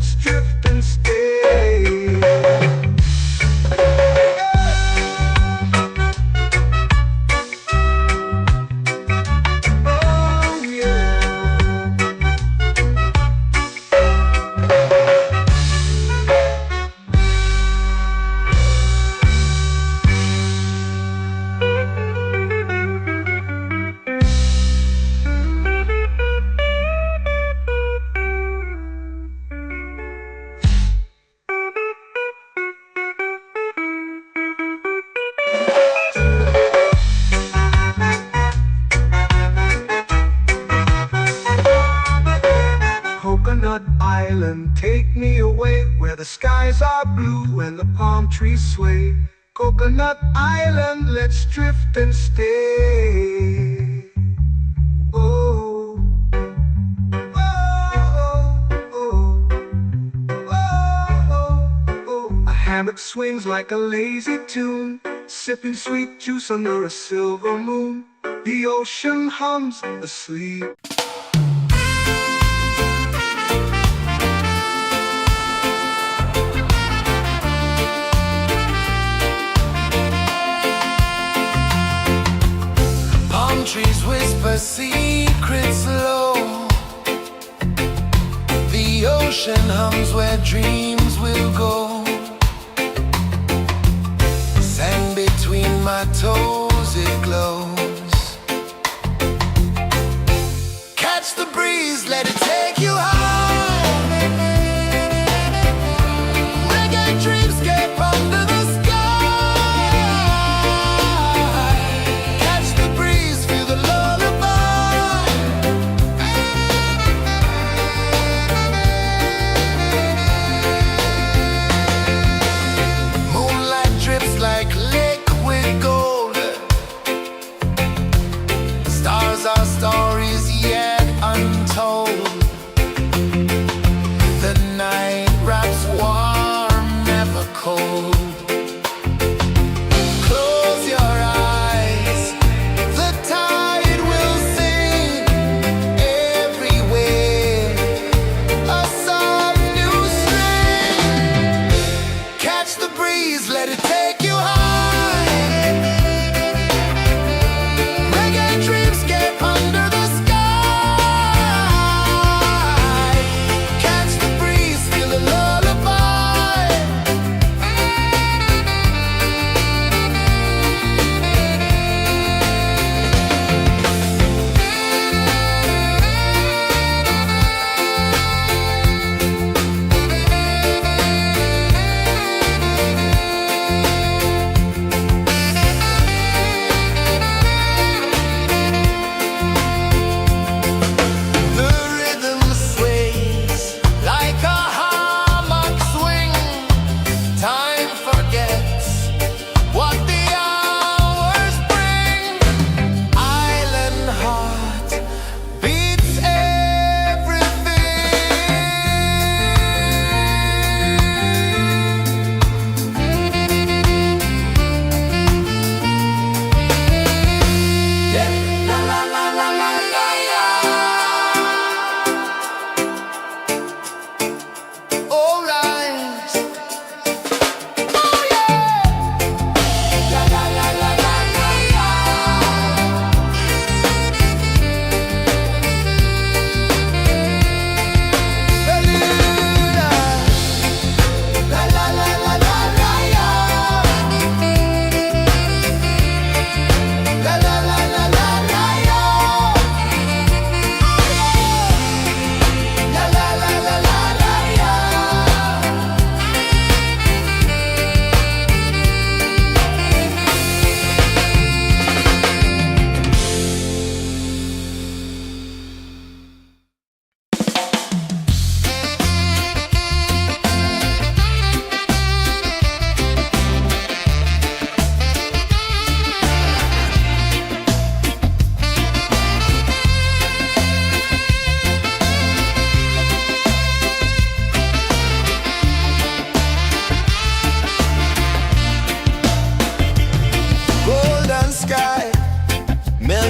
let's drift and stay. Oh yeah. Coconut Island, take me away where the skies are blue and the palm trees sway. Coconut Island, let's drift and stay. Oh, oh, oh, oh, oh. A hammock swings like a lazy tune, sipping sweet juice under a silver moon. The ocean hums asleep. Trees whisper secrets low. The ocean hums where dreams will go. Sand between my toes, it glows. Catch the breeze, let it take you high. Reggae dreamscape under the sky. Our stories yet untold. The night wraps warm, never cold. Close your eyes, the tide will sing everywhere. A soft new string. Catch the breeze, let it take you high.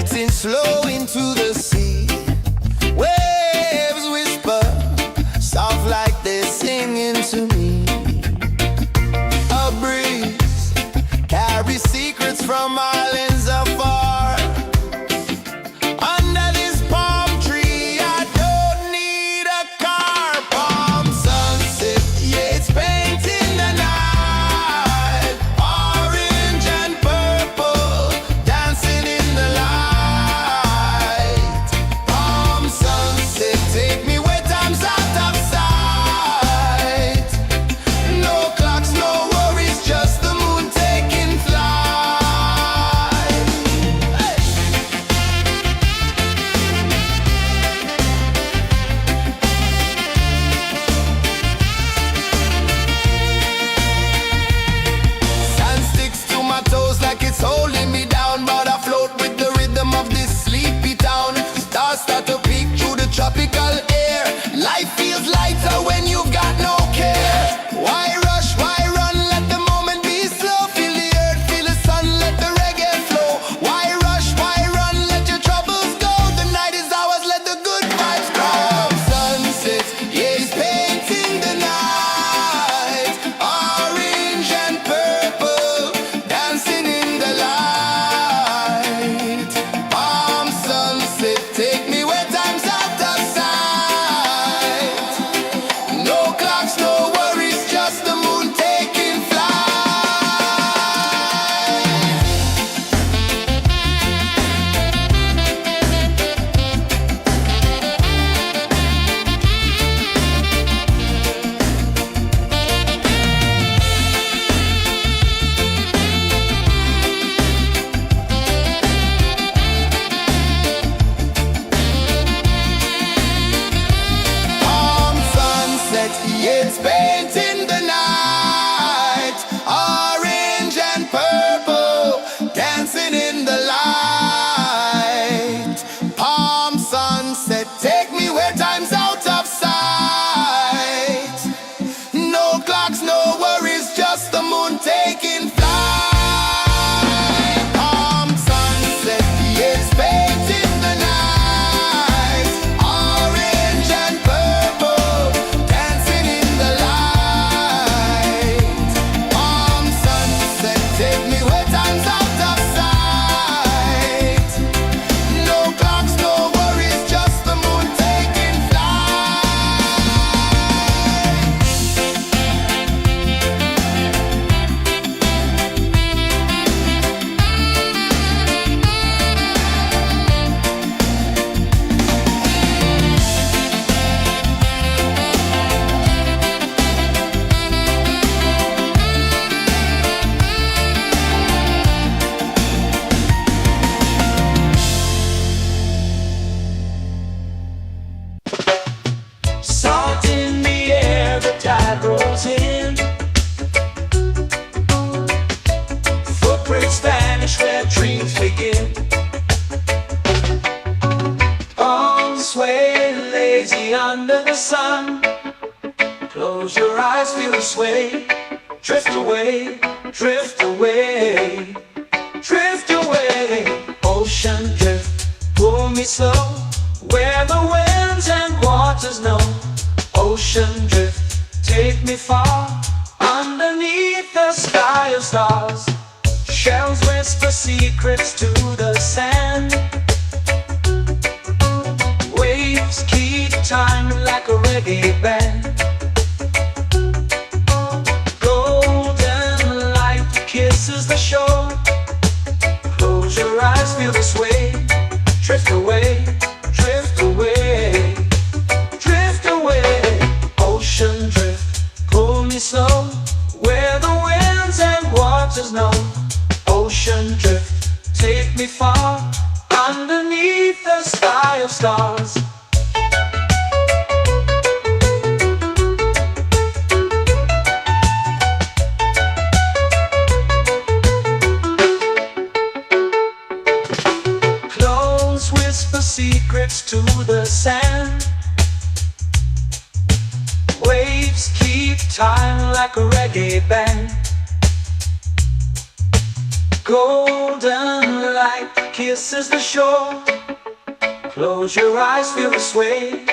melting slow into the sea. Waves whisper, soft like they sing. waves begin. Palms sway lazy under the sun. Close your eyes, feel the sway. Drift away, drift away, drift away. Ocean drift, pull me slow, where the winds and waters know. Ocean drift, take me far, underneath the sky of stars. Shells whisper secrets to the sand. Waves keep time like a reggae band. Golden light kisses the shore. Close your eyes, feel the sway. Drift away, drift away, drift away. Ocean drift, pull me slow, where the winds and waters know. Ocean drift, take me far, underneath the sky of stars. Clones whisper secrets to the sand. Waves keep time like a reggae band. Golden light kisses the shore. Close your eyes, feel the sway.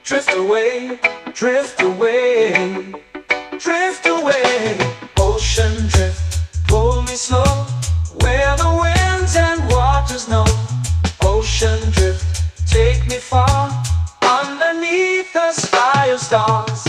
Drift away, drift away, drift away. Ocean drift, pull me slow, where the winds and waters know. Ocean drift, take me far, underneath the sky of stars.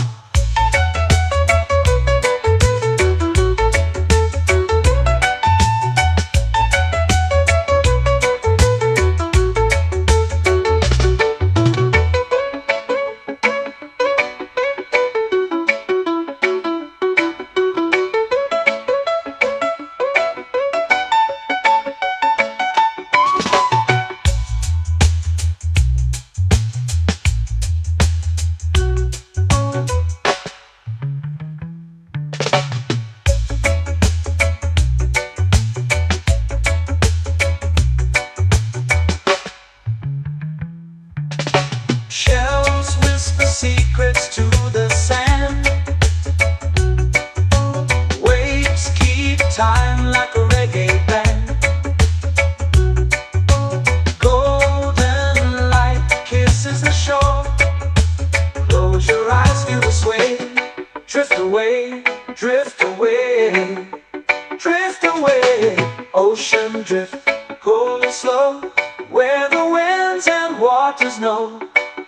Shells whisper secrets to the sand. Waves keep time like a reggae band. Golden light kisses the shore. Close your eyes, feel the sway. Drift away, drift away, drift away. Ocean drift, pull me slow, where the winds and waters know.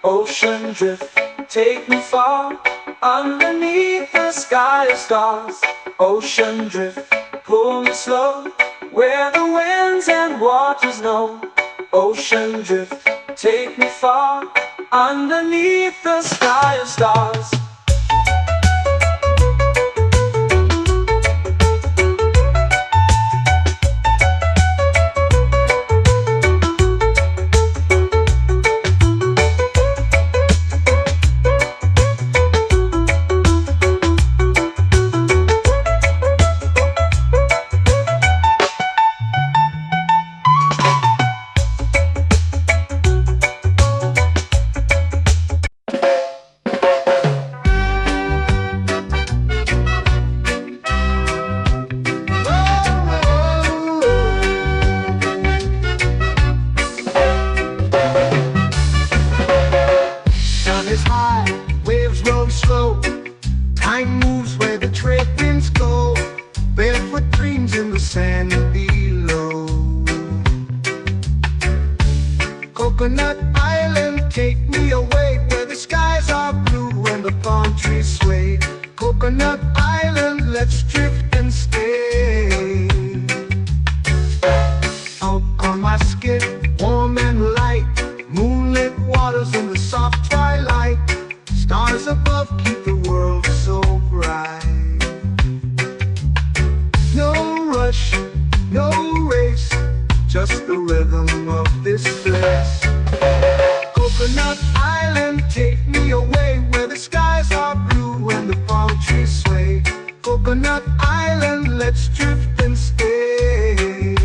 Ocean drift, take me far, underneath the sky of stars. Ocean drift, pull me slow, where the winds and waters know. Ocean drift, take me far, underneath the sky of stars. Time moves where the trade winds go. Barefoot dreams in the sand below. Coconut Island, take me away, where the skies are blue and the palm trees sway. Coconut Island, let's drift and stay. Out on my skip, warm and light, moonlit waters in the soft twilight. Stars above keep the world so bright. No rush, no race, just the rhythm of this place. Coconut Island, take me away, where the skies are blue and the palm trees sway. Coconut Island, let's drift and stay.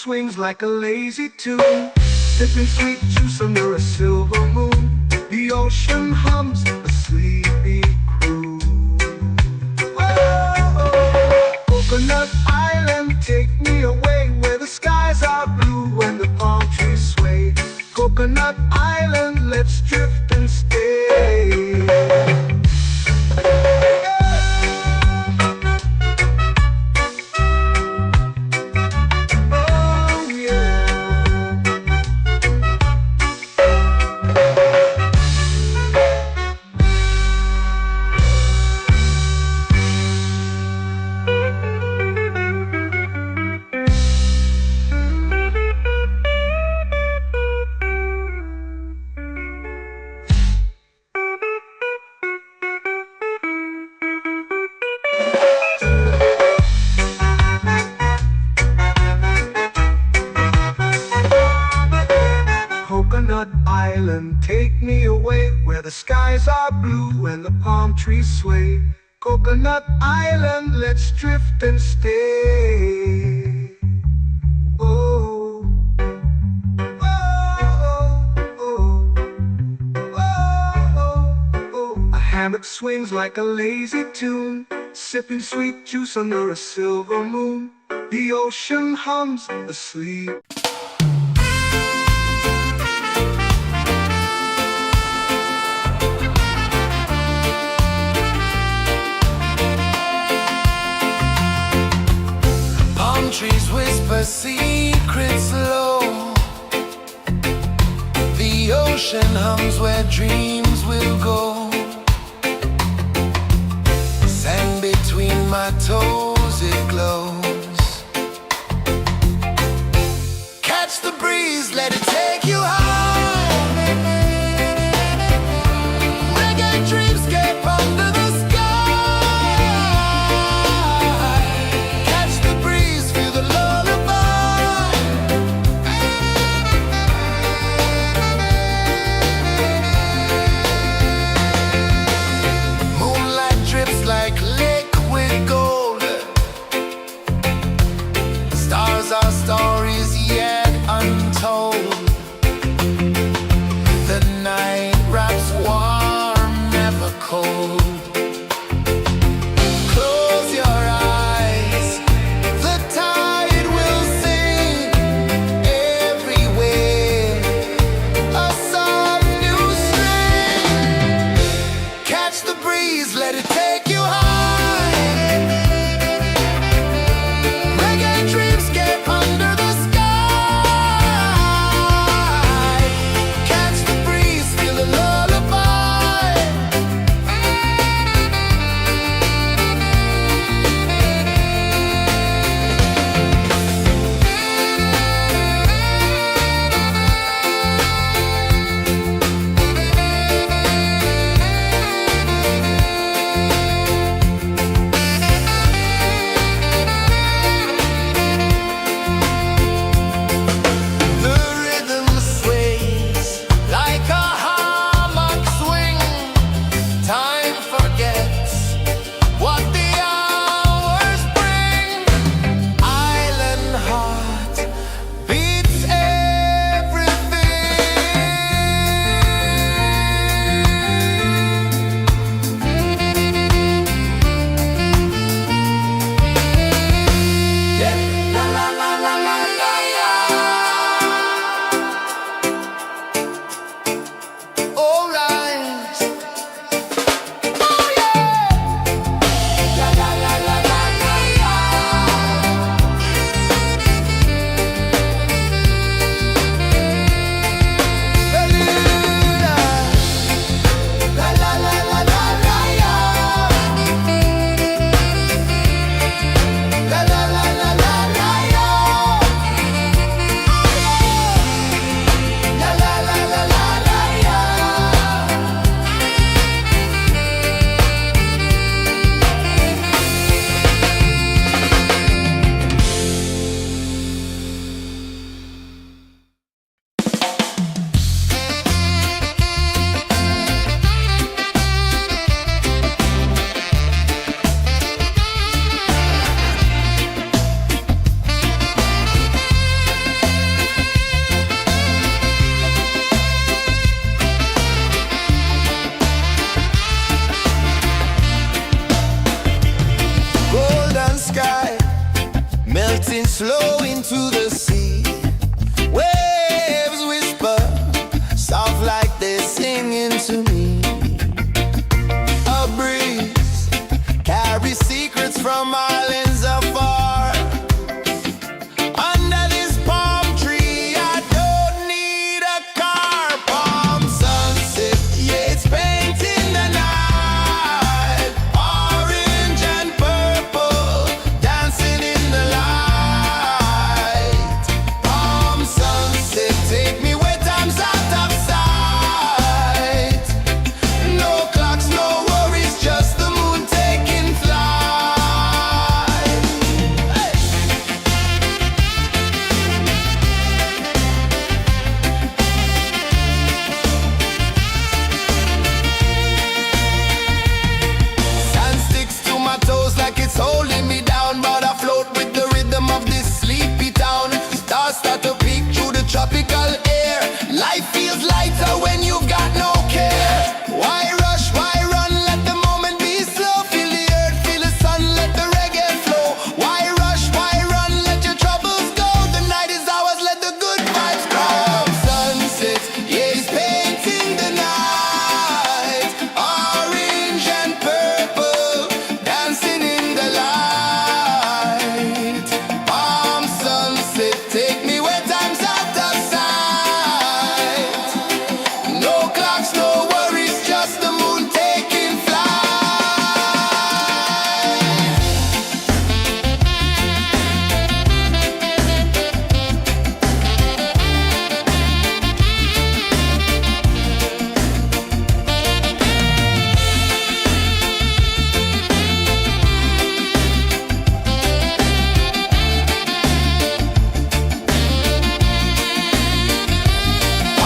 swings like a lazy tune, sipping sweet juice under a silver moon. The ocean hums a sleepy crew. Whoa, Coconut Island, take me away where the skies are blue and the palm trees sway. Coconut Island, let's drift and stay. Oh yeah. Coconut Island, take me away where the skies are blue and the palm trees sway. Coconut Island, let's drift and stay. Oh, oh, oh, oh, oh. A hammock swings like a lazy tune, sipping sweet juice under a silver moon. The ocean hums asleep. Trees whisper secrets low. The ocean hums where dreams will go. Sand between my toes, it glows. Catch the breeze, let it take you high. Reggae dreamscape under the sky. Our stories yet untold. melting slow into the sea. Waves whisper, soft like they're singing to me. A breeze carries secrets from islands afar. Under this palm tree, I don't need a car. Palm sunset, yeah, it's painting the night. Orange and purple, dancing in the light. Palm sunset, take me where time's out of sight. No clocks, no worries, just the moon taking flight. Hey! Sand sticks to my toes like it's holding me down, but I float with the rhythm of this sleepy town. Stars start to peek through the tropical air. Life feels lighter when you've got no care. Why rush, why run, let the moment be slow. Feel the earth, feel the sun, let the reggae flow. Why rush, why run, let your troubles go. The night is ours, let the good vibes grow. Sunset, yeah, it's painting the night. Orange and purple, dancing in the light. Palm sunset, take me where time's out of sight. No clocks, no worries, just the moon taking flight.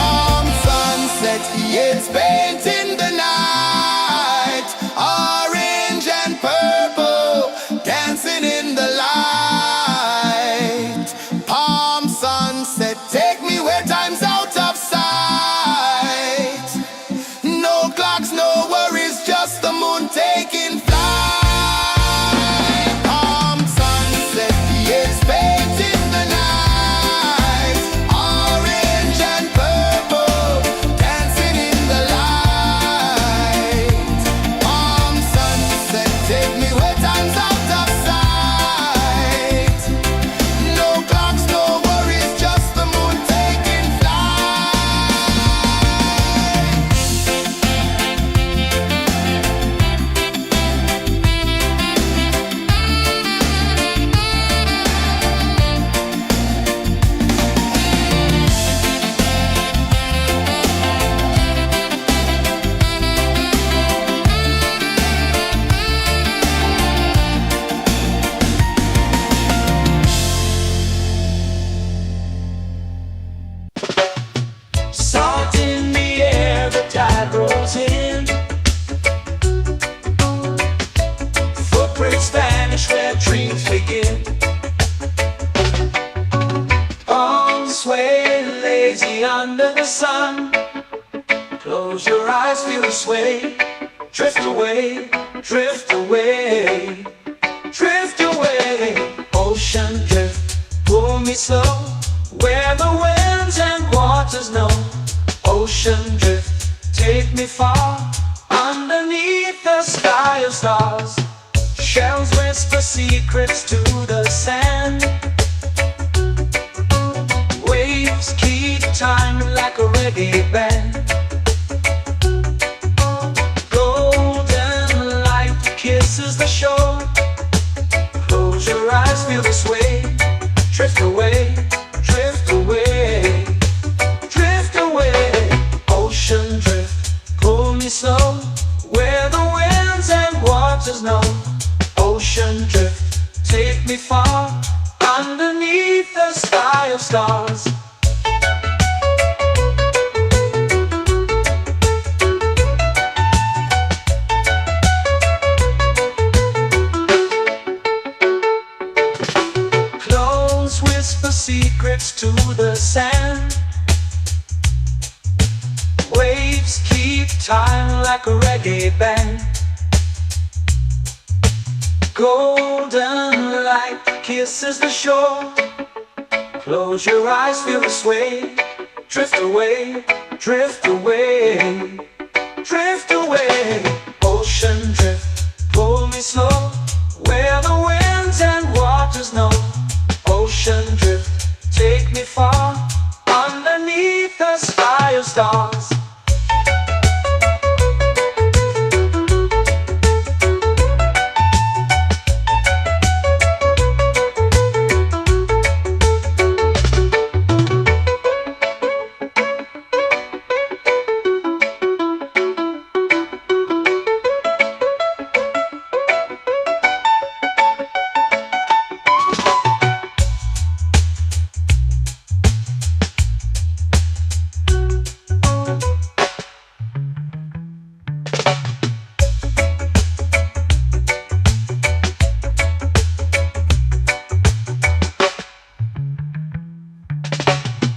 Palm sunset, yeah, it's painting the night. Orange and purple, dancing in the light. Palm sunset, take me where time's out of sight. No clocks, no worries, just the moon taking flight. Palm sunset, yeah, it's painting the night. Orange and purple, dancing in the light. Palm sunset, take me where time's out of sight. No clocks, no worries, just the moon taking flight. Salt in the air, the tide rolls in. Footprints vanish where dreams begin. Arms sway lazy under the sun. Close your eyes, feel the sway. Drift away, drift away, drift away. Ocean drift, pull me slow. Where the winds and waters know. Ocean drift, take me far. Underneath the sky of stars. Shells whisper secrets to the sand. Waves keep time like a reggae band. Golden light kisses the shore. Close your eyes, feel the sway. Drift away, drift away, drift away. Ocean drift, pull me slow. Where the winds and waters know. Ocean drift, take me far. Underneath the sky of stars. Clones whisper secrets to the sand. Waves keep time like a reggae band. Golden light kisses the shore. Close your eyes, feel the sway. Drift away, drift away, drift away. Ocean drift, pull me slow, where the winds and waters know. Ocean drift, take me far, underneath the sky of stars.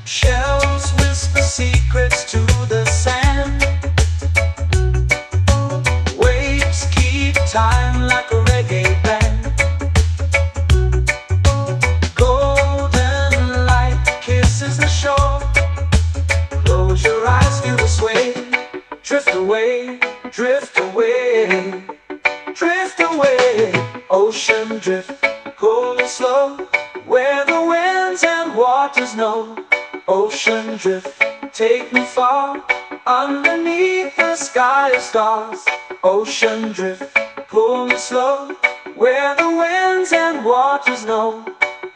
Shells whisper secrets to the sand. Waves keep time like a reggae band. Golden light kisses the shore. Close your eyes, feel the sway. Drift away, drift away, drift away. Ocean drift, cool and slow, where the winds and waters know. Ocean drift, take me far, underneath the sky of stars. Ocean drift, pull me slow, where the winds and waters know.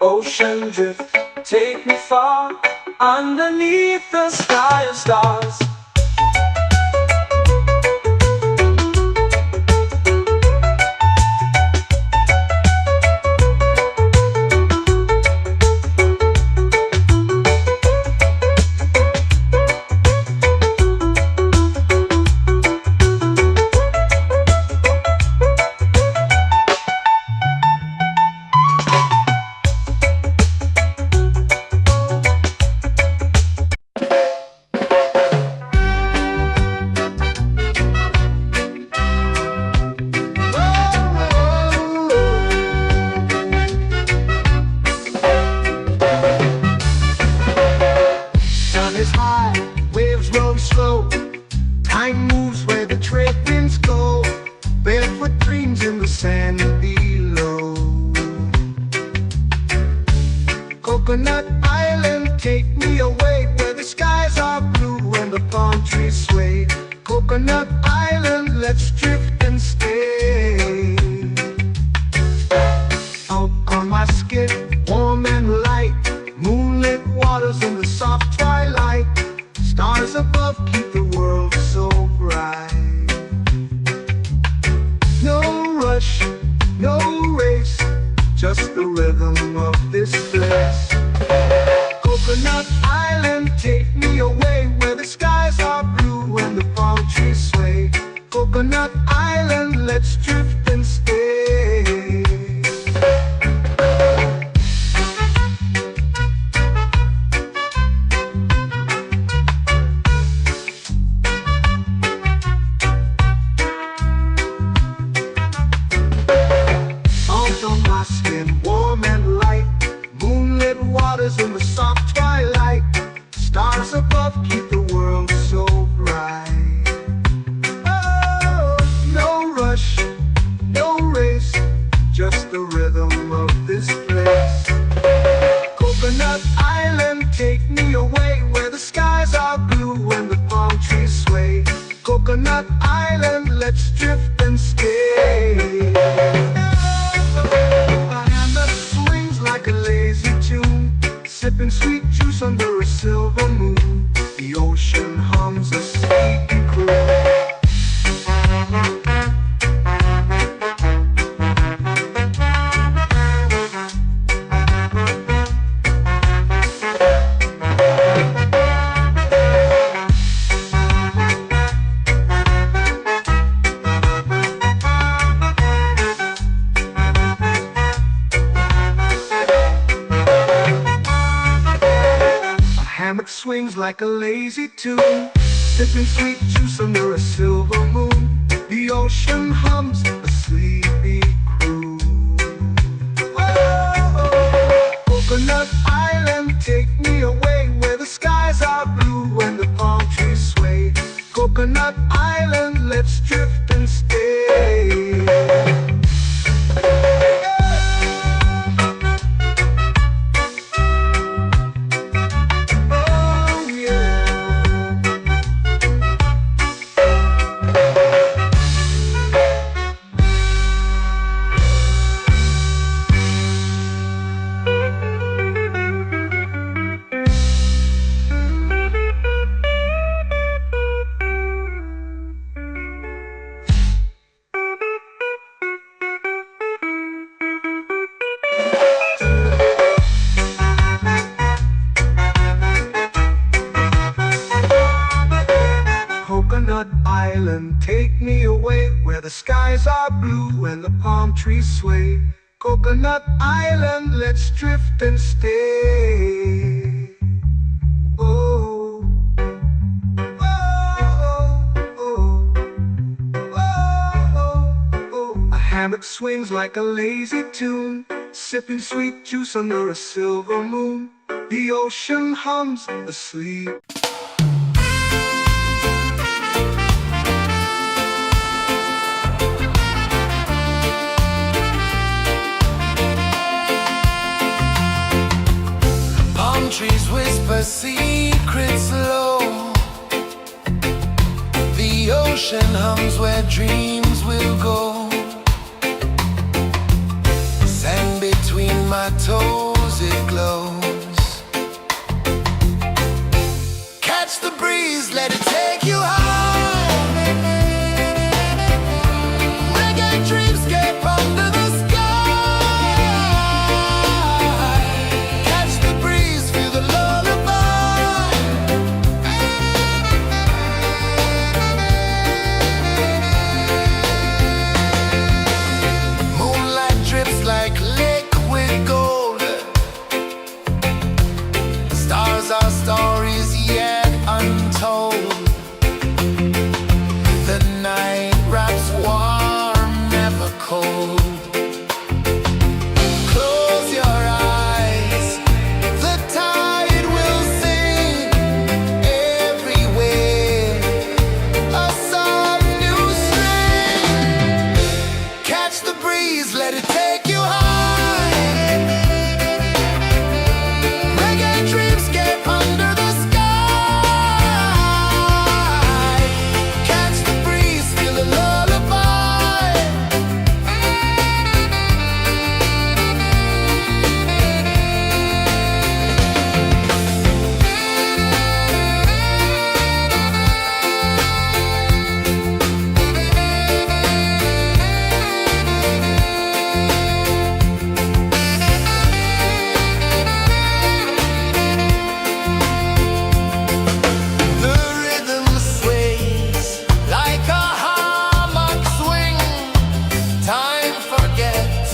Ocean drift, take me far, underneath the sky of stars. Sun is high, waves roll slow. Time moves where the trade winds go. Barefoot dreams in the sand below. Coconut Island, take me away, where the skies are blue and the palm trees sway. Coconut Island, let's drift and stay. Out on my skin, warm and light, moonlit waters in the soft twilight. Stars above keep the world so bright. No rush, no race, just the rhythm of this place. Coconut Island, take me away, where the skies are blue and the palm trees sway. Coconut Island, let's drift and stay. Out on my skin, warm and light, moonlit waters in the soft twilight. Stars above keep the world so bright. Oh, no rush, no race, just the rhythm of this place. Coconut Island, take me away, where the skies are blue and the palm trees sway. Coconut Island, let's drift and stay. A hand that swings like a lazy tune, sipping sweet juice under a silver moon. The ocean hums a sleepy croon. Hammock swings like a lazy tune, sipping sweet juice under a silver moon. The ocean hums a sleepy croon. Whoa. drift and stay. Oh yeah. Coconut Island, take me away where the skies are blue and the palm trees sway. Coconut Island, let's drift and stay. Oh, oh, oh, oh, oh. A hammock swings like a lazy tune, sipping sweet juice under a silver moon. The ocean hums asleep. Palm trees whisper secrets low. The ocean hums where dreams will go. Sand between my toes, it glows. Catch the breeze, let it take you high. Reggae dreamscape under the sky. Catch the breeze, feel the lullaby. Moonlight drips like liquid gold. Stars are stories yet untold. The night wraps warm, never cold. Close your eyes, the tide will sing everywhere. A soft new string. Catch the breeze, let it take you high. Reggae dreamscape under the sky. Catch the breeze, feel the lullaby. The rhythm sways like a hammock swing. Time forgets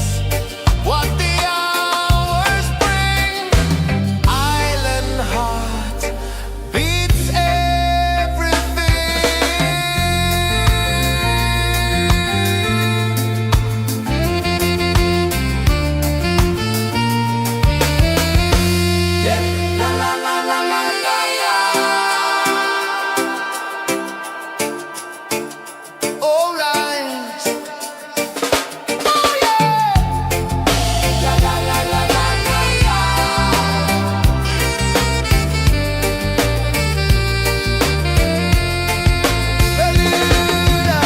what the hours bring. Island heart beats everything. Yeah. La la la la la la la. All right. Oh yeah. La la la la la la la. Beluga.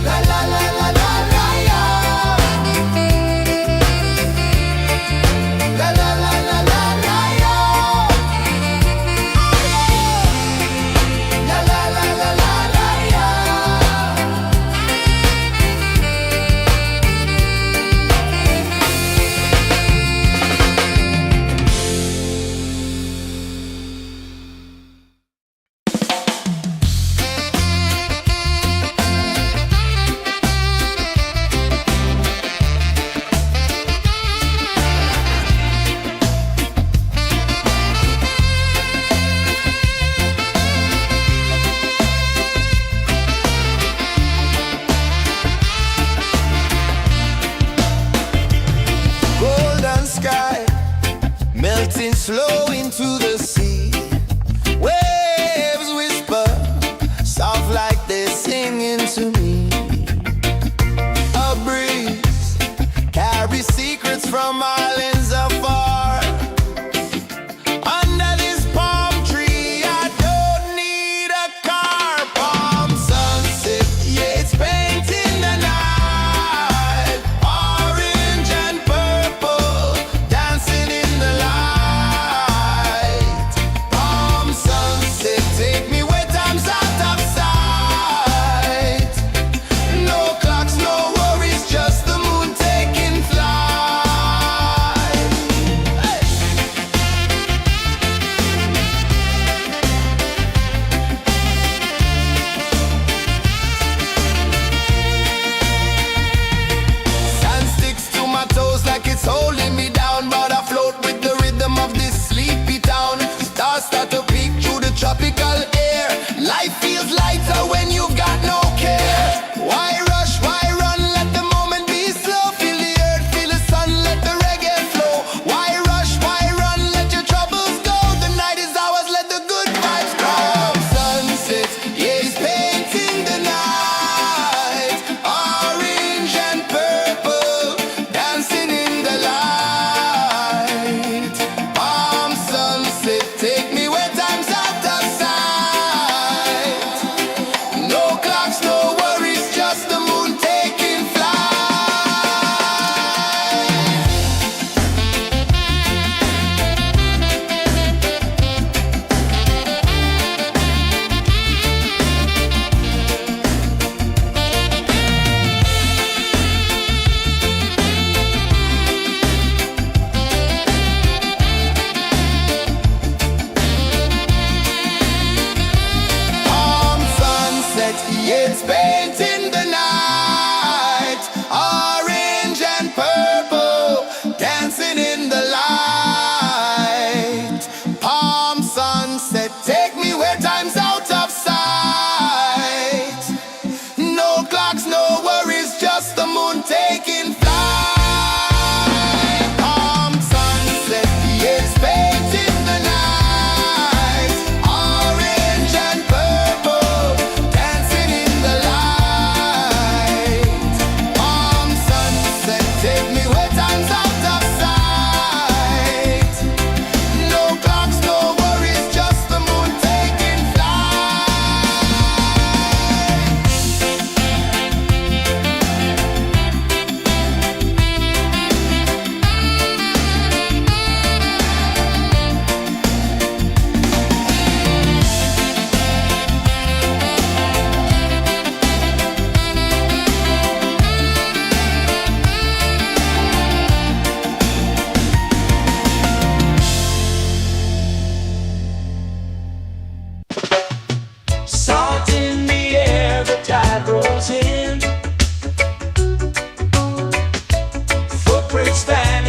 La la la la la la la. La la la la la la la. La la la la la la la. Golden sky melting slow into the sea. Waves whisper soft like they sing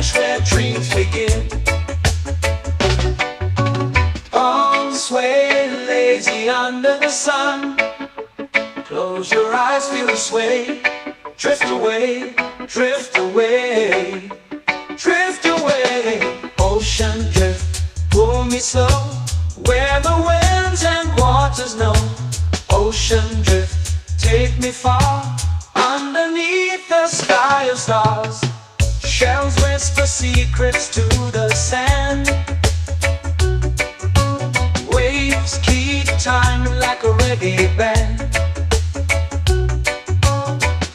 vanish where dreams begin. Palms sway lazy under the sun. Close your eyes, feel the sway. Drift away, drift away, drift away. Ocean drift, pull me slow, where the winds and waters know. Ocean drift, take me far, underneath the sky of stars. Shells whisper secrets to the sand. Waves keep time like a reggae band.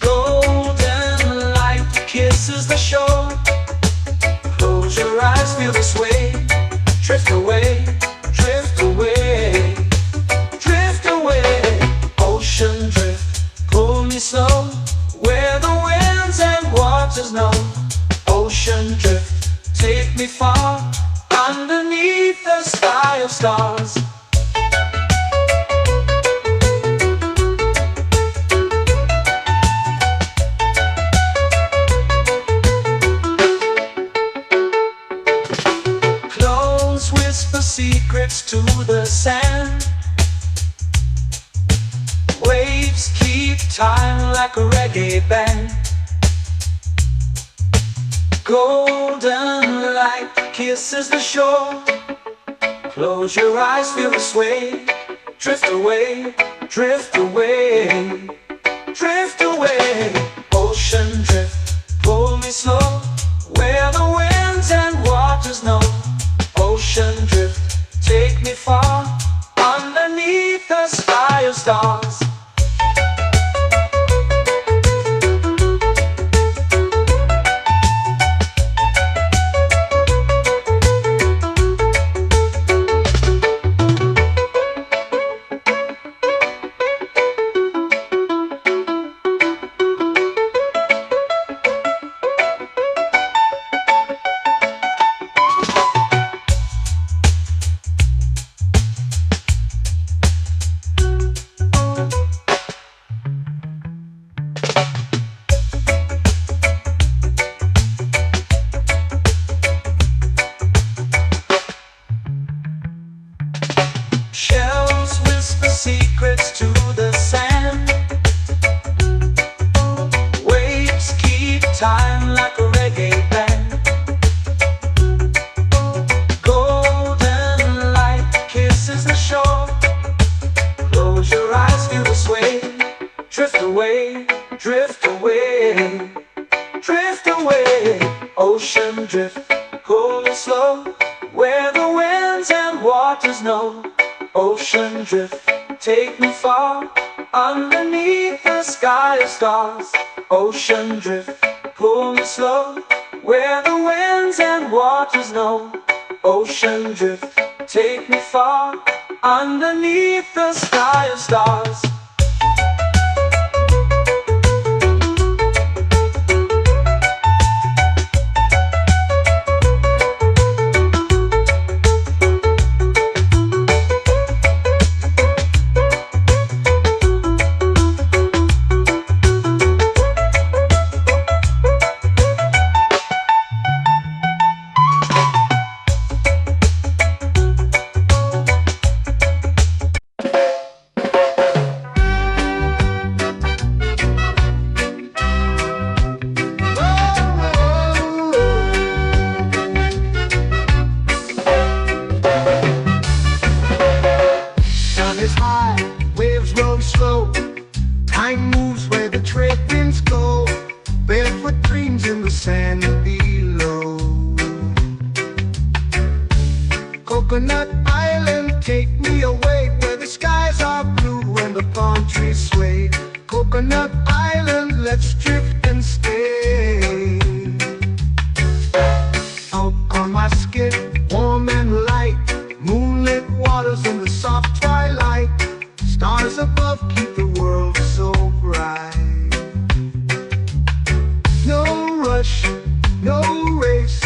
Golden light kisses the shore. Close your eyes, feel the sway. Drift away, drift away, drift away. Ocean drift, pull me slow, where the winds and waters know. Ocean drift, take me far, underneath the sky of stars. Close whisper secrets to the sand. Waves keep time like a reggae band. Golden light kisses the shore. Close your eyes, feel the sway. Drift away, drift away, drift away. Ocean drift, pull me slow, where the winds and waters know. Ocean drift, take me far, underneath the sky of stars. Shells whisper secrets to the sand. Waves keep time like a reggae band. Golden light kisses the shore. Close your eyes, feel the sway. Drift away, drift away, drift away. Ocean drift, pull me slow, where the winds and waters know. Ocean drift, take me far, underneath the sky of stars. Ocean drift, pull me slow, where the winds and waters know. Ocean drift, take me far, underneath the sky of stars. Sun is high, waves roll slow. Time moves where the trade winds go. Barefoot dreams in the sand below. Coconut Island, take me away, where the skies are blue and the palm trees sway. Coconut Island, let's drift and stay. Out on my skin, warm and light, moonlit waters in the soft twilight. Stars above keep the world so bright. No rush, no race,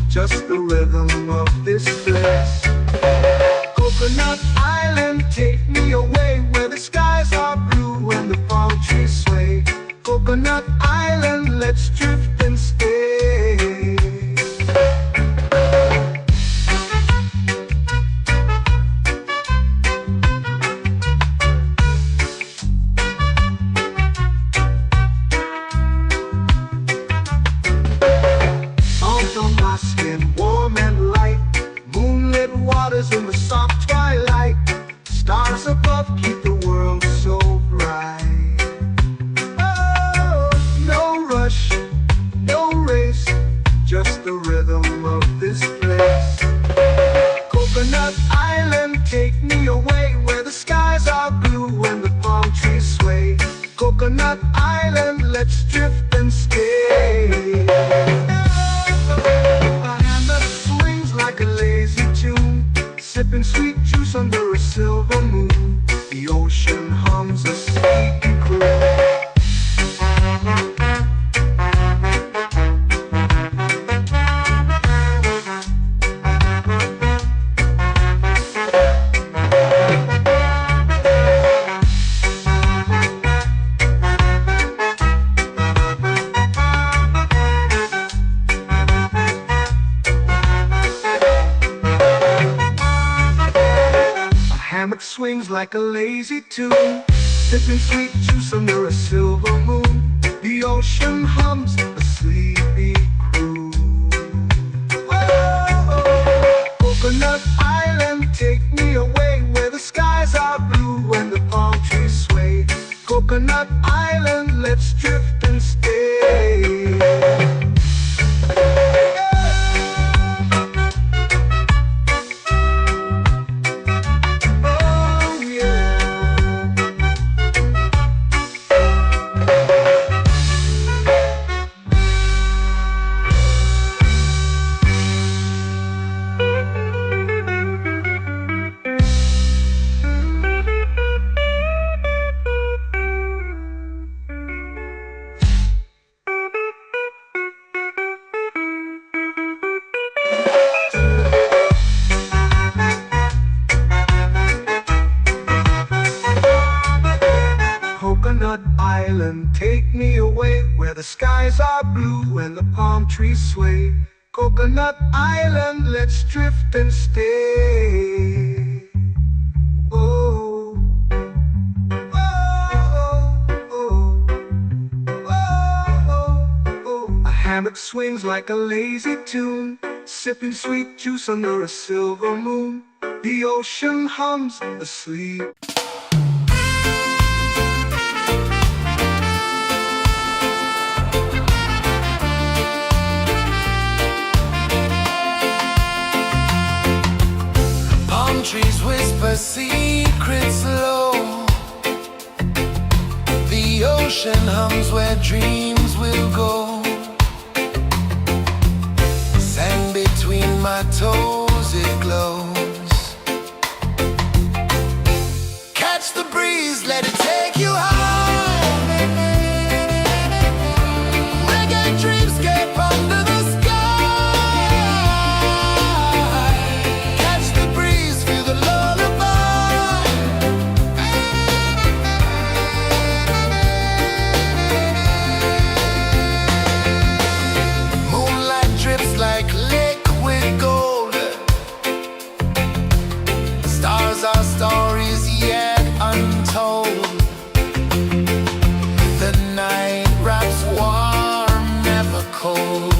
just the rhythm of this place. Coconut Island, take me away, where the skies are blue and the palm trees sway. Coconut Island, let's drift and stay. the rhythm of this place. Coconut Island, take me away where the skies are blue and the palm trees sway. Coconut Island, let's drift and stay. A hand that swings like a lazy tune, sipping sweet juice under a silver moon. The ocean hums a sleepy croon. Hammock swings like a lazy tune, sipping sweet juice under a silver moon. The ocean hums a sleepy croon. Whoa. Coconut Island, take me away where the skies are blue and the palm trees sway. Coconut Island, let's drift and stay. Coconut Island, take me away where the skies are blue and the palm trees sway. Coconut Island, let's drift and stay. Oh, oh, oh, oh, oh. A hammock swings like a lazy tune, sipping sweet juice under a silver moon. The ocean hums asleep. Trees whisper secrets low. The ocean hums where dreams will go. Sand between my toes, it glows. Catch the breeze, let it take you high. Reggae dreamscape under the sky. Our stories yet untold. The night wraps warm, never cold.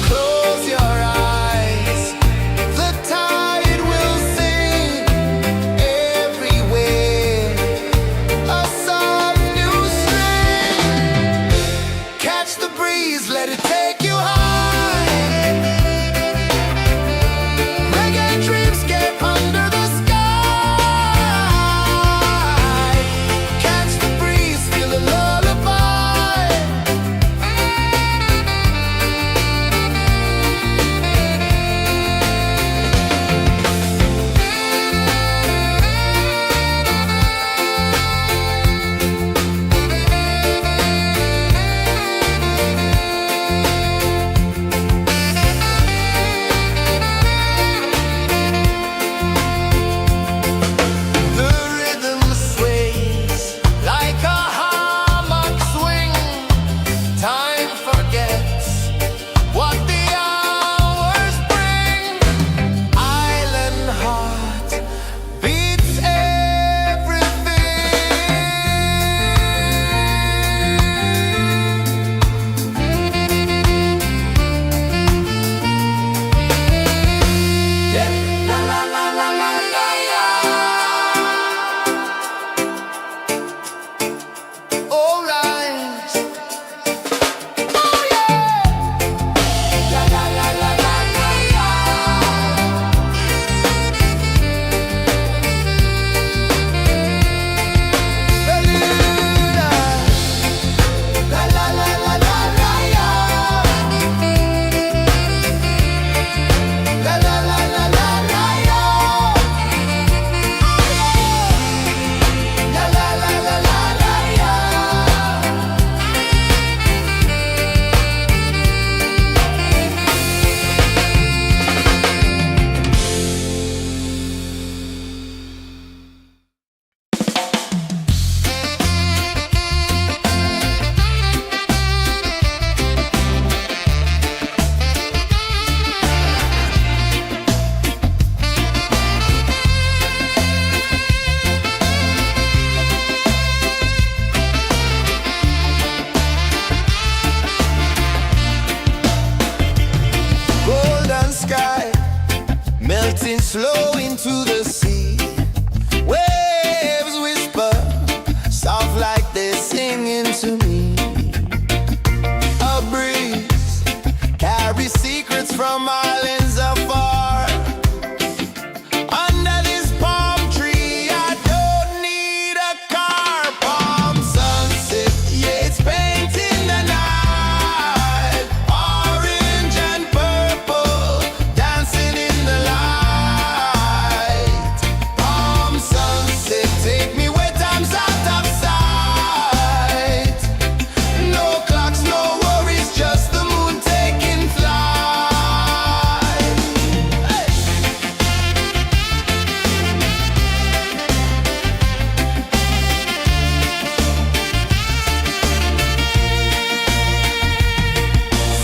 Close your eyes, the tide will sing everywhere. A song, new string. Catch the breeze, let it take you high. sky, melting slow into the sea. Waves whisper, soft like they're singing to me. A breeze carries secrets from islands afar. Under this palm tree, I don't need a car. Palm sunset, yeah, it's painting the night. Orange and purple, dancing in the light. Palm sunset, take me where time's out of sight. No clocks, no worries, just the moon taking flight. Hey!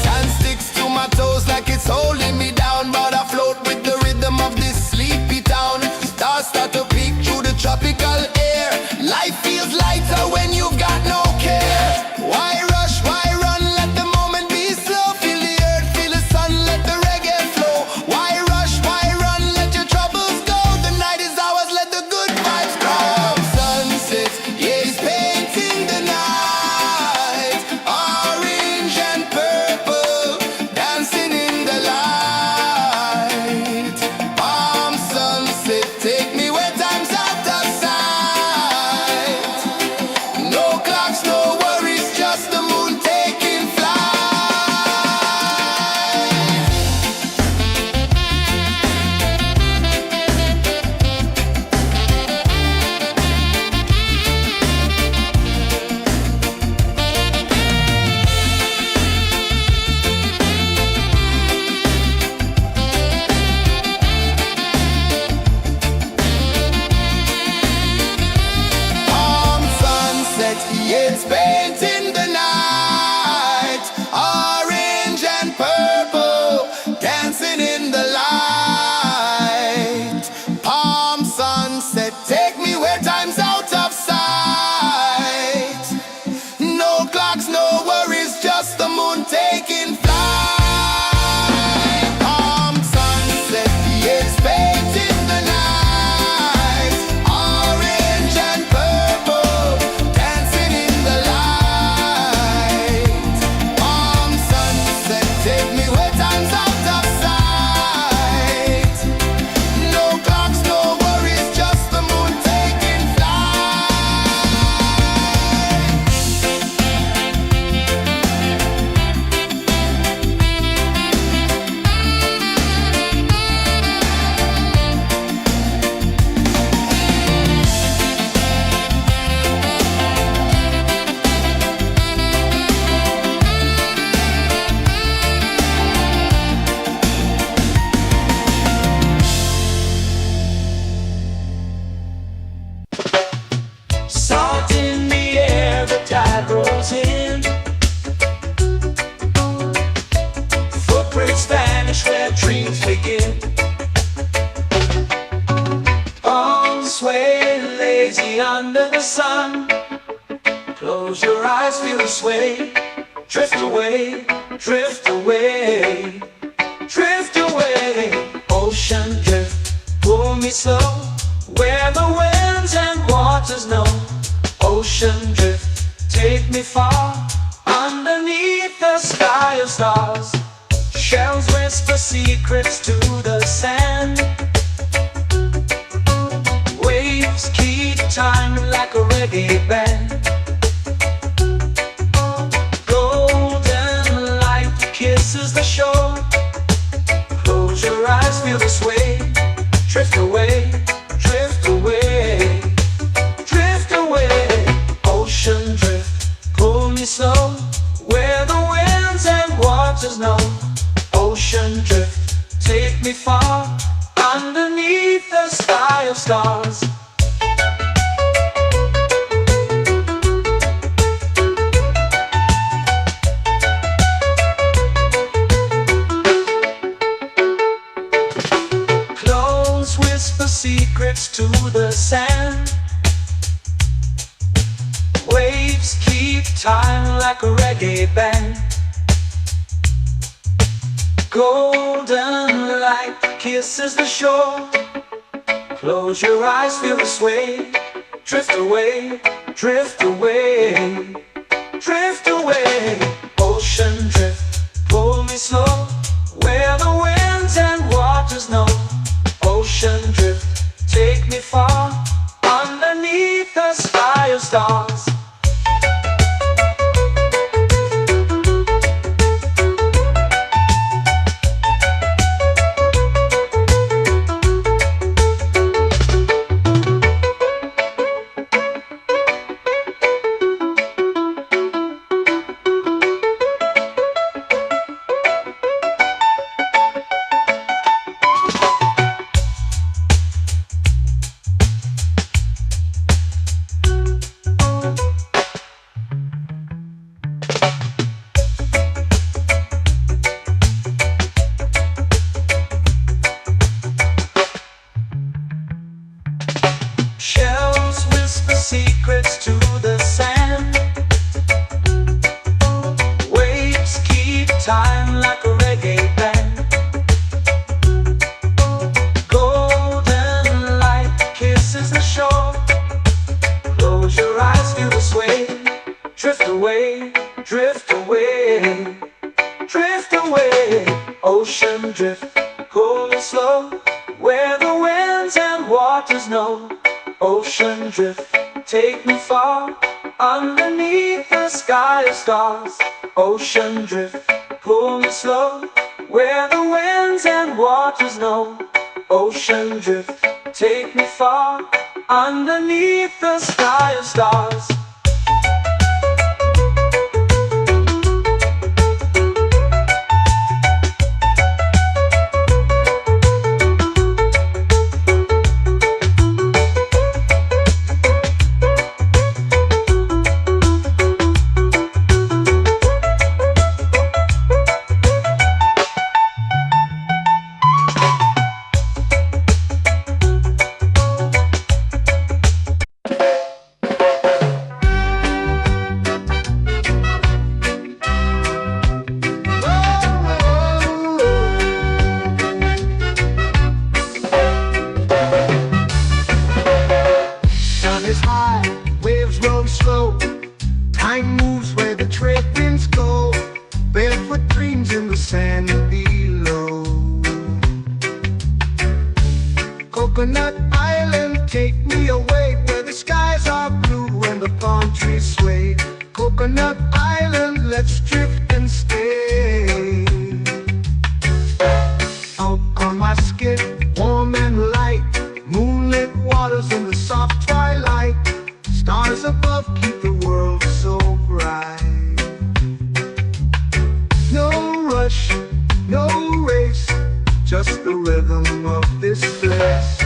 Sand sticks to my toes like it's holding me down, but I float with the rhythm of this sleepy town. Stars start to peek through the tropical air. Life feels lighter when you've got no care. Why rush, why run, let the moment be slow. Feel the earth, feel the sun, let the reggae flow. Why rush, why run, let your troubles go. The night is ours, let the good vibes grow. Sunset, yeah, it's painting the night. Orange and purple, dancing in the light. Palm sunset, take me where time's out of sight. No clocks, no worries, just the moon taking flight. Palm sunset, yeah, it's painting the night. Orange and purple, dancing in the light. Palm sunset, take me where time's out of sight. No clocks, no worries, just the moon taking flight. Palm sunset, yeah, it's painting the night. Orange and purple, dancing in the light. Palm sunset, take me where time's out of sight. No clocks, no worries, just the moon taking flight. Salt in the air, the tide rolls in. Footprints vanish where dreams begin. Arms sway lazy under the sun. Close your eyes, feel the sway. Drift away, drift away, drift away. Ocean drift, pull me slow, where the winds and waters know. Ocean drift, take me far, underneath the sky of stars. Shells whisper secrets to the sand. Waves keep time like a reggae band. Golden light kisses the shore. Close your eyes, feel the sway. Drift away, drift away, drift away. Ocean drift, pull me slow, where the winds and waters know. Ocean drift, take me far, underneath the sky of stars. Close whisper secrets to the sand. Waves keep time like a reggae band. Golden light kisses the shore. Close your eyes, feel the sway. Drift away, drift away, drift away. Ocean drift, pull me slow, where the winds and waters know. Ocean drift, take me far, underneath the sky of stars. Shells whisper secrets to the sand. Waves keep time like a reggae band. Golden light kisses the shore. Close your eyes, feel the sway. Drift away, drift away, drift away. Ocean drift, pull me slow, where the winds and waters know. Ocean drift, take me far, underneath the sky of stars. Ocean drift, pull me slow, where the winds and waters know. Ocean drift, take me far, underneath the sky of stars. Waves roll slow, time moves where the trade winds go. Barefoot dreams in the sand below. Coconut Island, take me away, where the skies are blue and the palm trees sway. Coconut Island, let's drift and stay. Out on my skin, warm and light, moonlit waters in the soft twilight. Stars above keep the world so bright. No rush, no race, just the rhythm of this place.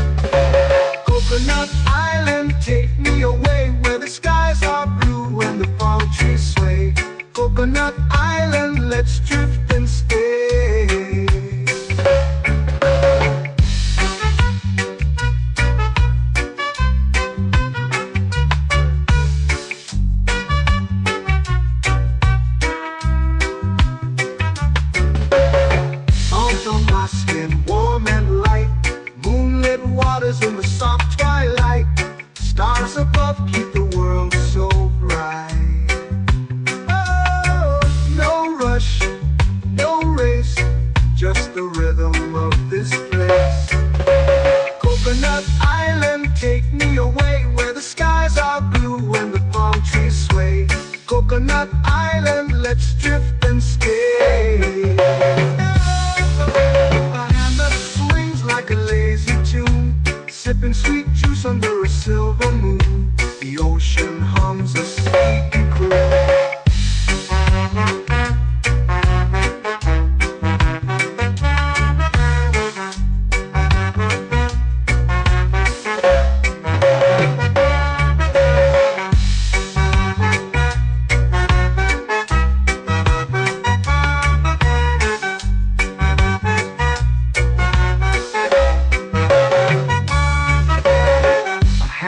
Coconut Island, take me away, where the skies are blue and the palm trees sway. Coconut Island, let's drift and stay. Warm and light, moonlit waters in the soft twilight. Stars above keep the world so bright. Oh, no rush, no race, just the rhythm of this place. Coconut Island, take me away, where the skies are blue and the palm trees sway. Coconut Island, let's drift and stay. Like a lazy tune, sipping sweet juice under a silver moon. The ocean hums a sleepy croon.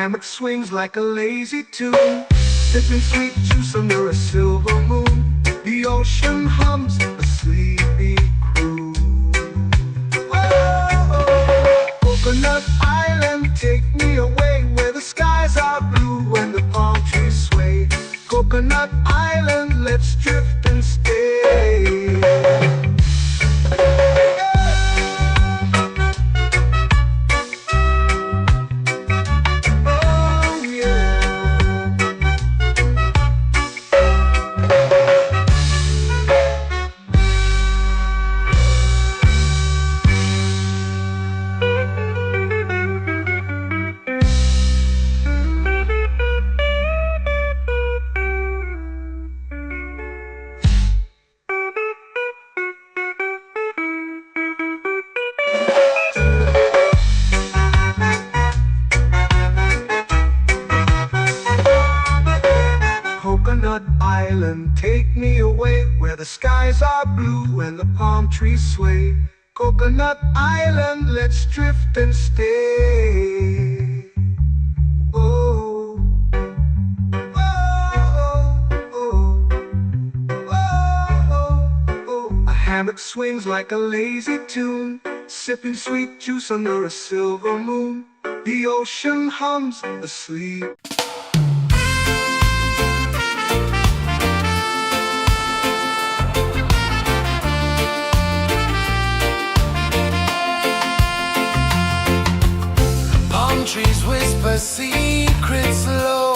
Hammock swings like a lazy tune, sipping sweet juice under a silver moon. The ocean hums a sleepy croon. Whoa! skies are blue and the palm trees sway. Coconut Island, let's drift and stay. Oh, oh, oh, oh, oh. A hammock swings like a lazy tune, sipping sweet juice under a silver moon. The ocean hums asleep. Palm trees whisper secrets low.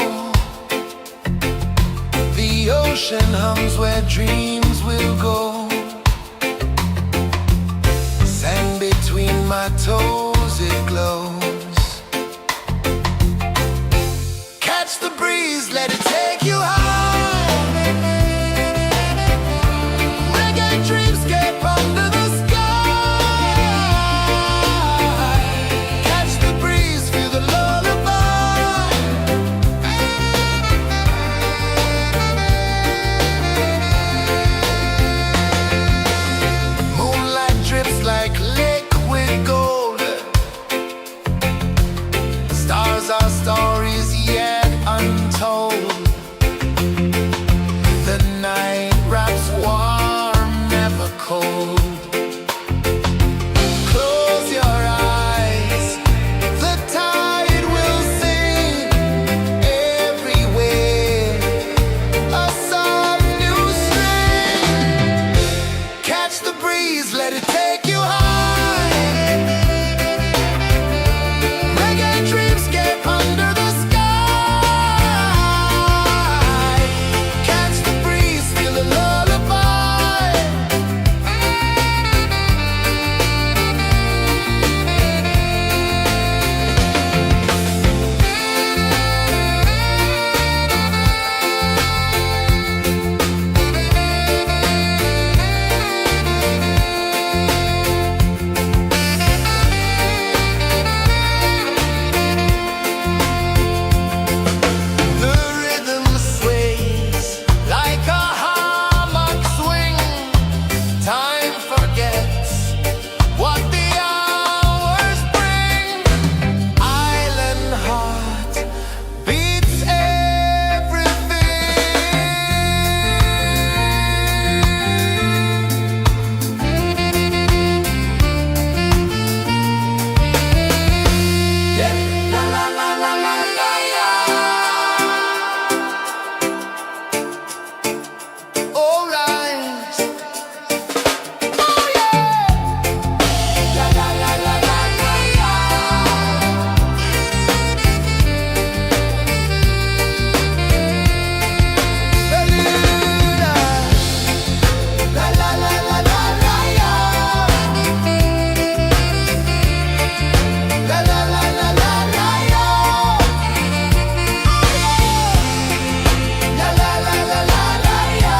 The ocean hums where dreams will go. Sand between my toes, it glows. Catch the breeze, let it take you high. Reggae dreamscape under the sky. Catch the breeze, feel the lullaby. Moonlight drips like liquid gold. Stars are stories yet untold. The night wraps warm, never cold. Close your eyes, the tide will sing everywhere. A soft new string. Catch the breeze, let it take you high. Reggae dreamscape under the sky. Catch the breeze, feel the lullaby. The rhythm sways like a hammock swing. Time forgets what the hours bring. Island heart beats everything. Yeah. La la la la la la la. All right. Oh yeah. La la la la la la la. Bermuda. La la la la la la la. La la la la la la la. La la la la la la la.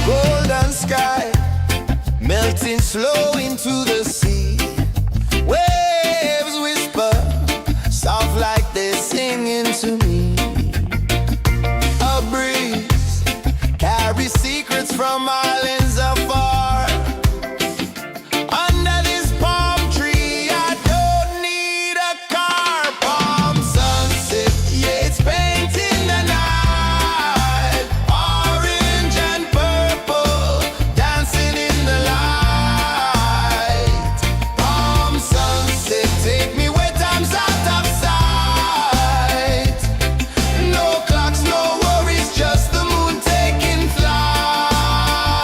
Golden sky melting slow into the sea. Waves whisper soft like they're singing to me. A breeze carries secrets from islands afar. Under this palm tree, I don't need a car. Palm sunset, yeah, it's painting the night. Orange and purple, dancing in the light. Palm sunset, take me where time's out of sight. No clocks, no worries, just the moon taking flight.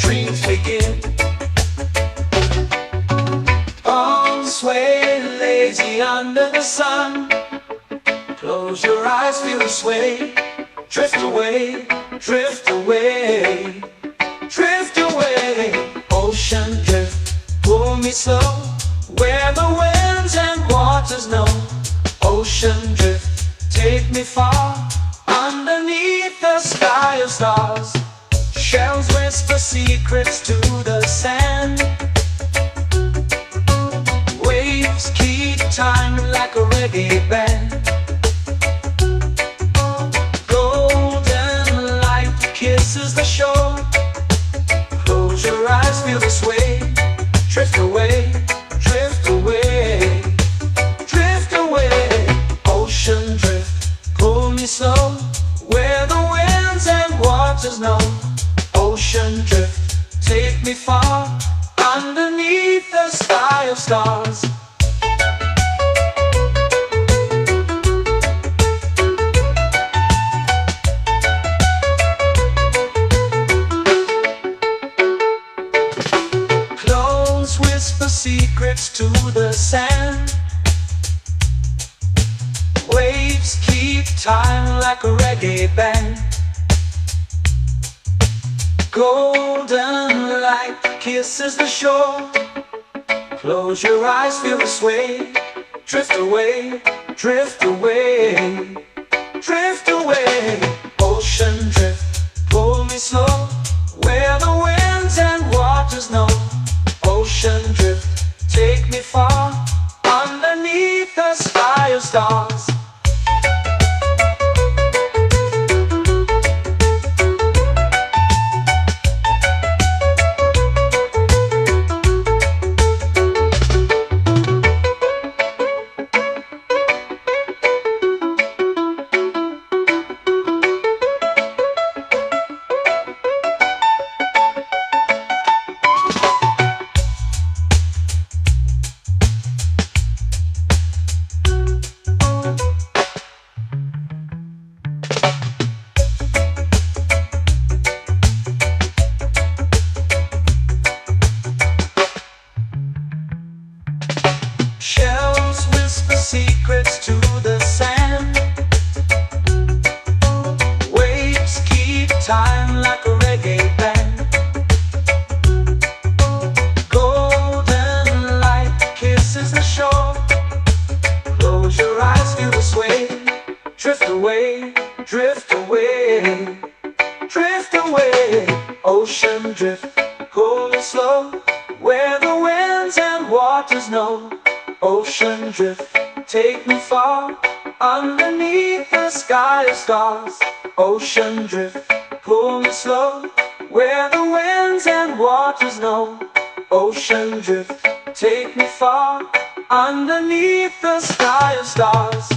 dreams begin. Arms sway lazy under the sun. Close your eyes, feel the sway. Drift away, drift away, drift away. Ocean drift, pull me slow, where the winds and waters know. Ocean drift, take me far, underneath the sky of stars. Shells whisper secrets to the sand. Waves keep time like a reggae band. Golden light kisses the shore. Close your eyes, feel the sway. Drift away, drift away, drift away. Ocean drift, pull me slow, where the winds and waters know. Ocean drift, take me far, underneath the sky of stars. Close whisper secrets to the sand. Waves keep time like a reggae band. Golden light kisses the shore. Close your eyes, feel the sway. Drift away, drift away, drift away. Ocean drift, pull me slow, where the winds and waters know. Ocean drift, take me far, underneath the sky of stars. Shells whisper secrets to the sand. Waves keep time like a reggae band. Golden light kisses the shore. Close your eyes, feel the sway. Drift away, drift away, drift away. Ocean drift, pull me slow, where the winds and waters know. Ocean drift, take me far, underneath the sky of stars. Ocean drift, pull me slow, where the winds and waters know. Ocean drift, take me far, underneath the sky of stars.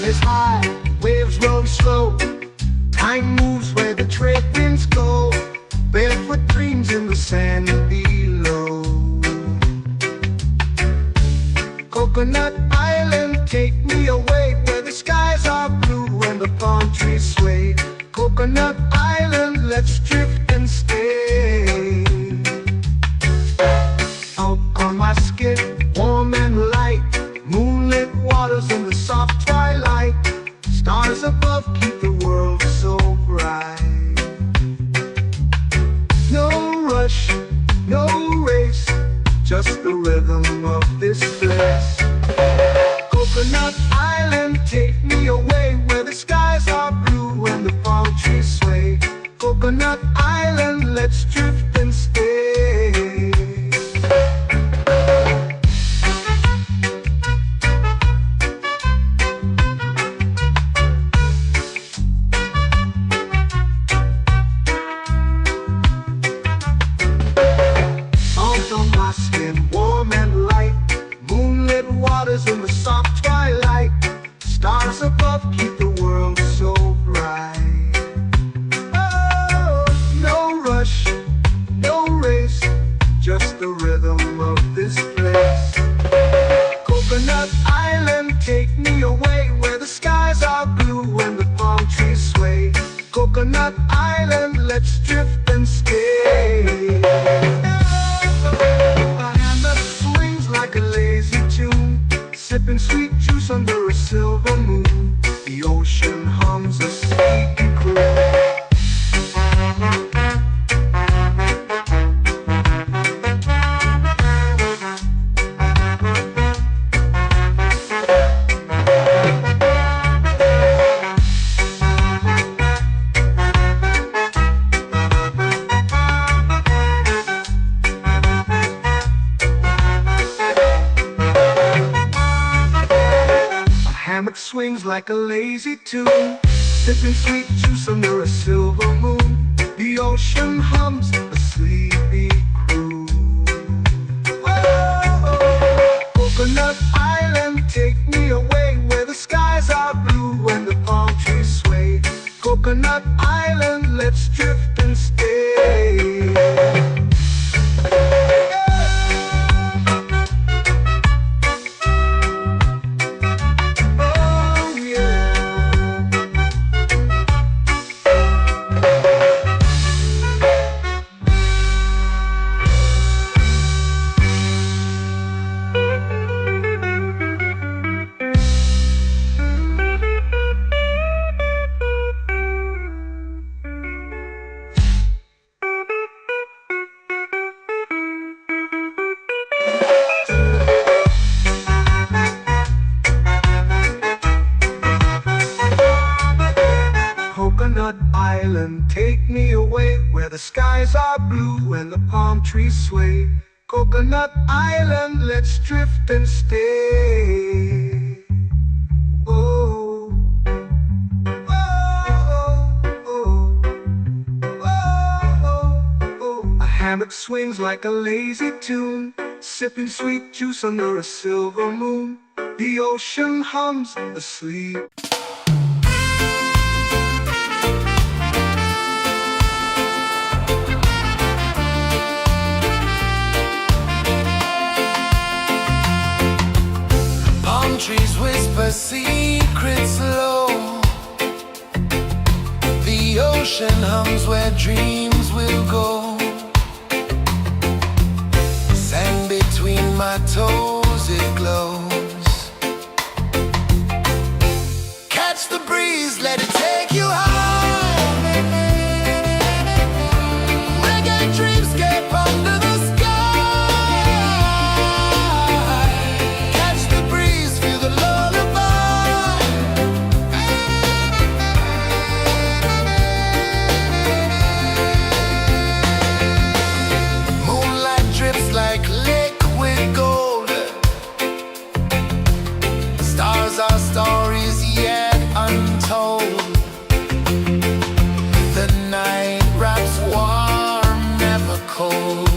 Is high, waves roll slow. Time moves where the trade winds go. Barefoot dreams in the sand below. Coconut Island, take me away, where the skies are blue and the palm trees sway. Coconut Island, let's drift and stay. Out on my skin, warm and light, moonlit waters in the soft twilight. Stars above keep the world so bright. No rush, no race, just the rhythm of this place. Coconut Island, take me away, where the skies are blue and the palm trees sway. Coconut Island, let's drift and stay. and stay. A hand that swings like a lazy tune, sipping sweet juice under a silver moon. The ocean hums a sleepy croon. Hammock swings like a lazy tune, sipping sweet juice under a silver moon. The ocean hums a sleepy croon. Whoa, Coconut Island, take me away where the skies are blue and the palm trees sway. Coconut Island, let's drift and stay. Coconut Island, take me away where the skies are blue and the palm trees sway. Coconut Island, let's drift and stay. Oh, oh, oh, oh, oh. A hammock swings like a lazy tune, sipping sweet juice under a silver moon. The ocean hums asleep. Trees whisper secrets low. The ocean hums where dreams will go. Sand between my toes, it glows. Catch the breeze, let it take you high. Reggae dreamscape under the sky. Our stories yet untold. The night wraps warm, never cold.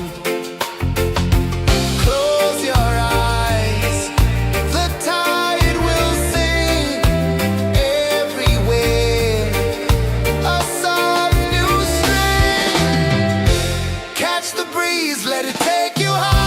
Close your eyes, the tide will sing everywhere. A soft new string. Catch the breeze, let it take you high.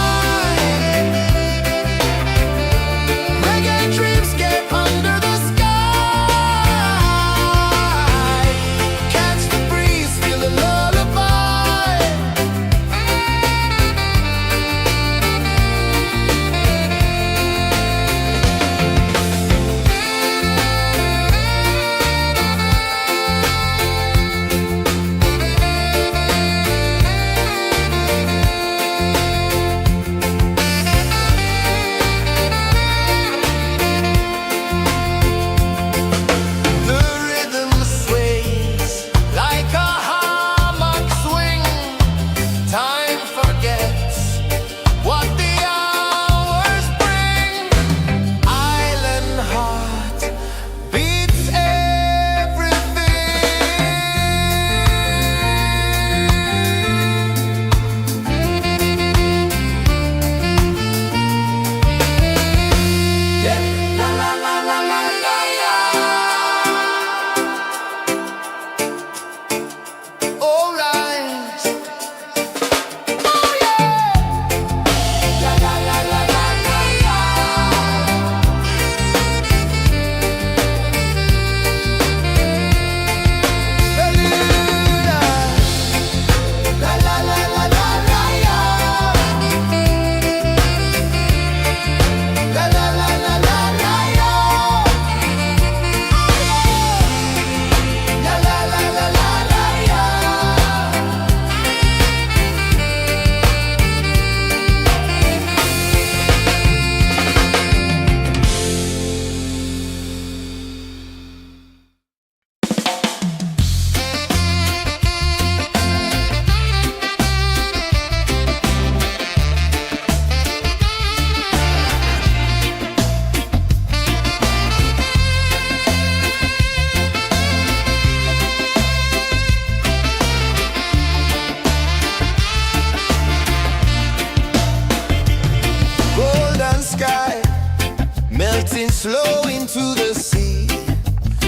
flow into the sea.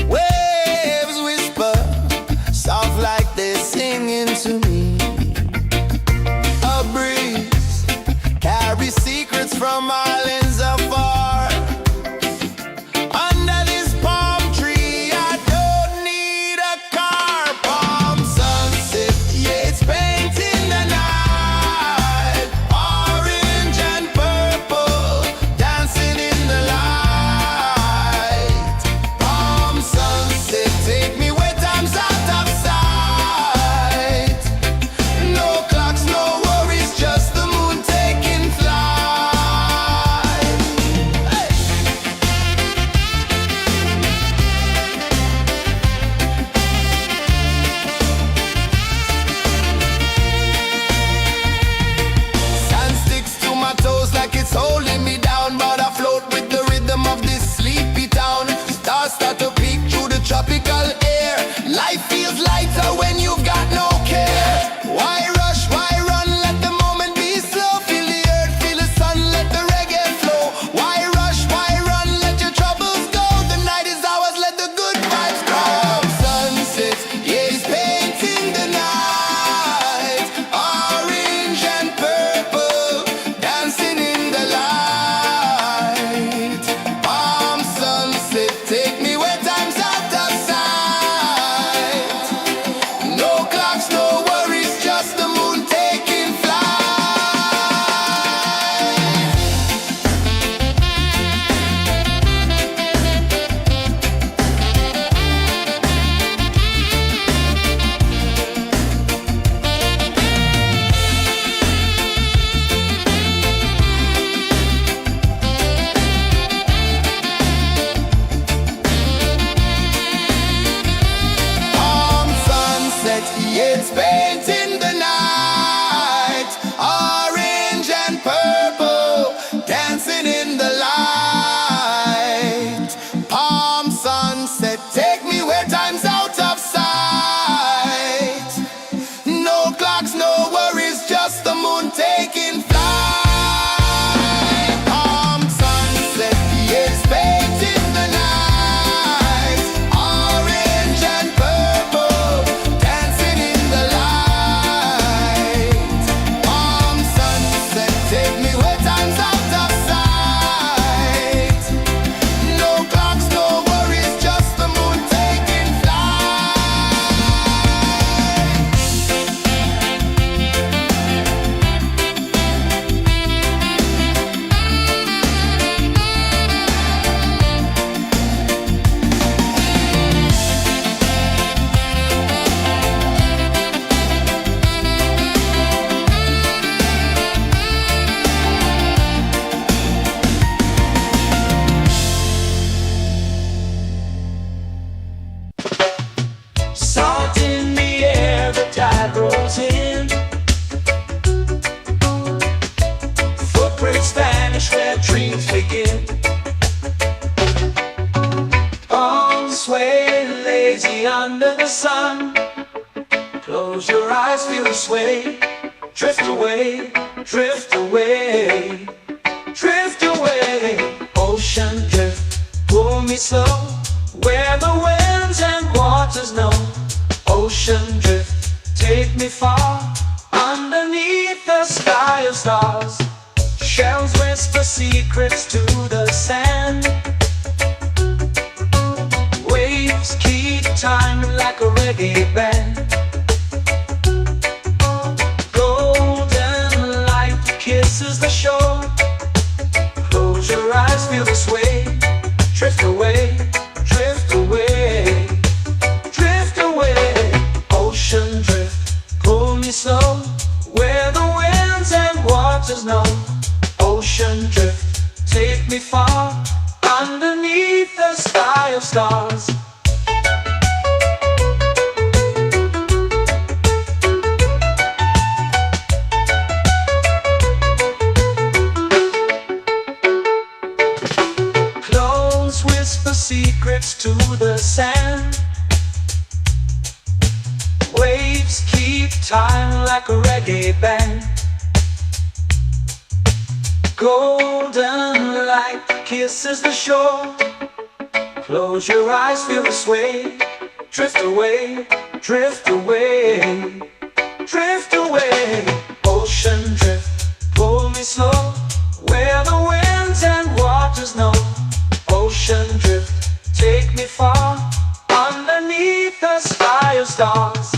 Waves whisper, soft like they're singing to me. A breeze carries secrets from islands afar. Under this palm tree, I don't need a car. Palm sunset, yeah, it's painting the night. Orange and purple, dancing in the light. Palm sunset, take me where time's out of sight. No clocks, no worries, just the moon taking flight. Hey! Sand sticks to my toes like it's holding me down, but I float with the rhythm of this sleepy town. Stars start to peek through the tropical air. Life feels lighter when you've got no care. Why rush, why run, let the moment be slow. Feel the earth, feel the sun, let the reggae flow. Why rush, why run, let your troubles go. The night is ours, let the good vibes grow. Sunset, yeah, it's painting the night. Orange and purple, dancing in the light. Palm sunset, take me where time's out of sight. No clocks, no worries, just the moon taking flight. Palm sunset, yeah, it's painting the night. Orange and purple, dancing in the light. Palm sunset, take me where time's out of sight. No clocks, no worries, just the moon taking flight. Palm sunset, yeah, it's painting the night. Orange and purple, dancing in the light. Palm sunset, take me where time's out of sight. No clocks, no worries, just the moon taking flight. Salt in the air, the tide rolls in. Footprints vanish where dreams begin. Arms sway lazy under the sun. Close your eyes, feel the sway. Drift away, drift away, drift away. Ocean drift, pull me slow, where the winds and waters know. Ocean drift, take me far, underneath the sky of stars. Shells whisper secrets to the sand. Waves keep time like a reggae band. Golden light kisses the shore. Close your eyes, feel the sway. Drift away, drift away, drift away. Ocean drift, pull me slow, where the winds and waters know. Ocean drift, take me far, underneath the sky of stars. Clones whisper secrets to the sand. Waves keep time like a reggae band. Golden light kisses the shore. Close your eyes, feel the sway. Drift away, drift away, drift away. Ocean drift, pull me slow, where the winds and waters know. Ocean drift, take me far, underneath the sky of stars.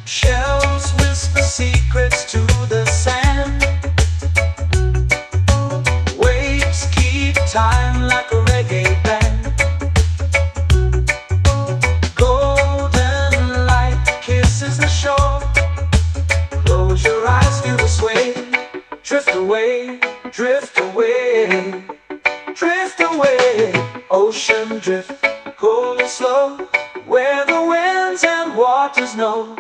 Shells whisper secrets to the sand. Waves keep time like a reggae band. Golden light kisses the shore. Close your eyes, feel the sway. Drift away, drift away, drift away. Ocean drift, cool and slow, where the winds and waters know.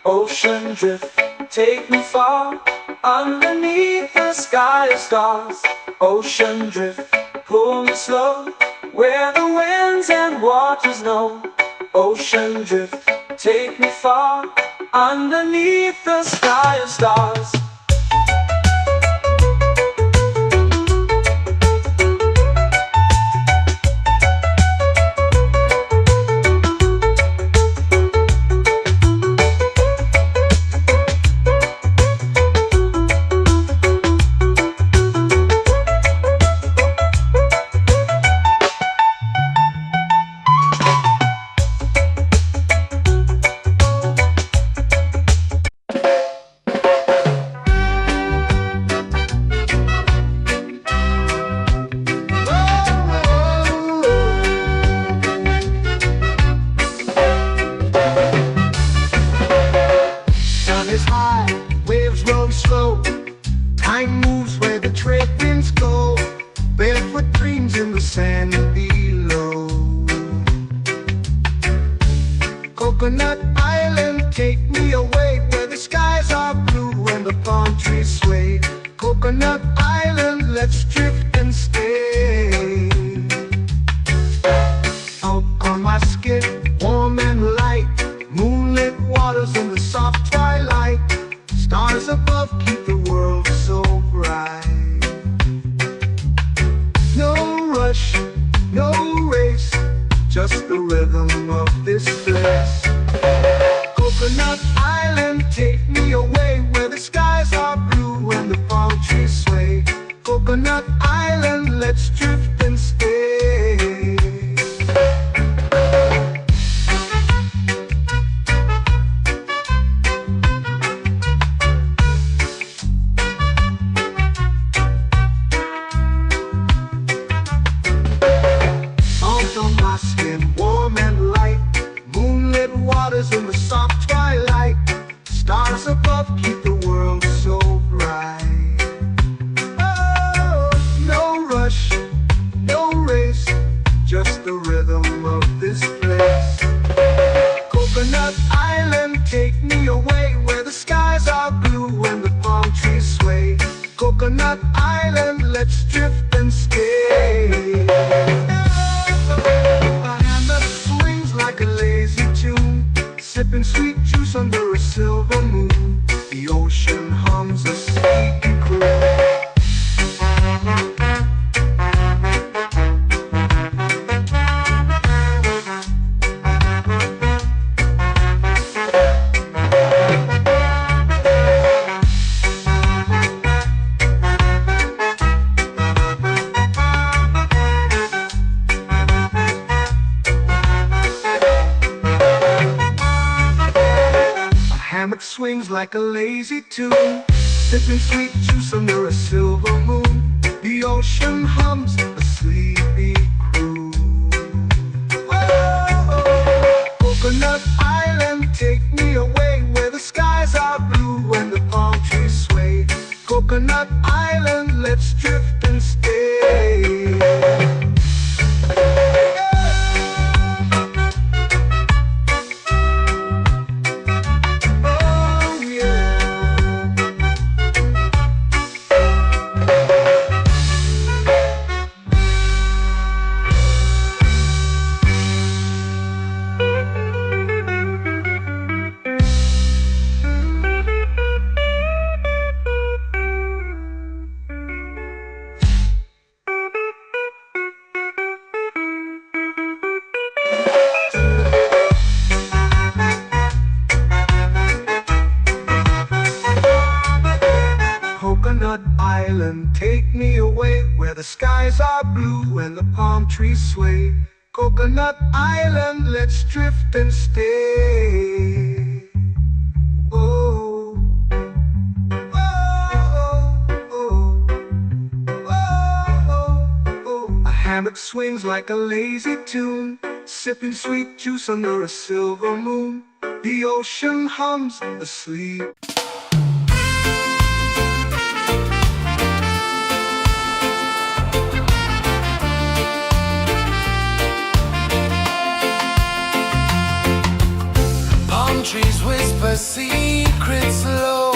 Ocean drift, take me far, underneath the sky of stars. Ocean drift, pull me slow, where the winds and waters know. Ocean drift, take me far, underneath the sky of stars. Sun is high, waves roll slow. Time moves where the trade winds go. Barefoot dreams in the sand below. Coconut Island, take me away, where the skies are blue and the palm trees sway. Coconut Island, let's drift and stay. Out on my skin, warm and light, moonlit waters in the soft twilight. Stars above keep the world so bright. No rush, no race, just the rhythm of this place. Coconut Island, take me away, where the skies are blue and the palm trees sway. Coconut Island, let's drift and stay. Salt on my skin, warm and light, moonlit waters in the soft twilight. Stars above keep the world so bright. Oh, no rush, no race, just the rhythm of this place. Coconut Island, take me away, where the skies are blue and the palm trees sway. Coconut Island, let's drift and stay. My hand that swings like a lazy tune, sipping sweet juice under a silver moon. The ocean hums a sleepy croon. Hammock swings like a lazy tune, sipping sweet juice under a silver moon. The ocean hums a sleepy croon. Oh, Coconut Island, take me away where the skies are blue and the palm trees sway. Coconut Island, let's drift and stay. Oh yeah. Coconut Island, take me away where the skies are blue and the palm trees sway. Coconut Island, let's drift and stay. Oh, oh, oh, oh, oh. A hammock swings like a lazy tune, sipping sweet juice under a silver moon. The ocean hums asleep. Trees whisper secrets low.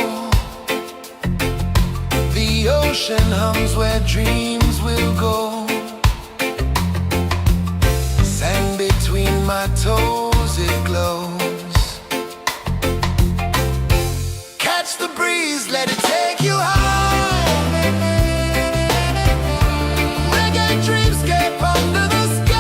The ocean hums where dreams will go. Sand between my toes, it glows. Catch the breeze, let it take you high. Reggae dreamscape under the sky.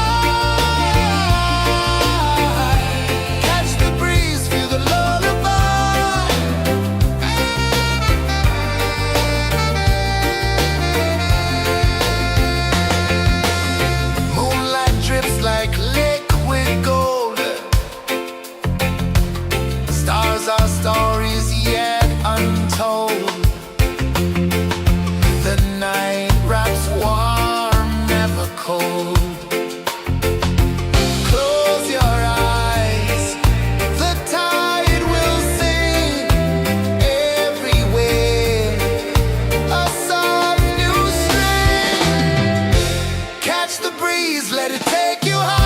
Our stories yet untold. The night wraps warm, never cold. Close your eyes, the tide will sing everywhere. A soft new string. Catch the breeze, let it take you high.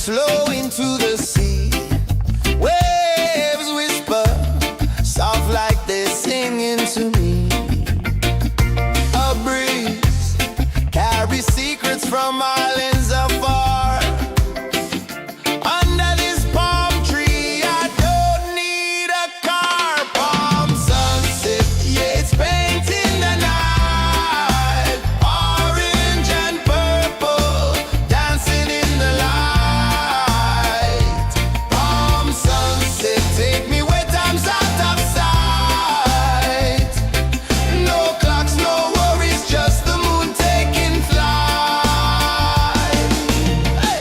flow into the sea. Waves whisper, soft like they're singing to me. A breeze carries secrets from islands afar. Under this palm tree, I don't need a car. Palm sunset, yeah, it's painting the night. Orange and purple, dancing in the light. Palm sunset, take me where time's out of sight. No clocks, no worries, just the moon taking flight. Hey!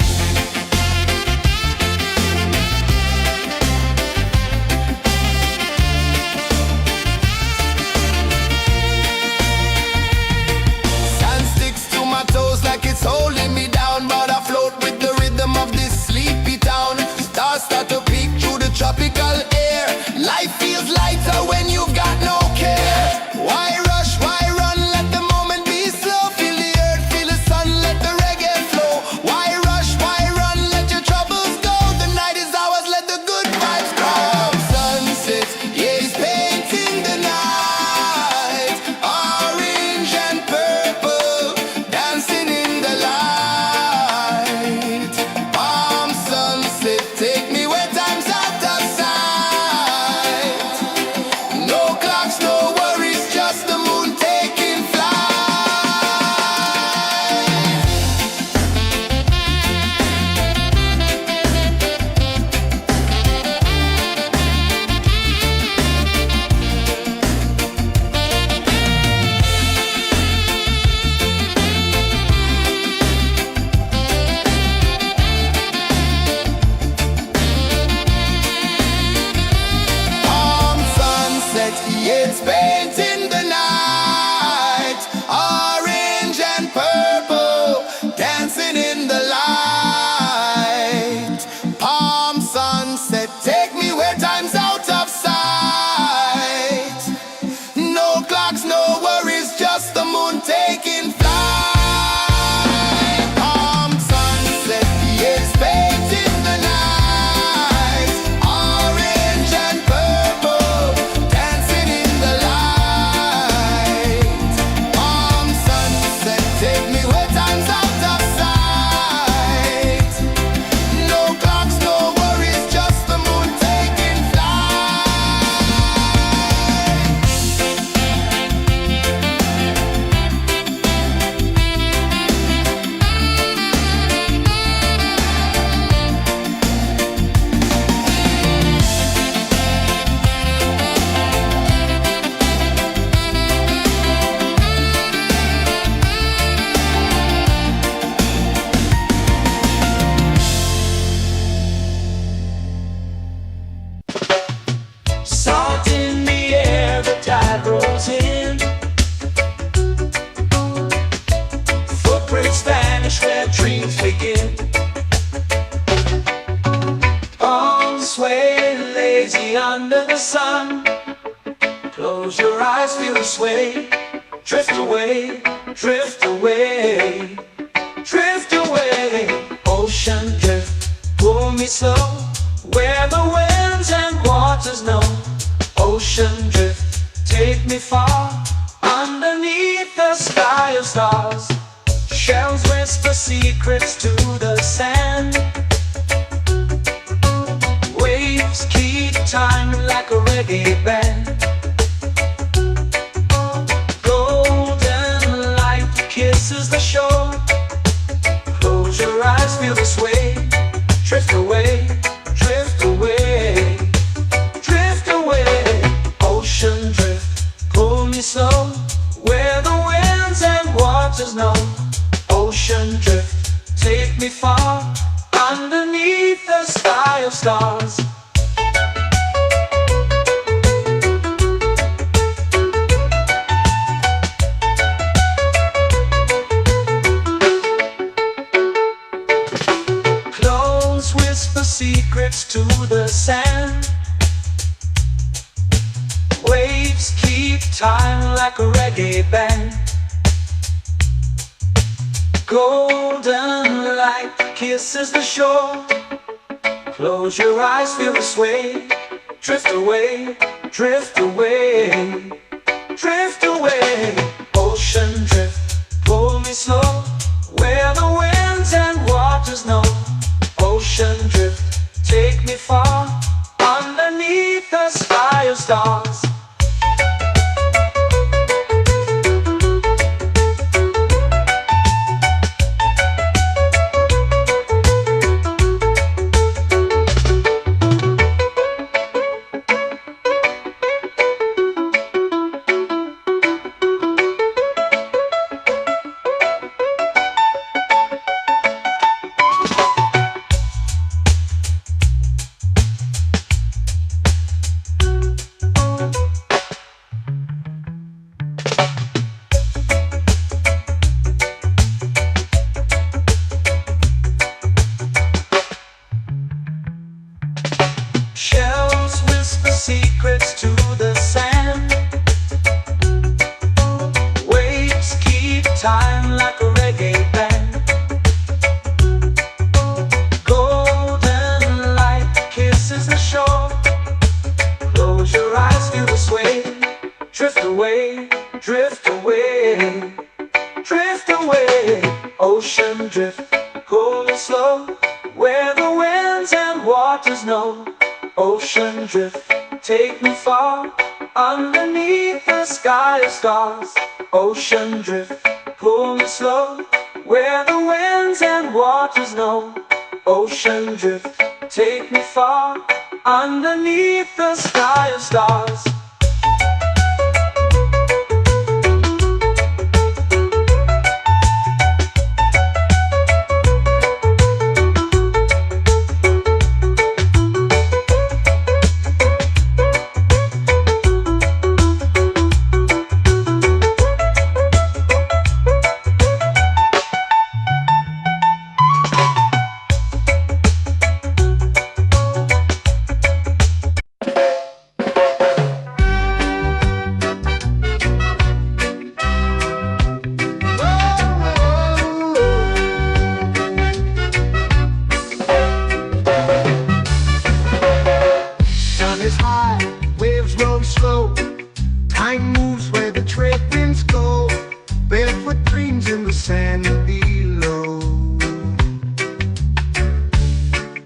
Sand sticks to my toes like it's holding me down, but I float with the rhythm of this sleepy town. Stars start to peek through the tropical air. Life feels lighter when you've got no care. Why rush, why run, let the moment be slow. Feel the earth, feel the sun, let the reggae flow. Why rush, why run, let your troubles go. The night is ours, let the good vibes come. Sunset, yeah, it's painting the night. Orange and purple, dancing in the light. Palm sunset, take me where time's out of sight. No clocks, no worries, just the moon taking flight. Palm sunset, yeah, it's painting the night. Orange and purple, dancing in the light. Palm sunset, take me where time's out of sight. No clocks, no worries, just the moon taking flight. Palm sunset, yeah, it's painting the night. Orange and purple, dancing in the light. Palm sunset, take me where time's out of sight. No clocks, no worries, just the moon taking flight. Salt in the air, the tide rolls in. Footprints vanish where dreams begin. Arms sway lazy under the sun. Close your eyes, feel the sway. Drift away, drift away, drift away. Ocean drift, pull me slow, where the winds and waters know. Ocean drift, take me far, underneath the sky of stars. Shells whisper secrets to the sand. Waves keep time like a reggae band. Golden light kisses the shore. Close your eyes, feel the sway. Drift away, drift away, drift away. Ocean drift, pull me slow, where the winds and waters know. Ocean drift, take me far, underneath the sky of stars. Clones whisper secrets to the sand. Waves keep time like a reggae band. Golden light kisses the shore. Close your eyes, feel the sway. Drift away, drift away, drift away. Ocean drift, pull me slow, where the winds and waters know. Ocean drift, take me far, underneath the sky of stars. Shells whisper secrets to the sand. Waves keep time like a reggae band. Golden light kisses the shore. Close your eyes, feel the sway. Drift away, drift away, drift away. Ocean drift, cool and slow, where the winds and waters know. Ocean drift, take me far, underneath the sky of stars. Ocean drift, pull me slow, where the winds and waters know. Ocean drift, take me far, underneath the sky of stars. Sun is high, waves roll slow. Time moves where the trade winds go. Barefoot dreams in the sand below.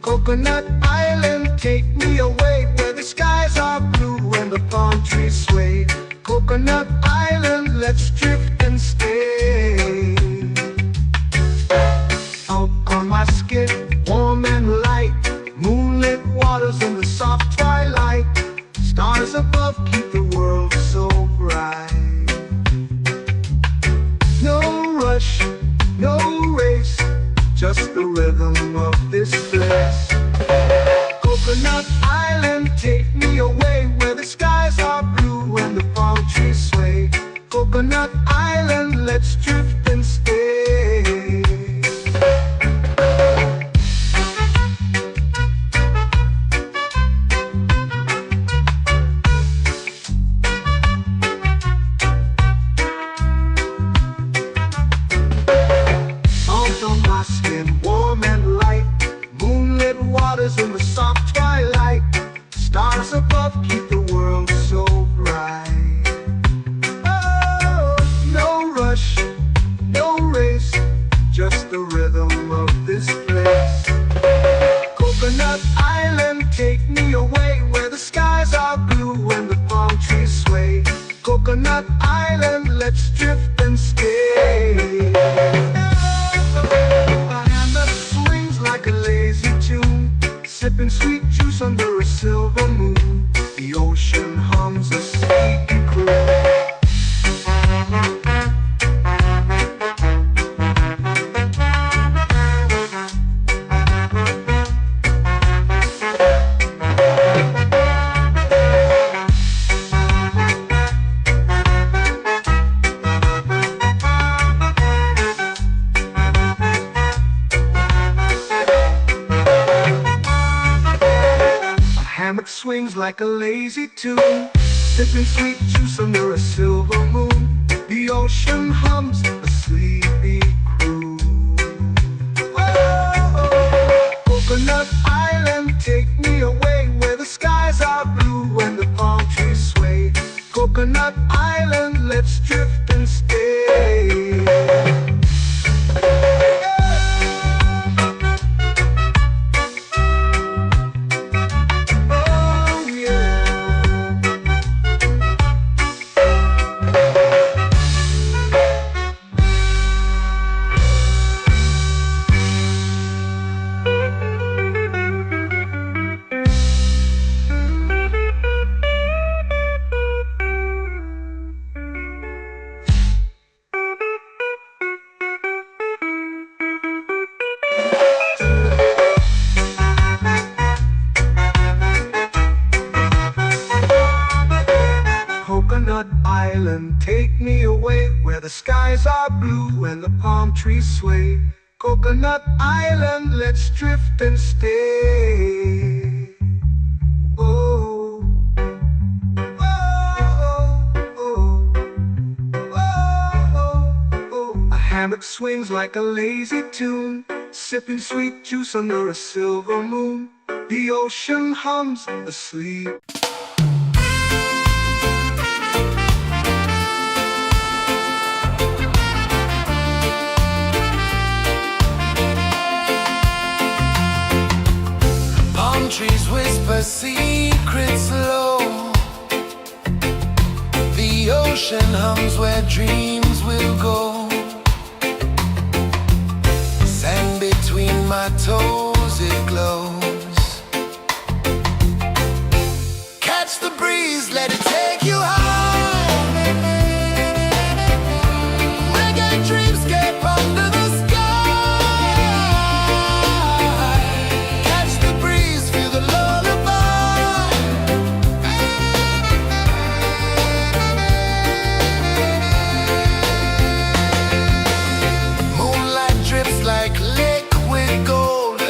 Coconut Island, take me away, where the skies are blue and the palm trees sway. Coconut Island, let's drift and stay. Out on my skin, warm and light, moonlit waters in the soft twilight. Stars above keep the world so bright. No rush, no race, just the rhythm of this place. Coconut Island, take me away, where the skies are blue and the palm trees sway. Coconut Island, let's drift and stay. Out on my skin, warm and light, moonlit waters in the soft twilight. Stars above keep the world so bright. Oh, no rush, no race, just the rhythm of this place. Coconut Island, take me away, where the skies are blue and the palm trees sway. Coconut Island, let's drift and stay. A hand that swings like a lazy tune, sipping sweet juice under a silver moon. The ocean hums a sleepy croon. Hammock swings like a lazy tune, sipping sweet juice under a silver moon. The ocean hums a sleepy croon. let's drift and stay. Oh yeah. Coconut Island, take me away where the skies are blue and the palm trees sway. Coconut Island, let's drift and stay. Oh, oh, oh, oh, oh. A hammock swings like a lazy tune, sipping sweet juice under a silver moon. The ocean hums asleep. Trees whisper secrets low. The ocean hums where dreams will go. Sand between my toes, it glows. Catch the breeze, let it take you high. Reggae dreamscape under the sky. Like liquid gold,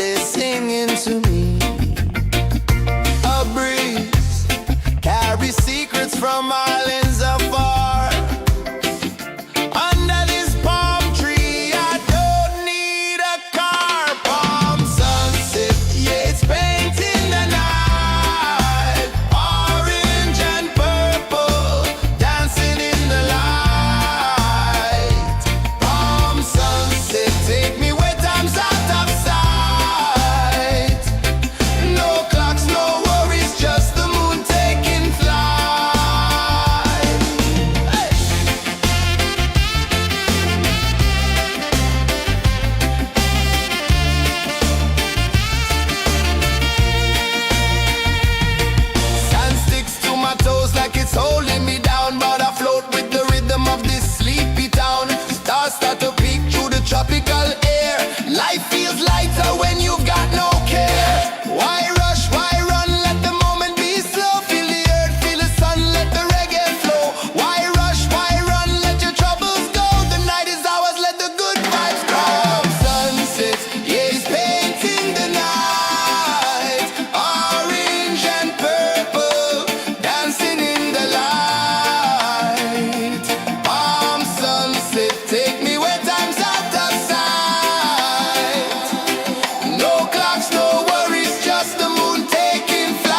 they're singing to me. A breeze carries secrets from islands afar. Under this palm tree, I don't need a car. Palm sunset, yeah, it's painting the night. Orange and purple, dancing in the light. Palm sunset, take me where time's out of sight. No clocks, no worries, just the moon taking flight. Hey! Sand sticks to my toes like it's holding me down, but I float with the rhythm of this sleepy town. Stars start to peek through the tropical air. Life feels lighter when you've got no care. Why rush, why run, let the moment be slow. Feel the earth, feel the sun, let the reggae flow. Why rush, why run, let your troubles go. The night is ours, let the good vibes grow. Sunset, yeah, it's painting the night. Orange and purple, dancing in the light. Palm sunset, take me where time's out of sight. No clocks, no worries, just the moon taking flight.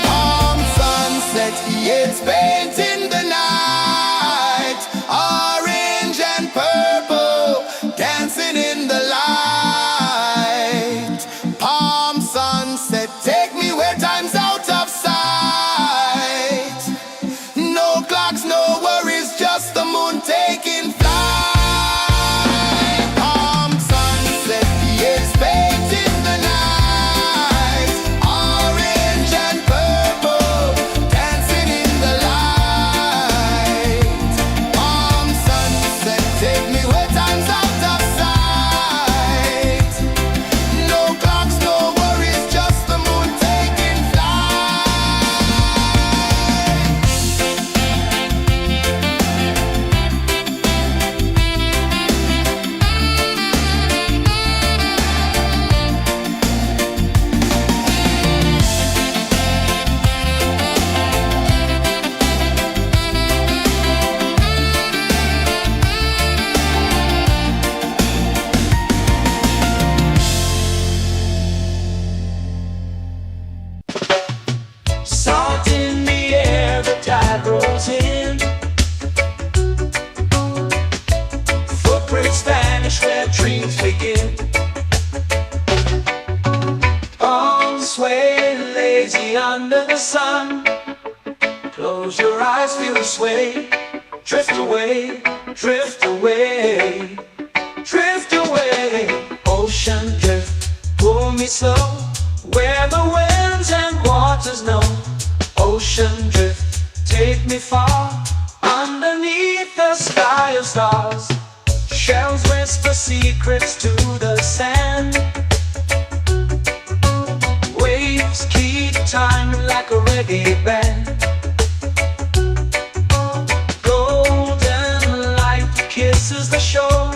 Palm sunset, yeah, it's painting the night. Orange and purple, dancing in the light. Palm sunset, take me where time's out of sight. No clocks, no worries, just the moon taking flight. Palm sunset, yeah, it's painting the night. Orange and purple, dancing in the light. Palm sunset, take me where time's out of sight. No clocks, no worries, just the moon taking flight. Salt in the air, the tide rolls in. Footprints vanish where dreams begin. Arms sway lazy under the sun. Close your eyes, feel the sway. Drift away, drift away, drift away. Ocean drift, pull me slow. Where the winds and waters know. Ocean drift, take me far. Underneath the sky of stars. Shells whisper secrets to the sand. Waves keep time like a reggae band. Golden light kisses the shore.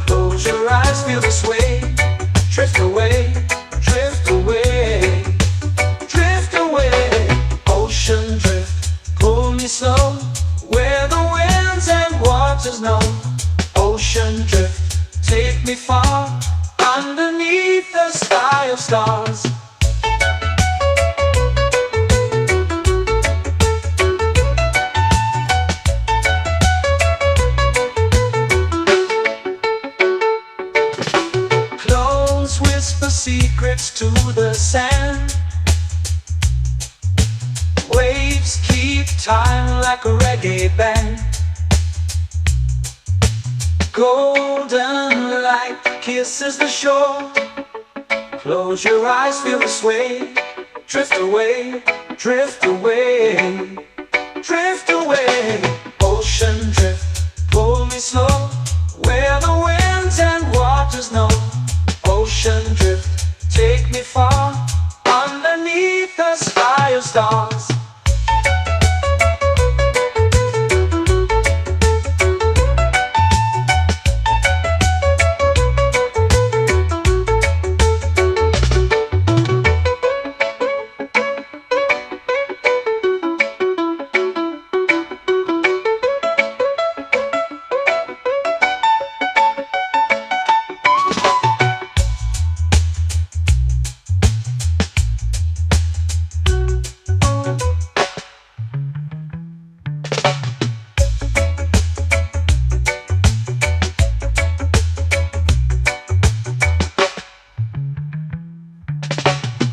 Close your eyes, feel the sway. Drift away, drift away, drift away. Ocean drift, pull me slow. Where the winds and waters know. Ocean drift, take me far. Underneath the sky of stars. Close whisper secrets to the sand. Waves keep time like a reggae band. Golden light kisses the shore. Close your eyes, feel the sway. Drift away, drift away, drift away. Ocean drift, pull me slow, where the winds and waters know. Ocean drift, take me far, underneath the sky of stars.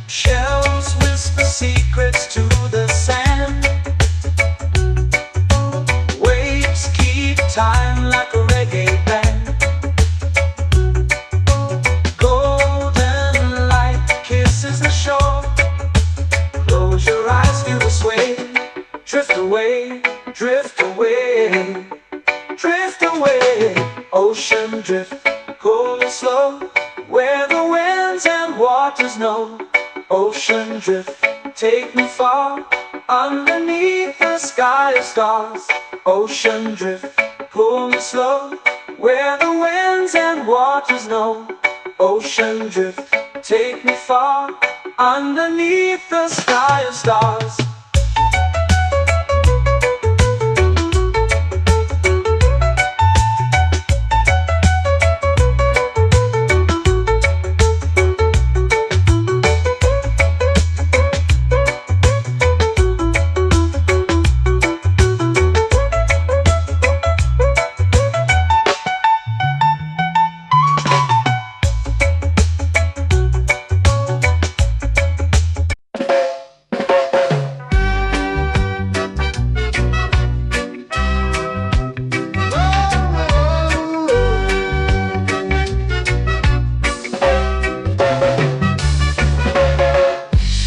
Shells whisper secrets to the sand. Waves keep time like a reggae band. Golden light kisses the shore. Close your eyes, feel the sway. Drift away, drift away, drift away. Ocean drift, cool and slow, where the winds and waters know. Ocean drift, take me far, underneath the sky of stars. Ocean drift, pull me slow, where the winds and waters know. Ocean drift, take me far, underneath the sky of stars.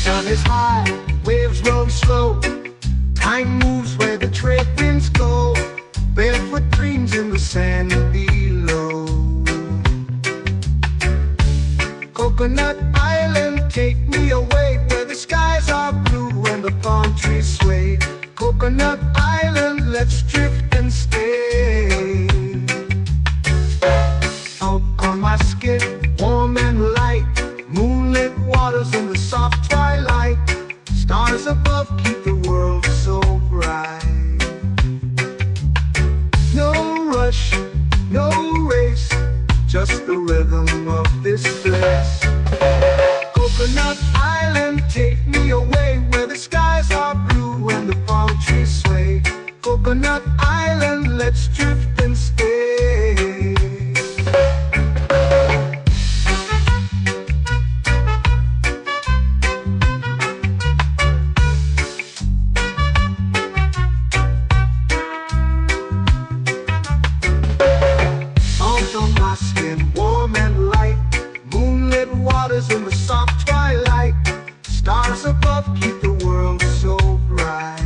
Sun is high, waves roll slow. Time moves where the trade winds go. Barefoot dreams in the sand below. Coconut Island, take me away, where the skies are blue and the palm trees sway. Coconut Island, let's drift and stay. Out on my skin, warm and light, moonlit waters in the soft twilight. Stars above keep the world so bright. No rush, no race, just the rhythm of this place. Coconut Island, take me away, where the skies are blue and the palm trees sway. Coconut Island, let's drift and stay. Out on my skin, warm and light, moonlit waters in the soft twilight. Stars above keep the world so bright.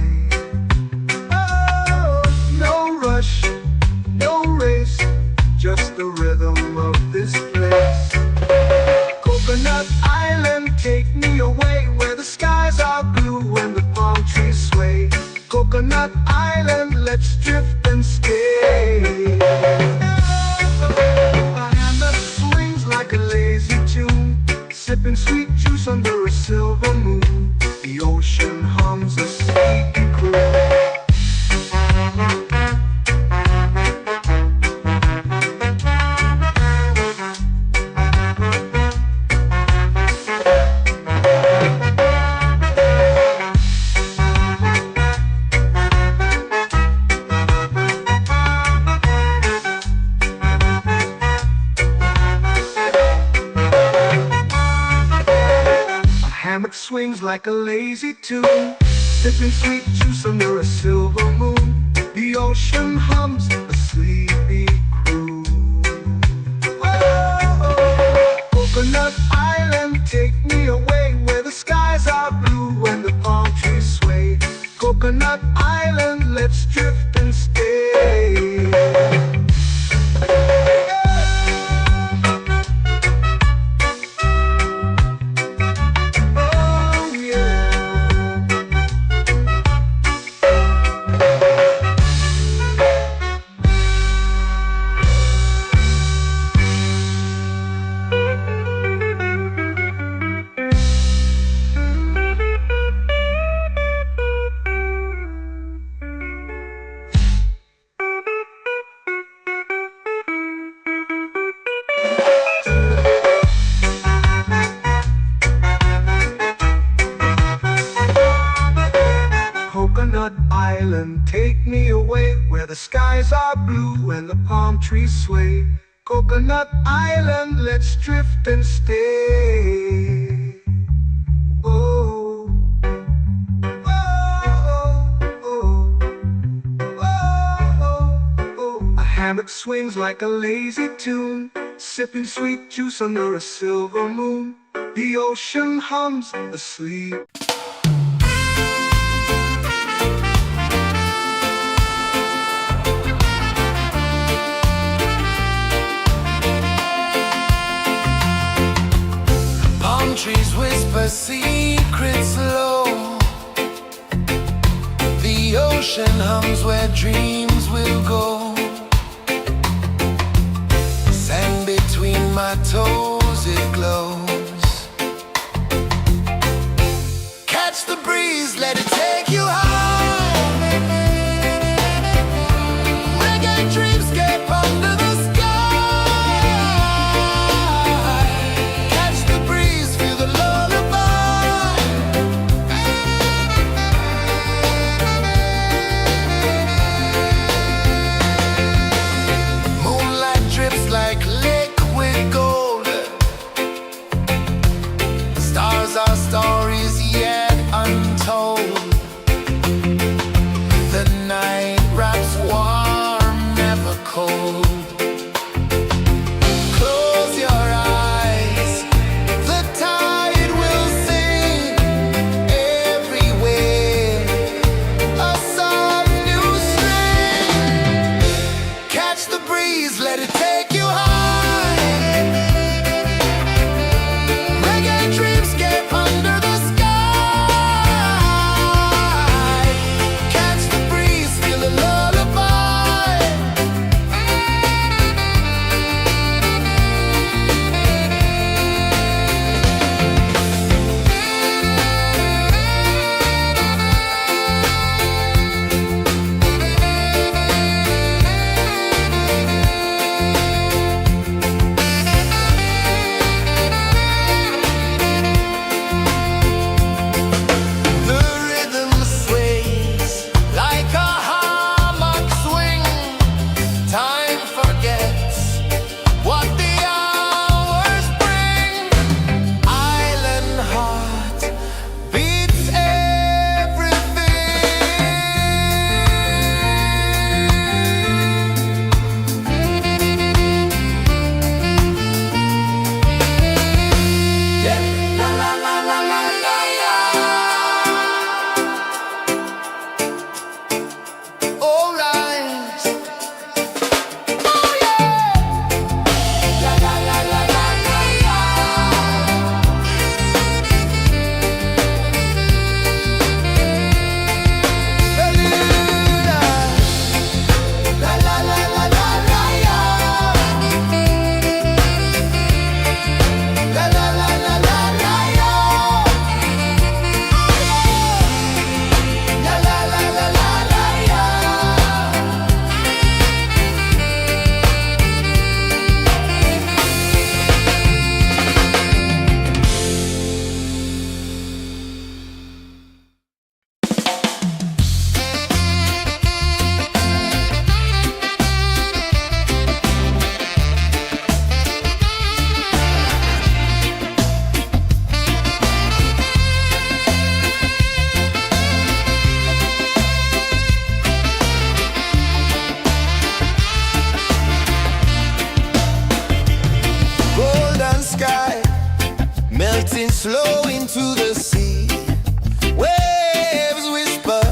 Oh, no rush, no race, just the rhythm of this place. Coconut Island, take me away, where the skies are blue and the palm trees sway. Coconut Island, let's drift and stay. A hand that swings like a lazy tune, sipping sweet juice under a silver moon. The ocean hums a sleepy croon. Hammock swings like a lazy tune, sipping sweet juice under a silver moon. The ocean hums a sleepy croon. Oh, Coconut Island, take me away, where the skies are blue and the palm trees Coconut Island, let's drift and stay. Oh yeah. Coconut Island, take me away where the skies are blue and the palm trees sway. Coconut Island, let's drift and stay. Oh, oh, oh, oh, oh. A hammock swings like a lazy tune, sipping sweet juice under a silver moon. The ocean hums asleep. Palm trees whisper secrets low. The ocean hums where dreams will go. Sand between my toes, it glows. Catch the breeze, let it take you high. Reggae dreamscape under the sky. Catch the breeze, feel the lullaby. Moonlight drips like liquid gold. Stars are stories yet untold. The night wraps warm, never cold. Close your eyes, the tide will sing everywhere. A soft new string. Catch the breeze, let it take you high. Reggae dreamscape under the sky. Catch the breeze, feel the lullaby. The rhythm sways like a hammock swing. Time forgets what the hours bring. Island heart beats everything. Yeah. La la la la la la la. All right. Oh yeah. La la la la la la la. Bermuda. La la la la la la la. La la la la la la la. La la la la la la la. Golden sky melting slow into the sea. Waves whisper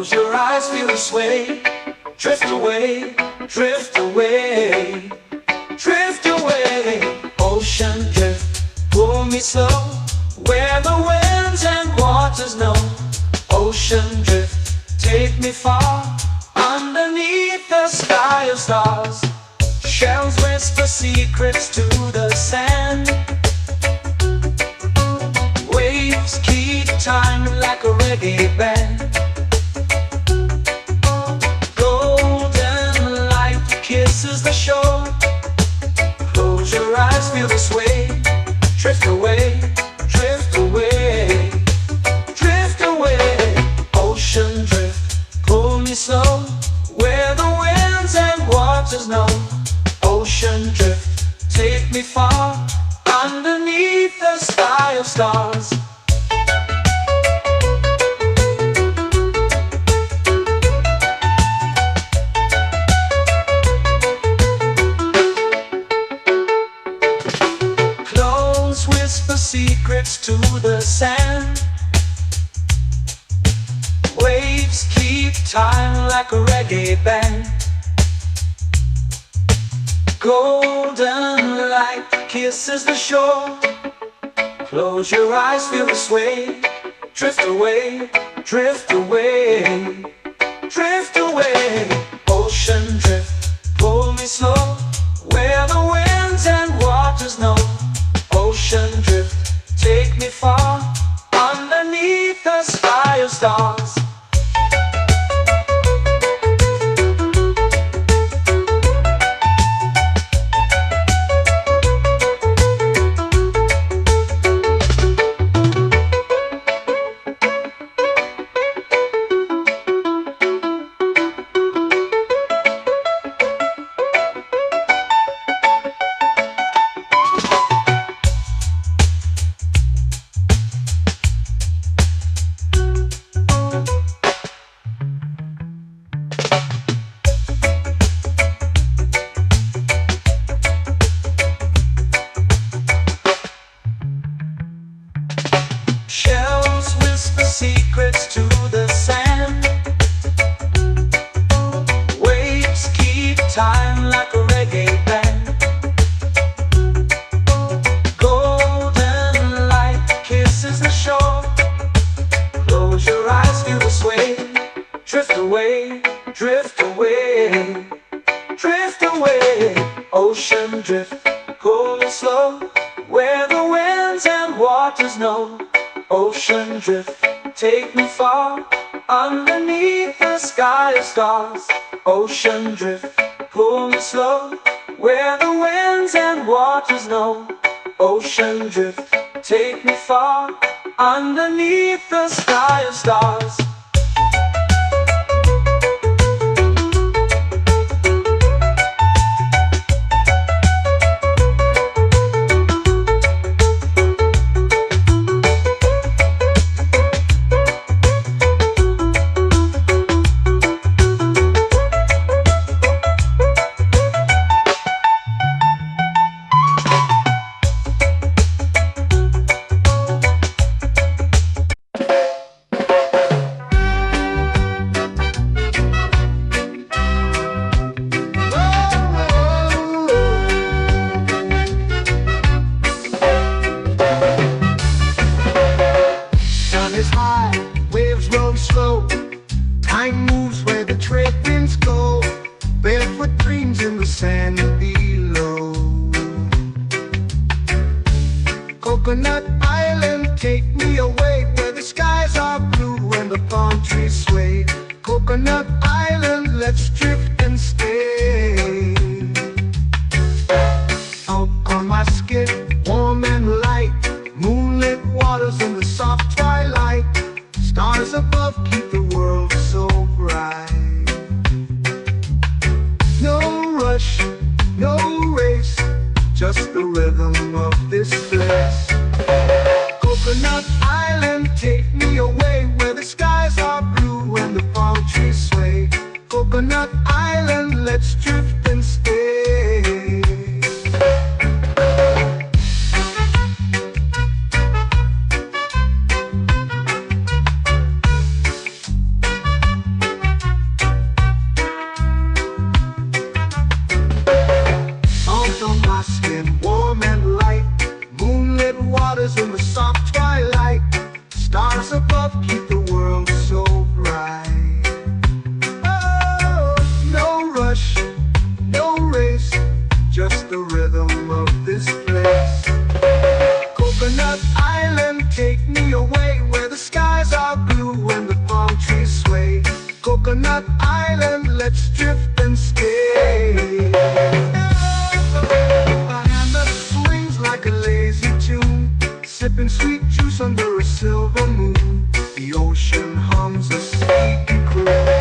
Close your eyes, feel the sway. Drift away, drift away, drift away. Ocean drift, pull me slow, where the winds and waters know. Ocean drift, take me far, underneath the sky of stars. Shells whisper secrets to the sand. Waves keep time like a reggae band. Golden light kisses the shore. Close your eyes, feel the sway. Drift away, drift away, drift away. Ocean drift, pull me slow, where the winds and waters know. Ocean drift, take me far, underneath the sky of stars. Close whisper secrets to the sand. Waves keep time like a reggae band. Golden light kisses the shore. Close your eyes, feel the sway. Drift away, drift away, drift away. Ocean drift, pull me slow, where the winds and waters know. Ocean drift, take me far, underneath the sky of stars. Shells whisper secrets to the sand. Waves keep time like a reggae band. Golden light kisses the shore. Close your eyes, feel the sway. Drift away, drift away, drift away. Ocean drift, pull me slow, where the winds and waters know. Ocean drift, take me far, underneath the sky of stars. Ocean drift, pull me slow, where the winds and waters know. Ocean drift, take me far, underneath the sky of stars. Time moves where the trade winds go. Barefoot dreams in the sand below. Coconut Island, take me away, where the skies are blue and the palm trees sway. Coconut Island, let's drift and stay. Out on my skin, warm and light, moonlit waters in the soft twilight. Stars above keep the world so bright. No rush, no race, just the rhythm of this place. Coconut Island, take me away, where the skies are blue and the palm trees sway. Coconut Island, let's drift and stay. Coconut Island, let's drift and stay. A hand that swings like a lazy tune, sipping sweet juice under a silver moon. The ocean hums a sleepy croon.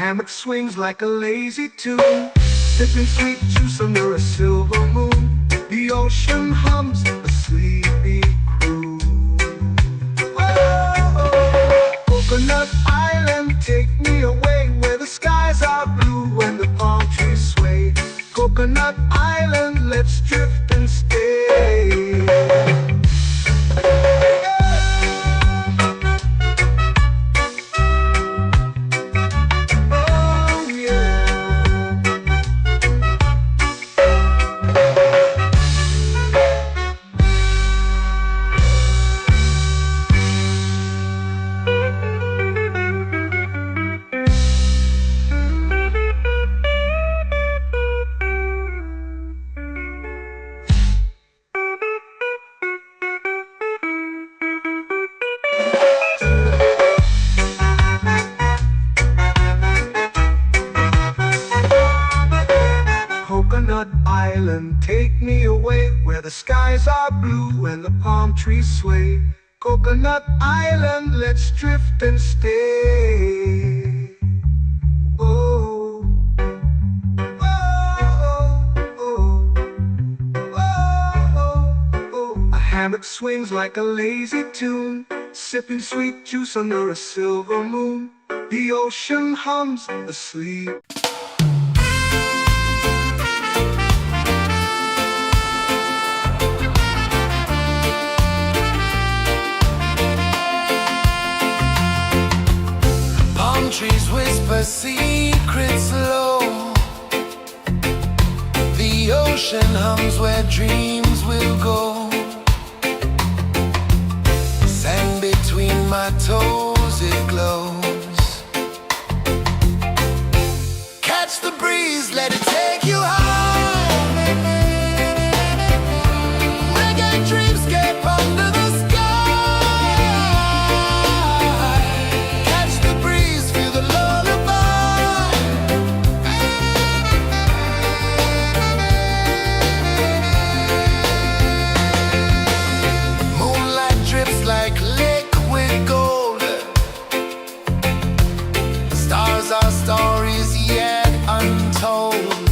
Hammock swings like a lazy tune, sipping sweet juice under a silver moon. The ocean hums a sleepy croon. Whoa, Coconut Island, take me away where the skies are blue and the palm trees sway. Coconut Island, let's drift and stay. Coconut Island, take me away where the skies are blue and the palm trees sway. Coconut Island, let's drift and stay. Oh, oh, oh, oh, oh. A hammock swings like a lazy tune, sipping sweet juice under a silver moon. The ocean hums asleep. Trees whisper secrets low. The ocean hums where dreams will go. Sand between my toes, it glows. Catch the breeze, let it take you high. Reggae dreamscape under the sky. Our stories yet untold.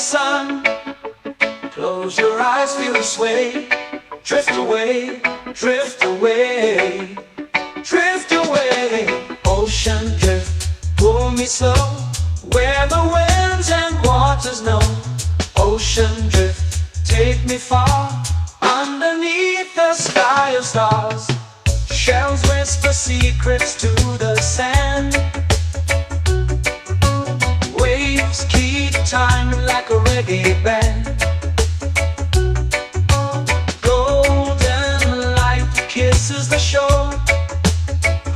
sun. Close your eyes, feel the sway. Drift away, drift away, drift away. Ocean drift, pull me slow, where the winds and waters know. Ocean drift, take me far, underneath the sky of stars. Shells whisper secrets to the sand. Waves keep time like a reggae band. Golden light kisses the shore.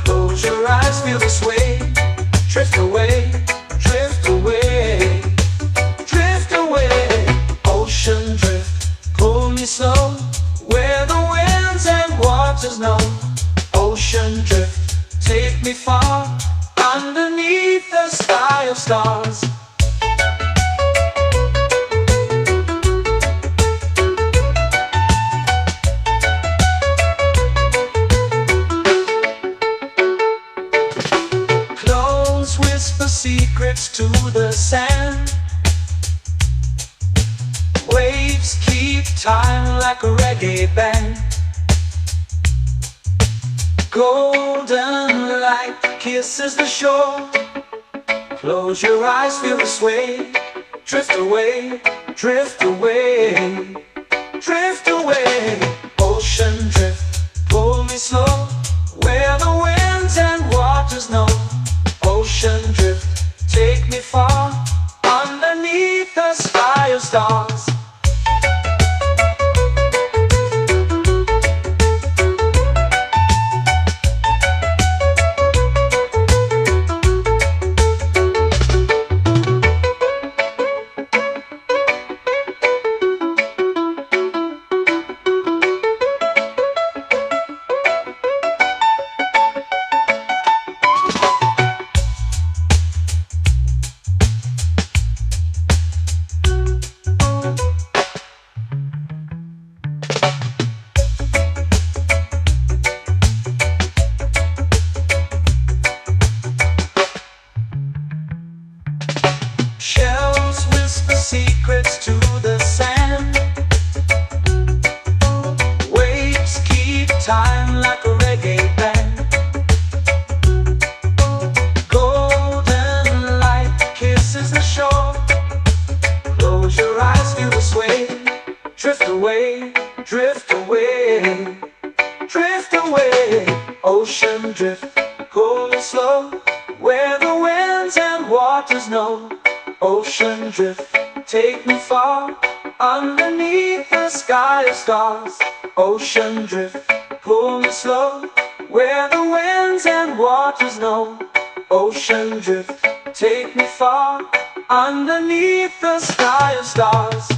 Close your eyes, feel the sway. Drift away, drift away, drift away. Ocean drift, pull me slow, where the winds and waters know. Ocean drift, take me far, underneath the sky of stars. Close whisper secrets to the sand. Waves keep time like a reggae band. Golden light kisses the shore. Close your eyes, feel the sway. Drift away, drift away, drift away. Ocean drift, pull me slow, where the winds and waters know. Ocean drift, take me far, underneath the sky of stars. Shells whisper secrets to the sand. Waves keep time like a reggae band. Golden light kisses the shore. Close your eyes, feel the sway. Drift away, drift away, drift away. Ocean drift, cool and slow, where the winds and waters know. Ocean drift, take me far, underneath the sky of stars. Ocean drift, pull me slow, where the winds and waters know. Ocean drift, take me far, underneath the sky of stars.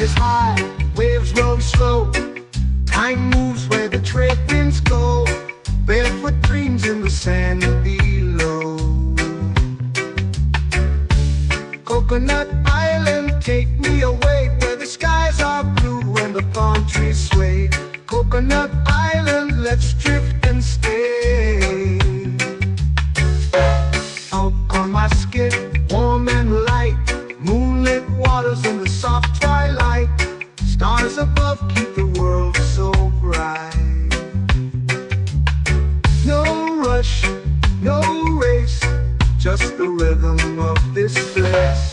Is high, waves roll slow. Time moves where the trade winds go. Barefoot dreams in the sand below. Coconut Island, take me away, where the skies are blue and the palm trees sway. Coconut Island, let's drift and stay. Out on my skin, warm and light, moonlit waters in the soft twilight. Stars above keep the world so bright. No rush, no race, just the rhythm of this place.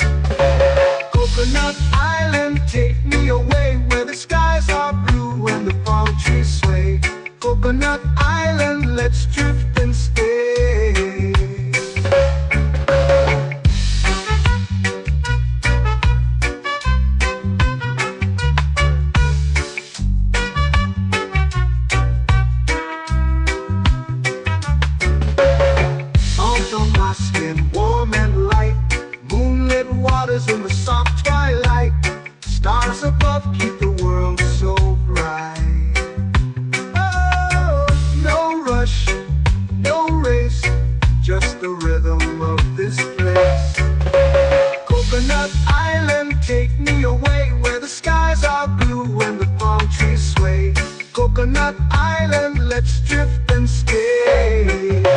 Coconut Island, take me away, where the skies are blue and the palm trees sway. Coconut Island, let's drift and Coconut Island, let's drift and stay. A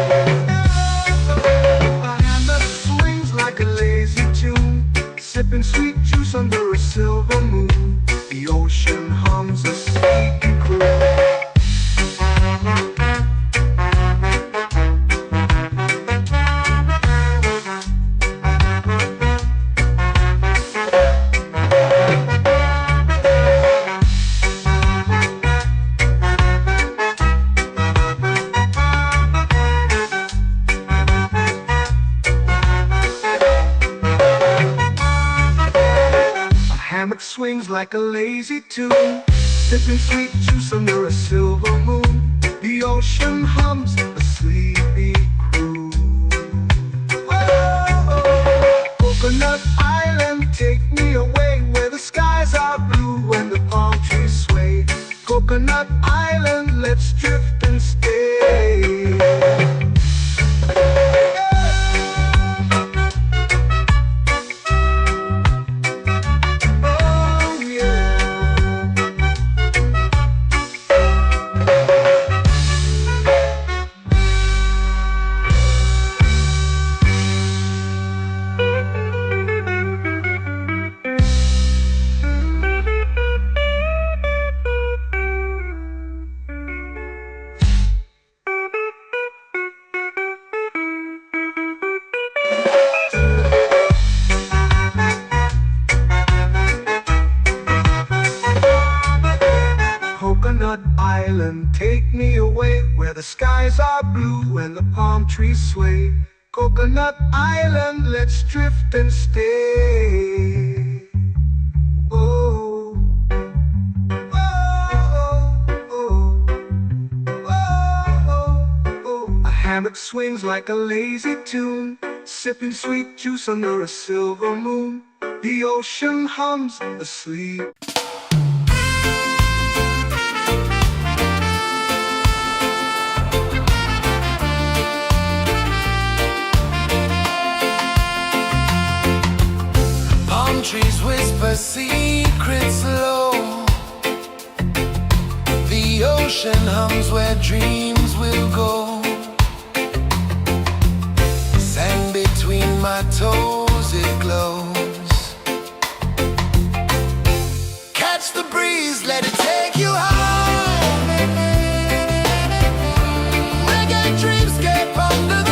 hand that swings like a lazy tune, sipping sweet juice under a silver moon. The ocean hums a sleepy croon. Hammock swings like a lazy tune, sipping sweet juice under a silver moon. The ocean hums a sleepy croon. Whoa, Coconut Island, take me away where the skies are blue and the palm trees sway. Coconut Island, let's drift and stay. Coconut Island, take me away where the skies are blue and the palm trees sway. Coconut Island, let's drift and stay. Oh, oh, oh, oh, oh. A hammock swings like a lazy tune, sipping sweet juice under a silver moon. The ocean hums asleep. Trees whisper secrets low. The ocean hums where dreams will go. Sand between my toes, it glows. Catch the breeze, let it take you high. Reggae dreamscape under the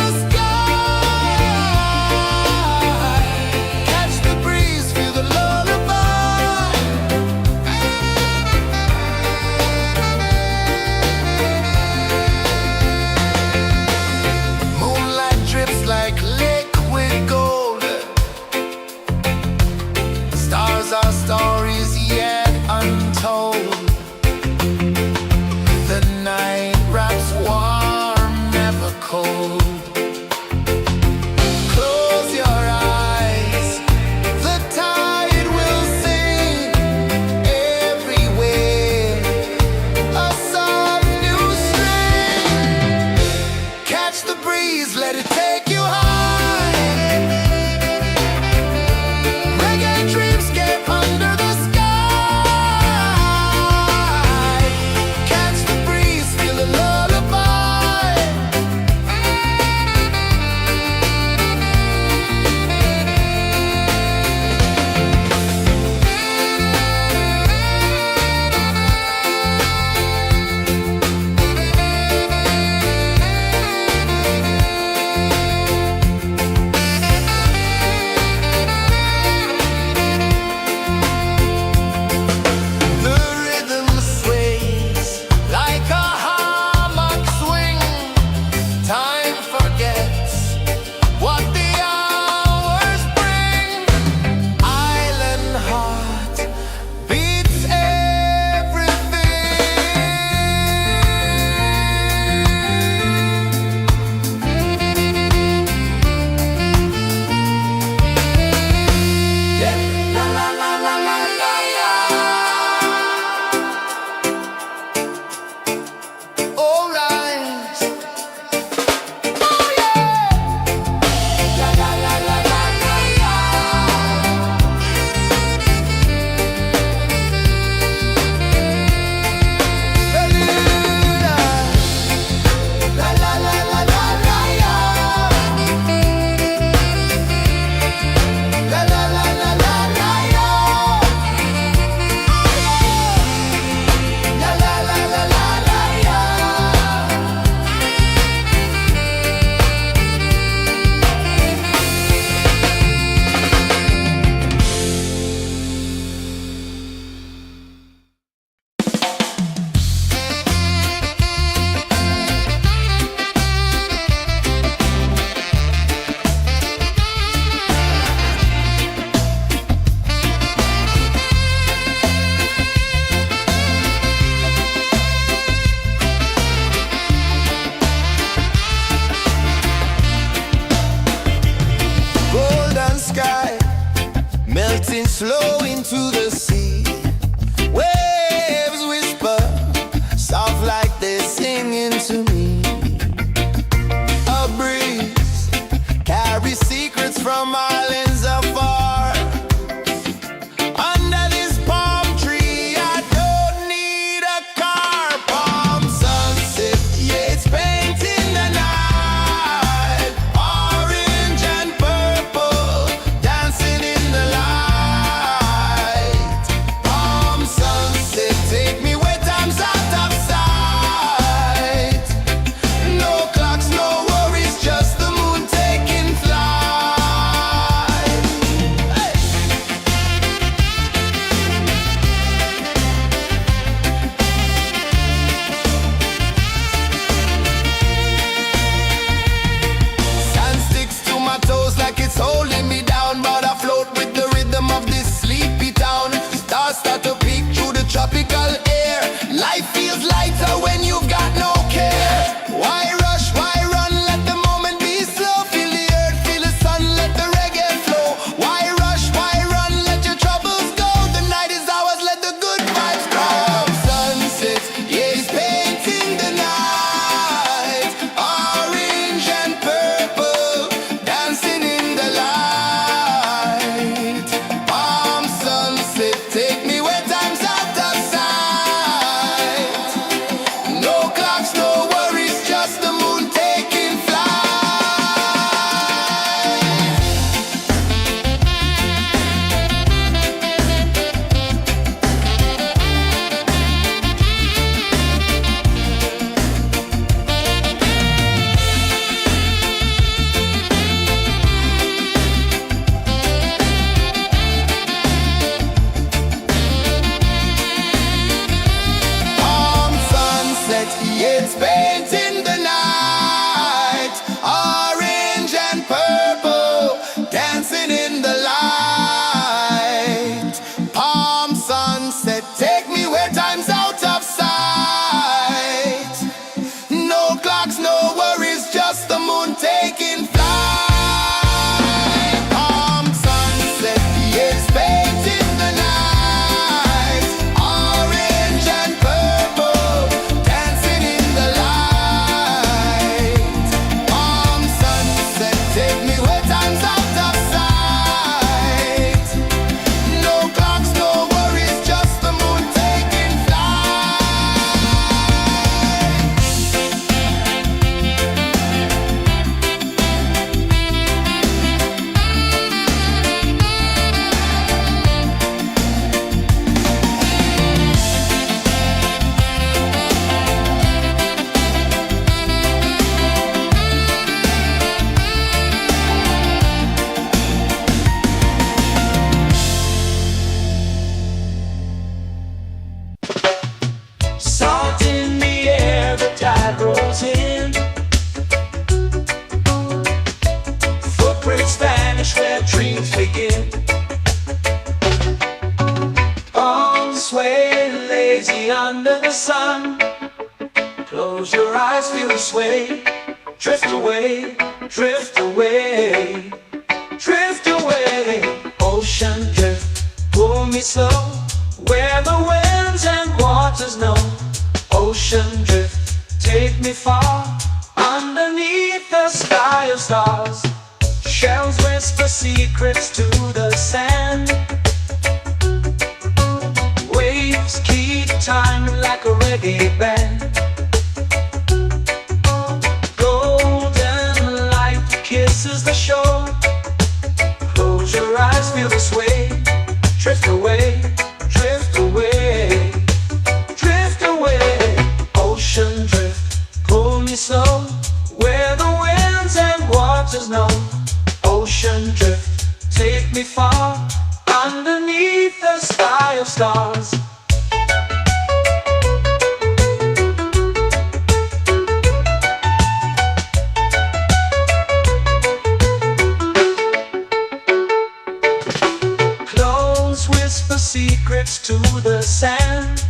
like liquid gold, lazy under the sun. Close your eyes, feel the sway. Drift away, drift away, drift away. Ocean drift, pull me slow, where the winds and waters know. Ocean drift, take me far, underneath the sky of stars. Shells whisper secrets to the sand. Waves keep time like a reggae band. Golden light kisses the shore. Close your eyes, feel the sway. Drift away, drift away, drift away. Ocean drift, pull me slow, where the winds and waters know. Ocean drift, take me far, underneath the sky of stars. Close whisper secrets to the sand.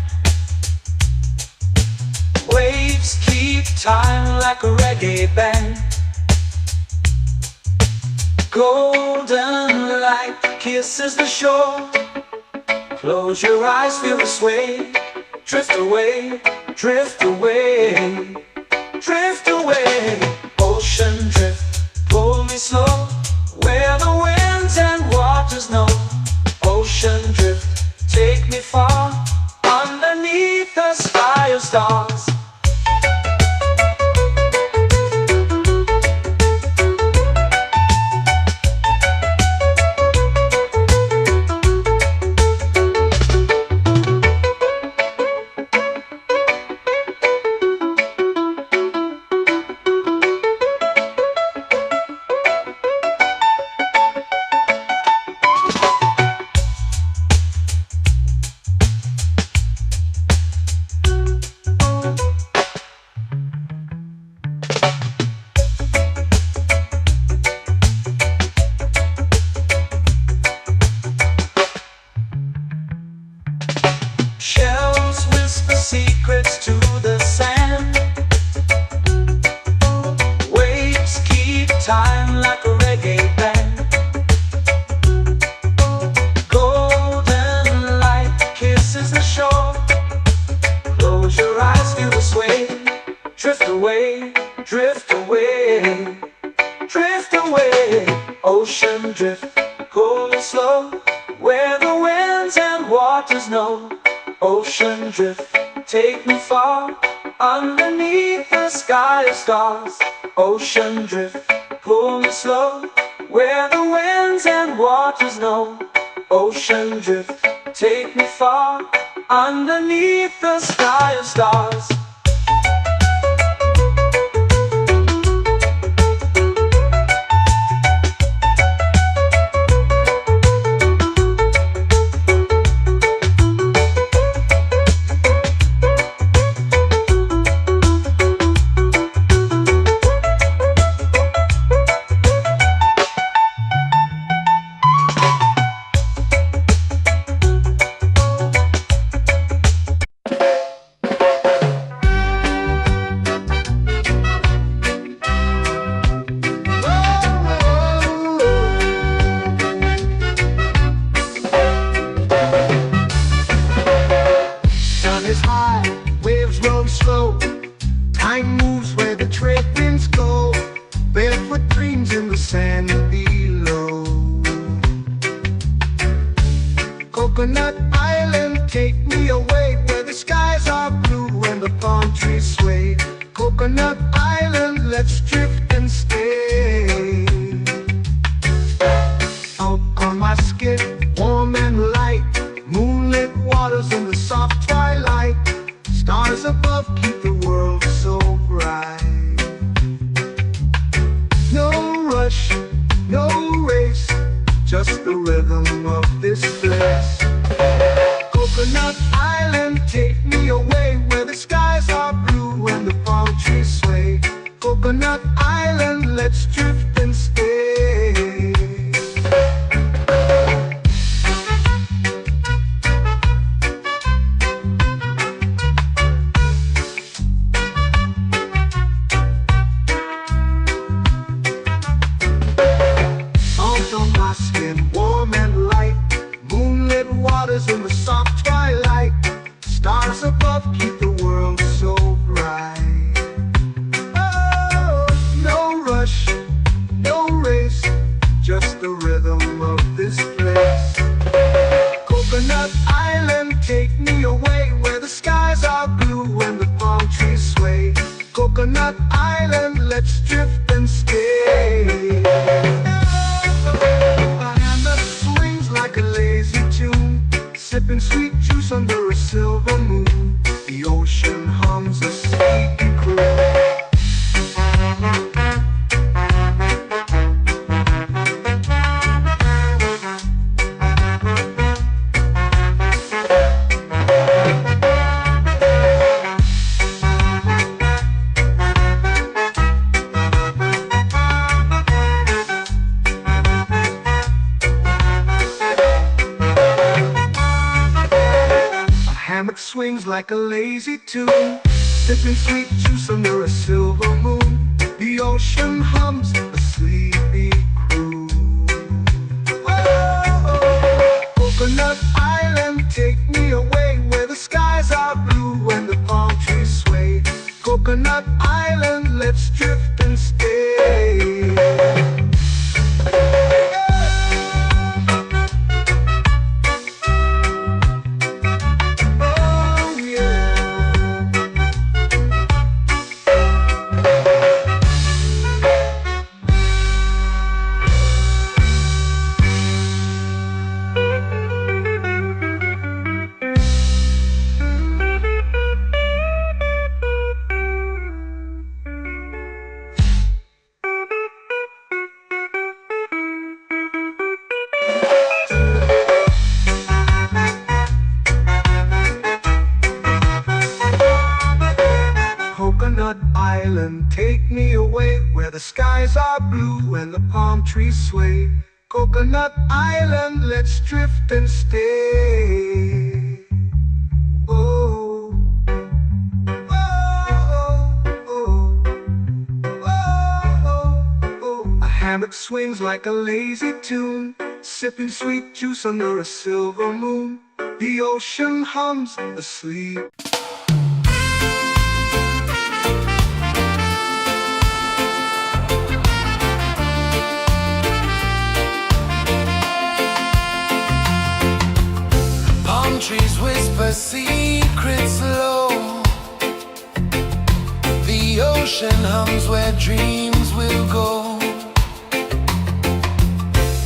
Waves keep time like a reggae band. Golden light kisses the shore. Close your eyes, feel the sway. Drift away, drift away, drift away. Ocean drift, pull me slow, where the winds and waters know. Ocean drift, take me far, underneath the sky of stars. Shells whisper secrets to the sand. Waves keep time like a reggae band. Golden light kisses the shore. Close your eyes, feel the sway. Drift away, drift away, drift away. Ocean drift, pull me slow, where the winds and waters know. Ocean drift, take me far, underneath the sky of stars. Ocean drift, pull me slow, where the winds and waters know. Ocean drift, take me far, underneath the sky of stars. Is high, waves roll slow. Time moves where the trade winds go. Barefoot dreams in the sand below. Coconut Island, take me away, where the skies are blue and the palm trees sway. Coconut Island, let's drift and stay. Out on my skin, warm and light, moonlit waters in the soft twilight. Stars above keep the world so bright. No rush, no race, just the rhythm of this place. Coconut Island, take me away, where the skies are blue and the palm trees sway. Coconut Island, let's drift and stay. love keep the world so bright. Oh, no rush, no race, just the rhythm of this place. Coconut Island, take me away where the skies are blue and the palm trees sway. Coconut Island, let's drift and stay. A hand that swings like a lazy tune, sipping sweet juice under a silver moon. The ocean hums a sleepy croon. Hammock swings like a lazy tune, sipping sweet juice under a silver moon. The ocean hums a sleepy croon. Whoa, Coconut Island, take me away where the skies are blue and the palm trees sway. Coconut Island, let's drift and stay. Coconut Island, take me away where the skies are blue and the palm trees sway. Coconut Island, let's drift and stay. Oh, oh, oh, oh, oh. A hammock swings like a lazy tune, sipping sweet juice under a silver moon. The ocean hums asleep. Trees whisper secrets low. The ocean hums where dreams will go.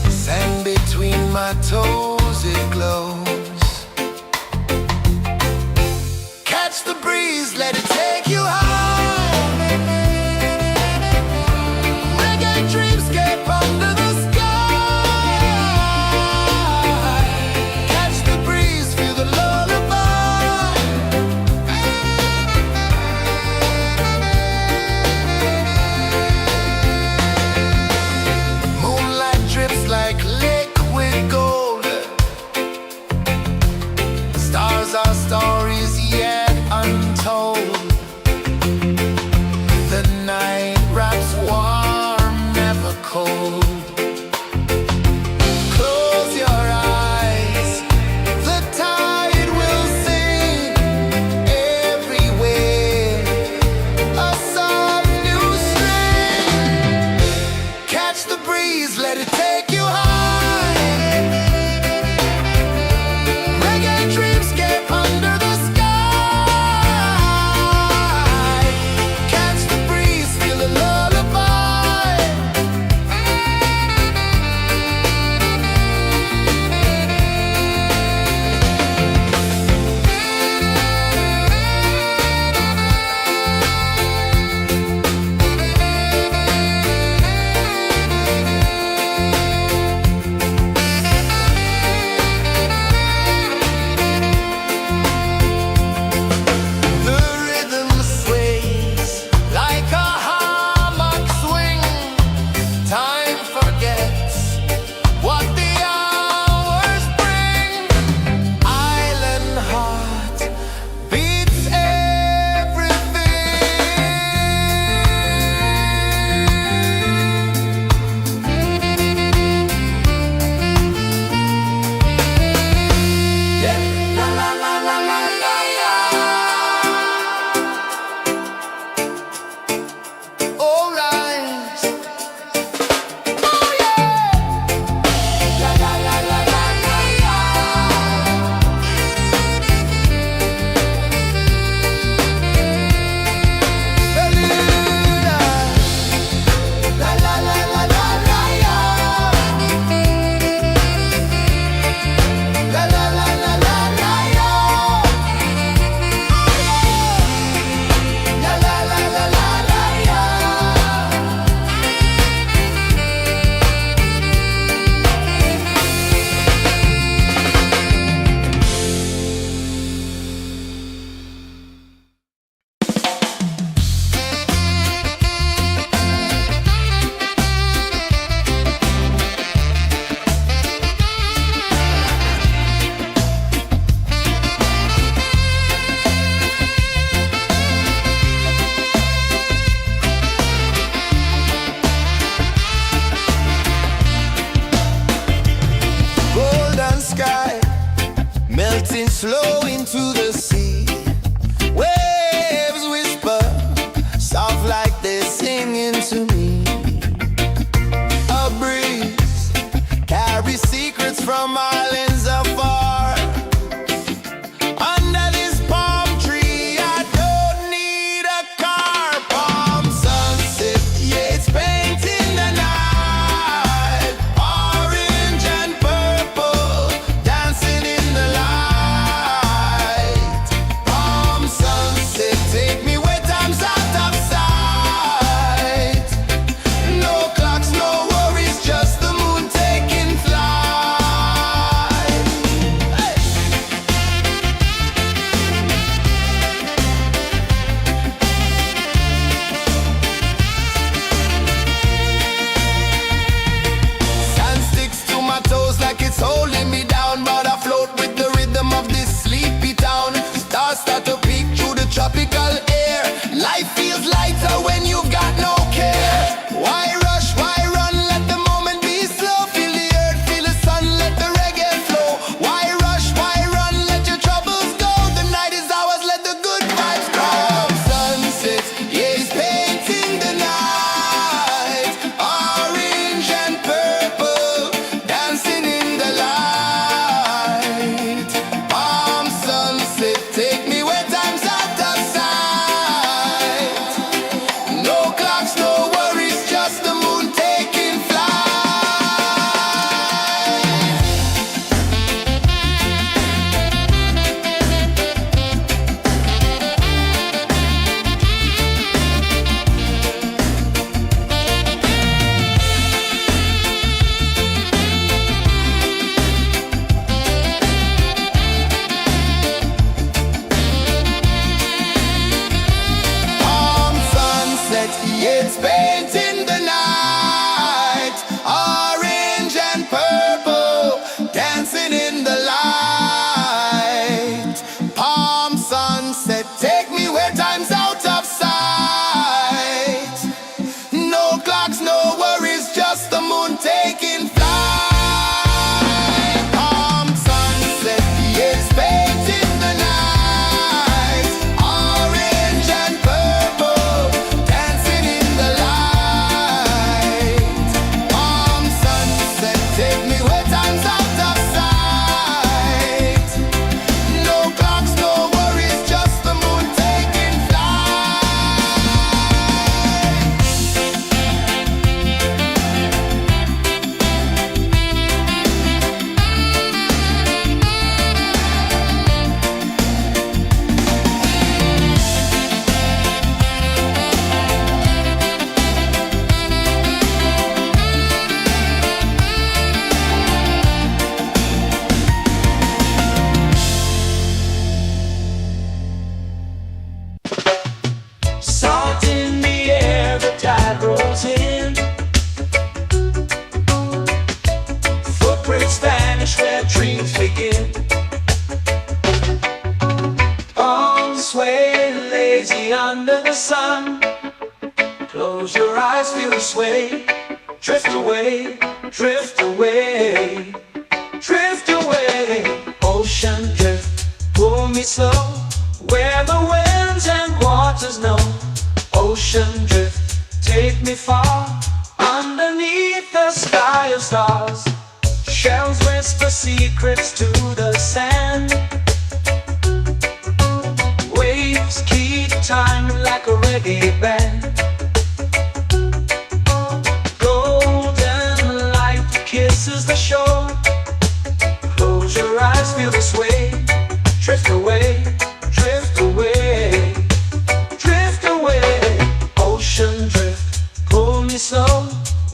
Sand between my toes, it glows. Catch the breeze, let it take you high. Reggae dreamscape under the sky. Our stories yet untold. lazy under the sun. Close your eyes, feel the sway. Drift away, drift away, drift away. Ocean drift, pull me slow, where the winds and waters know. Ocean drift, take me far, underneath the sky of stars. Shells whisper secrets to the sand. Waves keep time like a reggae band. Golden light kisses the shore. Close your eyes, feel the sway. Drift away, drift away, drift away. Ocean drift, pull me slow,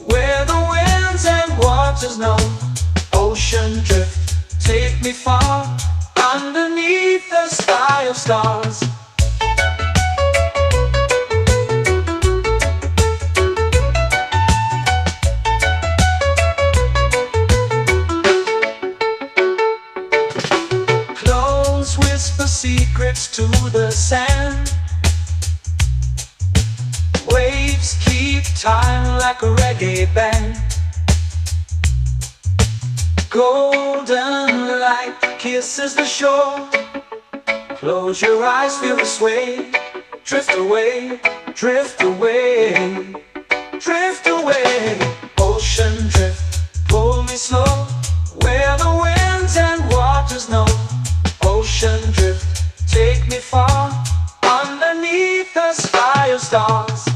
where the winds and waters know. Ocean drift, take me far, underneath the sky of stars. Clones whisper secrets to the sand. Waves keep time like a reggae band. Golden light kisses the shore. Close your eyes, feel the sway. Drift away, drift away, drift away. Ocean drift, pull me slow, where the winds and waters know. Ocean drift, take me far, underneath the sky of stars.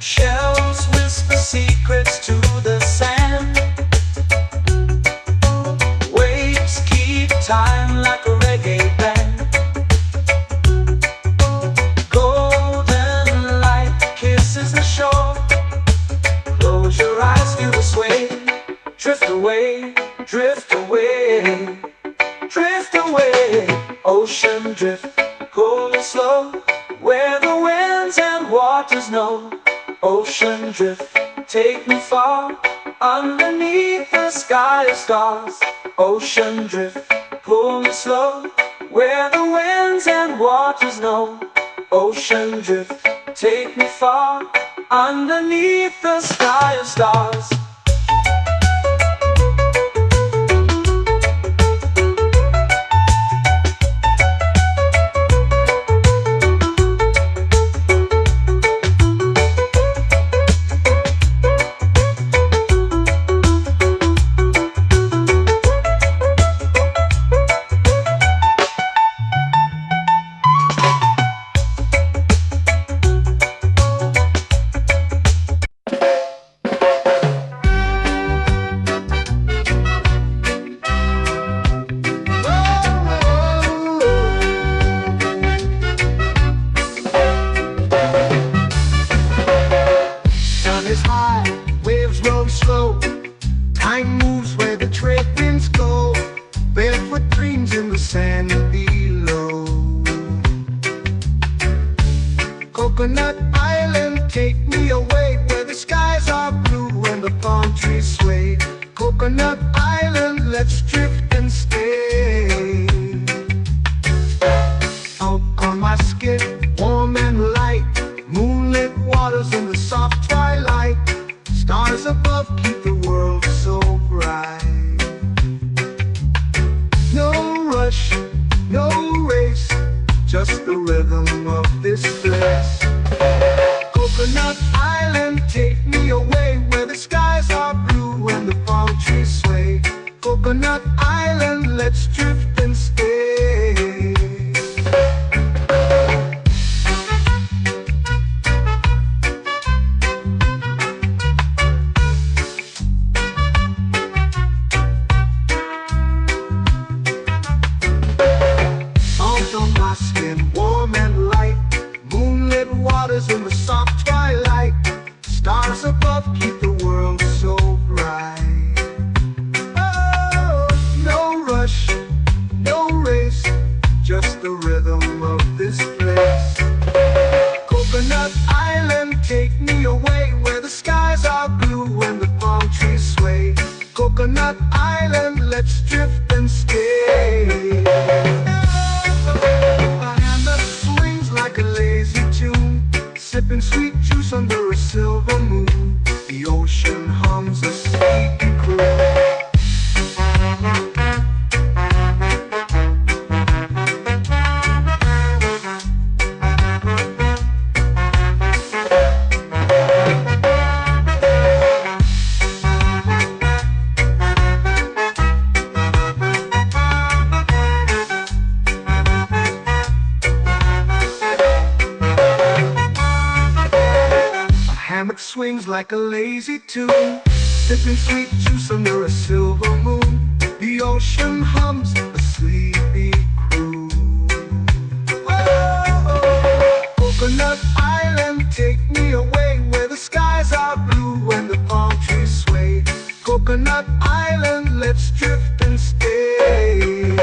Shells whisper secrets to the sand. Waves keep time like a reggae band. Golden light kisses the shore. Close your eyes, feel the sway. Drift away, drift away, drift away. Ocean drift, pull me slow, where the winds and waters know. Ocean drift, take me far, underneath the sky of stars. Ocean drift, pull me slow, where the winds and waters know. Ocean drift, take me far, underneath the sky of stars. Coconut Island, take me away where the skies are blue and the palm trees sway. Coconut Island, let's drift and stay. Out on my skin, warm and light, moonlit waters in the soft twilight. Stars above keep the world so bright. No rush, no race, just the rhythm of this place. Coconut Island, take me away where the skies are blue and the palm trees sway. Coconut Island, let's drift and stay. me away where the skies are blue and the palm trees sway. Coconut Island, let's drift and stay. A hand that swings like a lazy tune, sipping sweet juice under a silver moon. The ocean hums a sleepy croon. Hammock swings like a lazy tune, sipping sweet juice under a silver moon. The ocean hums a sleepy croon. Whoa, Coconut Island, take me away where the skies are blue and the palm trees sway. Coconut Island, let's drift and stay.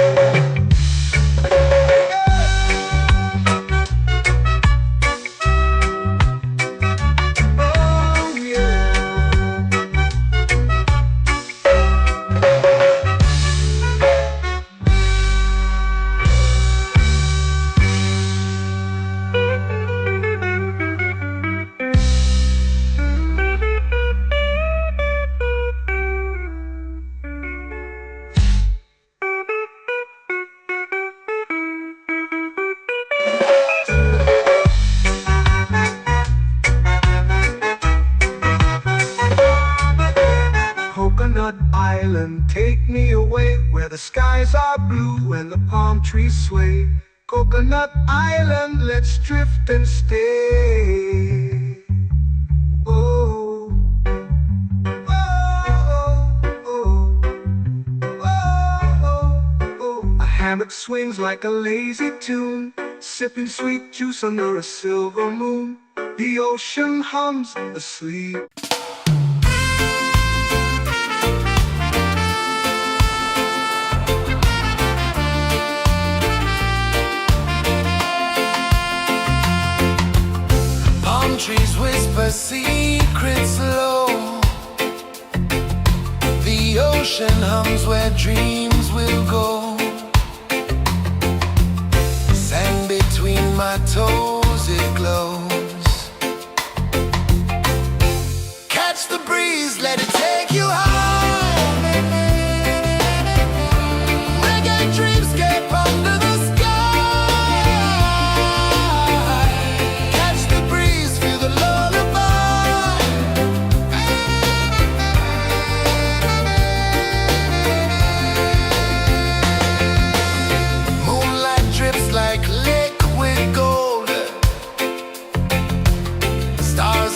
Coconut Island, take me away where the skies are blue and the palm trees sway. Coconut Island, let's drift and stay. Oh, oh, oh, oh, oh. A hammock swings like a lazy tune, sipping sweet juice under a silver moon. The ocean hums asleep. Trees whisper secrets low. The ocean hums where dreams will go. Sand between my toes, it glows. Catch the breeze, let it take you high. Reggae dreamscape under the sky.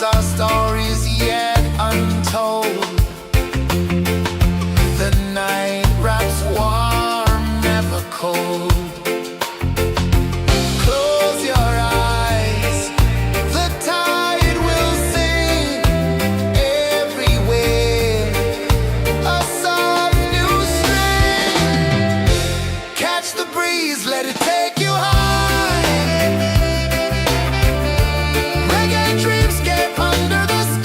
Our stories yet untold. The night wraps warm, never cold. Close your eyes, the tide will sing everywhere. A soft new string. Catch the breeze, let it take you high. Reggae dreamscape under the sky.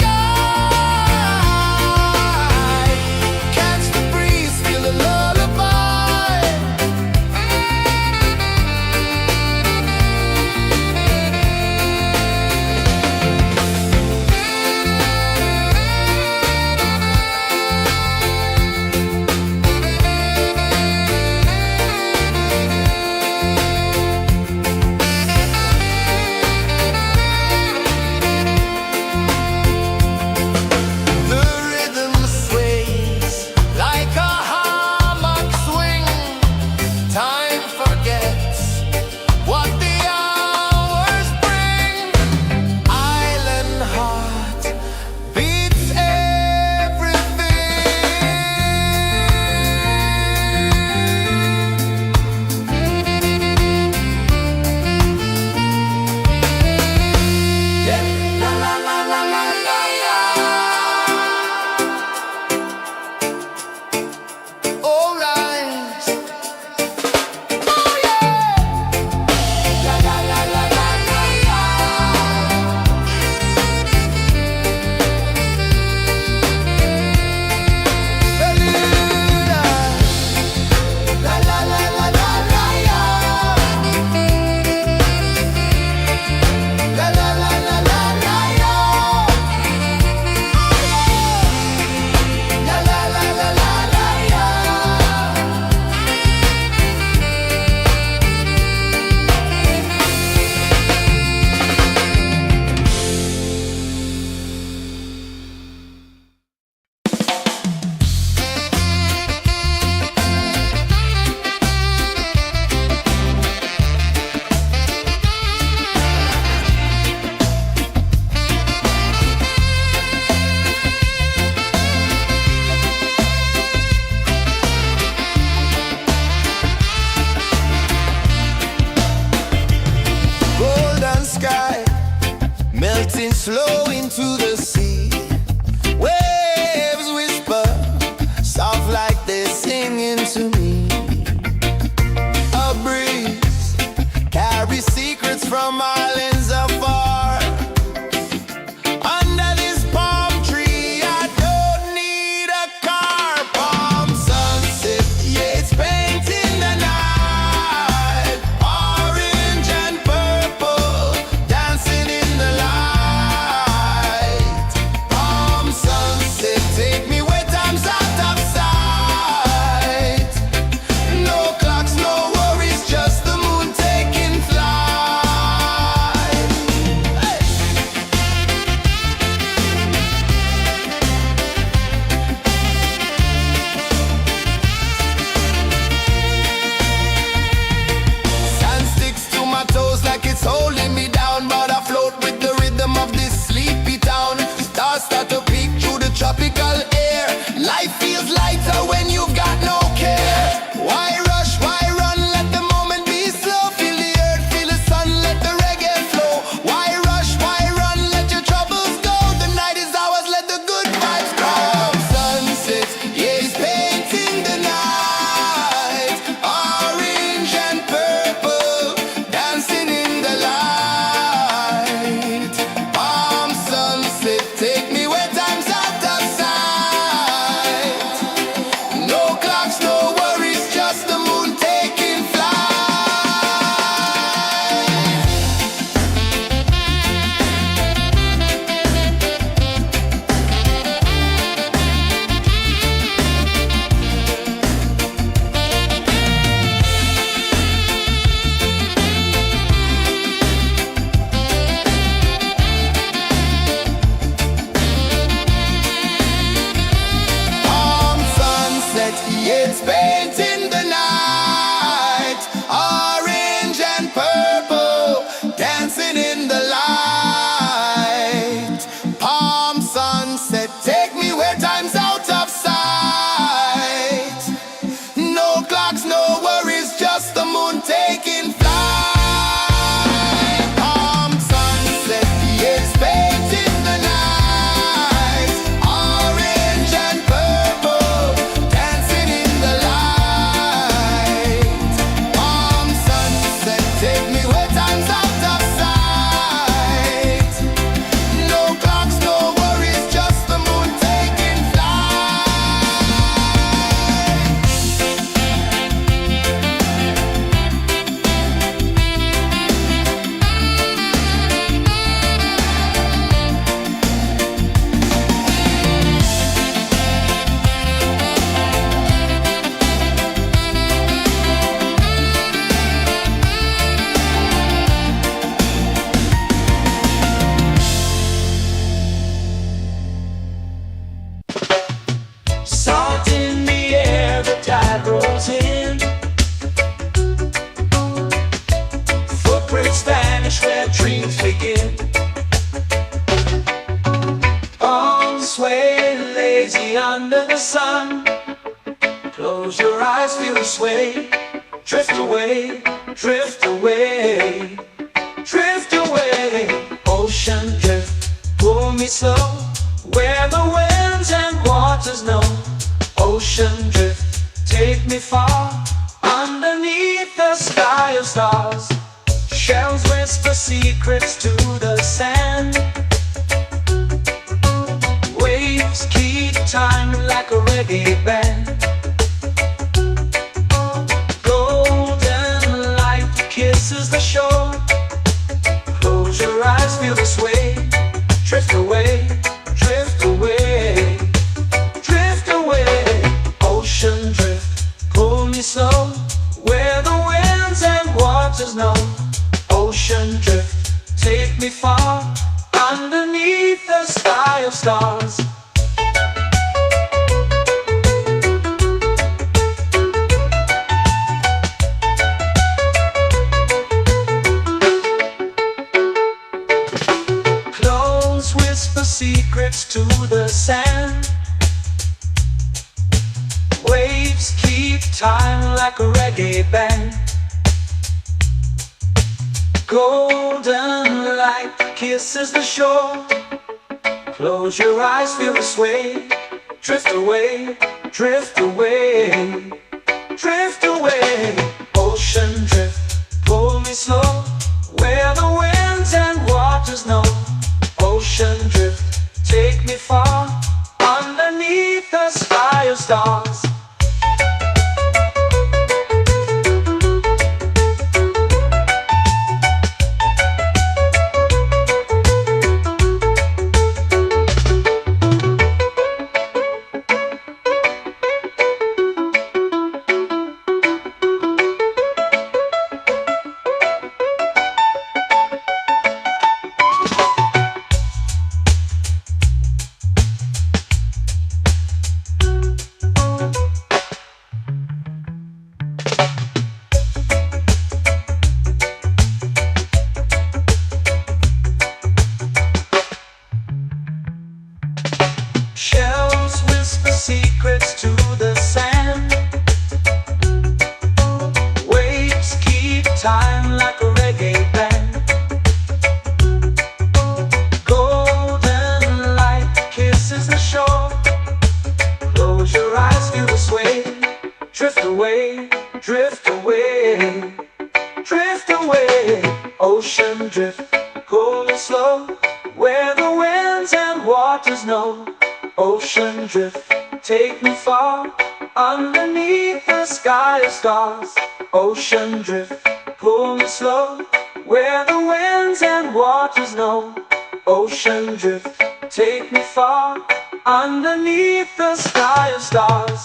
to the sea. Waves whisper, soft like they're singing to me. A breeze carries secrets from islands afar. Under this palm tree, I don't need a car. Palm sunset, yeah, it's painting the night. Orange and purple, dancing in the light. Palm sunset, take me where time's out of sight. No clocks, no worries, just the moon taking flight. Hey! Sand sticks to my toes like it's holding me down, but I float with the rhythm of this sleepy town. Stars start to peek through the tropical air. Life feels lighter when you've got no care. Why rush, why run, let the moment be slow. Feel the earth, feel the sun, let the reggae flow. Why rush, why run, let your troubles go. The night is ours, let the good vibes grow. Sunset, yeah, it's painting the night. Orange and purple, dancing in the light. Palm sunset, take me where time's out of sight. No clocks, no worries, just the moon taking flight. Palm sunset, yeah, it's painting the night. Orange and purple, dancing in the light. Palm sunset, take me where time's out of sight. No clocks, no worries, just the moon taking flight. Palm sunset, yeah, it's painting the night. Orange and purple, dancing in the light. Palm sunset, take me where time's out of sight. No clocks, no worries, just the moon taking flight. Salt in the air, the tide rolls in. Footprints vanish where dreams begin. Arms sway lazy under the sun. Close your eyes, feel the sway. Drift away, drift away, drift away. Ocean drift, pull me slow, where the winds and waters know. Ocean drift, take me far, underneath the sky of stars. Shells whisper secrets to the sand. Waves keep time like a reggae band. Golden light kisses the shore. Close your eyes, feel the sway. Drift away, drift away, drift away. Ocean drift, pull me slow, where the winds and waters know. Ocean drift, take me far, underneath the sky of stars. Close whisper secrets to the sand. Waves keep time like a reggae band. Golden light kisses the shore. Close your eyes, feel the sway. Drift away, drift away, drift away. Ocean drift, pull me slow, where the winds and waters know. Ocean drift, take me far, underneath the sky of stars. Shells whisper secrets to the sand. Waves keep time like a reggae band. Golden light kisses the shore. Close your eyes, feel the sway. Drift away, drift away, drift away. Ocean drift, cool and slow, where the winds and waters know. Ocean drift, take me far, underneath the sky of stars. Ocean drift, pull me slow, where the winds and waters know. Ocean drift, take me far, underneath the sky of stars.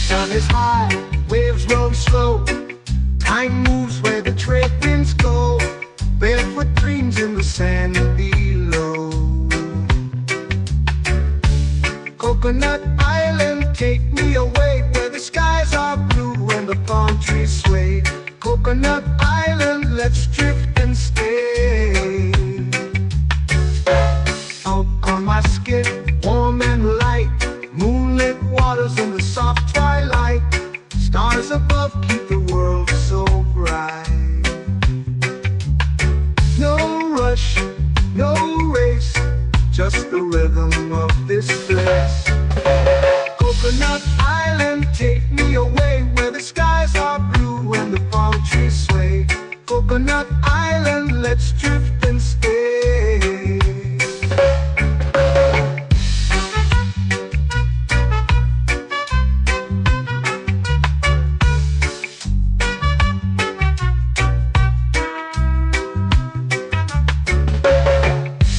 Sun is high, waves roll slow. Time moves where the trade winds go. Barefoot dreams in the sand below. Coconut Island, take me away, where the skies are blue and the palm trees sway. Coconut Island, let's drift and stay. Out on my skin, warm and light, moonlit waters in the soft twilight. Stars above keep the world so bright. No rush, no race, just the rhythm of this place. Coconut Island, take me away, where the skies are blue and the palm trees sway. Coconut Island, let's drift and stay.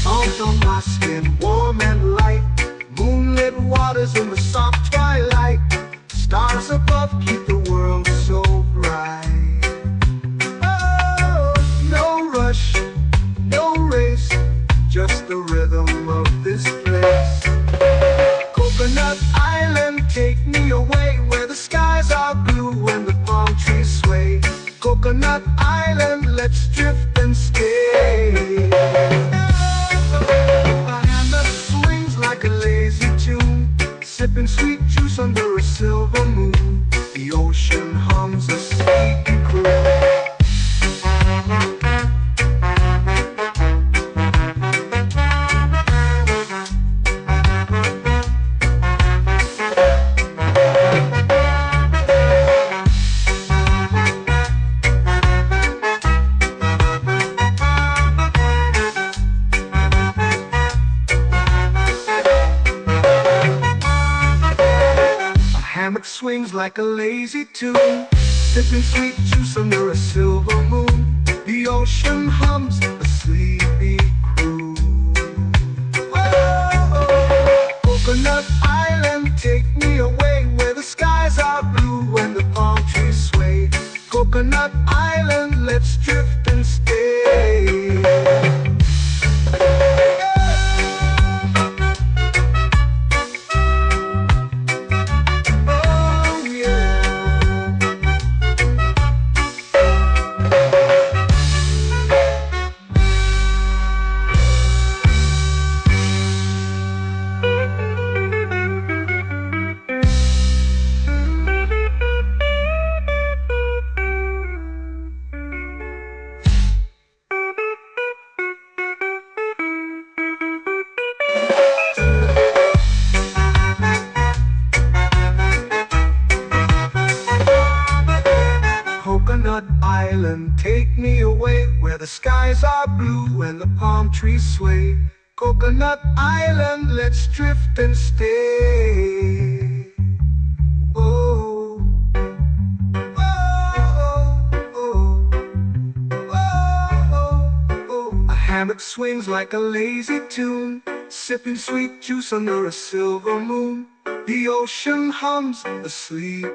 Salt on my skin, warm and light, moonlit waters in the soft twilight. Stars above keep the world so bright. Oh, no rush, no race, just the rhythm of this place. Coconut Island, take me away, where the skies are blue and the palm trees sway. Coconut Island, let's drift and stay. A hand that swings like a lazy tune, sipping sweet juice under a silver moon. The ocean hums a sleepy croon. Hammock swings like a lazy tune, sipping sweet juice under a silver moon. The ocean hums a sleepy croon. Whoa, Coconut Island. island, take me away where the skies are blue and the palm trees sway. Coconut Island, let's drift and stay. Oh, oh, oh, oh, oh. A hammock swings like a lazy tune, sipping sweet juice under a silver moon. The ocean hums asleep.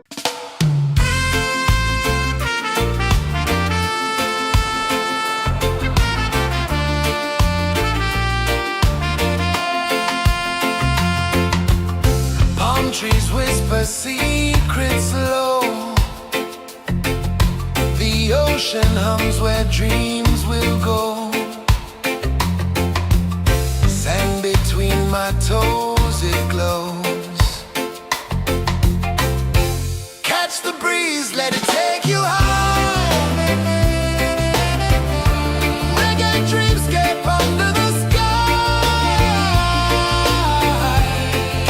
Palm trees whisper secrets low. The ocean hums where dreams will go. Sand between my toes, it glows. Catch the breeze, let it take you high. Reggae dreamscape under the sky.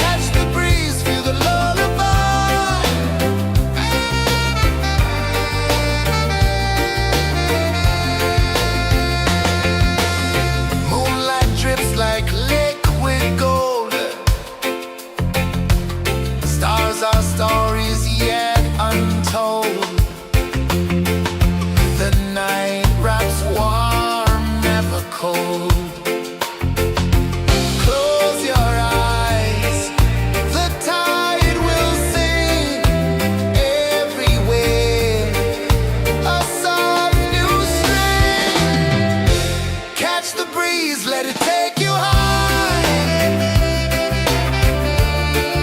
Catch the breeze, feel the lullaby. Moonlight drips like liquid gold. Stars are stories yet untold. The night wraps warm, never cold. Close your eyes, the tide will sing everywhere. A soft new string. Catch the breeze, let it take you high.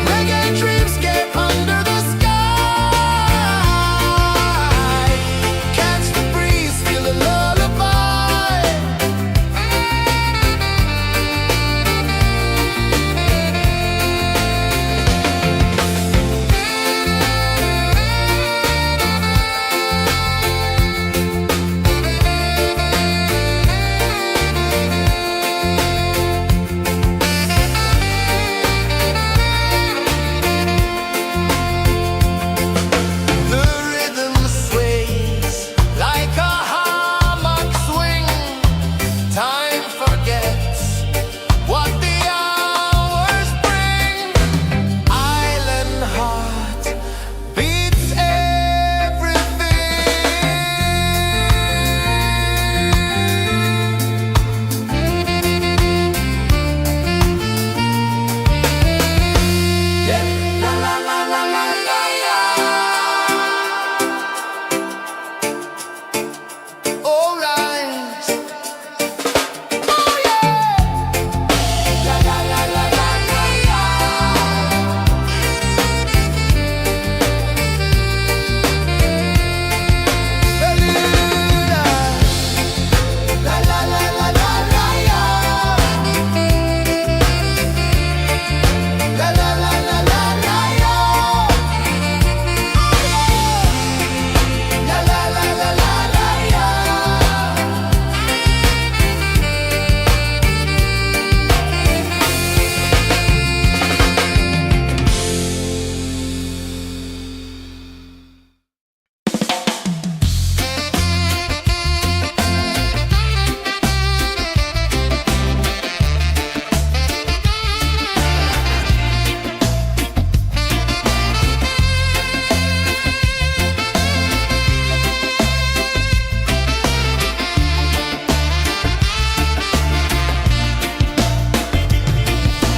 Reggae dreamscape under the sky. Catch the breeze, feel the lullaby. The rhythm sways like a hammock swing. Time forgets what the hours bring. Island heart beats everything. Yeah. La la la la la la la. All right. Oh yeah. La la la la la la la. Bermuda. La la la la la la la. La la la la la la la. La la la la la la la.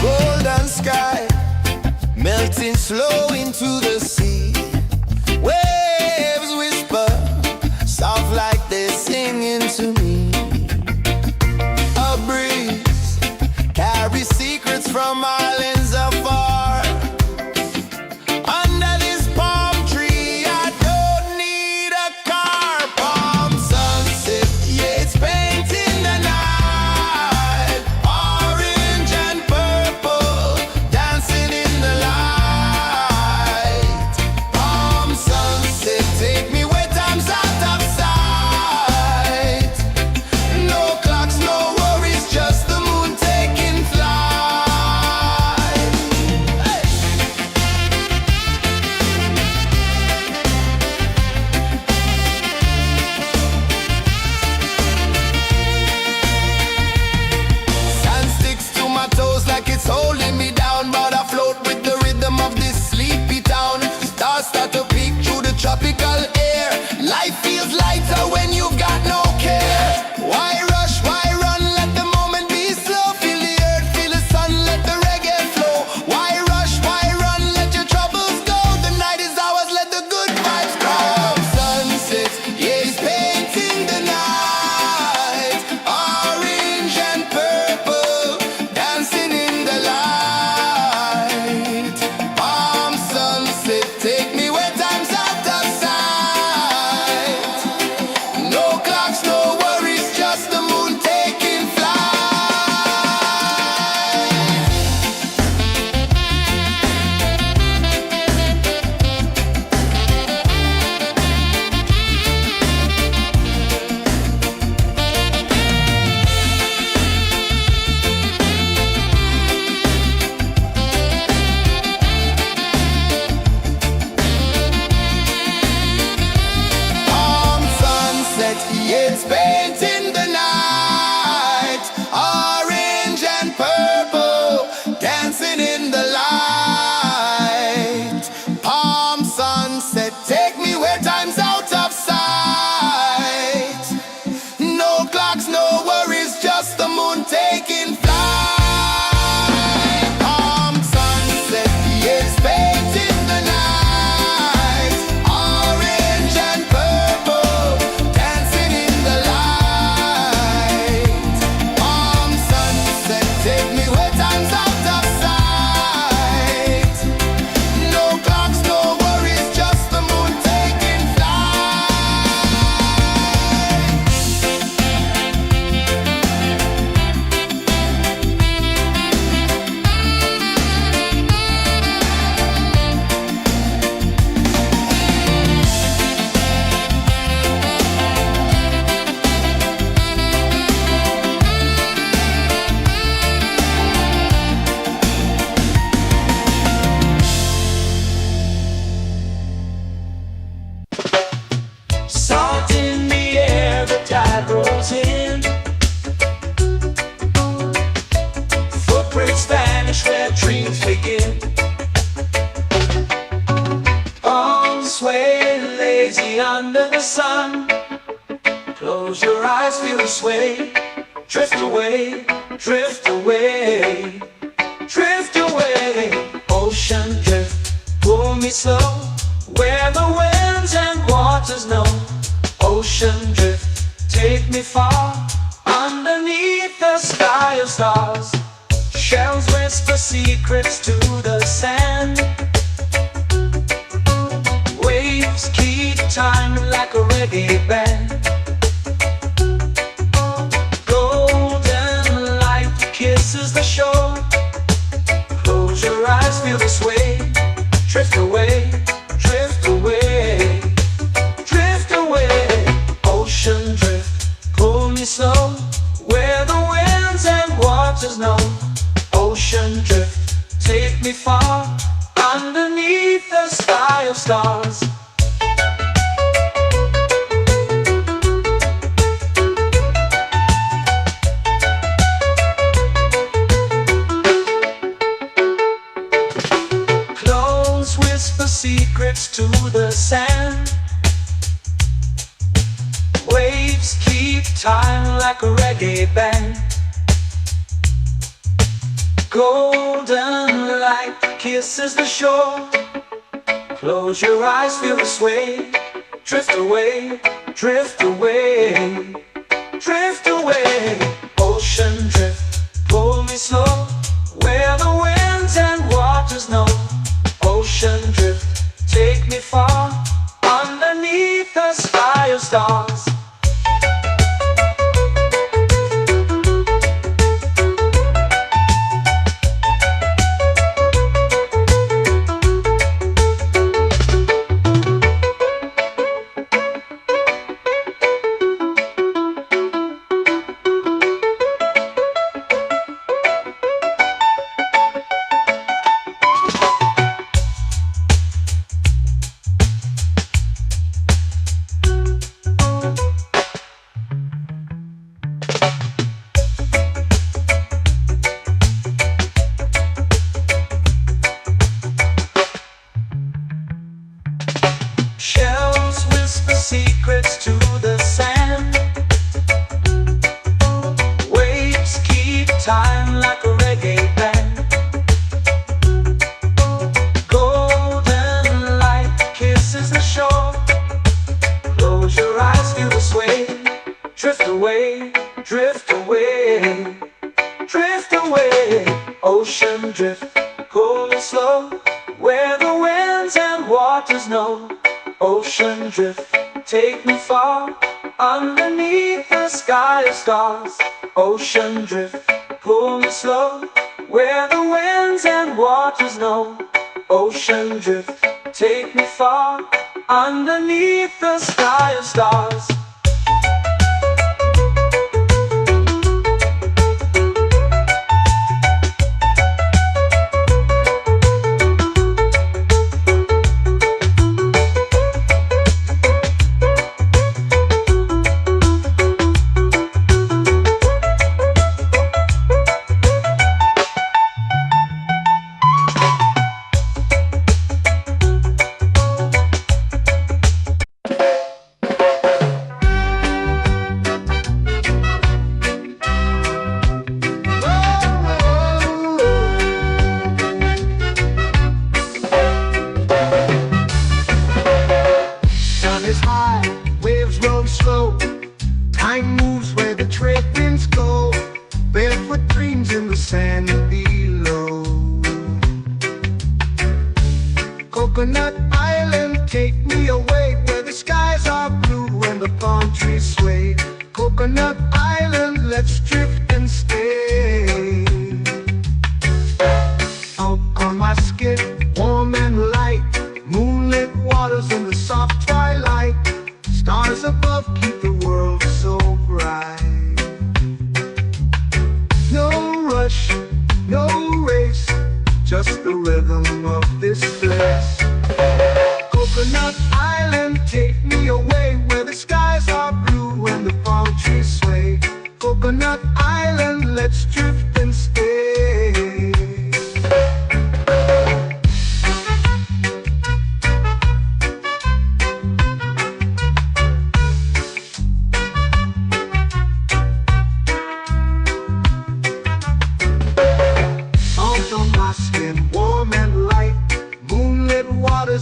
Golden sky melting slow into the sea. Waves whisper soft like they're singing to me. A breeze carries secrets from islands afar. Under this palm tree, I don't need a car. Palm sunset, yeah, it's painting the night. Orange and purple, dancing in the light. sway lazy under the sun. Close your eyes, feel the sway. Drift away, drift away, drift away. Ocean drift, pull me slow, where the winds and waters know. Ocean drift, take me far, underneath the sky of stars. Shells whisper secrets to the sand. Waves keep time like a reggae band. Golden light kisses the shore. Close your eyes, feel the sway. Drift away, drift away, drift away. Ocean drift, pull me slow, where the winds and waters know. Ocean drift, take me far, underneath the sky of stars. Close whisper secrets to the sand. Waves keep time like a reggae band. Golden light kisses the shore. Close your eyes, feel the sway. Drift away, drift away, drift away. Ocean drift, pull me slow, where the winds and waters know. Ocean drift, take me far, underneath the sky of stars. Shells whisper secrets to the sand. Waves keep time like a reggae band. Golden light kisses the shore. Close your eyes, feel the sway. Drift away, drift away, drift away. Ocean drift, pull me slow, where the winds and waters know. Ocean drift, take me far, underneath the sky of stars. Ocean drift, pull me slow, where the winds and waters know. Ocean drift, take me far, underneath the sky of stars. Time moves where the trade winds go. Barefoot dreams in the sand below. Coconut Island, take me away, where the skies are blue and the palm trees sway. Coconut Island, let's drift and stay. Out on my skin, warm and light, moonlit waters in the soft twilight. Stars above keep the world so bright. No rush, no race, just the rhythm of this place. Coconut Island, take me away, where the skies are blue and the palm trees sway. Coconut Island, let's drift and stay.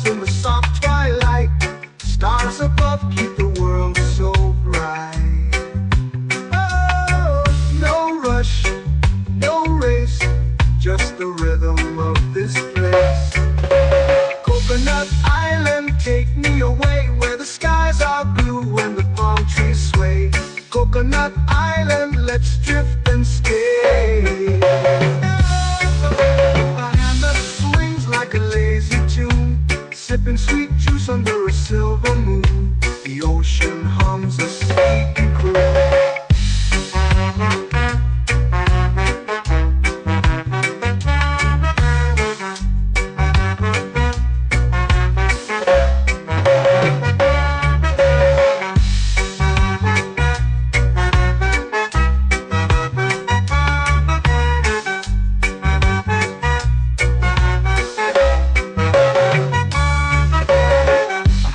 flowers in the soft twilight. Stars above keep the world so bright. Oh, no rush, no race, just the rhythm of this place. Coconut Island, take me away where the skies are blue and the palm trees sway. Coconut Island, let's drift and stay. A hand that swings like a lazy tune, sipping sweet juice under a silver moon. The ocean hums a sleepy croon.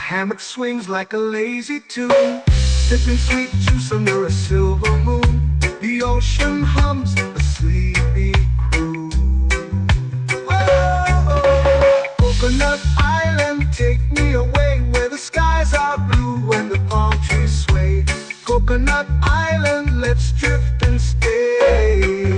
Hammock swings like a lazy tune, sipping sweet juice under a silver moon. The ocean hums a sleepy croon. Whoa, Coconut Island, take me away where the skies are blue and the palm trees sway. Coconut Island, let's drift and stay.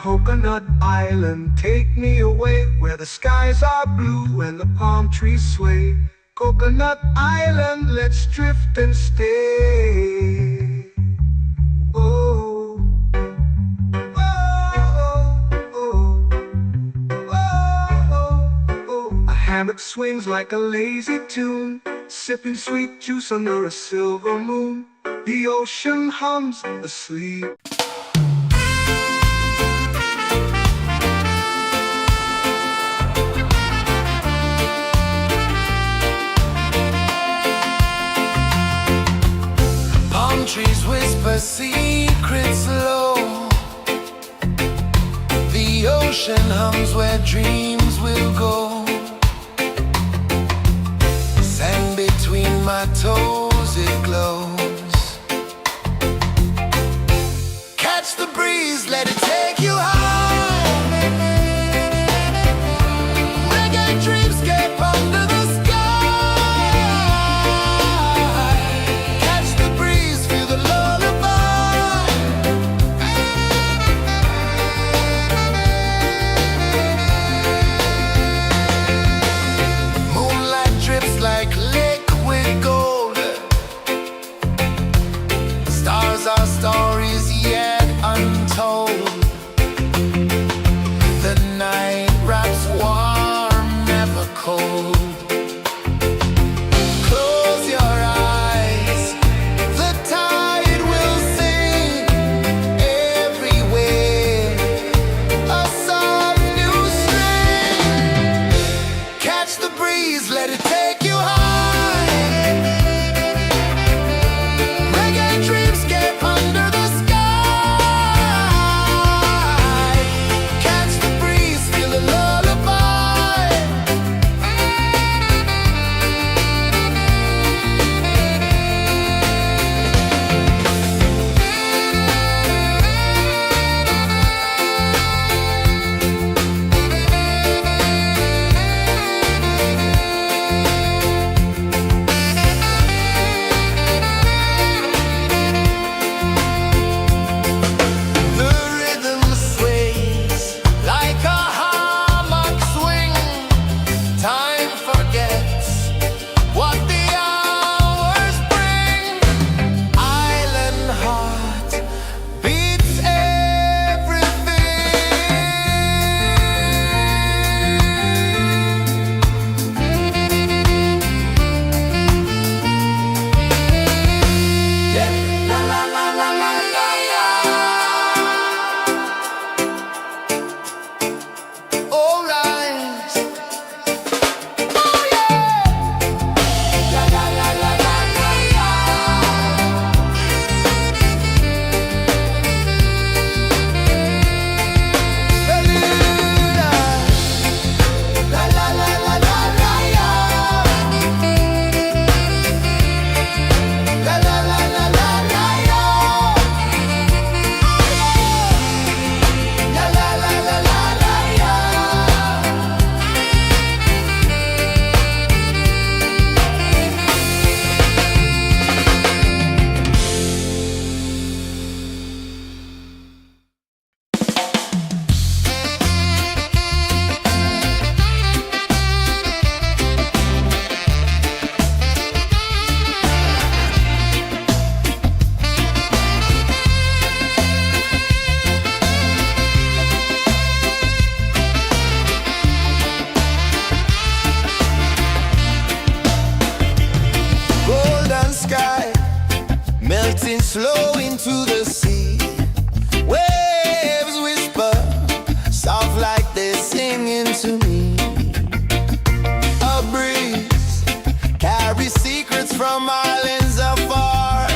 Coconut Island, take me away where the skies are blue and the palm trees sway. Coconut Island, let's drift and stay. Oh, oh, oh, oh, oh. A hammock swings like a lazy tune, sipping sweet juice under a silver moon. The ocean hums asleep. Trees whisper secrets low. The ocean hums where dreams will go. Sand between my toes, it glows. Catch the breeze, let it take you high. Reggae dreamscape under the sky. Like liquid gold, melting slow into the sea. Waves whisper, soft like they're singing to me. A breeze carries secrets from islands afar.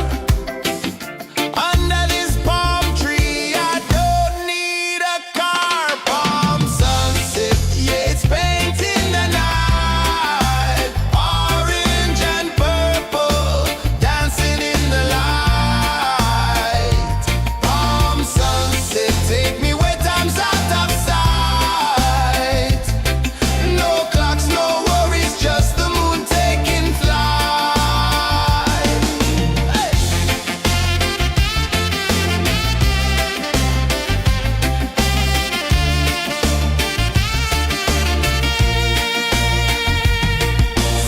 Under this palm tree, I don't need a car. Palm sunset, yeah, it's painting the night. Orange and purple, dancing in the light. Palm sunset, take me where time's out of sight. No clocks, no worries, just the moon taking flight. Hey!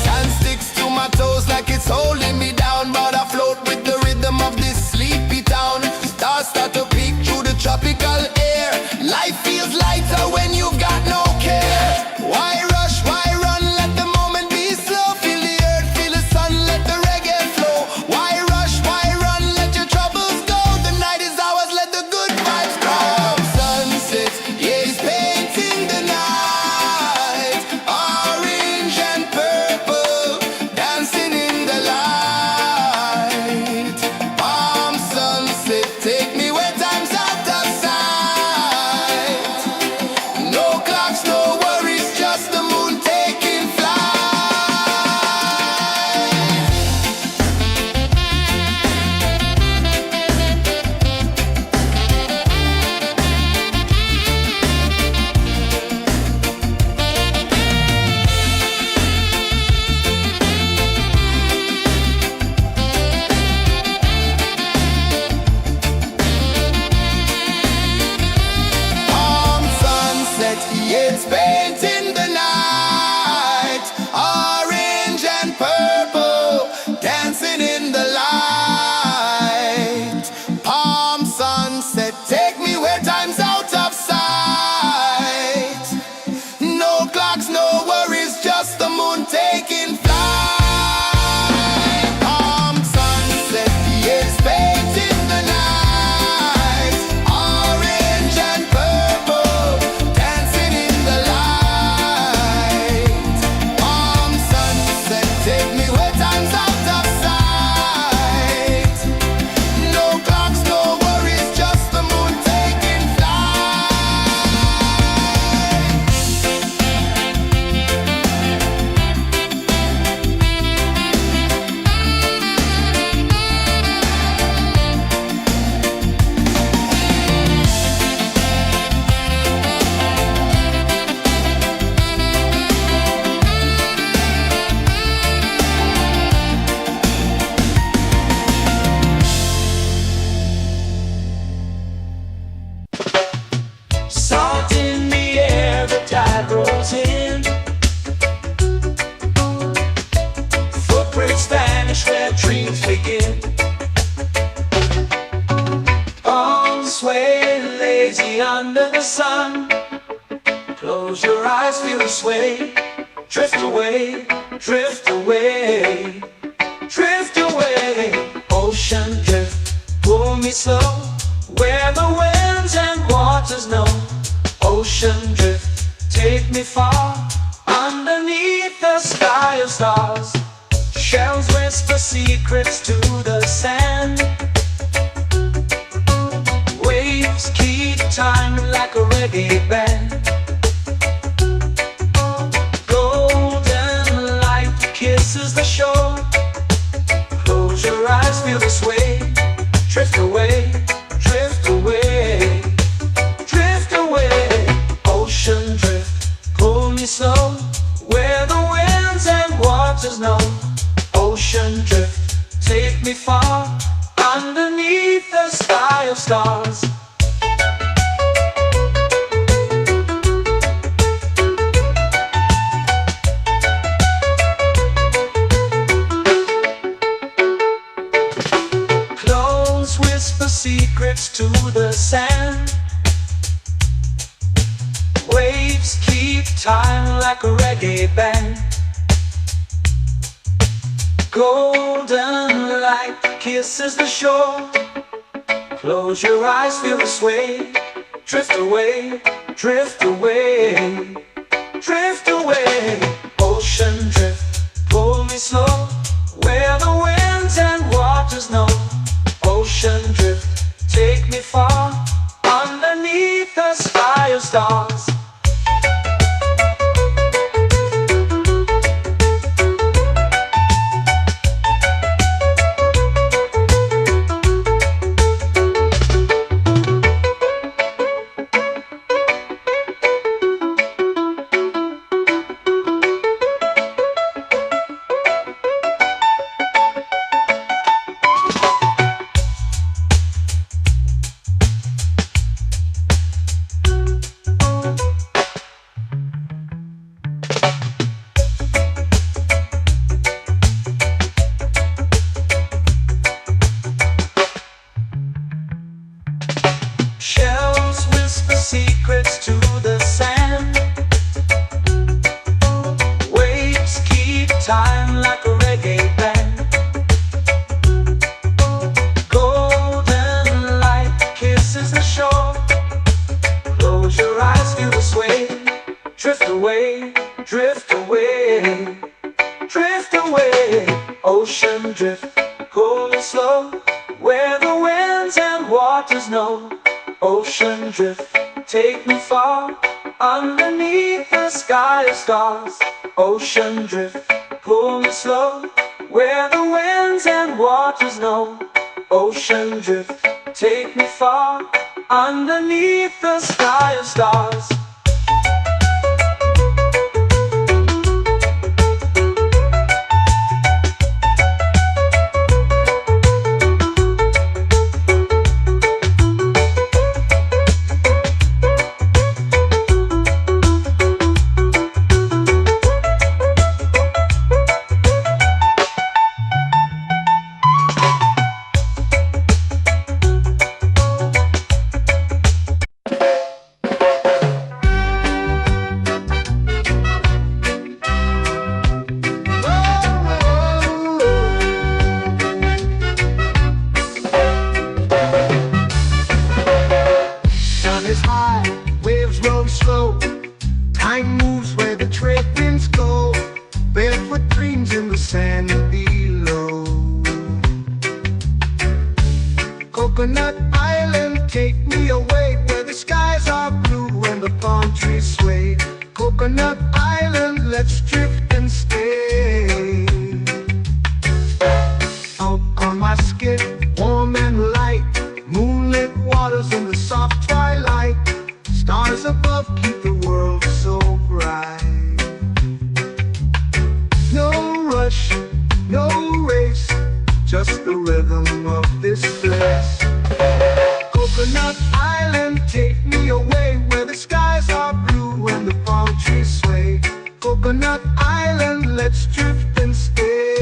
Sand sticks to my toes like it's holding me down, but I float with the rhythm of this sleepy town. Stars start to peek through the tropical air. Life feels lighter when you've got no care. Why rush, why run, let the moment be slow. Feel the earth, feel the sun, let the reggae flow. Why rush, why run, let your troubles go. The night is ours, let the good vibes come. Sunset, yeah, it's painting the night. Orange and purple, dancing in the light. Palm sunset, take me where time's out of sight. No clocks, no worries, just the moon taking flight. Palm sunset, yeah, it's painting the night. Orange and purple, dancing in the light. Palm sunset, take me where time's out of sight. No clocks, no worries, just the moon taking flight. Palm sunset, yeah, it's painting the night. Orange and purple, dancing in the light. Palm sunset, take me where time's out of sight. No clocks, no worries, just the moon taking flight. Salt in the air, the tide rolls in. Footprints vanish where dreams begin. Arms sway lazy under the sun. Close your eyes, feel the sway. Drift away, drift away, drift away. Ocean drift, pull me slow. Where the winds and waters know. Ocean drift, take me far. Underneath the sky of stars. Shells whisper secrets to the sand. Waves keep time like a reggae band. Golden light kisses the shore. Close your eyes, feel the sway. Drift away, drift away, drift away. Ocean drift, pull me slow. Where the winds and waters know. Ocean drift, take me far. Underneath the sky of stars. Close whisper secrets to the sand. Waves keep time like a reggae band. Golden light kisses the shore. Close your eyes, feel the sway. Drift away, drift away, drift away. Ocean drift, pull me slow, where the winds and waters know. Ocean drift, take me far, underneath the sky of stars. Shells whisper secrets to the sand. Waves keep time like a reggae band. Golden light kisses the shore. Close your eyes, feel the sway. Drift away, drift away, drift away. Ocean drift, cool and slow, where the winds and waters know. Ocean drift, take me far, underneath the sky of stars. Ocean drift, pull me slow, where the winds and waters know. Ocean drift, take me far, underneath the sky of stars. Is high, waves roll slow. Time moves where the trade winds go. Barefoot dreams in the sand below. Coconut Island, take me away, where the skies are blue and the palm trees sway. Coconut Island, let's drift and stay. Out on my skin, warm and light, moonlit waters in the soft twilight. Stars above keep the world so bright. No rush, no race, just the rhythm of this place. Coconut Island, take me away, where the skies are blue and the palm trees sway. Coconut Island, let's drift and stay.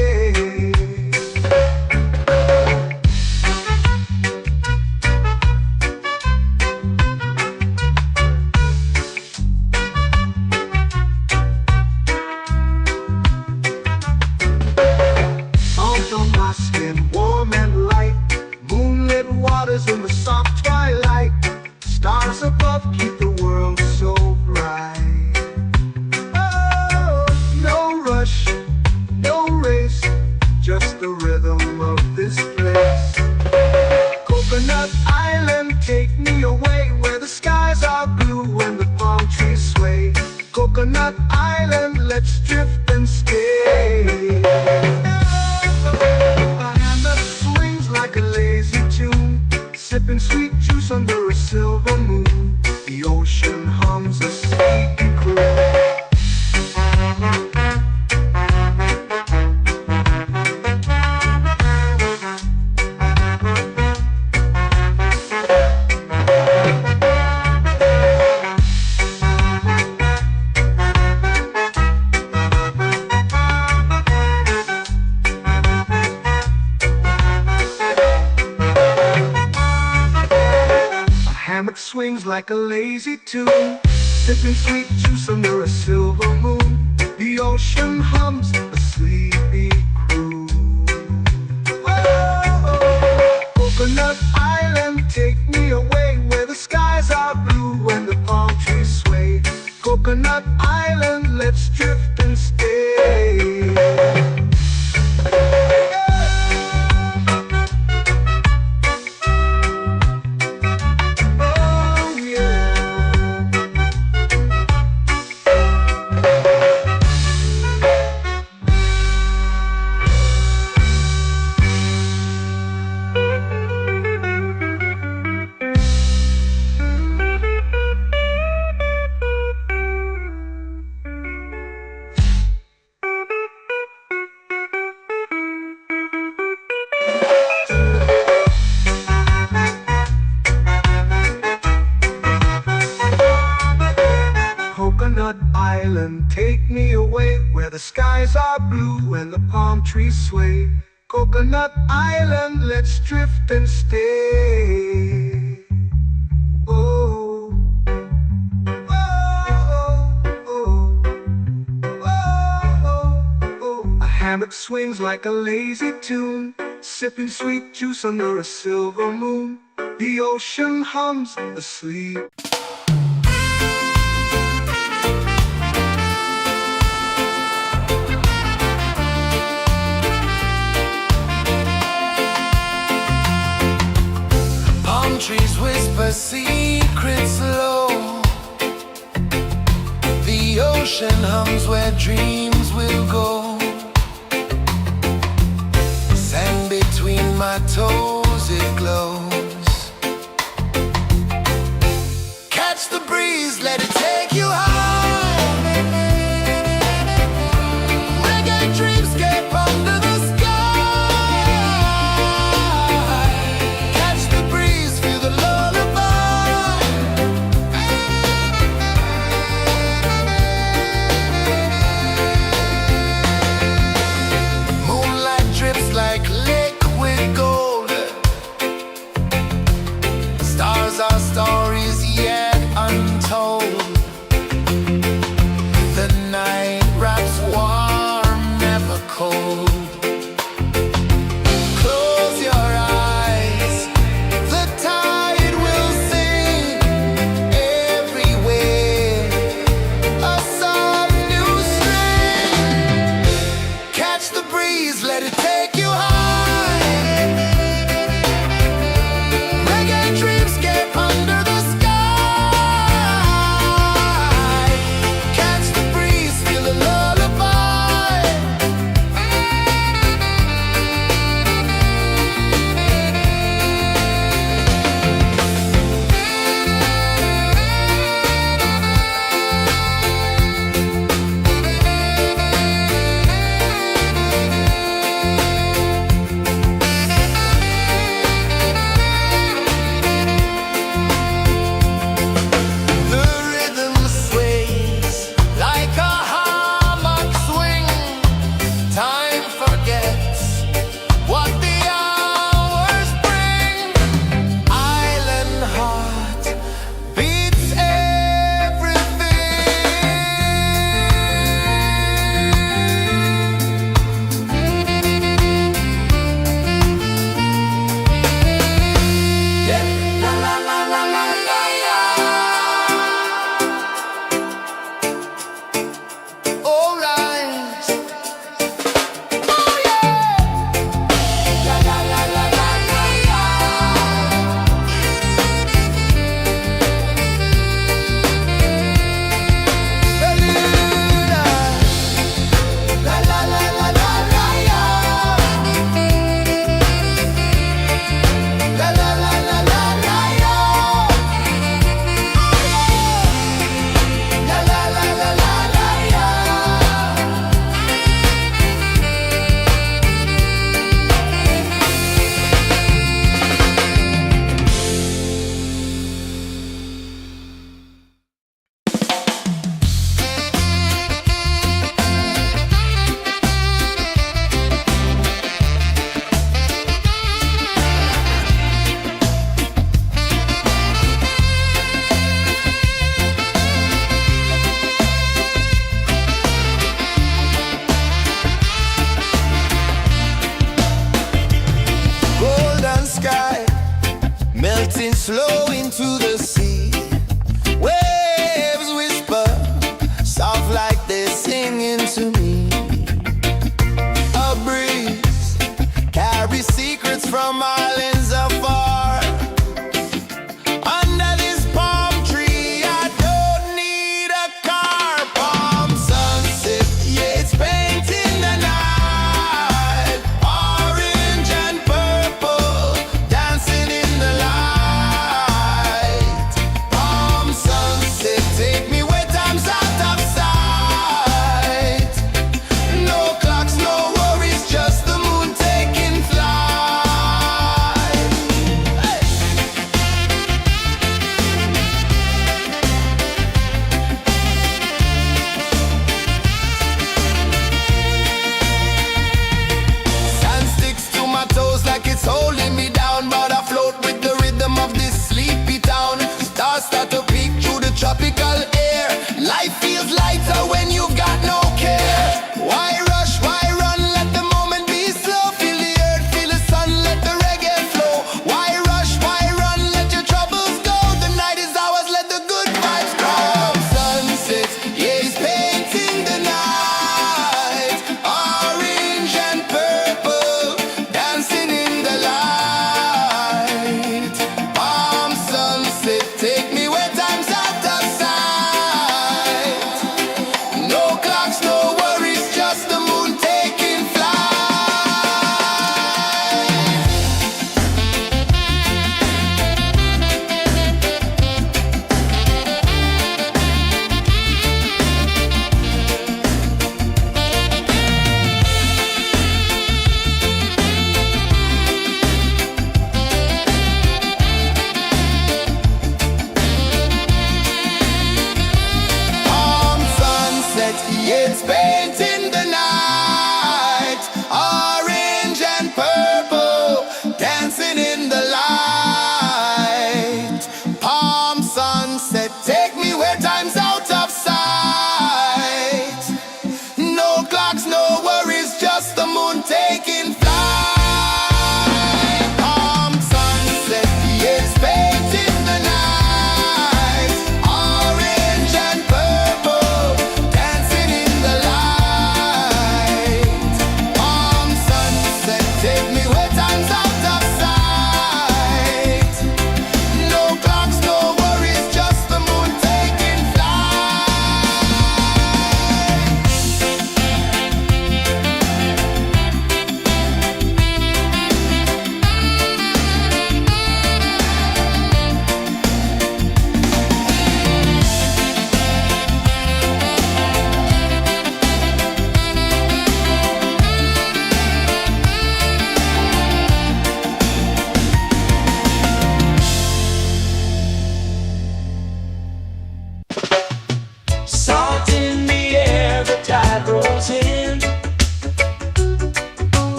Warm and light, moonlit waters in the soft twilight. Stars above keep the world so bright. Oh, no rush, no race, just the rhythm of this place. Coconut Island, take me away, where the skies are blue and the palm trees sway. Coconut Island, let's drift and stay. Like a lazy tune, sipping sweet juice under a silver moon. The ocean hums a sleepy croon. Swings like a lazy tune, sipping sweet juice under a silver moon. The ocean hums a sleepy croon. take me away where the skies are blue and the palm trees sway. Coconut Island, let's drift and stay. Oh, oh, oh, oh, oh. A hammock swings like a lazy tune, sipping sweet juice under a silver moon. The ocean hums asleep. Palm trees whisper secrets low. The ocean hums where dreams will go. Sand between my toes, it glows. Catch the breeze, let it take you high. Reggae dreamscape under the sky. Catch the breeze, feel the lullaby. Moonlight drips like liquid gold. Stars are stories yet untold. The night wraps warm, never cold. Close your eyes, the tide will sing everywhere. A soft new string. Catch the breeze, let it take you high. Reggae dreamscape under the sky. Catch the breeze, feel the lullaby. The rhythm sways like a hammock swing. Time forgets what the hours bring. Island heart beats everything. Yeah. La la la la la la la. All right. Oh yeah. La la la la la la la. Bermuda. La la la la la la la. La la la la la la la. La la la la la la la. Golden sky melting slow into the sea. Waves whisper soft like they're singing to me. A breeze carries secrets from islands afar. Under this palm tree, I don't need a car. Palm sunset, yeah, it's painting the night. Orange and purple, dancing in the light.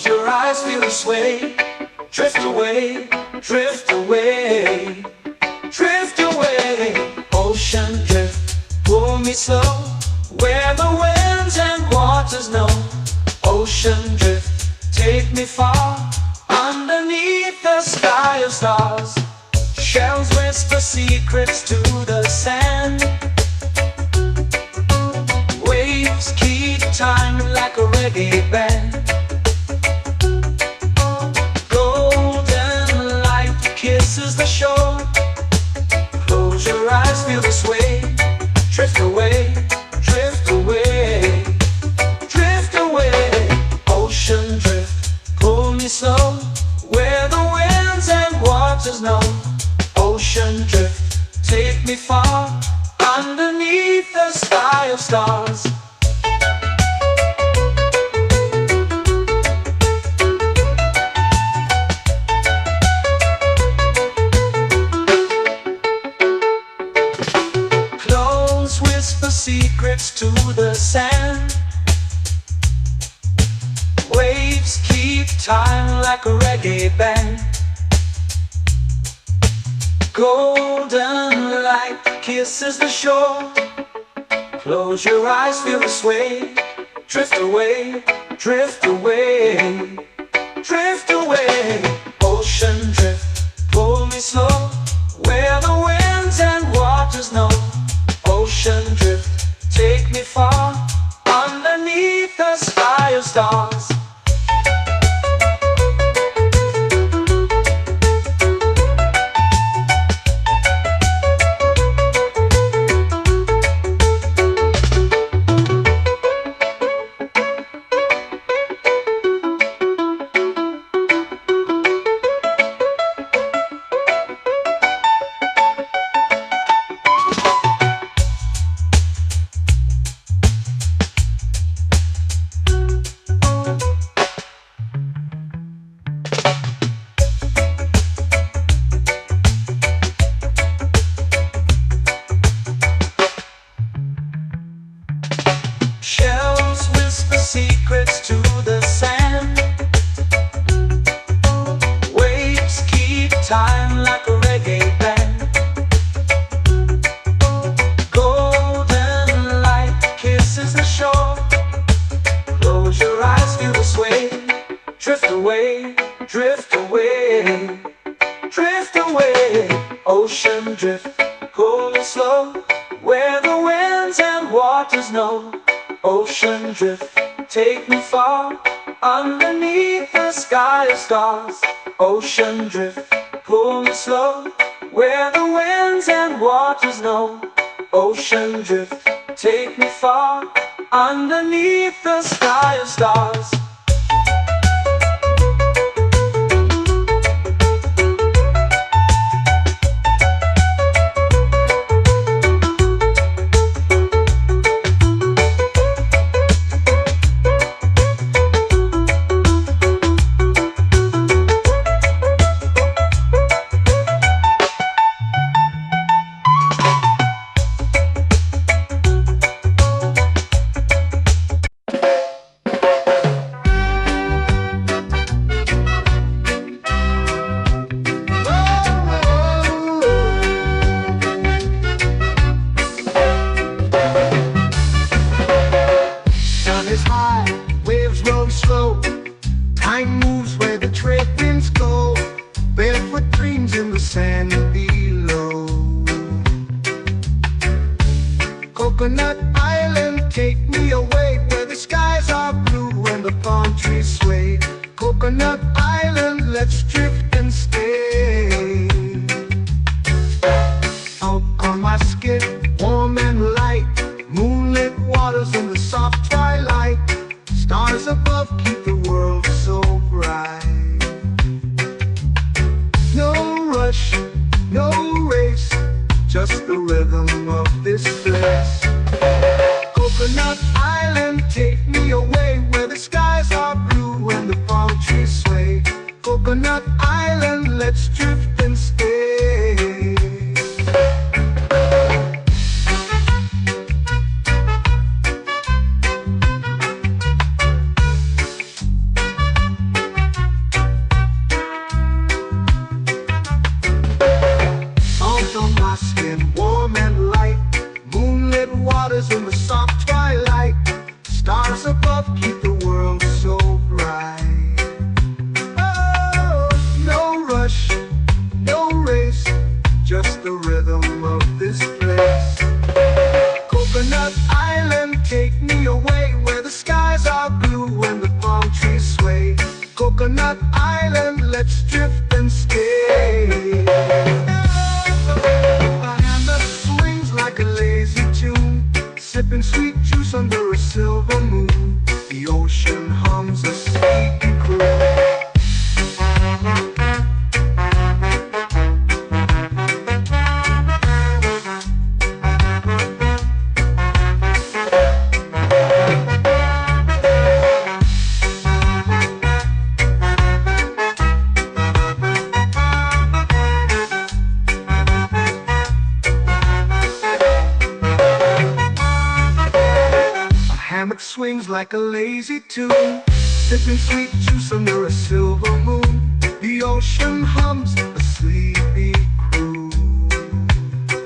Close your eyes, feel the sway. Drift away, drift away, drift away. Ocean drift, pull me slow, where the winds and waters know. Ocean drift, take me far, underneath the sky of stars. Shells whisper secrets to the sand. Waves keep time like a reggae band. Golden light kisses the shore. Close your eyes, feel the sway. Drift away, drift away, drift away. Ocean drift, pull me slow, where the winds and waters know. Ocean drift, take me far, underneath the sky of stars. Close whisper secrets to the sand. Waves keep time like a reggae band. Golden light kisses the shore. Close your eyes, feel the sway. Drift away, drift away, drift away. Ocean drift, pull me slow, where the winds and waters know. Ocean drift, take me far, underneath the sky of stars. Shells whisper secrets to the sand. Waves keep time like a reggae band. Golden light kisses the shore. Close your eyes, feel the sway. Drift away, drift away, drift away. Ocean drift, pull me slow, where the winds and waters know. Ocean drift, take me far, underneath the sky of stars. Ocean drift, pull me slow, where the winds and waters know. Ocean drift, take me far, underneath the sky of stars. Is high, waves roll slow. Time moves where the trade winds go. Barefoot dreams in the sand below. Coconut Island, take me away, where the skies are blue and the palm trees sway. Coconut Island, let's drift and stay. Out on my skin, warm and light, moonlit waters in the soft twilight. Stars above keep the world so bright. No rush, no race, just the rhythm of this place. Coconut Island, take me away, where the skies are blue and the palm trees sway. Coconut Island, let's drift and stay. colors in the soft twilight. Stars above keep the world so bright. Oh, no rush, no race, just the rhythm of this place. Coconut Island, take me away where the skies are blue and the palm trees sway. Coconut Island, let's drift and stay. A hand that swings like a lazy tune, sipping sweet juice under a silver moon. The ocean hums a sleepy croon. Hammock swings like a lazy tune, sipping sweet juice under a silver moon. The ocean hums a sleepy croon.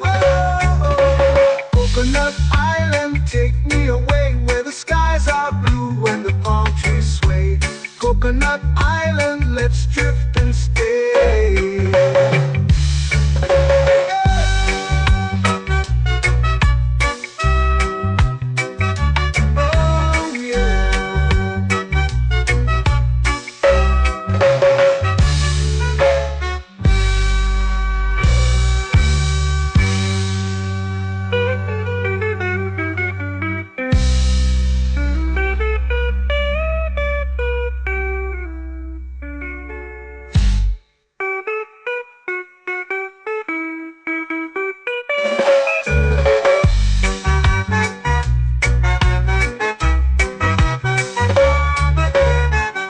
Whoa, Coconut Island, take me away where the skies are blue and the palm trees sway. Coconut Island, let's drift and stay.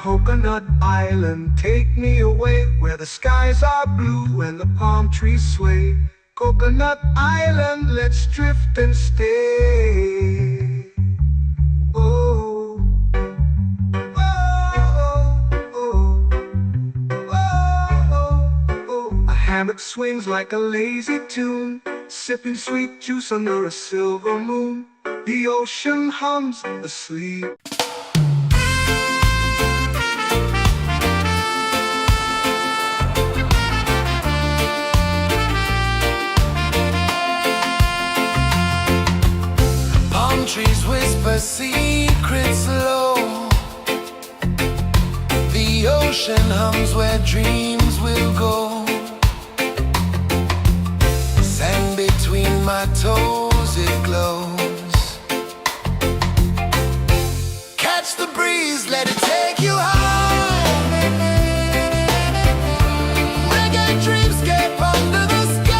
Coconut Island, take me away where the skies are blue and the palm trees sway. Coconut Island, let's drift and stay. Oh, oh, oh, oh, oh. A hammock swings like a lazy tune, sipping sweet juice under a silver moon. The ocean hums asleep. Trees whisper secrets low. The ocean hums where dreams will go. Sand between my toes, it glows. Catch the breeze, let it take you high. Reggae dreamscape under the sky.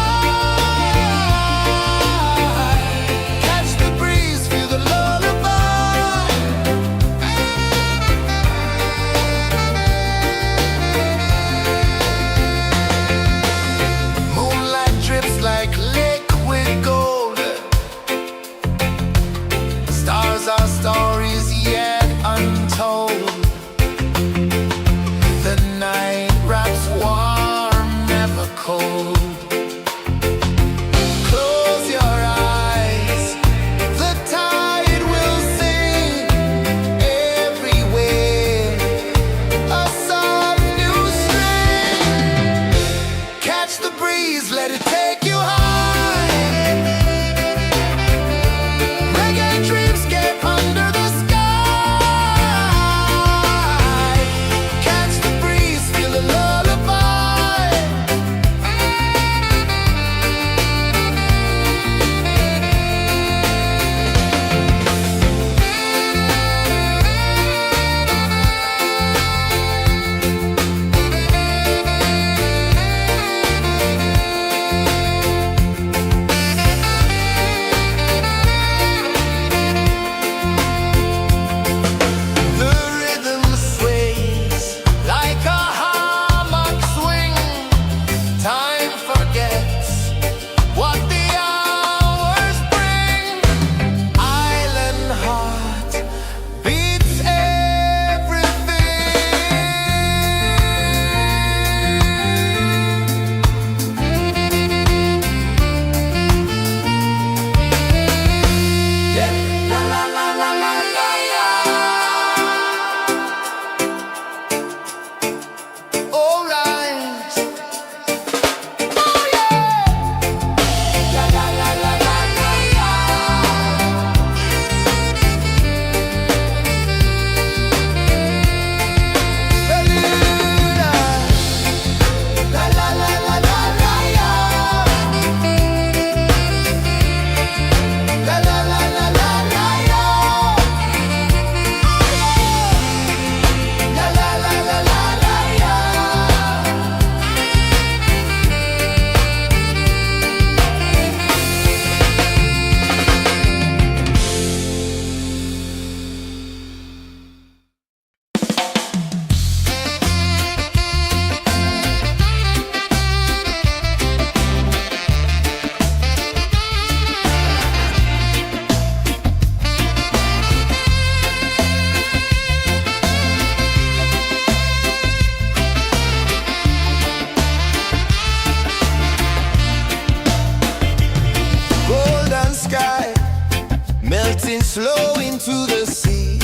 melting slow into the sea.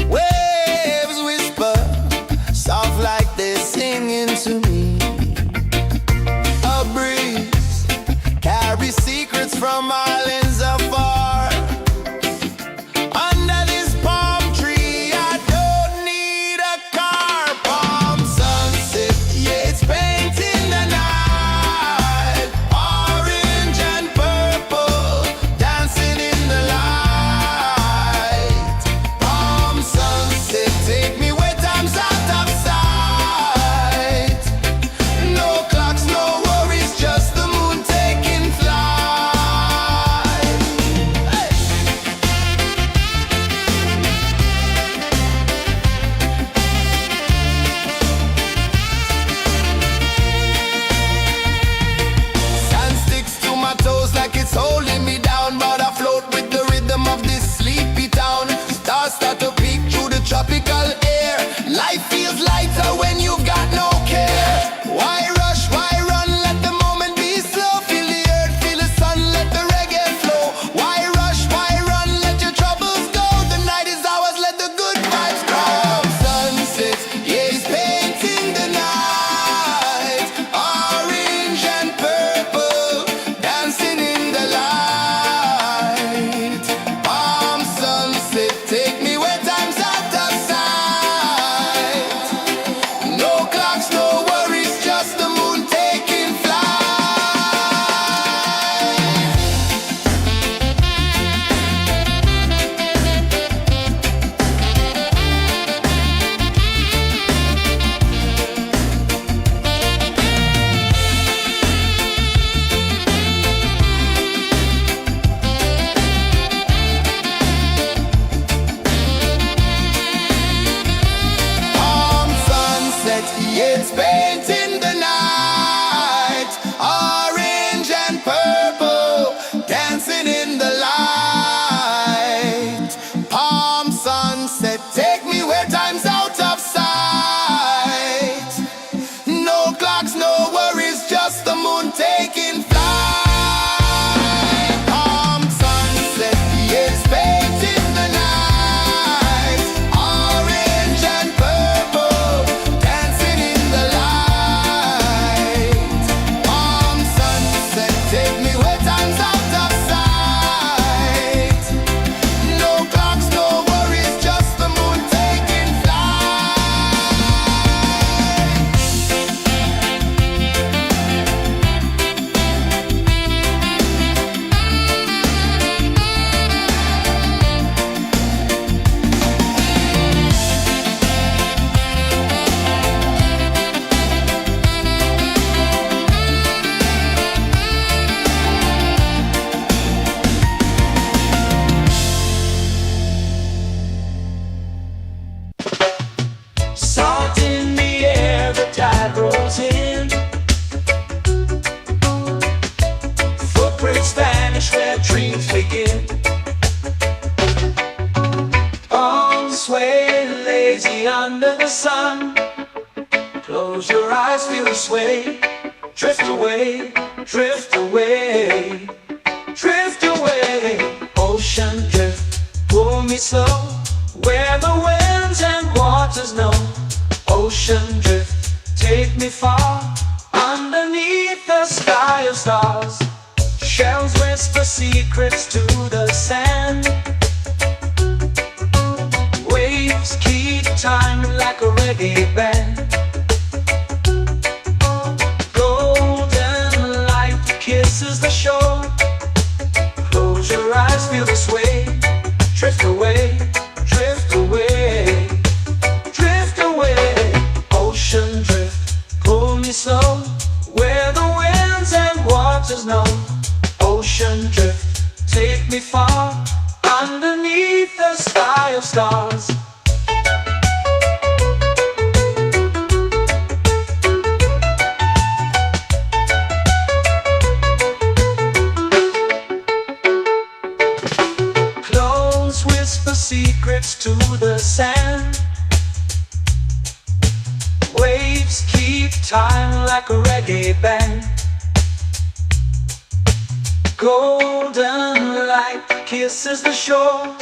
Waves whisper, soft like they're singing to me. A breeze carries secrets from islands afar. Under this palm tree, I don't need a car. Palm sunset, yeah, it's painting the night. Orange and purple, dancing in the light. Palm sunset, take me where time's out of sight. No clocks, no worries, just the moon taking flight. Hey! Sand sticks to my toes like it's holding me down, but I float with the rhythm of this sleepy town. Stars start to peek through the tropical air. Life feels lighter when you've got no care. Why rush, why run, let the moment be slow. Feel the earth, feel the sun, let the reggae flow. Why rush, why run, let your troubles go. The night is ours, let the good vibes grow. Sunset, yeah, it's painting the night. Orange and purple, dancing in the light. Palm sunset, take me where time's out of sight. No clocks, no worries, just the moon taking flight. Palm sunset, yeah, it's painting the night. Orange and purple, dancing in the light. Palm sunset, take me where time's out of sight. No clocks, no worries, just the moon taking flight. Palm sunset, yeah, it's painting the night. Orange and purple, dancing in the light. Palm sunset, take me where time's out of sight. No clocks, no worries, just the moon taking flight. Salt in the air, the tide rolls in. Footprints vanish where dreams begin. Arms sway lazy under the sun. Close your eyes, feel the sway. Drift away, drift away, drift away. Ocean drift, pull me slow, where the winds and waters know. Ocean drift, take me far, underneath the sky of stars. Shells whisper secrets to the sand. Waves keep time like a reggae band. Golden light kisses the shore. Close your eyes, feel the sway. Drift away, drift away, drift away. Ocean drift, pull me slow, where the winds and waters know. Ocean drift, take me far, underneath the sky of stars. Clones whisper secrets to the sand. Waves keep time like a reggae band. Golden light light kisses the shore.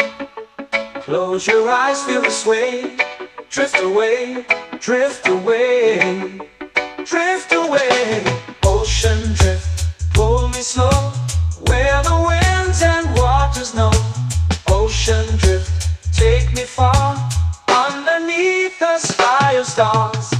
Close your eyes, feel the sway. Drift away, drift away, drift away. Ocean drift, pull me slow, where the winds and waters know. Ocean drift, take me far, underneath the sky of stars.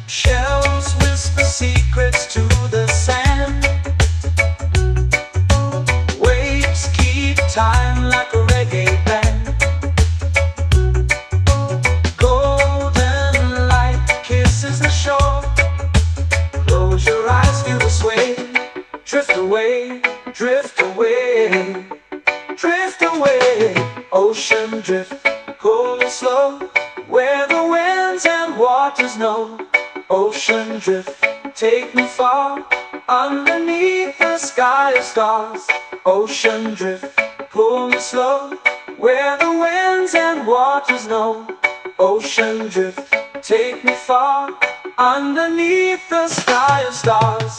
Shells whisper secrets to the sand. Waves keep time like a reggae band. Golden light kisses the shore. Close your eyes, feel the sway. Drift away, drift away, drift away. Ocean drift, cool and slow, where the winds and waters know. Ocean drift, take me far, underneath the sky of stars. Ocean drift, pull me slow, where the winds and waters know. Ocean drift, take me far, underneath the sky of stars.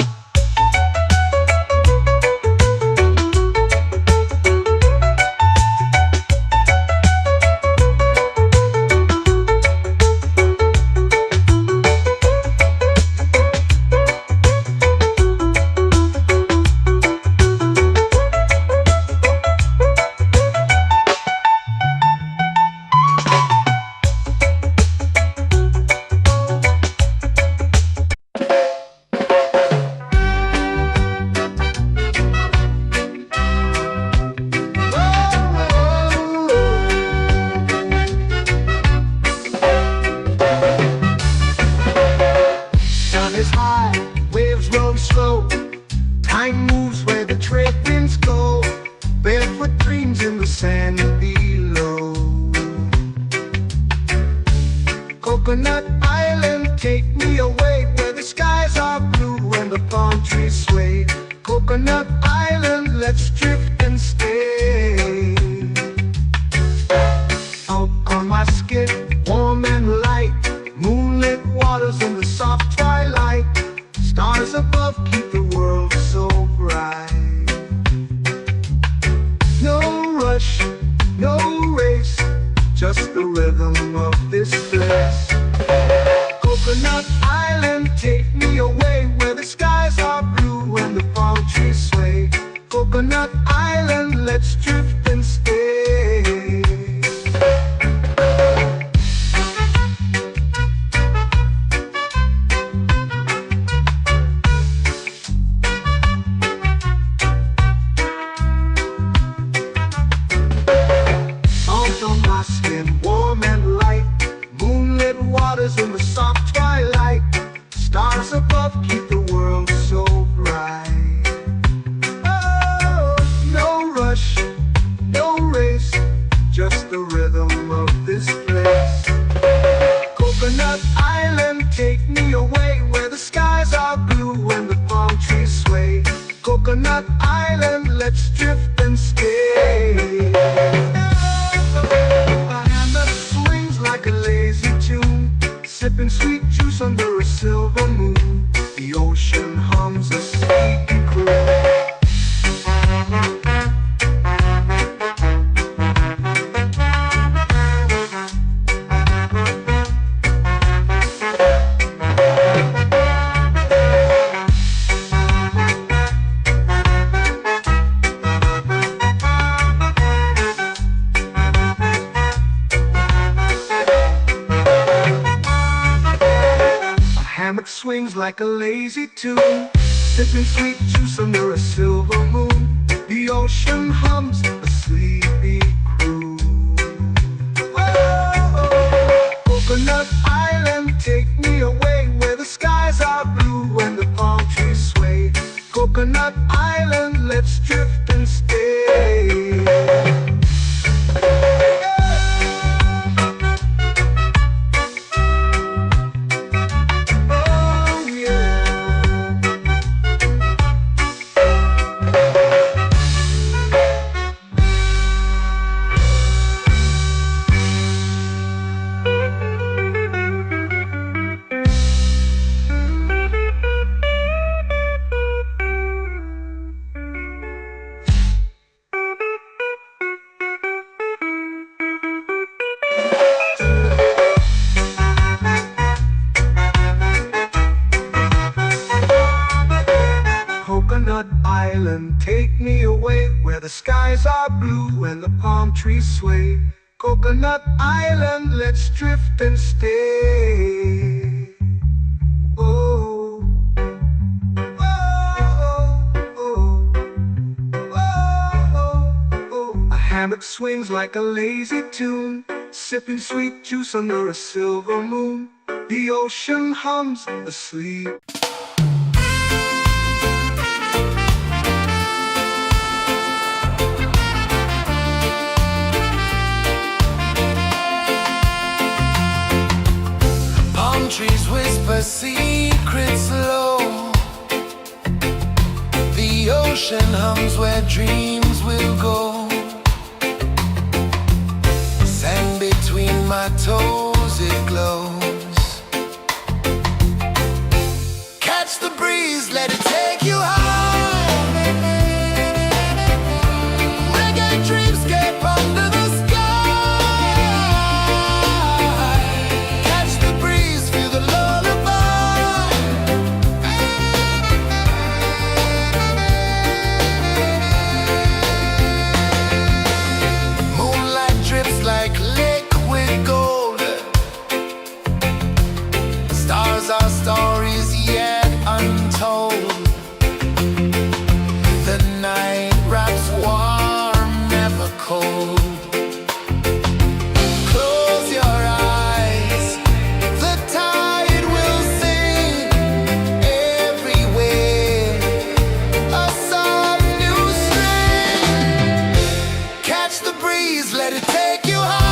Sun is high, waves roll slow. Time moves where the trade winds go. Barefoot dreams in the sand below. Coconut Island, take me away, where the skies are blue and the palm trees sway. Coconut Island, let's drift and stay. Out on my skin, warm and light, moonlit waters in the soft twilight. Stars above keep the world so bright. No rush, no race, just the rhythm of this place. Coconut Island, take me away, where the skies are blue and the palm trees sway. Coconut Island, let's drift and stay. Salt on my skin, warm and light, moonlit waters in the soft twilight. Stars above keep the world so bright. Oh, no rush, no race, just the rhythm of this place. Coconut Island, take me away, where the skies are blue and the palm trees sway. Coconut Island, let's drift and stay. A hand that swings like a lazy tune, sipping sweet juice under a silver moon. The ocean hums a sleepy croon. Hammock swings like a lazy tune, sipping sweet juice under a silver moon. The ocean hums a sleepy croon. Whoa! skies are blue and the palm trees sway. Coconut Island, let's drift and stay. Oh, oh, oh, oh, oh. A hammock swings like a lazy tune, sipping sweet juice under a silver moon. The ocean hums asleep. Trees whisper secrets low. The ocean hums where dreams will go. Sand between my toes, it glows. Catch the breeze, let it take you high. Reggae dreamscape under the our stories yet untold. The night wraps warm, never cold. Close your eyes, the tide will sing everywhere. A soft new string. Catch the breeze, let it take you high.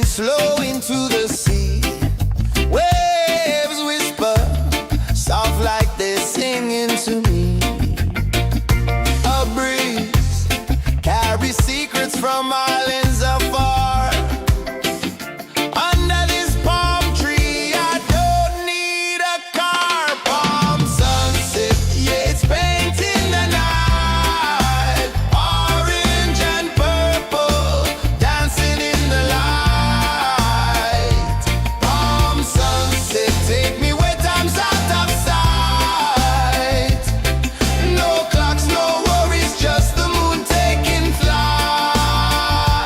Slow into the sea. Waves whisper, soft like they're singing to me. A breeze carries secrets from islands afar. Under this palm tree, I don't need a car. Palm sunset, yeah, it's painting the night. Orange and purple, dancing in the light. Take me where time's out of sight. No clocks, no worries, just the moon taking flight.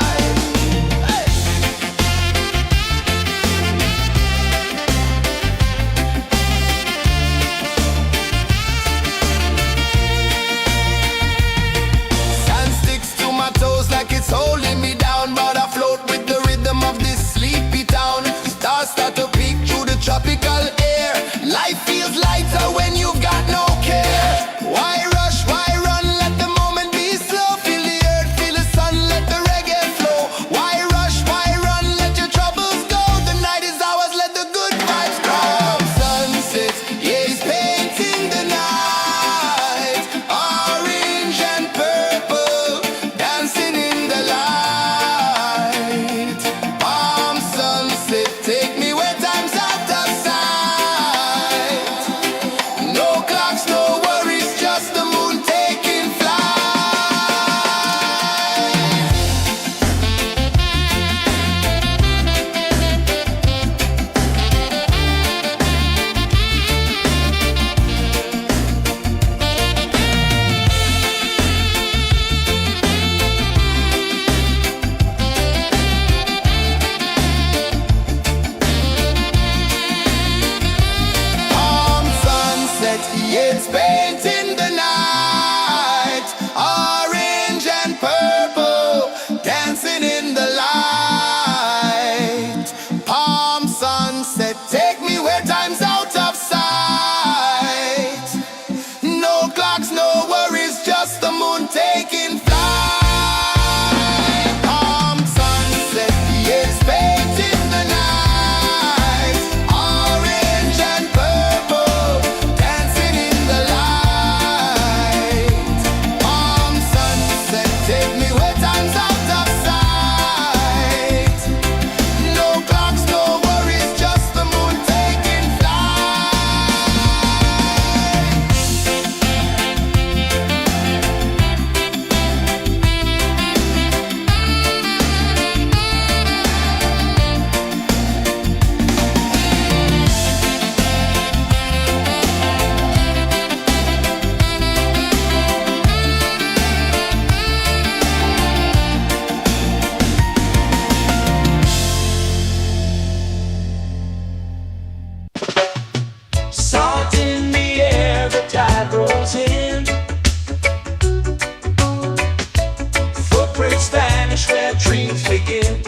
dreams begin.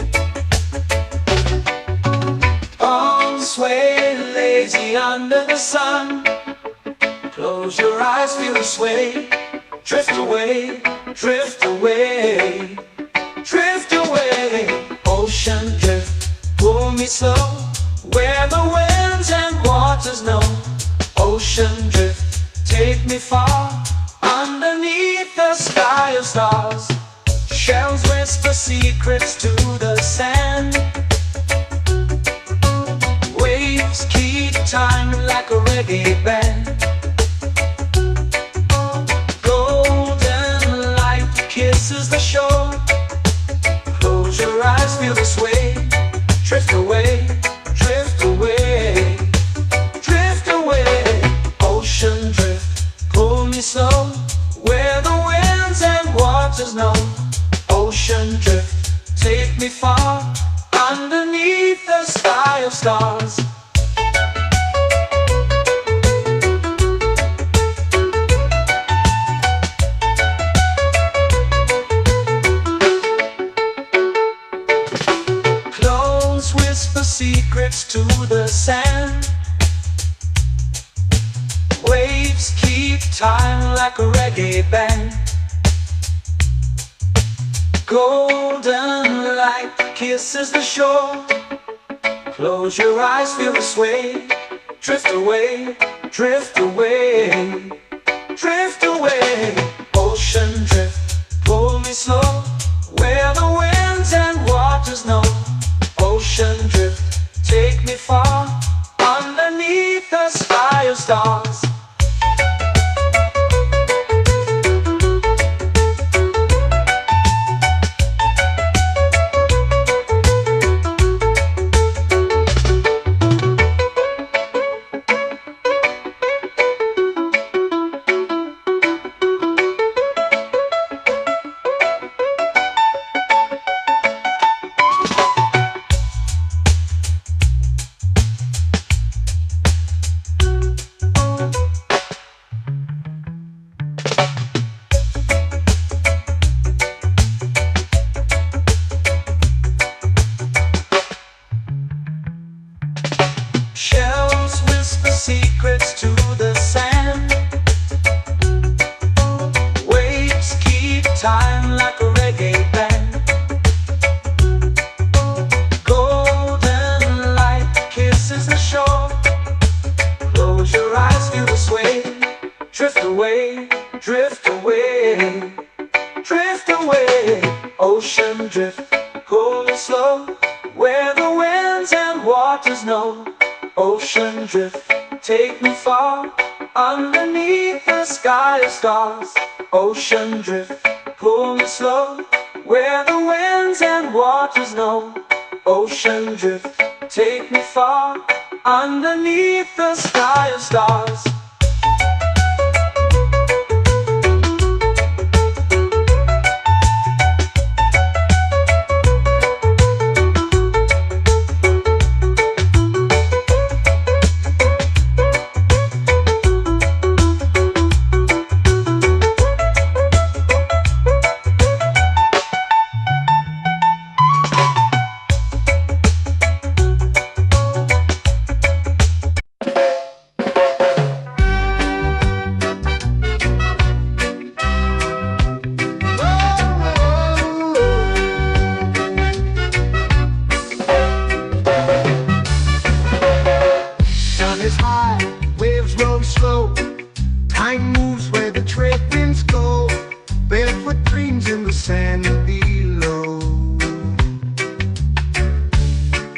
Palms sway lazy under the sun. Close your eyes, feel the sway. Drift away, drift away, drift away. Ocean drift, pull me slow, where the winds and waters know. Ocean drift, take me far, underneath the sky of stars. Shells whisper secrets to the sand. Waves keep time like a reggae band. Golden light kisses the shore. Close your eyes, feel the sway. Drift away, drift away, drift away. Ocean drift, pull me slow, where the winds and waters know. Ocean drift, take me far, underneath the sky of stars. Clones whisper secrets to the sand. Waves keep time like a reggae band. Golden light kisses the shore. Close your eyes, feel the sway. Drift away, drift away, drift away. Ocean drift, pull me slow, where the winds and waters know. Ocean drift, take me far, underneath the sky of stars. Shells whisper secrets to the sand. Waves keep time like a reggae band. Golden light kisses the shore. Close your eyes, feel the sway. Drift away, drift away, drift away. Ocean drift, pull me slow, where the winds and waters know. Ocean drift, take me far, underneath the sky of stars. Ocean drift, pull me slow, where the winds and waters know. Ocean drift, take me far, underneath the sky of stars. Sun is high, waves roll slow. Time moves where the trade winds go. Barefoot dreams in the sand below.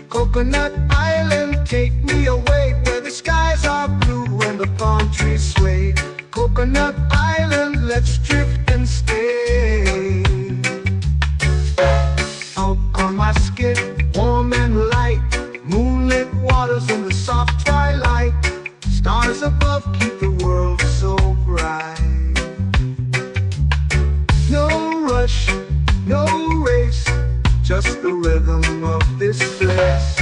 Coconut Island, take me away, where the skies are blue and the palm trees sway. Coconut Island, let's drift and stay. Out on my skin, warm and light, moonlit waters in the soft twilight. Stars above keep the world so bright. No rush, no race, just the rhythm of this place.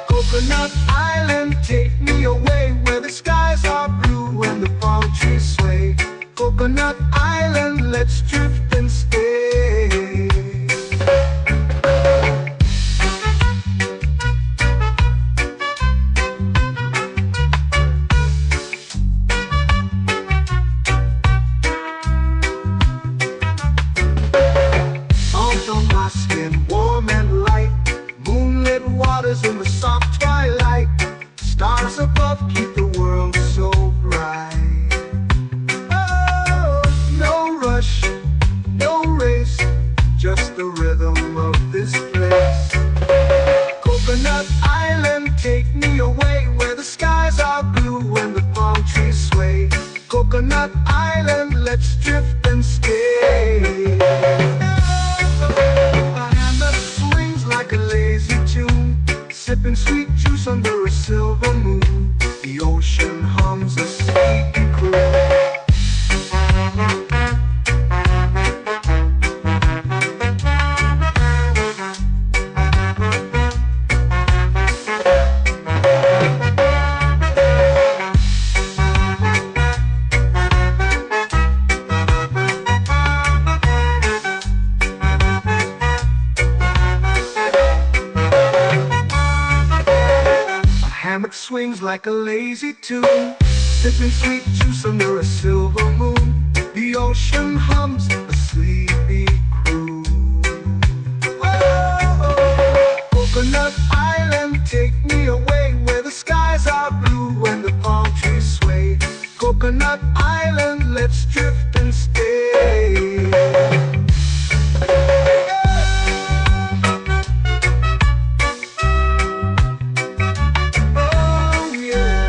Coconut Island, take me away, where the skies are blue and the palm trees sway. Coconut Island, let's drift and stay. swings like a lazy tune, sipping sweet juice under a silver moon. The ocean hums a sleepy croon. Whoa, Coconut Island, take me away where the skies are blue and the palm trees sway. Coconut Island, let's drift and stay. Oh yeah.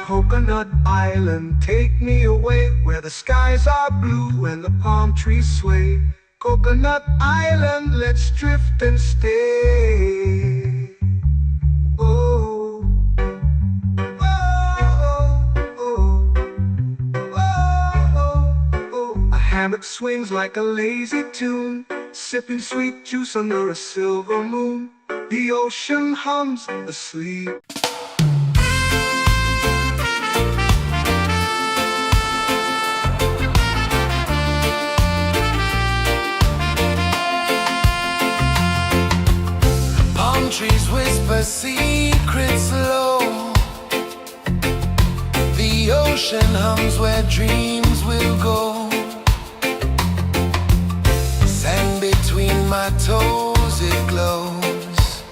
Coconut Island, take me away where the skies are blue and the palm trees sway. Coconut Island, let's drift and stay. Oh, oh, oh, oh, oh. A hammock swings like a lazy tune, sipping sweet juice under a silver moon. The ocean hums asleep. Palm trees whisper secrets low. The ocean hums where dreams will go. Sand between my toes, it glows.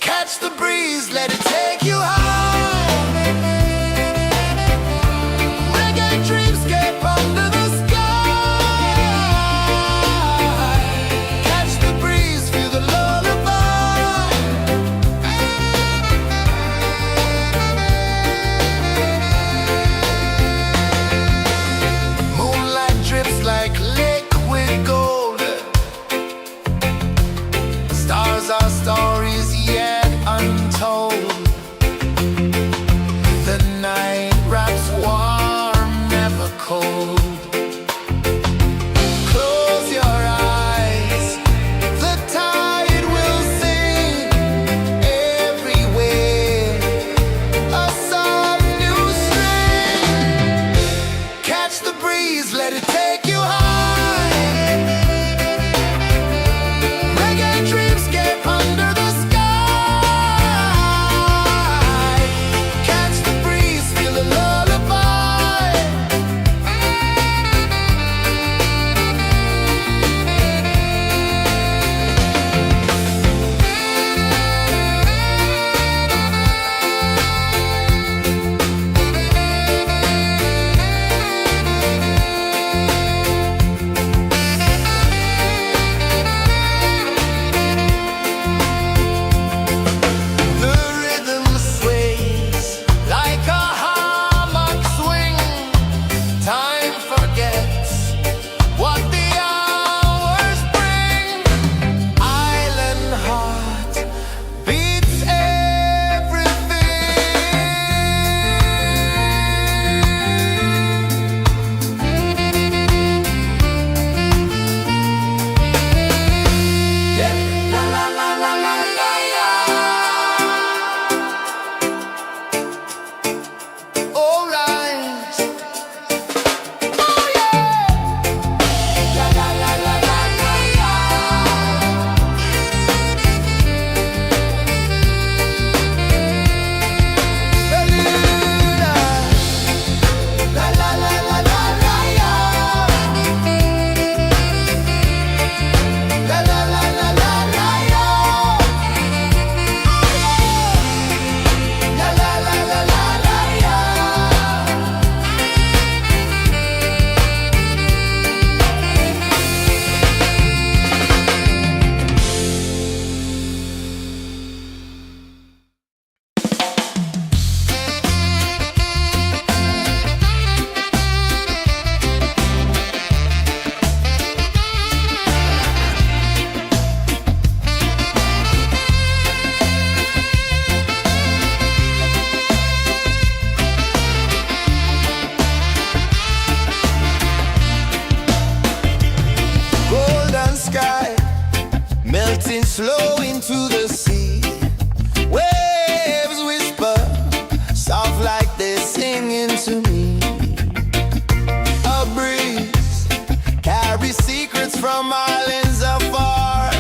Catch the breeze, let it take you home. Reggae dreamscape under the sky. Catch the breeze, feel the lullaby. Moonlight drips like liquid gold. drifting slow into the sea. Waves whisper, soft like they're singing to me. A breeze carries secrets from islands afar.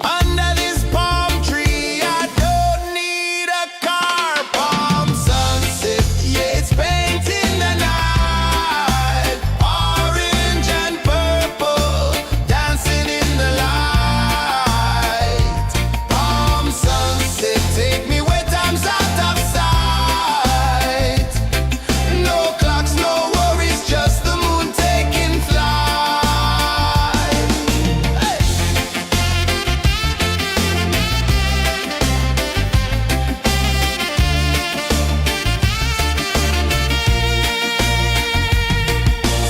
Under this palm tree, I don't need a car. Palm sunset, yeah, it's painting the night. Orange and purple, dancing in the light. Palm sunset, take me where time's out of sight. No clocks, no worries, just the moon taking flight. Hey!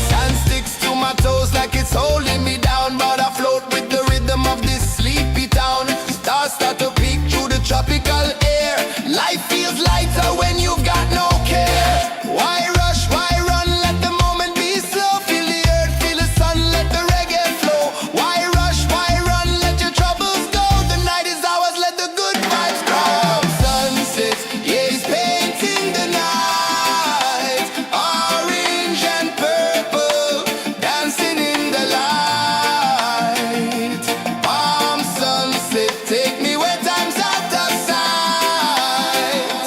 Sand sticks to my toes like it's holding me down, but I float with the rhythm of this sleepy town. Stars start to peek through the tropical air. Life feels lighter when you've got no care. Why rush, why run, let the moment be slow. Feel the earth, feel the sun, let the reggae flow. Why rush, why run, let your troubles go. The night is ours, let the good vibes grow. Sunset, yeah, it's painting the night. Orange and purple, dancing in the light. Palm sunset, take me where time's out of sight.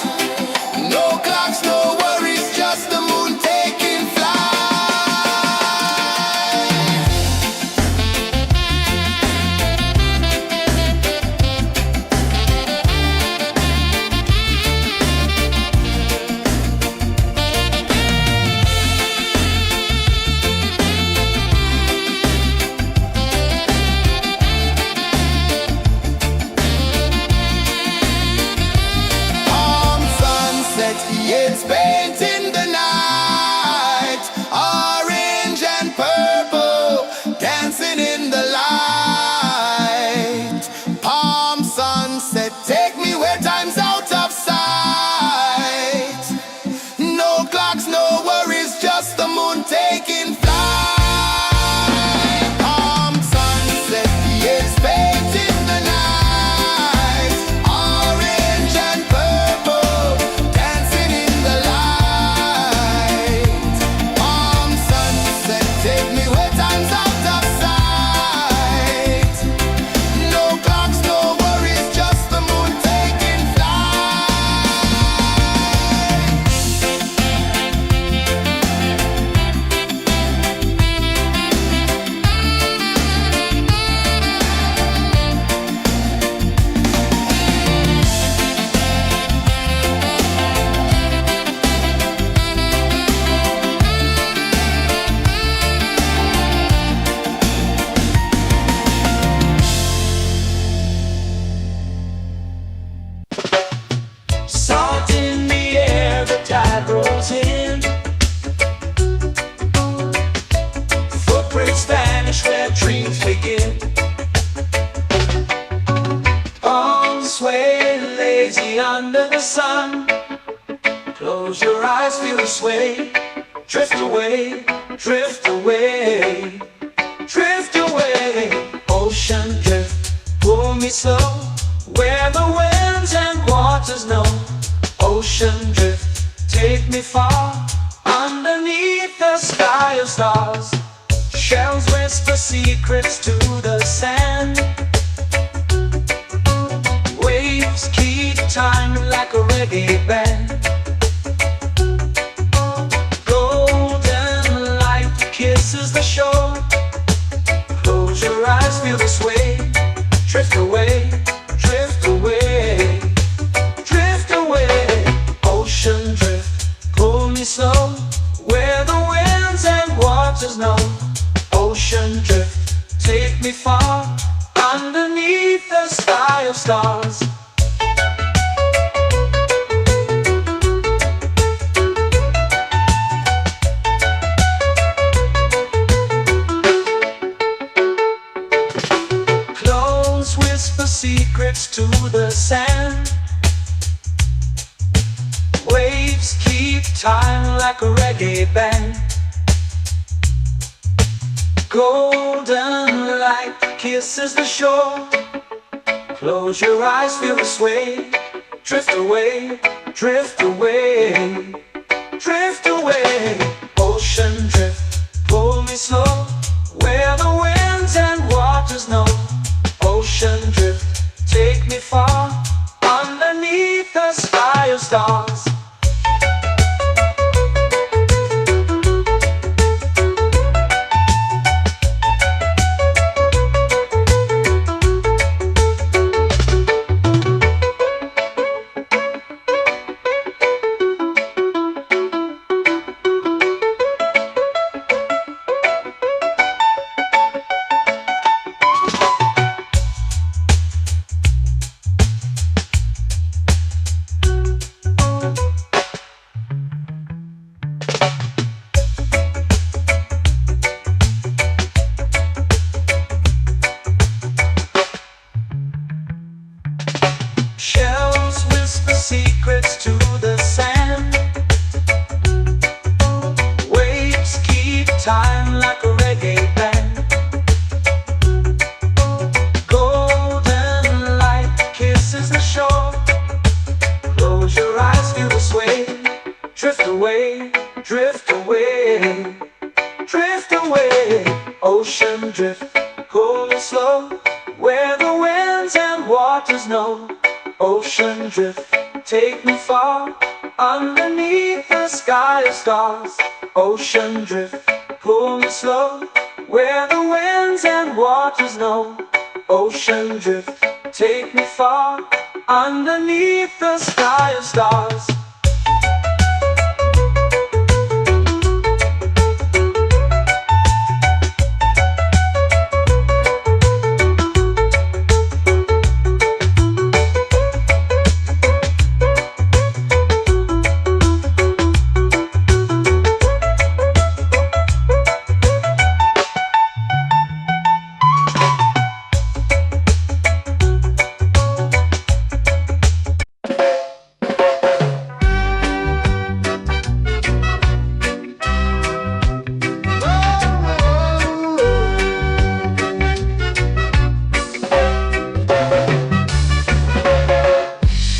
No clocks, no worries, just the moon taking flight. Palm sunset, yeah, it's painting the night. Orange and purple, dancing in the light. Palm sunset, take me where time's out of sight. No clocks, no worries, just the moon taking flight. Palm sunset, yeah, it's painting the night. Orange and purple, dancing in the light. Palm sunset, take me where time's out of sight. No clocks, no worries, just the moon taking flight. Salt in the air, the tide rolls in. Footprints vanish where dreams begin. Arms sway lazy under the sun. Close your eyes, feel the sway. Drift away, drift away, drift away. Ocean drift, pull me slow, where the winds and waters know. Ocean drift, take me far, underneath the sky of stars. Shells whisper secrets to the sand. Waves keep time like a reggae band. Golden light kisses the shore. Close your eyes, feel the sway. Drift away, drift away, drift away. Ocean drift, pull me slow, where the winds and waters know. Ocean drift, take me far, underneath the sky of stars. Close whisper secrets to the sand. Waves keep time like a reggae band. Golden light kisses the shore. Close your eyes, feel the sway. Drift away, drift away, drift away. Ocean drift, pull me slow, where the winds and waters know. Ocean drift, take me far, underneath the sky of stars. Shells whisper secrets to the sand. Waves keep time like a reggae band. Golden light kisses the shore. Close your eyes, feel the sway. Drift away, drift away, drift away. Ocean drift, pull me slow, where the winds and waters know. Ocean drift, take me far, underneath the sky of stars. Ocean drift, pull me slow, where the winds and waters know. Ocean drift, take me far, underneath the sky of stars.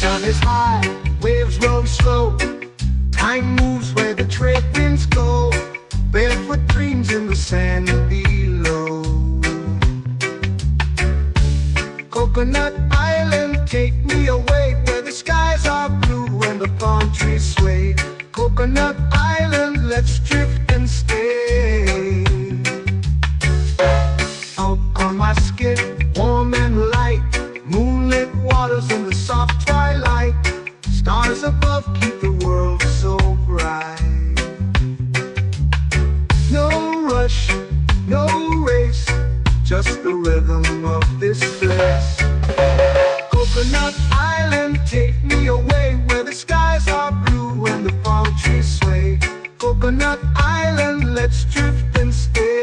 Sun is high, waves roll slow. Time moves where the trade winds go. Barefoot dreams in the sand below. Coconut Island, take me away, where the skies are blue and the palm trees sway. Coconut Island, let's drift and stay. Out on my skin, warm and light, moonlit waters in the soft twilight. Stars above keep the world so bright. No rush, no race, just the rhythm of this place. Coconut Island, take me away, where the skies are blue and the palm trees sway. Coconut Island, let's drift and stay.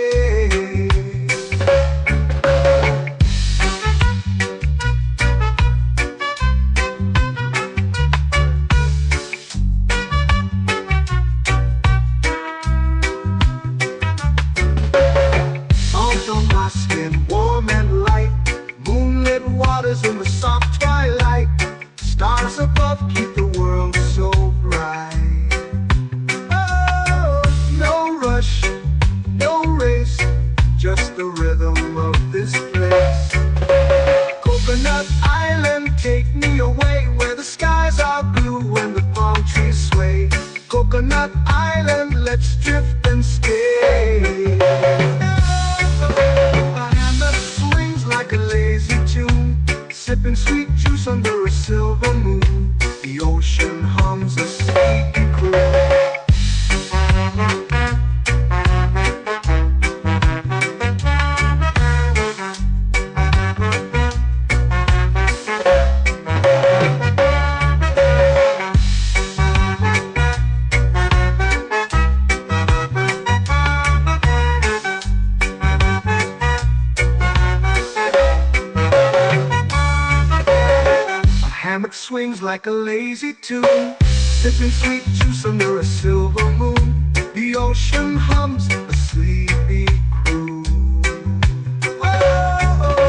On my skin, warm and light, moonlit waters in the soft twilight. Stars above keep the world so bright. Oh, no rush, no race, just the rhythm of this place. Coconut Island, take me away, where the skies are blue and the palm trees sway. Coconut Island, let's drift and stay. Like a lazy tune, sipping sweet juice under a silver moon. The ocean hums a sleepy croon. Hammock swings like a lazy tune, sipping sweet juice under a silver moon. The ocean hums a sleepy croon. Whoa.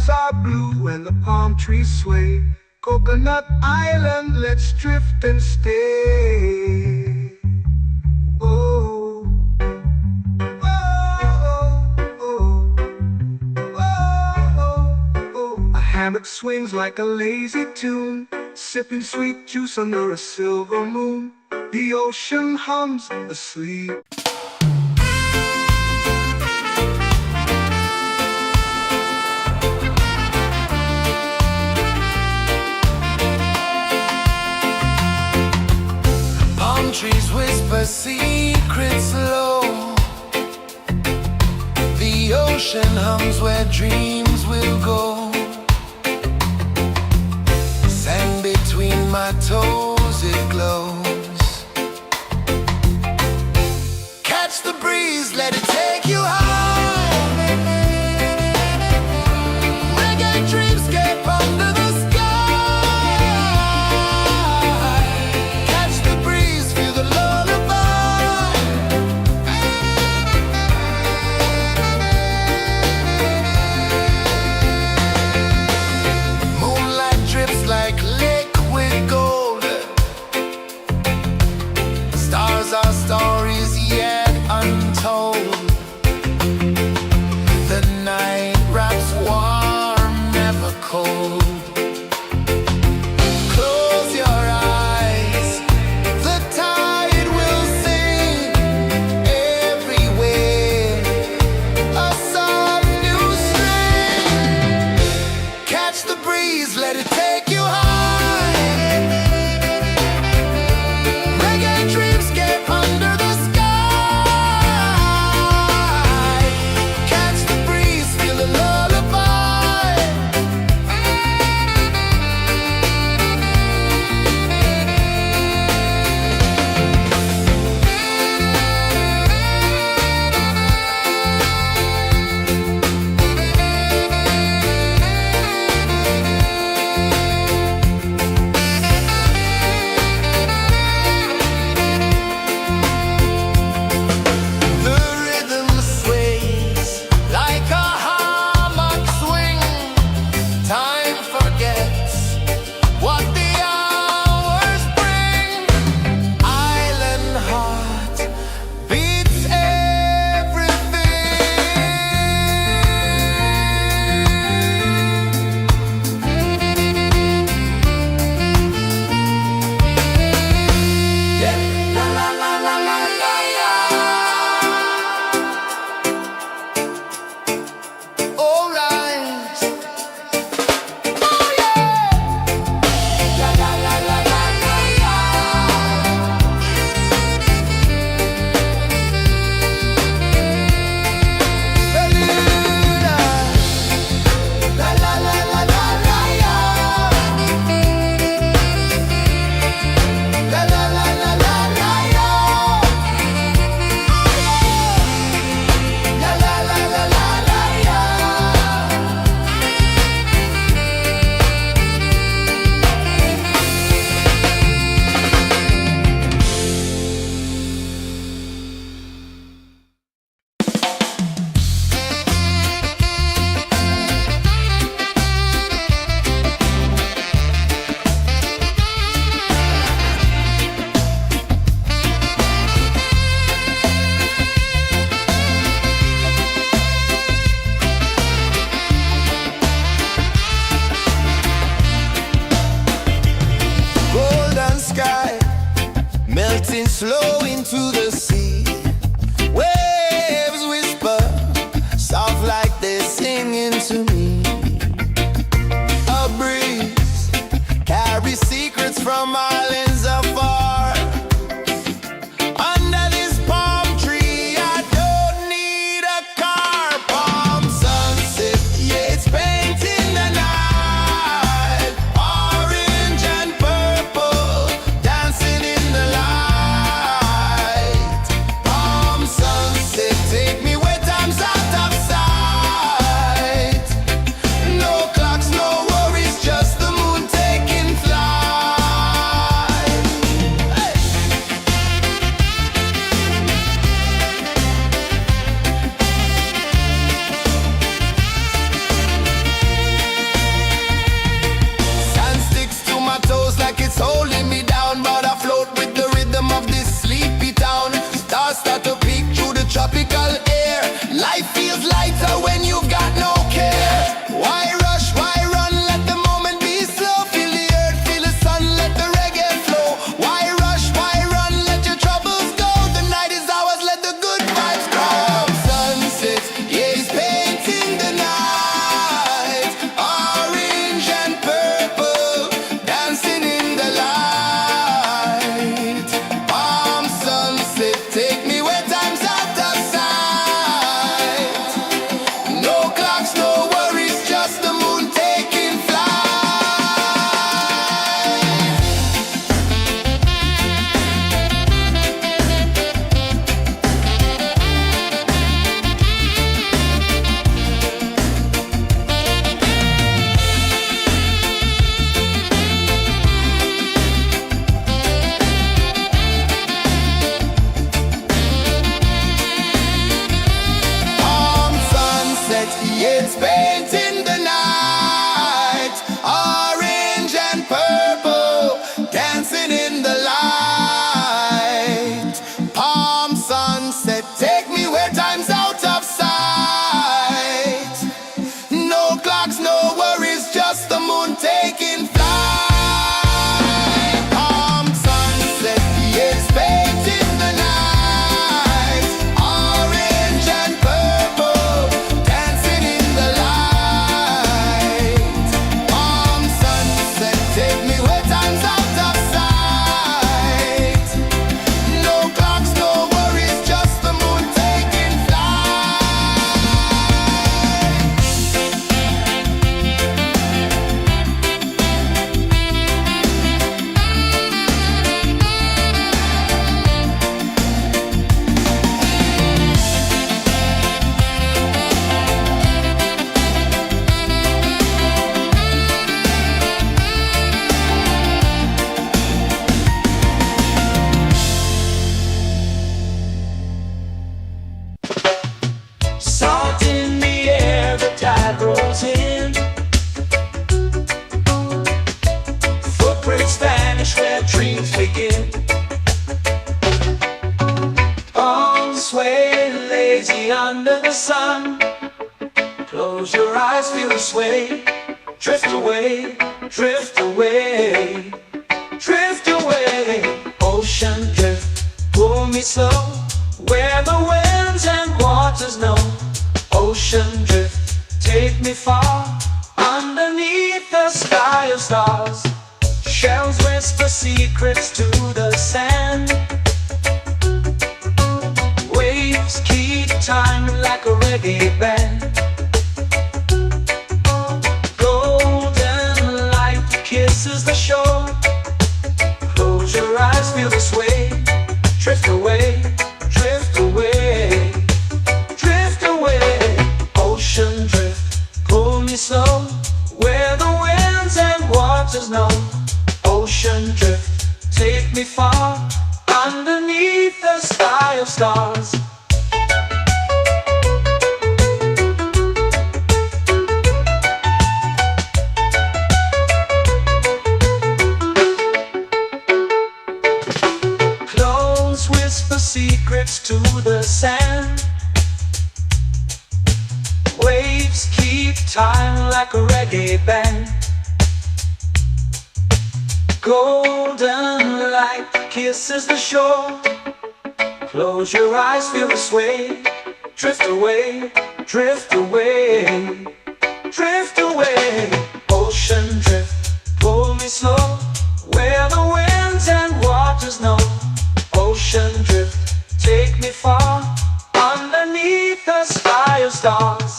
skies are blue and the palm trees sway. Coconut Island, let's drift and stay. Oh, oh, oh, oh, oh. A hammock swings like a lazy tune, sipping sweet juice under a silver moon. The ocean hums asleep. Palm trees whisper secrets low. The ocean hums where dreams will go. Sand between my toes, it glows. Catch the breeze, let it take you high. Reggae dreamscape under the sky. Catch the breeze, feel the lullaby. Moonlight drips like liquid gold. Stars are stories yet untold. The night wraps warm, never cold. Close your eyes, the tide will sing everywhere. A soft new string. Catch the breeze, let it take you high. Reggae dreamscape under the sky. Catch the breeze, feel the lullaby. The rhythm sways like a hammock swing. Time forgets what the hours bring. Island heart beats everything. Yeah. La la la la la la la. All right. Oh yeah. La la la la la la la. Bermuda. La la la la la la la. La la la la la la la. La la la la la la la. Golden sky melting slow into the sea. Waves whisper soft like they're singing to me. A breeze carries secrets from islands afar. Under this palm tree, I don't need a car. Palm sunset, yeah, it's painting the night. Orange and purple, dancing in the light. finish where dreams begin. Palms sway lazy under the sun. Close your eyes, feel the sway. Drift away, drift away, drift away. Ocean drift, pull me slow, where the winds and waters know. Ocean drift, take me far, underneath the sky of stars. Shells whisper secrets to the sand. Waves keep time like a reggae band. Golden light kisses the shore. Close your eyes, feel the sway. Drift away, drift away, drift away. Ocean drift, pull me slow, where the winds and waters know. Ocean drift, take me far, underneath the sky of stars. Close whisper secrets to the sand. Waves keep time like a reggae band. Golden light kisses the shore. Close your eyes, feel the sway. Drift away, drift away, drift away. Ocean drift, pull me slow, where the winds and waters know. Ocean drift, take me far, underneath the sky of stars.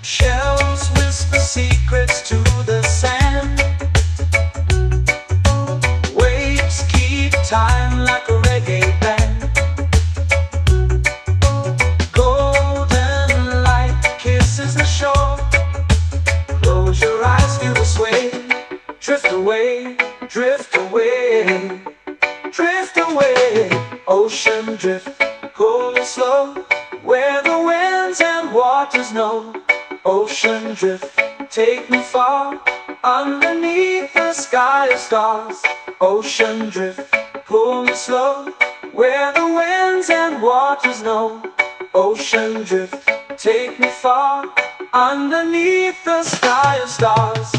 Shells whisper secrets to the sand. Waves keep time like a reggae band. Golden light kisses the shore. Close your eyes, feel the sway. Drift away, drift away, drift away. Ocean drift, pull me slow, where the winds and waters know. Ocean drift, take me far, underneath the sky of stars. Ocean drift, pull me slow, where the winds and waters know. Ocean drift, take me far, underneath the sky of stars.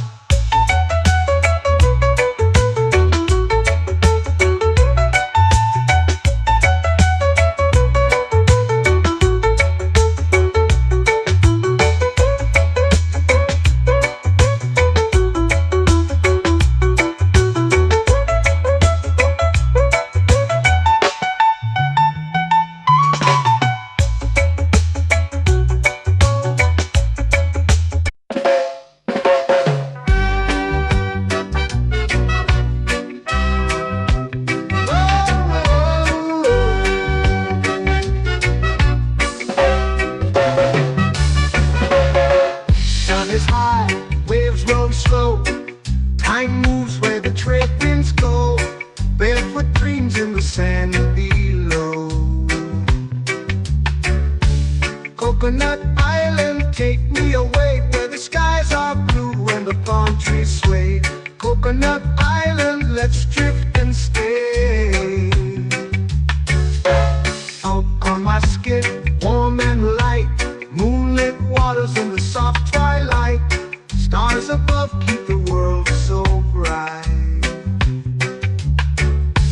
Is high, waves roll slow. Time moves where the trade winds go. Barefoot dreams in the sand below. Coconut Island, take me away, where the skies are blue and the palm trees sway. Coconut Island, let's drift and stay. Out on my skin, warm and light, moonlit waters in the soft twilight. Stars above keep the world so bright.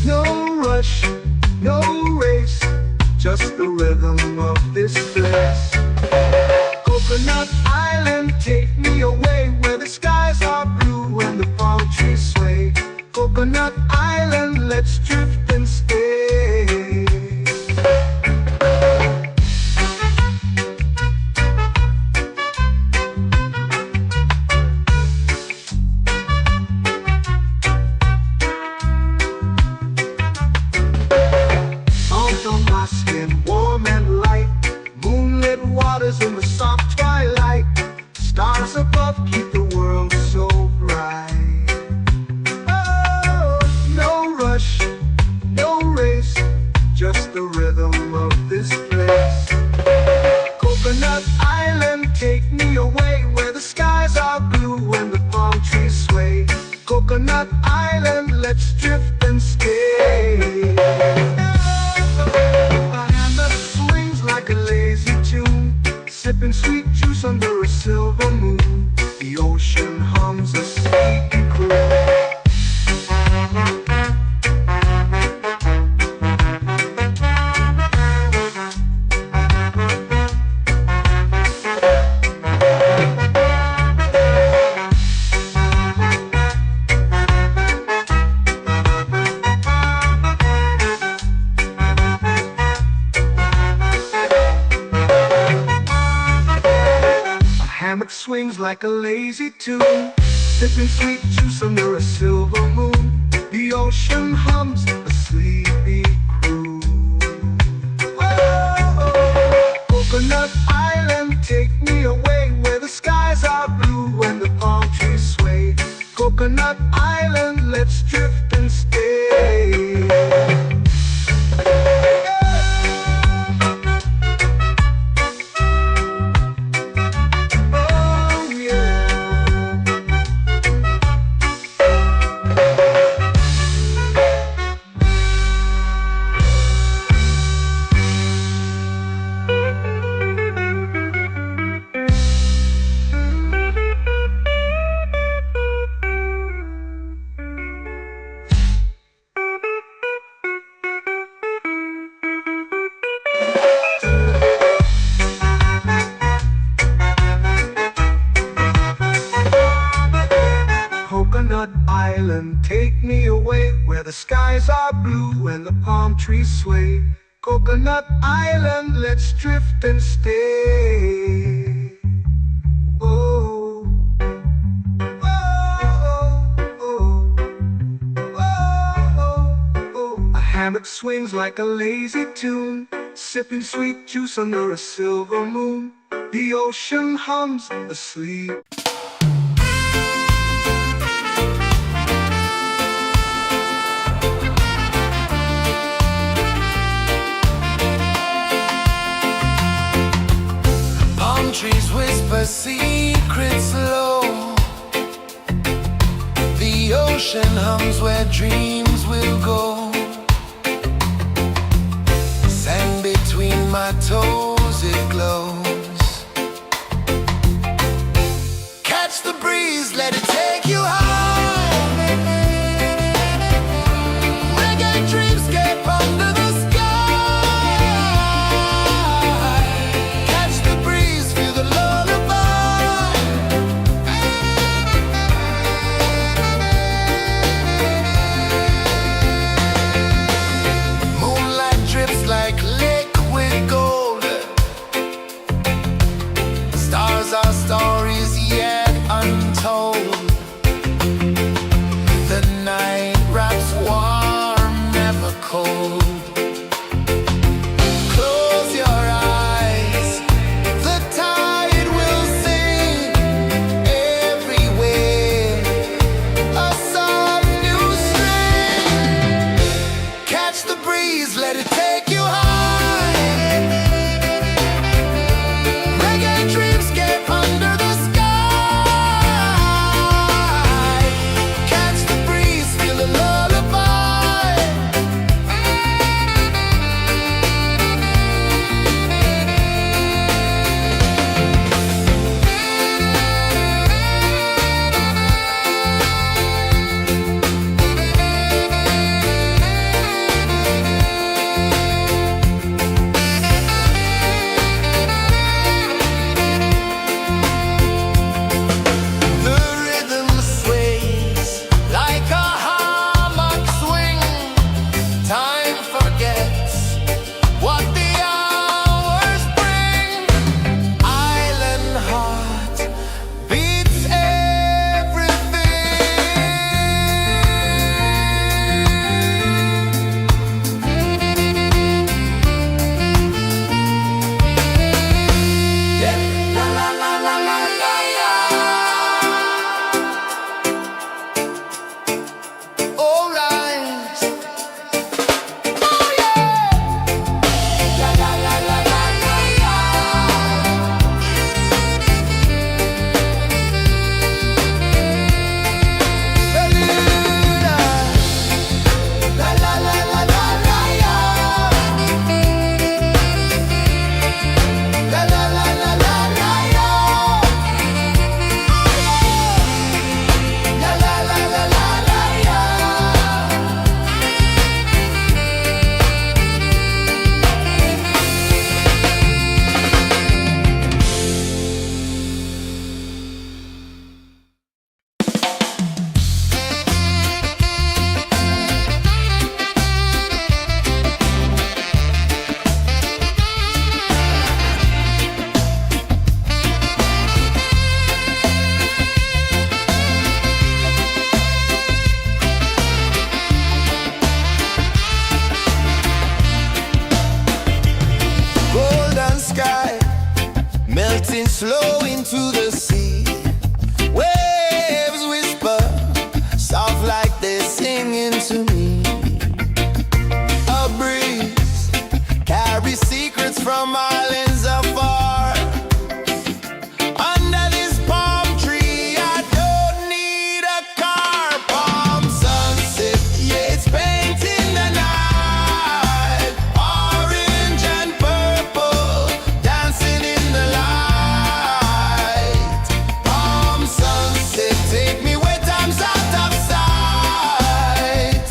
No rush, no race, just the rhythm of this place. Coconut Island, take me away, where the skies are blue and the palm trees sway. Coconut Island, let's drift and stay. hammock swings like a lazy tune, sipping sweet juice under a silver moon. The ocean hums a sleepy croon. Whoa, Coconut Island, take me away where the skies are blue and the palm trees sway. Coconut Island, let's drift and stay. Coconut Island, take me away where the skies are blue and the palm trees sway. Coconut Island, let's drift and stay. Oh, oh, oh, oh, oh. A hammock swings like a lazy tune, sipping sweet juice under a silver moon. The ocean hums asleep. Trees whisper secrets low. The ocean hums where dreams will go. Sand between my toes, it glows. Catch the breeze, let it take you high. Reggae dreamscape under the sky. Our stories yet untold. The night wraps warm, never cold. Close your eyes, the tide will sing everywhere. A soft new string. Catch the breeze, let it take you high. flow into the sea. Waves whisper, soft like they're singing to me. A breeze carries secrets from islands afar. Under this palm tree, I don't need a car. Palm sunset, yeah, it's painting the night. Orange and purple, dancing in the light. Palm sunset, take me where time's out of sight.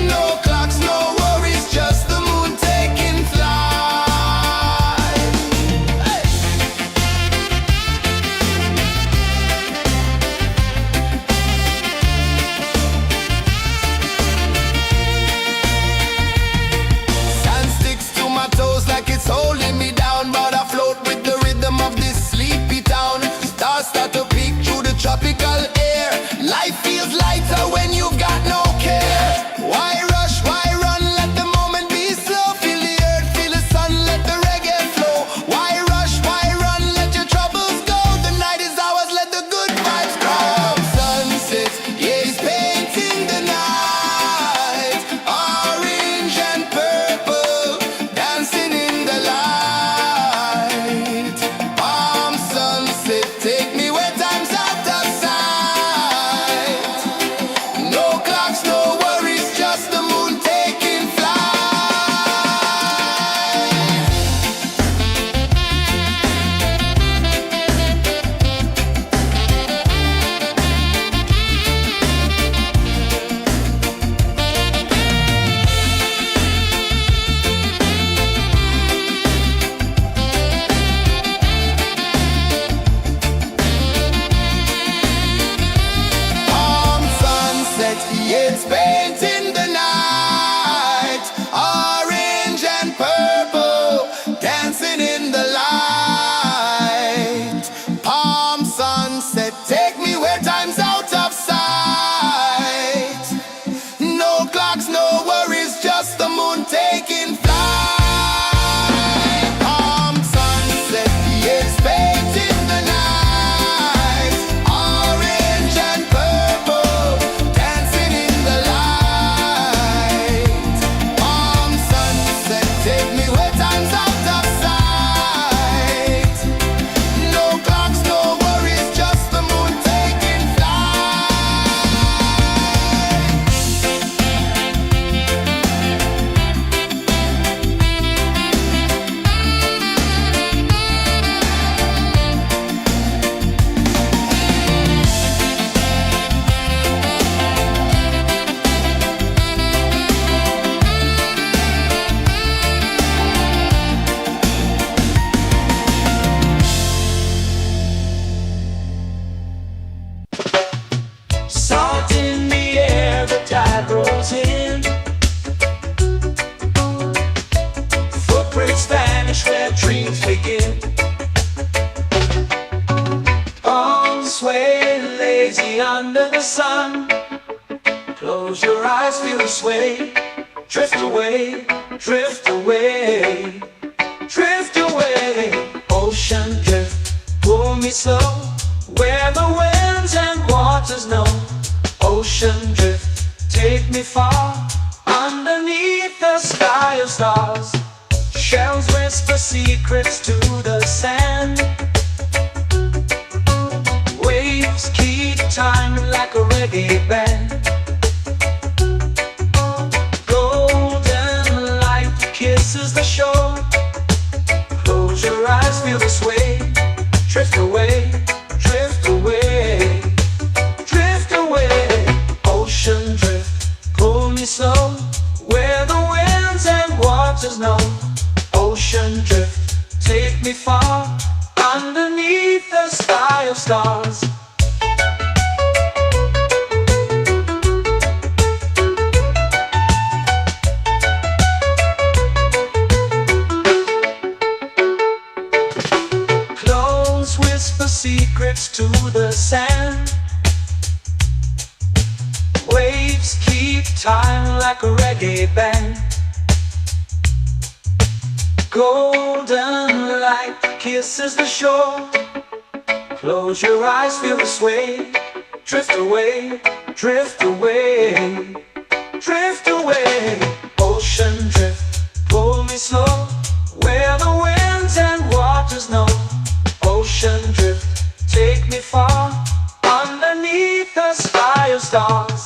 No clocks, no worries, just the moon taking flight. Hey! Sand sticks to my toes like it's holding me down, but I float with the rhythm of this sleepy town. Stars start to peek through the tropical air. Life feels lighter when you've got no care. Why rush, why run, let the moment be slow. Feel the earth, feel the sun, let the reggae flow. Why rush, why run, let your troubles go. The night is ours, let the good vibes grow. Sunset, yeah, it's painting the night. Orange and purple, dancing in the light. Palm sunset, take me where time's out of sight. No clocks, no worries, just the moon taking flight. Palm sunset, yeah, it's painting the night. Orange and purple, dancing in the light. Palm sunset, take me where time's out of sight. No clocks, no worries, just the moon taking flight. Palm sunset, yeah, it's painting the night. Orange and purple, dancing in the light. Palm sunset, take me where time's out of sight. No clocks, no worries, just the moon taking flight. Salt in the air, the tide rolls in. Footprints vanish where dreams begin. Arms sway lazy under the sun. Close your eyes, feel the sway. Drift away, drift away, drift away. Ocean drift, pull me slow, where the winds and waters know. Ocean drift, take me far, underneath the sky of stars. Shells whisper secrets to the sand. Waves keep time like a reggae band. Golden light kisses the shore. Close your eyes, feel the sway. Drift away, drift away, drift away. Ocean drift, pull me slow, where the winds and waters know. Ocean drift, take me far, underneath the sky of stars. Clones whisper secrets to the sand. Waves keep time like a reggae band. Golden light kisses the shore. Close your eyes, feel the sway. Drift away, drift away, drift away. Ocean drift, pull me slow, where the winds and waters know. Ocean drift, take me far, underneath the sky of stars.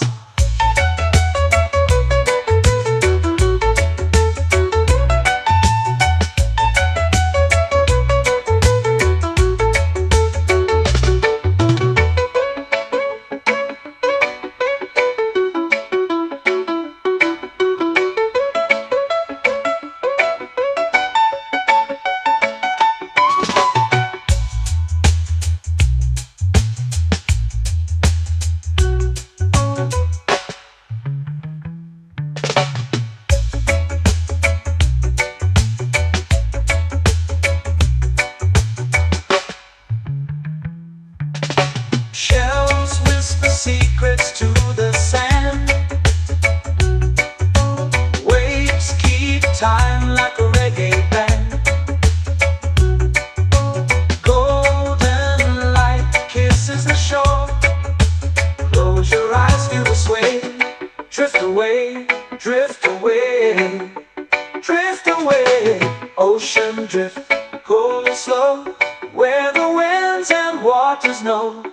Shells whisper secrets to the sand. Waves keep time like a reggae band. Golden light kisses the shore. Close your eyes, feel the sway. Drift away, drift away, drift away. Ocean drift, cool and slow, where the winds and waters know.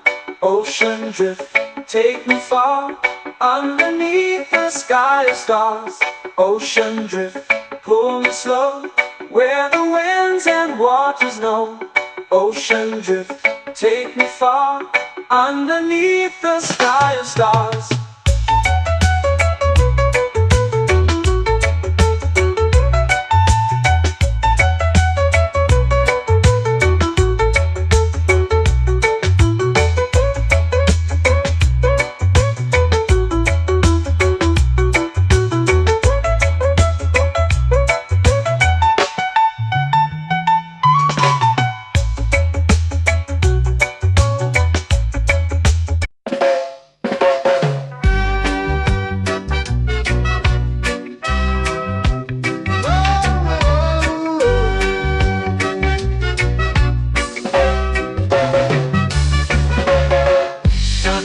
Ocean drift, take me far, underneath the sky of stars. Ocean drift, pull me slow, where the winds and waters know. Ocean drift, take me far, underneath the sky of stars.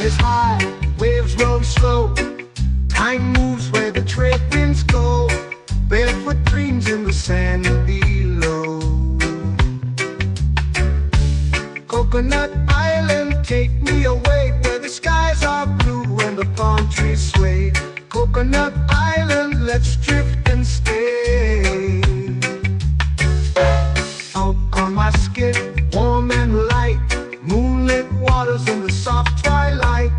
Is high, waves roll slow. Time moves where the trade winds go. Barefoot dreams in the sand below. Coconut Island, take me away, where the skies are blue and the palm trees sway. Coconut Island, let's drift and stay. Out on my skin, warm and light, moonlit waters in the soft twilight.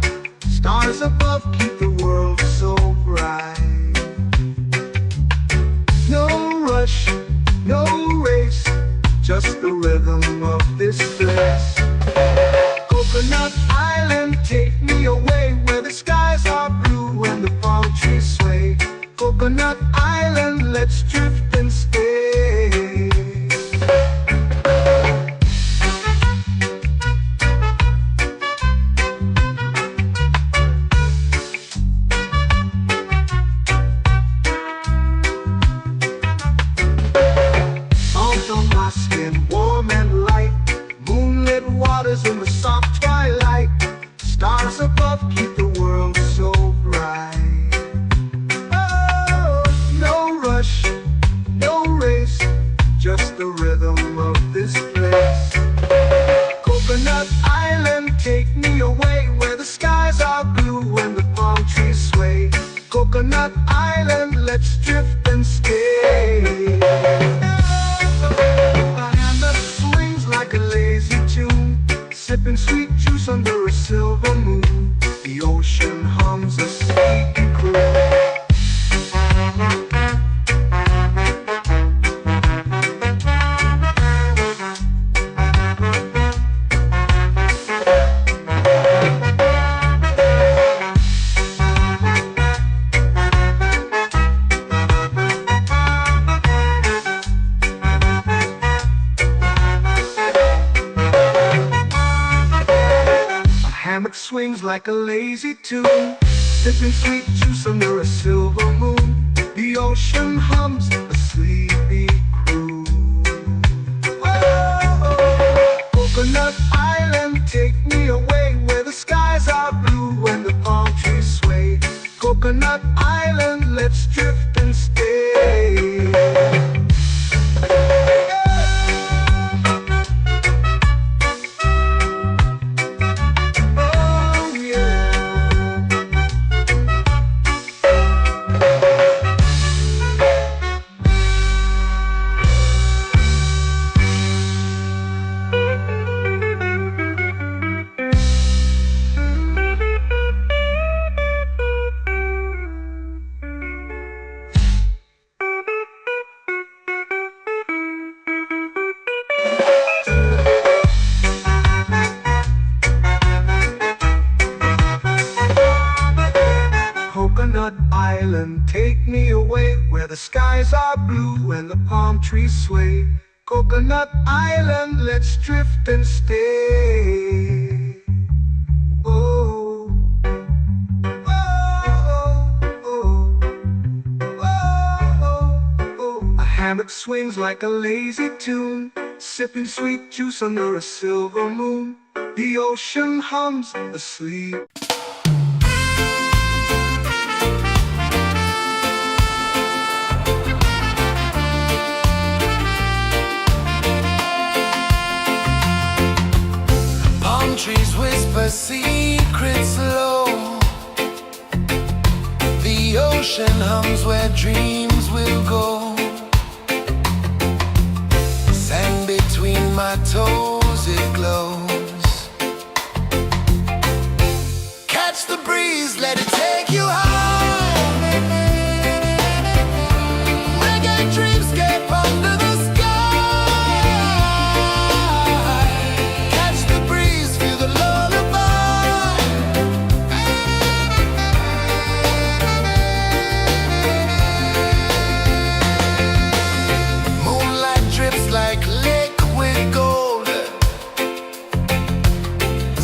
Stars above keep the world so bright. No rush, no race, just the rhythm of this place. Coconut Island, take me away, where the skies are blue and the palm trees sway. Coconut Island, let's drift and stay. Warm and light, moonlit waters in the soft twilight. Stars above keep the world so bright. Oh, no rush, no race, just the rhythm of this place. Coconut Island, take me away, where the skies are blue and the palm trees sway. Coconut Island, let's drift and stay. Like a lazy tune, sipping sweet juice under a silver moon. The ocean hums a sleepy croon. Swings like a lazy tune, sipping sweet juice under a silver moon. The ocean hums a sleepy croon. away where the skies are blue and the palm trees sway. Coconut Island, let's drift and stay. Oh, oh, oh, oh, oh. A hammock swings like a lazy tune, sipping sweet juice under a silver moon. The ocean hums asleep. Palm trees whisper secrets low. The ocean hums where dreams will go. Sand between my toes, it glows. Catch the breeze, let it take you high. Reggae dreamscape under the sky. Catch the breeze, feel the lullaby. Moonlight drips like liquid gold.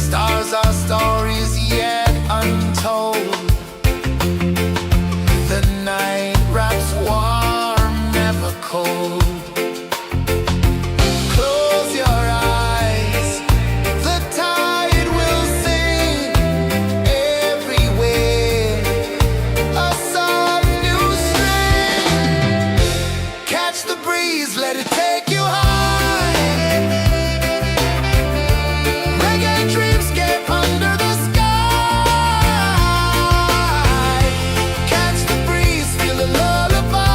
Stars are stories yet untold. The night wraps warm, never cold. Close your eyes, the tide will sing everywhere. A soft new string. Catch the breeze, let it take you high. Reggae dreamscape under the sky. Catch the breeze, feel the lullaby.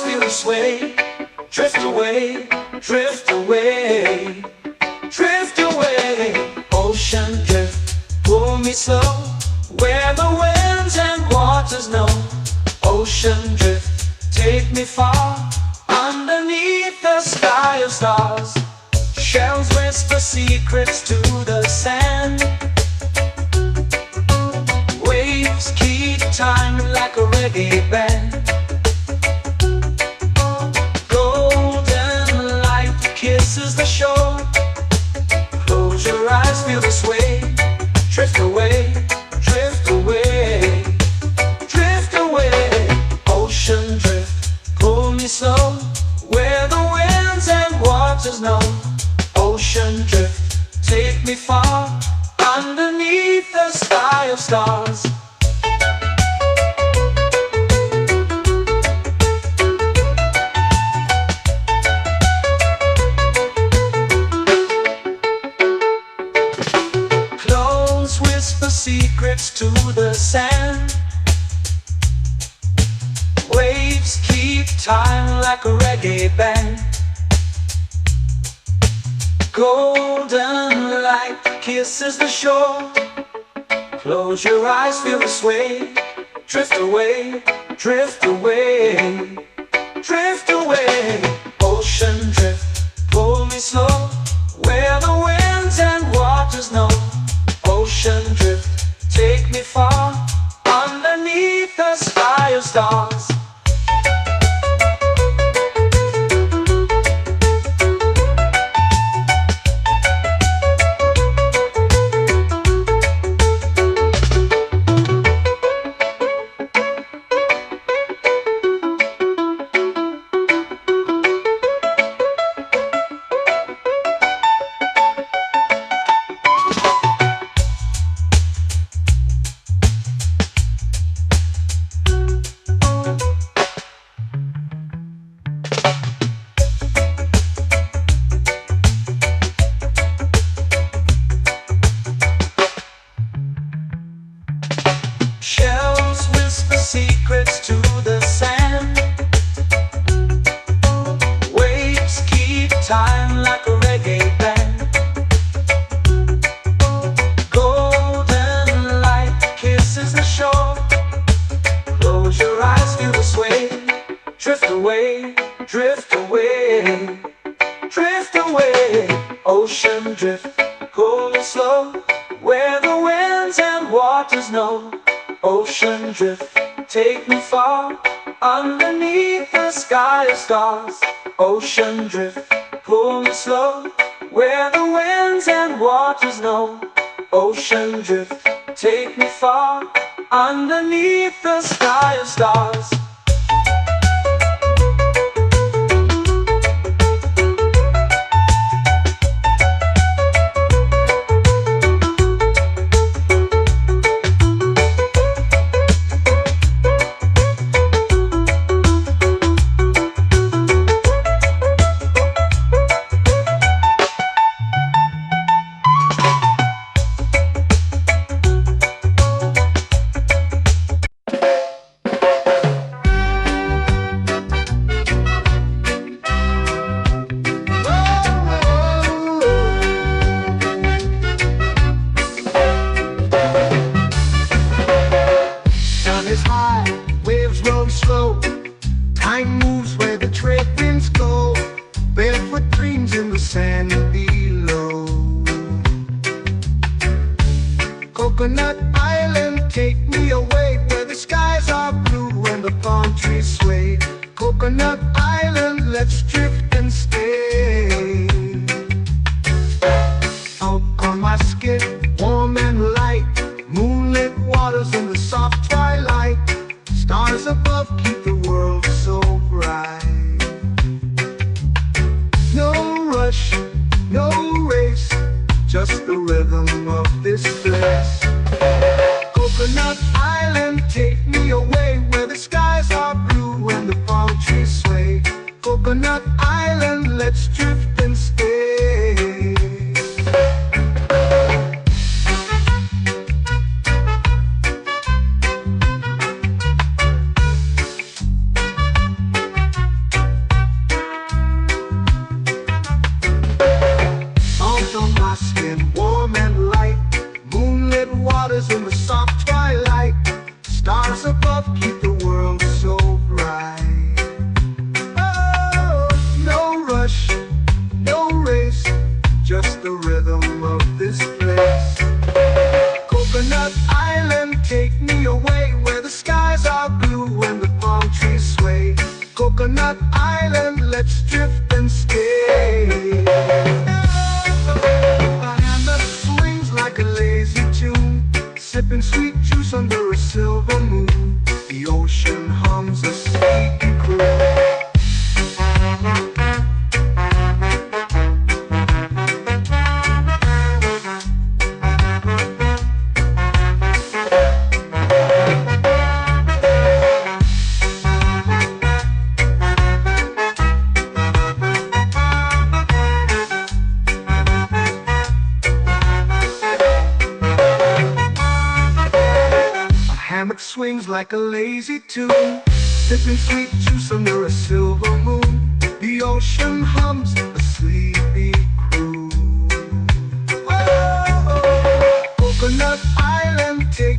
feel the sway. Drift away, drift away, drift away. Ocean drift, pull me slow, where the winds and waters know. Ocean drift, take me far, underneath the sky of stars. Shells whisper secrets to the sand. Waves keep time like a reggae band. Golden light kisses the shore. Close your eyes, feel the sway. Drift away, drift away, drift away. Ocean drift, pull me slow, where the winds and waters know. Ocean drift, take me far, underneath the sky of stars. Clones whisper secrets to the sand. Waves keep time like a reggae band. Golden light kisses the shore. Close your eyes, feel the sway. Drift away, drift away, drift away. Ocean drift, pull me slow, where the winds and waters know. Ocean drift, take me far, underneath the sky of stars. Shells whisper secrets to the sand. Waves keep time like a reggae band. Golden light kisses the shore. Close your eyes, feel the sway. Drift away, drift away, drift away. Ocean drift, pull me slow, where the winds and waters know. Ocean drift, take me far, underneath the sky of stars. Ocean drift, pull me slow, where the winds and waters know. Ocean drift, take me far, underneath the sky of stars. Time moves where the trade winds go. Barefoot dreams in the sand below. Coconut Island, take me away, where the skies are blue and the palm trees sway. Coconut Island, let's drift and stay. Out on my skin, warm and light, moonlit waters in the soft twilight. Stars above keep the world so bright. No rush, no race, just the rhythm of this place. Coconut Island, take me away, where the skies are blue and the palm trees sway. Coconut Island, let's drift and stay. island, let's drift and stay. A hand that swings like a lazy tune, sipping sweet juice under a silver moon. The ocean hums a sleepy croon. Hammock swings like a lazy tune, sipping sweet juice under a silver moon. The ocean hums a sleepy croon. Whoa, Coconut Island, take